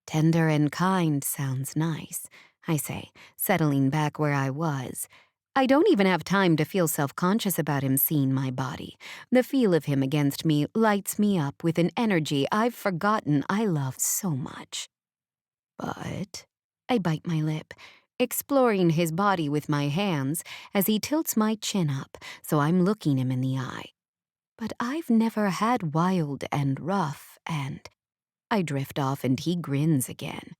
Tender and kind sounds nice, I say, settling back where I was. I don't even have time to feel self-conscious about him seeing my body. The feel of him against me lights me up with an energy I've forgotten I love so much. But I bite my lip, exploring his body with my hands as he tilts my chin up so I'm looking him in the eye. But I've never had wild and rough, and I drift off and he grins again.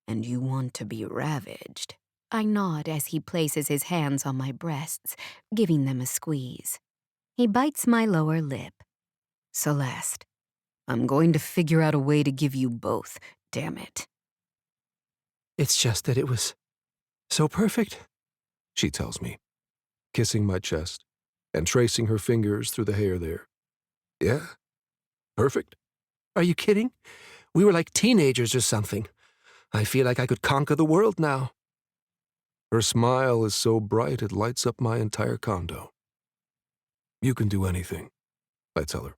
And you want to be ravaged. I nod as he places his hands on my breasts, giving them a squeeze. He bites my lower lip. Celeste, I'm going to figure out a way to give you both, damn it. It's just that it was So perfect, she tells me, kissing my chest and tracing her fingers through the hair there. Yeah, perfect. Are you kidding? We were like teenagers or something. I feel like I could conquer the world now. Her smile is so bright it lights up my entire condo. You can do anything, I tell her.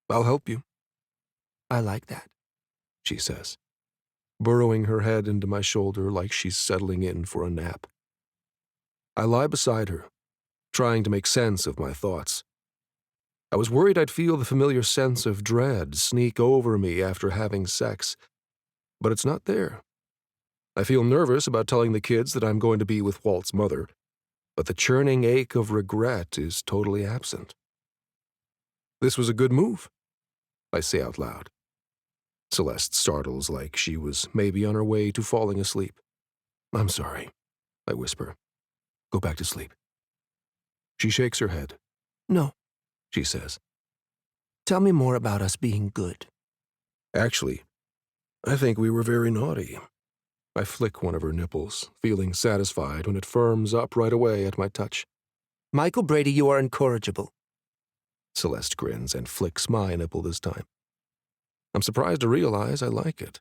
I'll help you. I like that, she says, burrowing her head into my shoulder like she's settling in for a nap. I lie beside her, trying to make sense of my thoughts. I was worried I'd feel the familiar sense of dread sneak over me after having sex, but it's not there. I feel nervous about telling the kids that I'm going to be with Walt's mother, but the churning ache of regret is totally absent. This was a good move, I say out loud. Celeste startles like she was maybe on her way to falling asleep. I'm sorry, I whisper. Go back to sleep. She shakes her head. No, she says. Tell me more about us being good. Actually, I think we were very naughty. I flick one of her nipples, feeling satisfied when it firms up right away at my touch. Michael Brady, you are incorrigible. Celeste grins and flicks my nipple this time. I'm surprised to realize I like it.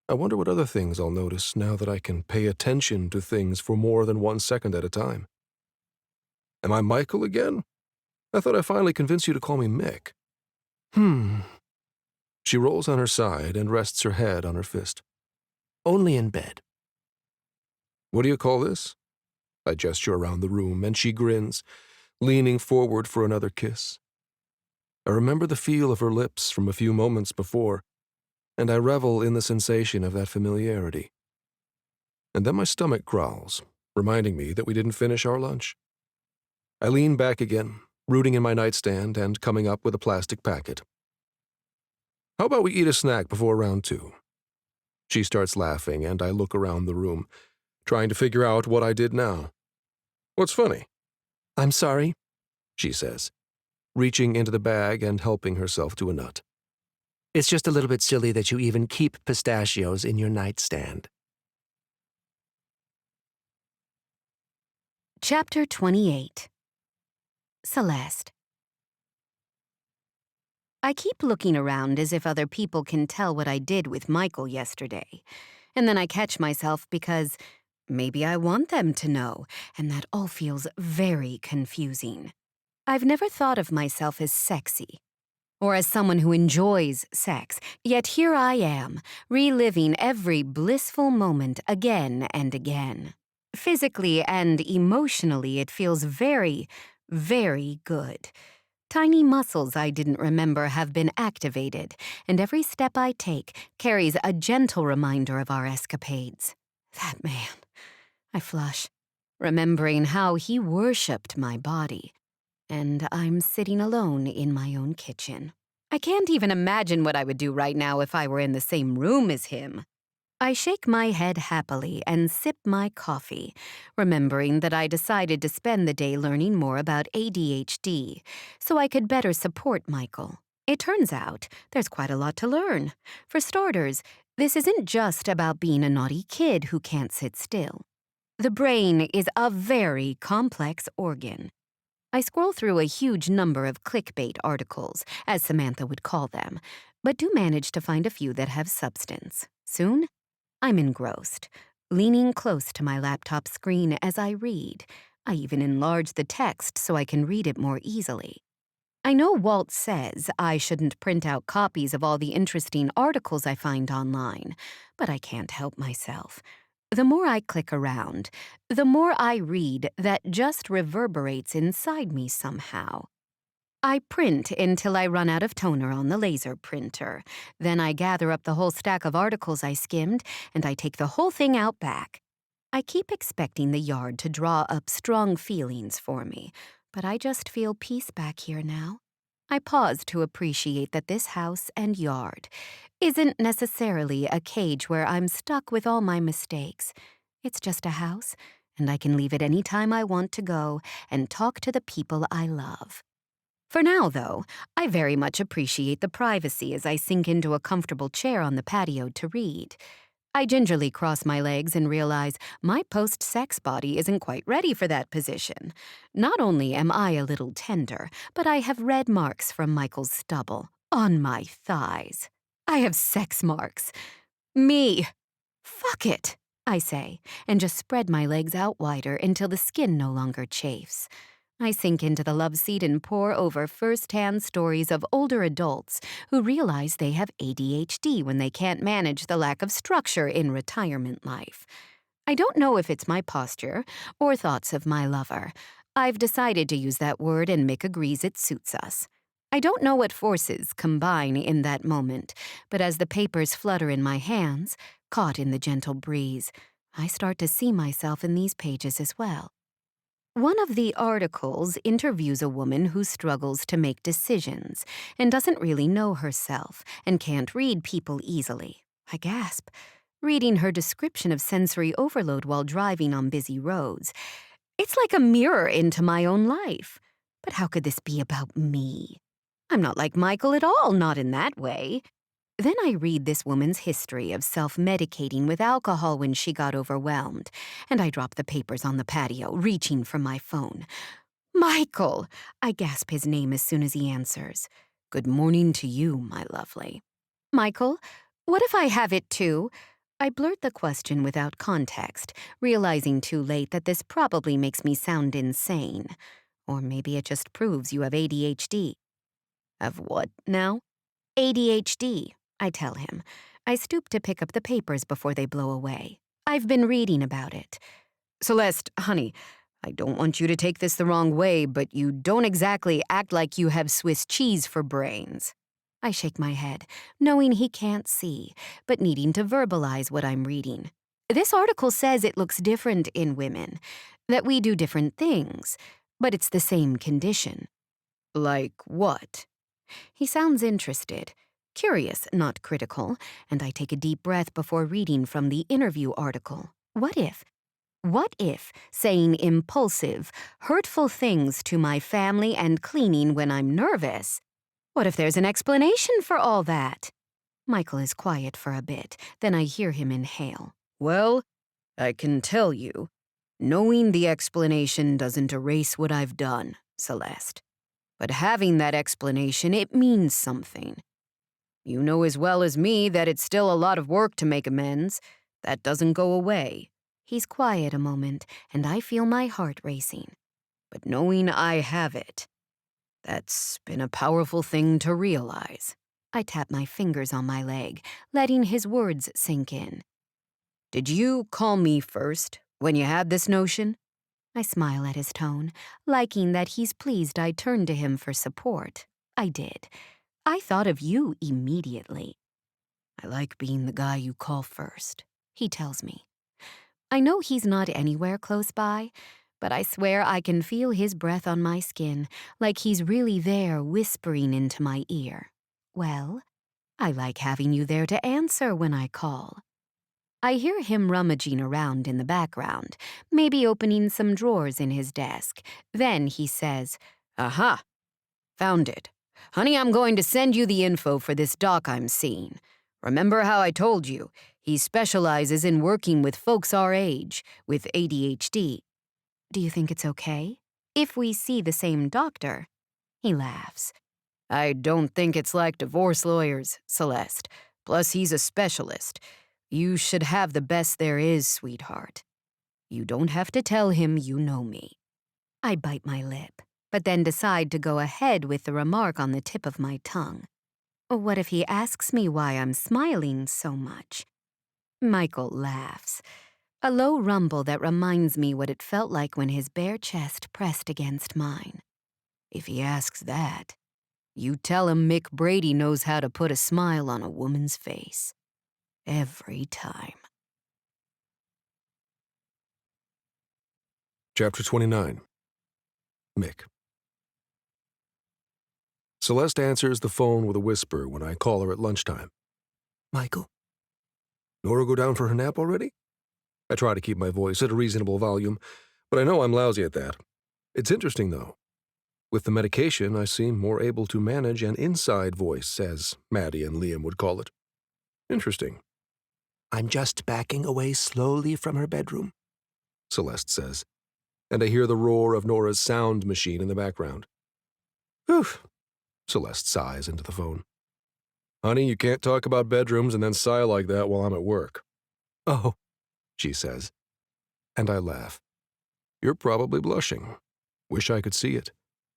I wonder what other things I'll notice now that I can pay attention to things for more than 1 second at a time. Am I Michael again? I thought I finally convinced you to call me Mick. She rolls on her side and rests her head on her fist. Only in bed. What do you call this? I gesture around the room, and she grins, leaning forward for another kiss. I remember the feel of her lips from a few moments before, and I revel in the sensation of that familiarity. And then my stomach growls, reminding me that we didn't finish our lunch. I lean back again, rooting in my nightstand and coming up with a plastic packet. How about we eat a snack before round 2? She starts laughing, and I look around the room, trying to figure out what I did now. What's funny? I'm sorry, she says, reaching into the bag and helping herself to a nut. It's just a little bit silly that you even keep pistachios in your nightstand. Chapter 28. Celeste. I keep looking around as if other people can tell what I did with Michael yesterday. And then I catch myself because maybe I want them to know, and that all feels very confusing. I've never thought of myself as sexy, or as someone who enjoys sex, yet here I am, reliving every blissful moment again and again. Physically and emotionally, it feels very, very good. Tiny muscles I didn't remember have been activated, and every step I take carries a gentle reminder of our escapades. That man. I flush, remembering how he worshipped my body, and I'm sitting alone in my own kitchen. I can't even imagine what I would do right now if I were in the same room as him. I shake my head happily and sip my coffee, remembering that I decided to spend the day learning more about ADHD so I could better support Michael. It turns out there's quite a lot to learn. For starters, this isn't just about being a naughty kid who can't sit still. The brain is a very complex organ. I scroll through a huge number of clickbait articles, as Samantha would call them, but do manage to find a few that have substance. Soon, I'm engrossed, leaning close to my laptop screen as I read. I even enlarge the text so I can read it more easily. I know Walt says I shouldn't print out copies of all the interesting articles I find online, but I can't help myself. The more I click around, the more I read that just reverberates inside me somehow. I print until I run out of toner on the laser printer. Then I gather up the whole stack of articles I skimmed, and I take the whole thing out back. I keep expecting the yard to draw up strong feelings for me, but I just feel peace back here now. I pause to appreciate that this house and yard isn't necessarily a cage where I'm stuck with all my mistakes. It's just a house, and I can leave it any time I want to go and talk to the people I love. For now, though, I very much appreciate the privacy as I sink into a comfortable chair on the patio to read. I gingerly cross my legs and realize my post-sex body isn't quite ready for that position. Not only am I a little tender, but I have red marks from Michael's stubble on my thighs. I have sex marks. Me. Fuck it, I say, and just spread my legs out wider until the skin no longer chafes. I sink into the love seat and pore over first-hand stories of older adults who realize they have ADHD when they can't manage the lack of structure in retirement life. I don't know if it's my posture or thoughts of my lover. I've decided to use that word, and Mick agrees it suits us. I don't know what forces combine in that moment, but as the papers flutter in my hands, caught in the gentle breeze, I start to see myself in these pages as well. One of the articles interviews a woman who struggles to make decisions and doesn't really know herself and can't read people easily. I gasp, reading her description of sensory overload while driving on busy roads. It's like a mirror into my own life. But how could this be about me? I'm not like Michael at all, not in that way. Then I read this woman's history of self-medicating with alcohol when she got overwhelmed, and I drop the papers on the patio, reaching for my phone. Michael! I gasp his name as soon as he answers. Good morning to you, my lovely. Michael, what if I have it too? I blurt the question without context, realizing too late that this probably makes me sound insane. Or maybe it just proves you have ADHD. Have what now? ADHD, I tell him. I stoop to pick up the papers before they blow away. I've been reading about it. Celeste, honey, I don't want you to take this the wrong way, but you don't exactly act like you have Swiss cheese for brains. I shake my head, knowing he can't see, but needing to verbalize what I'm reading. This article says it looks different in women, that we do different things, but it's the same condition. Like what? He sounds interested, curious, not critical, and I take a deep breath before reading from the interview article. What if saying impulsive, hurtful things to my family and cleaning when I'm nervous? What if there's an explanation for all that? Michael is quiet for a bit, then I hear him inhale. Well, I can tell you, knowing the explanation doesn't erase what I've done, Celeste. But having that explanation, it means something. You know as well as me that it's still a lot of work to make amends. That doesn't go away. He's quiet a moment, and I feel my heart racing. But knowing I have it, that's been a powerful thing to realize. I tap my fingers on my leg, letting his words sink in. Did you call me first when you had this notion? I smile at his tone, liking that he's pleased I turned to him for support. I did. I thought of you immediately. I like being the guy you call first, he tells me. I know he's not anywhere close by, but I swear I can feel his breath on my skin, like he's really there whispering into my ear. Well, I like having you there to answer when I call. I hear him rummaging around in the background, maybe opening some drawers in his desk. Then he says, Aha, found it. Honey, I'm going to send you the info for this doc I'm seeing. Remember how I told you, he specializes in working with folks our age, with ADHD. Do you think it's okay if we see the same doctor? He laughs. I don't think it's like divorce lawyers, Celeste. Plus, he's a specialist. You should have the best there is, sweetheart. You don't have to tell him you know me. I bite my lip, but then decide to go ahead with the remark on the tip of my tongue. What if he asks me why I'm smiling so much? Michael laughs, a low rumble that reminds me what it felt like when his bare chest pressed against mine. If he asks that, you tell him Mick Brady knows how to put a smile on a woman's face. Every time. Chapter 29. Mick. Celeste answers the phone with a whisper when I call her at lunchtime. Michael? Nora go down for her nap already? I try to keep my voice at a reasonable volume, but I know I'm lousy at that. It's interesting, though. With the medication, I seem more able to manage an inside voice, as Maddie and Liam would call it. Interesting. I'm just backing away slowly from her bedroom, Celeste says, and I hear the roar of Nora's sound machine in the background. Whew. Celeste sighs into the phone. Honey, you can't talk about bedrooms and then sigh like that while I'm at work. Oh, She says, and I laugh. You're probably blushing. Wish I could see it.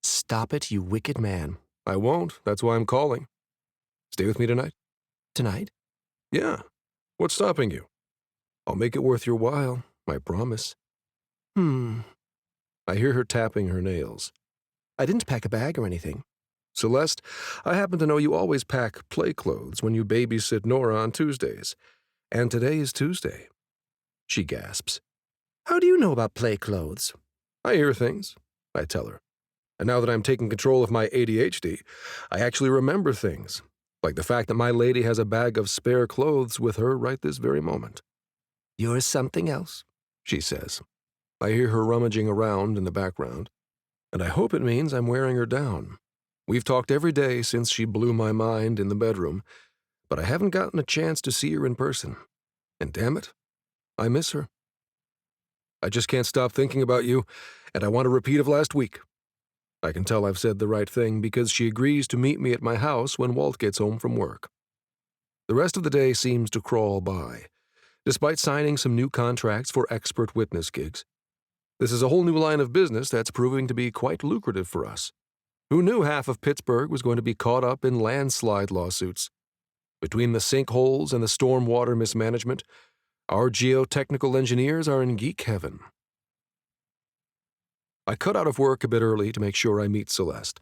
stop it, you wicked man. I won't. That's why I'm calling. Stay with me tonight? Tonight? Yeah. What's stopping you? I'll make it worth your while, I promise. I hear her tapping her nails. I didn't pack a bag or anything. Celeste, I happen to know you always pack play clothes when you babysit Nora on Tuesdays. And today is Tuesday. She gasps. How do you know about play clothes? I hear things, I tell her. And now that I'm taking control of my ADHD, I actually remember things, like the fact that my lady has a bag of spare clothes with her right this very moment. You're something else, She says. I hear her rummaging around in the background, and I hope it means I'm wearing her down. We've talked every day since she blew my mind in the bedroom, but I haven't gotten a chance to see her in person. And damn it, I miss her. I just can't stop thinking about you, and I want a repeat of last week. I can tell I've said the right thing because she agrees to meet me at my house when Walt gets home from work. The rest of the day seems to crawl by, despite signing some new contracts for expert witness gigs. This is a whole new line of business that's proving to be quite lucrative for us. Who knew half of Pittsburgh was going to be caught up in landslide lawsuits? Between the sinkholes and the stormwater mismanagement, our geotechnical engineers are in geek heaven. I cut out of work a bit early to make sure I meet Celeste,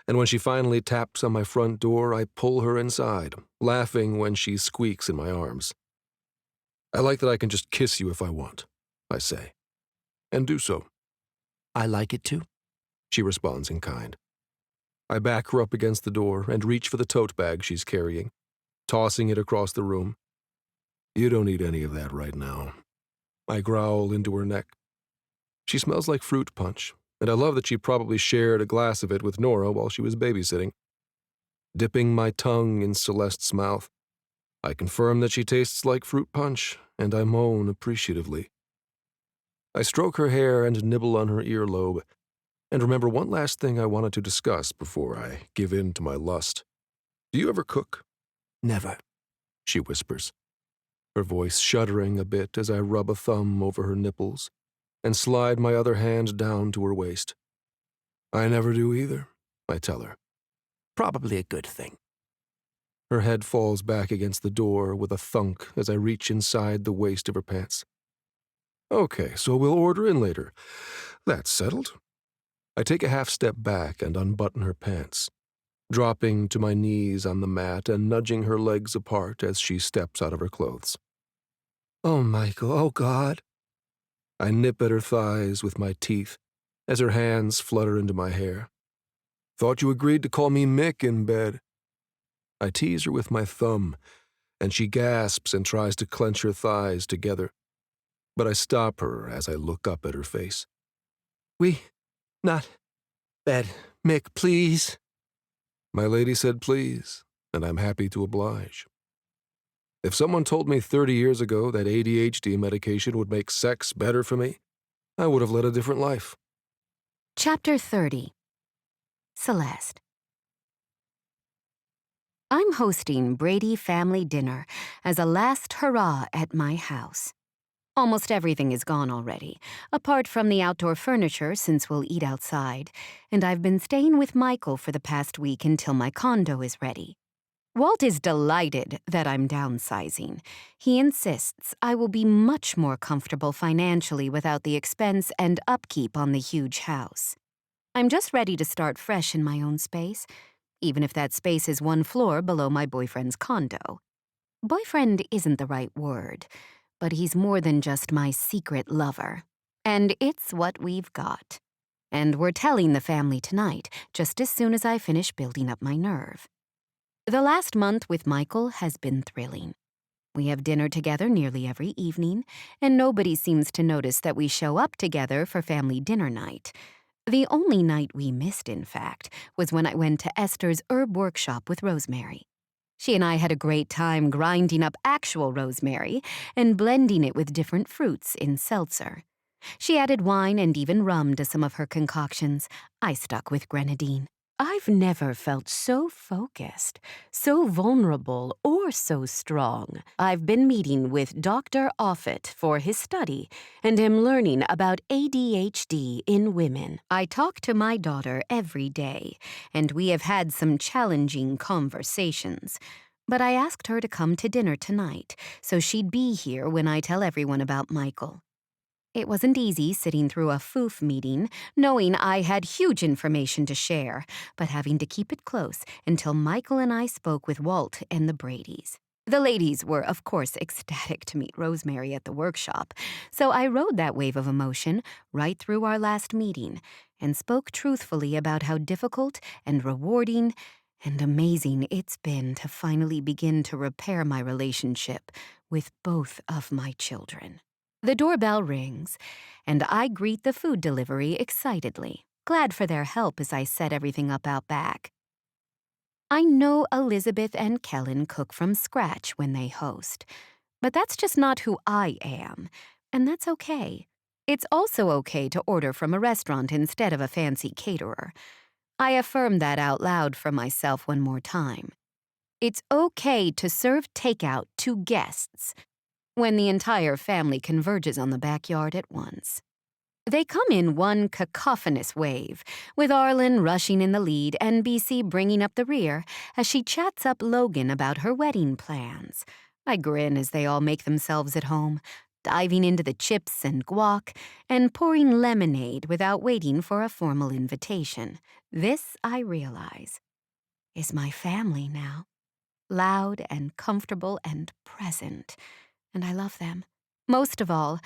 and when she finally taps on my front door, I pull her inside, laughing when she squeaks in my arms. I like that I can just kiss you if I want, I say, and do so. I like it too. She responds in kind. I back her up against the door and reach for the tote bag she's carrying, tossing it across the room. You don't need any of that right now. I growl into her neck. She smells like fruit punch, and I love that she probably shared a glass of it with Nora while she was babysitting. Dipping my tongue in Celeste's mouth, I confirm that she tastes like fruit punch, and I moan appreciatively. I stroke her hair and nibble on her earlobe, and remember one last thing I wanted to discuss before I give in to my lust. Do you ever cook? Never, She whispers, her voice shuddering a bit as I rub a thumb over her nipples and slide my other hand down to her waist. I never do either, I tell her. Probably a good thing. Her head falls back against the door with a thunk as I reach inside the waist of her pants. Okay, so we'll order in later. That's settled. I take a half step back and unbutton her pants, dropping to my knees on the mat and nudging her legs apart as she steps out of her clothes. Oh, Michael, oh God. I nip at her thighs with my teeth as her hands flutter into my hair. Thought you agreed to call me Mick in bed. I tease her with my thumb, and she gasps and tries to clench her thighs together. But I stop her as I look up at her face. Not bed. Mick, please. My lady said please, and I'm happy to oblige. If someone told me 30 years ago that ADHD medication would make sex better for me, I would have led a different life. Chapter 30. Celeste. I'm hosting Brady family dinner as a last hurrah at my house. Almost everything is gone already, apart from the outdoor furniture since we'll eat outside, and I've been staying with Michael for the past week until my condo is ready. Walt is delighted that I'm downsizing. He insists I will be much more comfortable financially without the expense and upkeep on the huge house. I'm just ready to start fresh in my own space, even if that space is one floor below my boyfriend's condo. Boyfriend isn't the right word, but he's more than just my secret lover. And it's what we've got. And we're telling the family tonight, just as soon as I finish building up my nerve. The last month with Michael has been thrilling. We have dinner together nearly every evening, and nobody seems to notice that we show up together for family dinner night. The only night we missed, in fact, was when I went to Esther's herb workshop with Rosemary. She and I had a great time grinding up actual rosemary and blending it with different fruits in seltzer. She added wine and even rum to some of her concoctions. I stuck with grenadine. I've never felt so focused, so vulnerable, or so strong. I've been meeting with Dr. Offit for his study and am learning about ADHD in women. I talk to my daughter every day, and we have had some challenging conversations. But I asked her to come to dinner tonight, so she'd be here when I tell everyone about Michael. It wasn't easy sitting through a FOOF meeting, knowing I had huge information to share, but having to keep it close until Michael and I spoke with Walt and the Bradys. The ladies were, of course, ecstatic to meet Rosemary at the workshop, so I rode that wave of emotion right through our last meeting and spoke truthfully about how difficult and rewarding and amazing it's been to finally begin to repair my relationship with both of my children. The doorbell rings, and I greet the food delivery excitedly, glad for their help as I set everything up out back. I know Elizabeth and Kellen cook from scratch when they host, but that's just not who I am, and that's okay. It's also okay to order from a restaurant instead of a fancy caterer. I affirmed that out loud for myself one more time. It's okay to serve takeout to guests when the entire family converges on the backyard at once. They come in one cacophonous wave, with Arlen rushing in the lead and BC bringing up the rear as she chats up Logan about her wedding plans. I grin as they all make themselves at home, diving into the chips and guac and pouring lemonade without waiting for a formal invitation. This, I realize, is my family now. Loud and comfortable and present. And I love them. Most of all,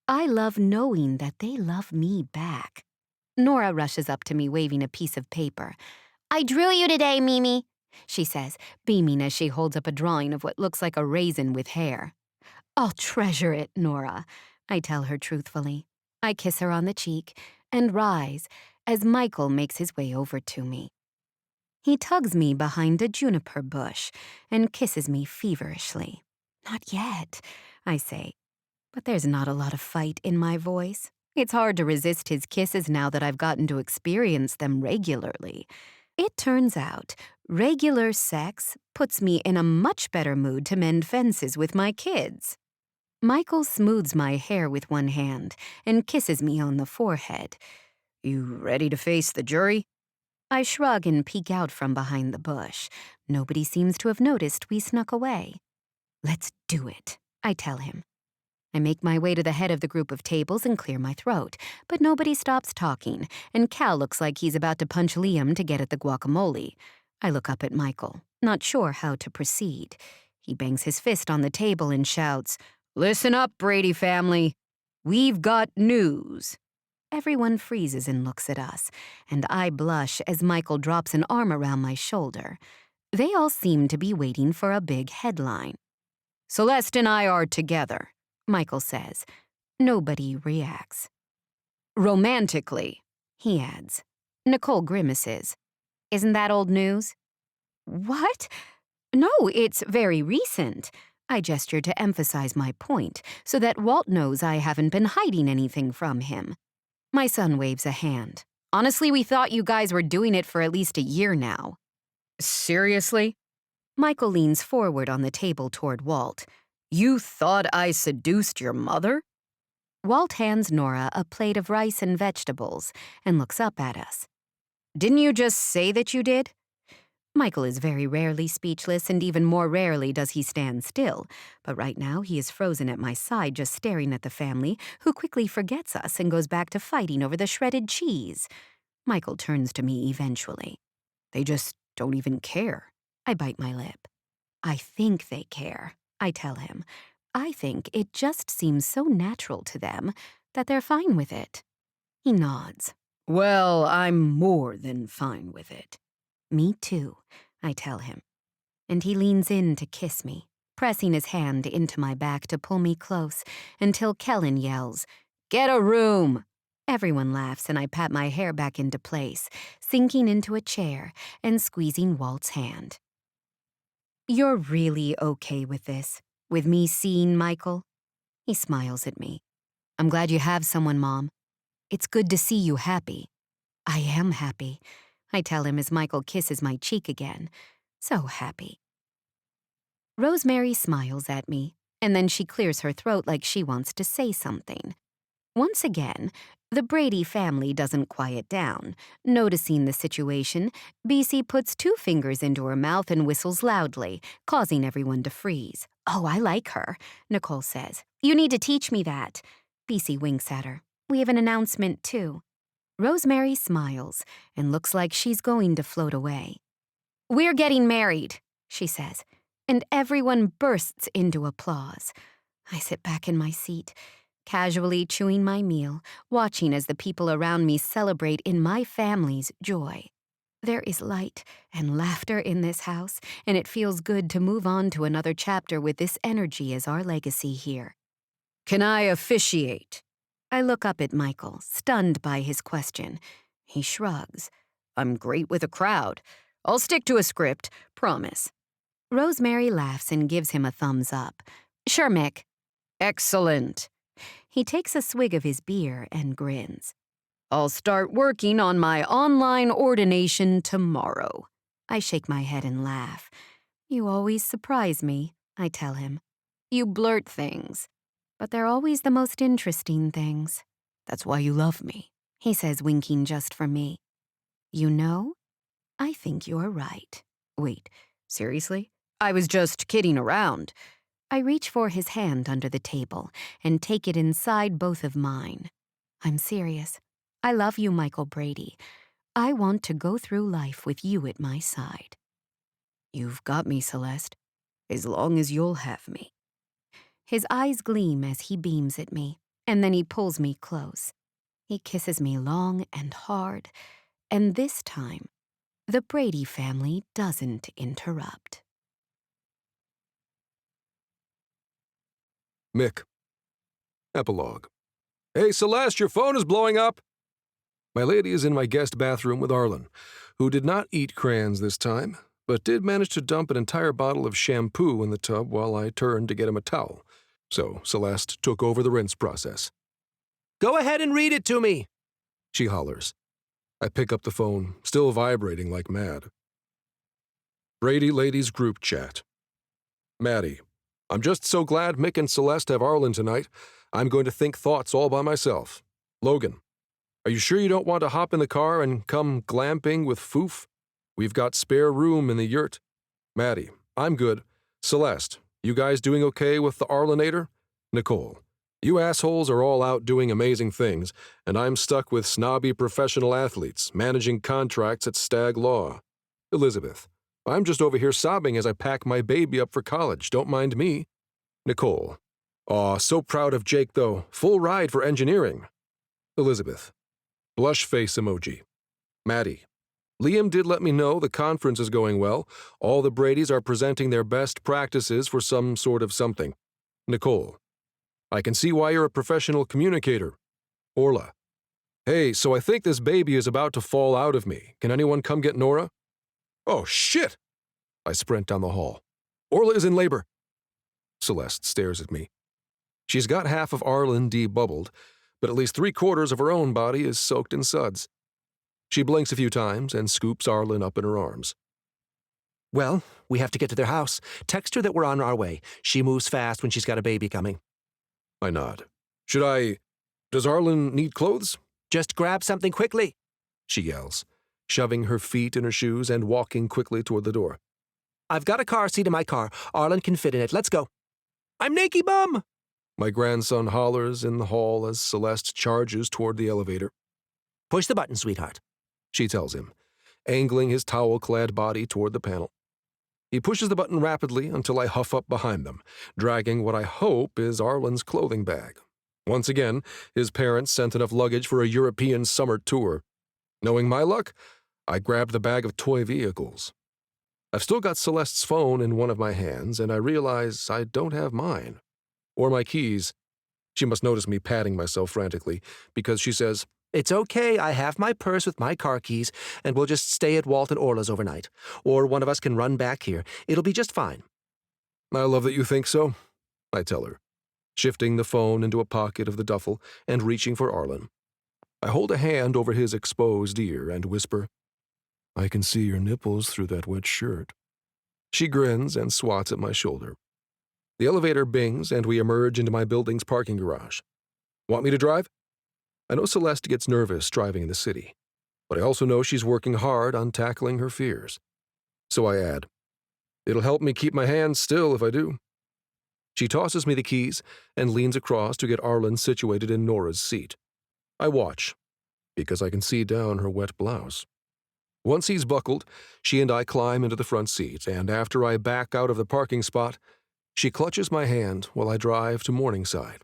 I love knowing that they love me back. Nora rushes up to me waving a piece of paper. "I drew you today, Mimi," she says, beaming as she holds up a drawing of what looks like a raisin with hair. "I'll treasure it, Nora," I tell her truthfully. I kiss her on the cheek and rise as Michael makes his way over to me. He tugs me behind a juniper bush and kisses me feverishly. "Not yet," I say, but there's not a lot of fight in my voice. It's hard to resist his kisses now that I've gotten to experience them regularly. It turns out, regular sex puts me in a much better mood to mend fences with my kids. Michael smooths my hair with one hand and kisses me on the forehead. "You ready to face the jury?" I shrug and peek out from behind the bush. Nobody seems to have noticed we snuck away. "Let's do it," I tell him. I make my way to the head of the group of tables and clear my throat, but nobody stops talking, and Cal looks like he's about to punch Liam to get at the guacamole. I look up at Michael, not sure how to proceed. He bangs his fist on the table and shouts, "Listen up, Brady family. We've got news." Everyone freezes and looks at us, and I blush as Michael drops an arm around my shoulder. They all seem to be waiting for a big headline. "Celeste and I are together," Michael says. Nobody reacts. "Romantically," he adds. Nicole grimaces. "Isn't that old news?" "What? No, it's very recent." I gesture to emphasize my point so that Walt knows I haven't been hiding anything from him. My son waves a hand. "Honestly, we thought you guys were doing it for at least a year now." "Seriously?" Michael leans forward on the table toward Walt. "You thought I seduced your mother?" Walt hands Nora a plate of rice and vegetables and looks up at us. "Didn't you just say that you did?" Michael is very rarely speechless, and even more rarely does he stand still. But right now he is frozen at my side, just staring at the family, who quickly forgets us and goes back to fighting over the shredded cheese. Michael turns to me eventually. "They just don't even care." I bite my lip. "I think they care," I tell him. "I think it just seems so natural to them that they're fine with it." He nods. "Well, I'm more than fine with it." "Me too," I tell him. And he leans in to kiss me, pressing his hand into my back to pull me close until Kellen yells, "Get a room!" Everyone laughs and I pat my hair back into place, sinking into a chair and squeezing Walt's hand. You're really okay with this? With me seeing Michael? He smiles at me. I'm glad you have someone, Mom. It's good to see you happy. I am happy, I tell him as Michael kisses my cheek again. So happy. Rosemary smiles at me, and then she clears her throat like she wants to say something. Once again, the Brady family doesn't quiet down. Noticing the situation, BC puts 2 fingers into her mouth and whistles loudly, causing everyone to freeze. Oh, I like her, Nicole says. You need to teach me that. BC winks at her. We have an announcement, too. Rosemary smiles and looks like she's going to float away. We're getting married, she says, and everyone bursts into applause. I sit back in my seat, casually chewing my meal, watching as the people around me celebrate in my family's joy. There is light and laughter in this house, and it feels good to move on to another chapter with this energy as our legacy here. Can I officiate? I look up at Michael, stunned by his question. He shrugs. I'm great with a crowd. I'll stick to a script, promise. Rosemary laughs and gives him a thumbs up. Sure, Mick. Excellent. He takes a swig of his beer and grins. I'll start working on my online ordination tomorrow. I shake my head and laugh. You always surprise me, I tell him. You blurt things, but they're always the most interesting things. That's why you love me, he says, winking just for me. You know, I think you're right. Wait, seriously? I was just kidding around. I reach for his hand under the table and take it inside both of mine. I'm serious. I love you, Michael Brady. I want to go through life with you at my side. You've got me, Celeste, as long as you'll have me. His eyes gleam as he beams at me, and then he pulls me close. He kisses me long and hard, and this time, the Brady family doesn't interrupt. Mick. Epilogue. Hey, Celeste, your phone is blowing up. My lady is in my guest bathroom with Arlen, who did not eat crayons this time, but did manage to dump an entire bottle of shampoo in the tub while I turned to get him a towel. So Celeste took over the rinse process. Go ahead and read it to me, she hollers. I pick up the phone, still vibrating like mad. Brady Ladies Group Chat. Maddie. I'm just so glad Mick and Celeste have Arlen tonight. I'm going to think thoughts all by myself. Logan. Are you sure you don't want to hop in the car and come glamping with Foof? We've got spare room in the yurt. Maddie. I'm good. Celeste. You guys doing okay with the Arlenator? Nicole. You assholes are all out doing amazing things, and I'm stuck with snobby professional athletes managing contracts at Stag Law. Elizabeth. I'm just over here sobbing as I pack my baby up for college. Don't mind me. Nicole. Aw, so proud of Jake, though. Full ride for engineering. Elizabeth. Blush face emoji. Maddie. Liam did let me know the conference is going well. All the Bradys are presenting their best practices for some sort of something. Nicole. I can see why you're a professional communicator. Orla. Hey, so I think this baby is about to fall out of me. Can anyone come get Nora? Oh, shit! I sprint down the hall. Orla is in labor. Celeste stares at me. She's got half of Arlen debubbled, but at least 3/4 of her own body is soaked in suds. She blinks a few times and scoops Arlen up in her arms. Well, we have to get to their house. Text her that we're on our way. She moves fast when she's got a baby coming. I nod. Does Arlen need clothes? Just grab something quickly, she yells, shoving her feet in her shoes and walking quickly toward the door. I've got a car seat in my car. Arlen can fit in it. Let's go. I'm naked, Bum! My grandson hollers in the hall as Celeste charges toward the elevator. Push the button, sweetheart, she tells him, angling his towel-clad body toward the panel. He pushes the button rapidly until I huff up behind them, dragging what I hope is Arlen's clothing bag. Once again, his parents sent enough luggage for a European summer tour. Knowing my luck, I grabbed the bag of toy vehicles. I've still got Celeste's phone in one of my hands, and I realize I don't have mine. Or my keys. She must notice me patting myself frantically, because she says, It's okay, I have my purse with my car keys, and we'll just stay at Walt and Orla's overnight. Or one of us can run back here. It'll be just fine. I love that you think so, I tell her, shifting the phone into a pocket of the duffel and reaching for Arlen. I hold a hand over his exposed ear and whisper, I can see your nipples through that wet shirt. She grins and swats at my shoulder. The elevator bings and we emerge into my building's parking garage. Want me to drive? I know Celeste gets nervous driving in the city, but I also know she's working hard on tackling her fears. So I add, it'll help me keep my hands still if I do. She tosses me the keys and leans across to get Arlen situated in Nora's seat. I watch, because I can see down her wet blouse. Once he's buckled, she and I climb into the front seat, and after I back out of the parking spot, she clutches my hand while I drive to Morningside.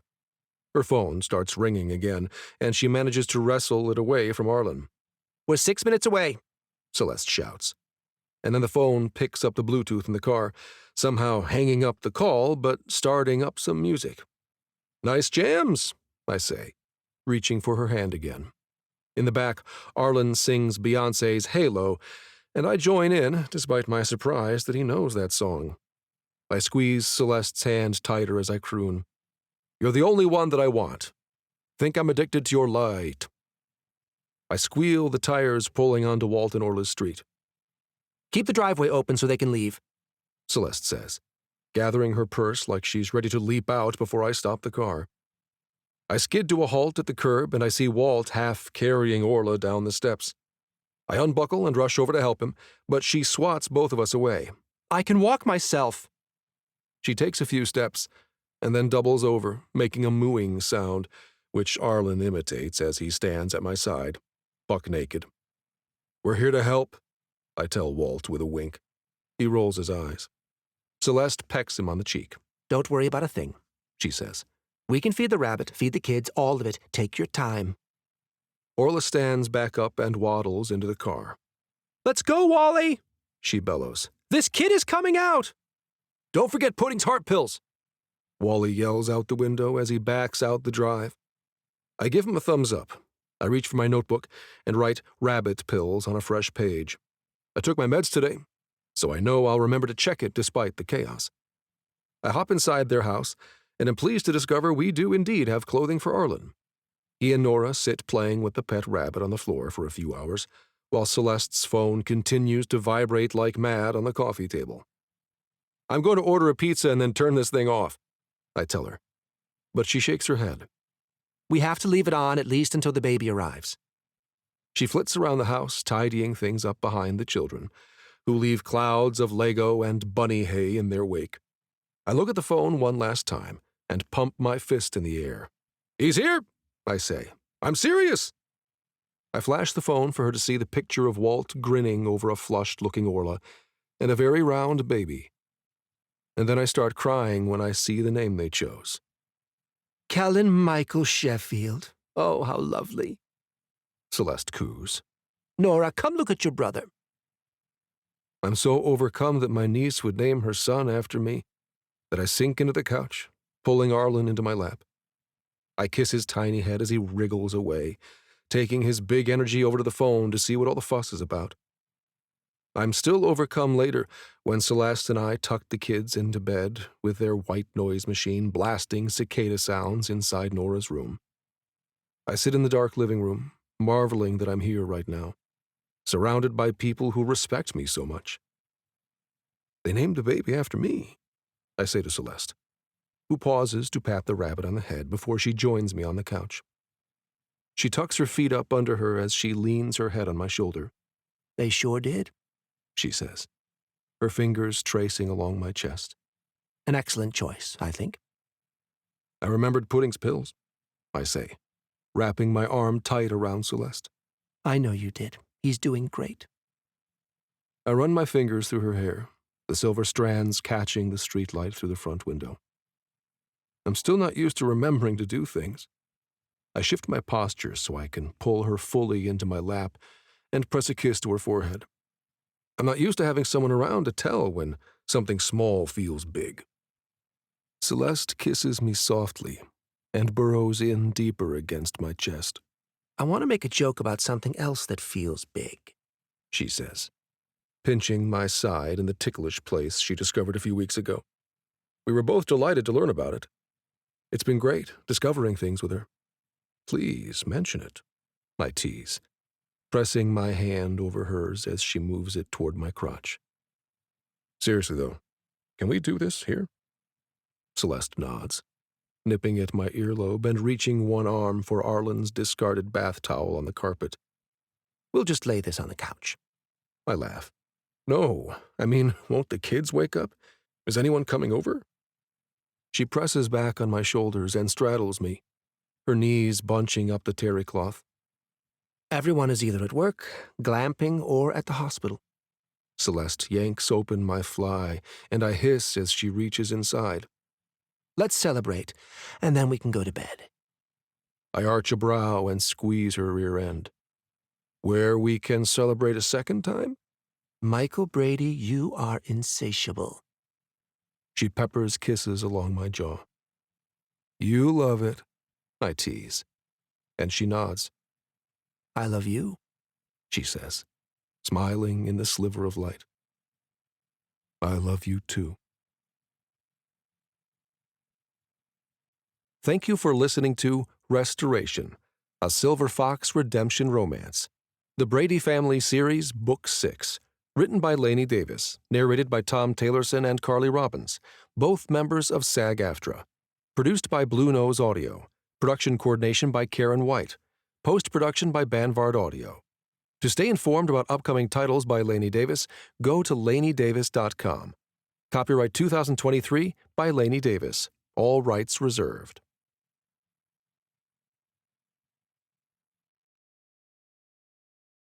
Her phone starts ringing again, and she manages to wrestle it away from Arlen. We're 6 minutes away, Celeste shouts. And then the phone picks up the Bluetooth in the car, somehow hanging up the call but starting up some music. Nice jams, I say, reaching for her hand again. In the back, Arlen sings Beyoncé's Halo, and I join in, despite my surprise that he knows that song. I squeeze Celeste's hand tighter as I croon. You're the only one that I want. Think I'm addicted to your light. I squeal the tires pulling onto Walt and Orla's street. Keep the driveway open so they can leave, Celeste says, gathering her purse like she's ready to leap out before I stop the car. I skid to a halt at the curb and I see Walt half carrying Orla down the steps. I unbuckle and rush over to help him, but she swats both of us away. I can walk myself. She takes a few steps and then doubles over, making a mooing sound, which Arlen imitates as he stands at my side, buck naked. We're here to help, I tell Walt with a wink. He rolls his eyes. Celeste pecks him on the cheek. Don't worry about a thing, she says. We can feed the rabbit, feed the kids, all of it. Take your time. Orla stands back up and waddles into the car. Let's go, Wally, she bellows. This kid is coming out. Don't forget Pudding's heart pills. Wally yells out the window as he backs out the drive. I give him a thumbs up. I reach for my notebook and write rabbit pills on a fresh page. I took my meds today, so I know I'll remember to check it despite the chaos. I hop inside their house and am pleased to discover we do indeed have clothing for Arlen. He and Nora sit playing with the pet rabbit on the floor for a few hours, while Celeste's phone continues to vibrate like mad on the coffee table. I'm going to order a pizza and then turn this thing off, I tell her. But she shakes her head. We have to leave it on at least until the baby arrives. She flits around the house, tidying things up behind the children, who leave clouds of Lego and bunny hay in their wake. I look at the phone one last time and pump my fist in the air. He's here, I say. I'm serious. I flash the phone for her to see the picture of Walt grinning over a flushed-looking Orla and a very round baby. And then I start crying when I see the name they chose. Callan Michael Sheffield. Oh, how lovely. Celeste coos. Nora, come look at your brother. I'm so overcome that my niece would name her son after me that I sink into the couch, pulling Arlen into my lap. I kiss his tiny head as he wriggles away, taking his big energy over to the phone to see what all the fuss is about. I'm still overcome later when Celeste and I tucked the kids into bed with their white noise machine blasting cicada sounds inside Nora's room. I sit in the dark living room, marveling that I'm here right now, surrounded by people who respect me so much. They named the baby after me, I say to Celeste, who pauses to pat the rabbit on the head before she joins me on the couch. She tucks her feet up under her as she leans her head on my shoulder. They sure did, she says, her fingers tracing along my chest. An excellent choice, I think. I remembered Pudding's pills, I say, wrapping my arm tight around Celeste. I know you did. He's doing great. I run my fingers through her hair, the silver strands catching the streetlight through the front window. I'm still not used to remembering to do things. I shift my posture so I can pull her fully into my lap and press a kiss to her forehead. I'm not used to having someone around to tell when something small feels big. Celeste kisses me softly and burrows in deeper against my chest. I want to make a joke about something else that feels big, she says, pinching my side in the ticklish place she discovered a few weeks ago. We were both delighted to learn about it. It's been great discovering things with her. Please mention it, I tease, pressing my hand over hers as she moves it toward my crotch. Seriously, though, can we do this here? Celeste nods, nipping at my earlobe and reaching one arm for Arlen's discarded bath towel on the carpet. We'll just lay this on the couch. I laugh. No, I mean, won't the kids wake up? Is anyone coming over? She presses back on my shoulders and straddles me, her knees bunching up the terry cloth. Everyone is either at work, glamping, or at the hospital. Celeste yanks open my fly, and I hiss as she reaches inside. Let's celebrate, and then we can go to bed. I arch a brow and squeeze her rear end. Where we can celebrate a second time? Michael Brady, you are insatiable. She peppers kisses along my jaw. You love it, I tease, and she nods. I love you, she says, smiling in the sliver of light. I love you too. Thank you for listening to Restoration, a Silver Fox redemption romance. The Brady Family Series, Book 6. Written by Lainey Davis, narrated by Tom Taylorson and Carly Robbins, both members of SAG-AFTRA. Produced by Blue Nose Audio. Production coordination by Karen White. Post-production by Banvard Audio. To stay informed about upcoming titles by Lainey Davis, go to laineydavis.com. Copyright 2023 by Lainey Davis. All rights reserved.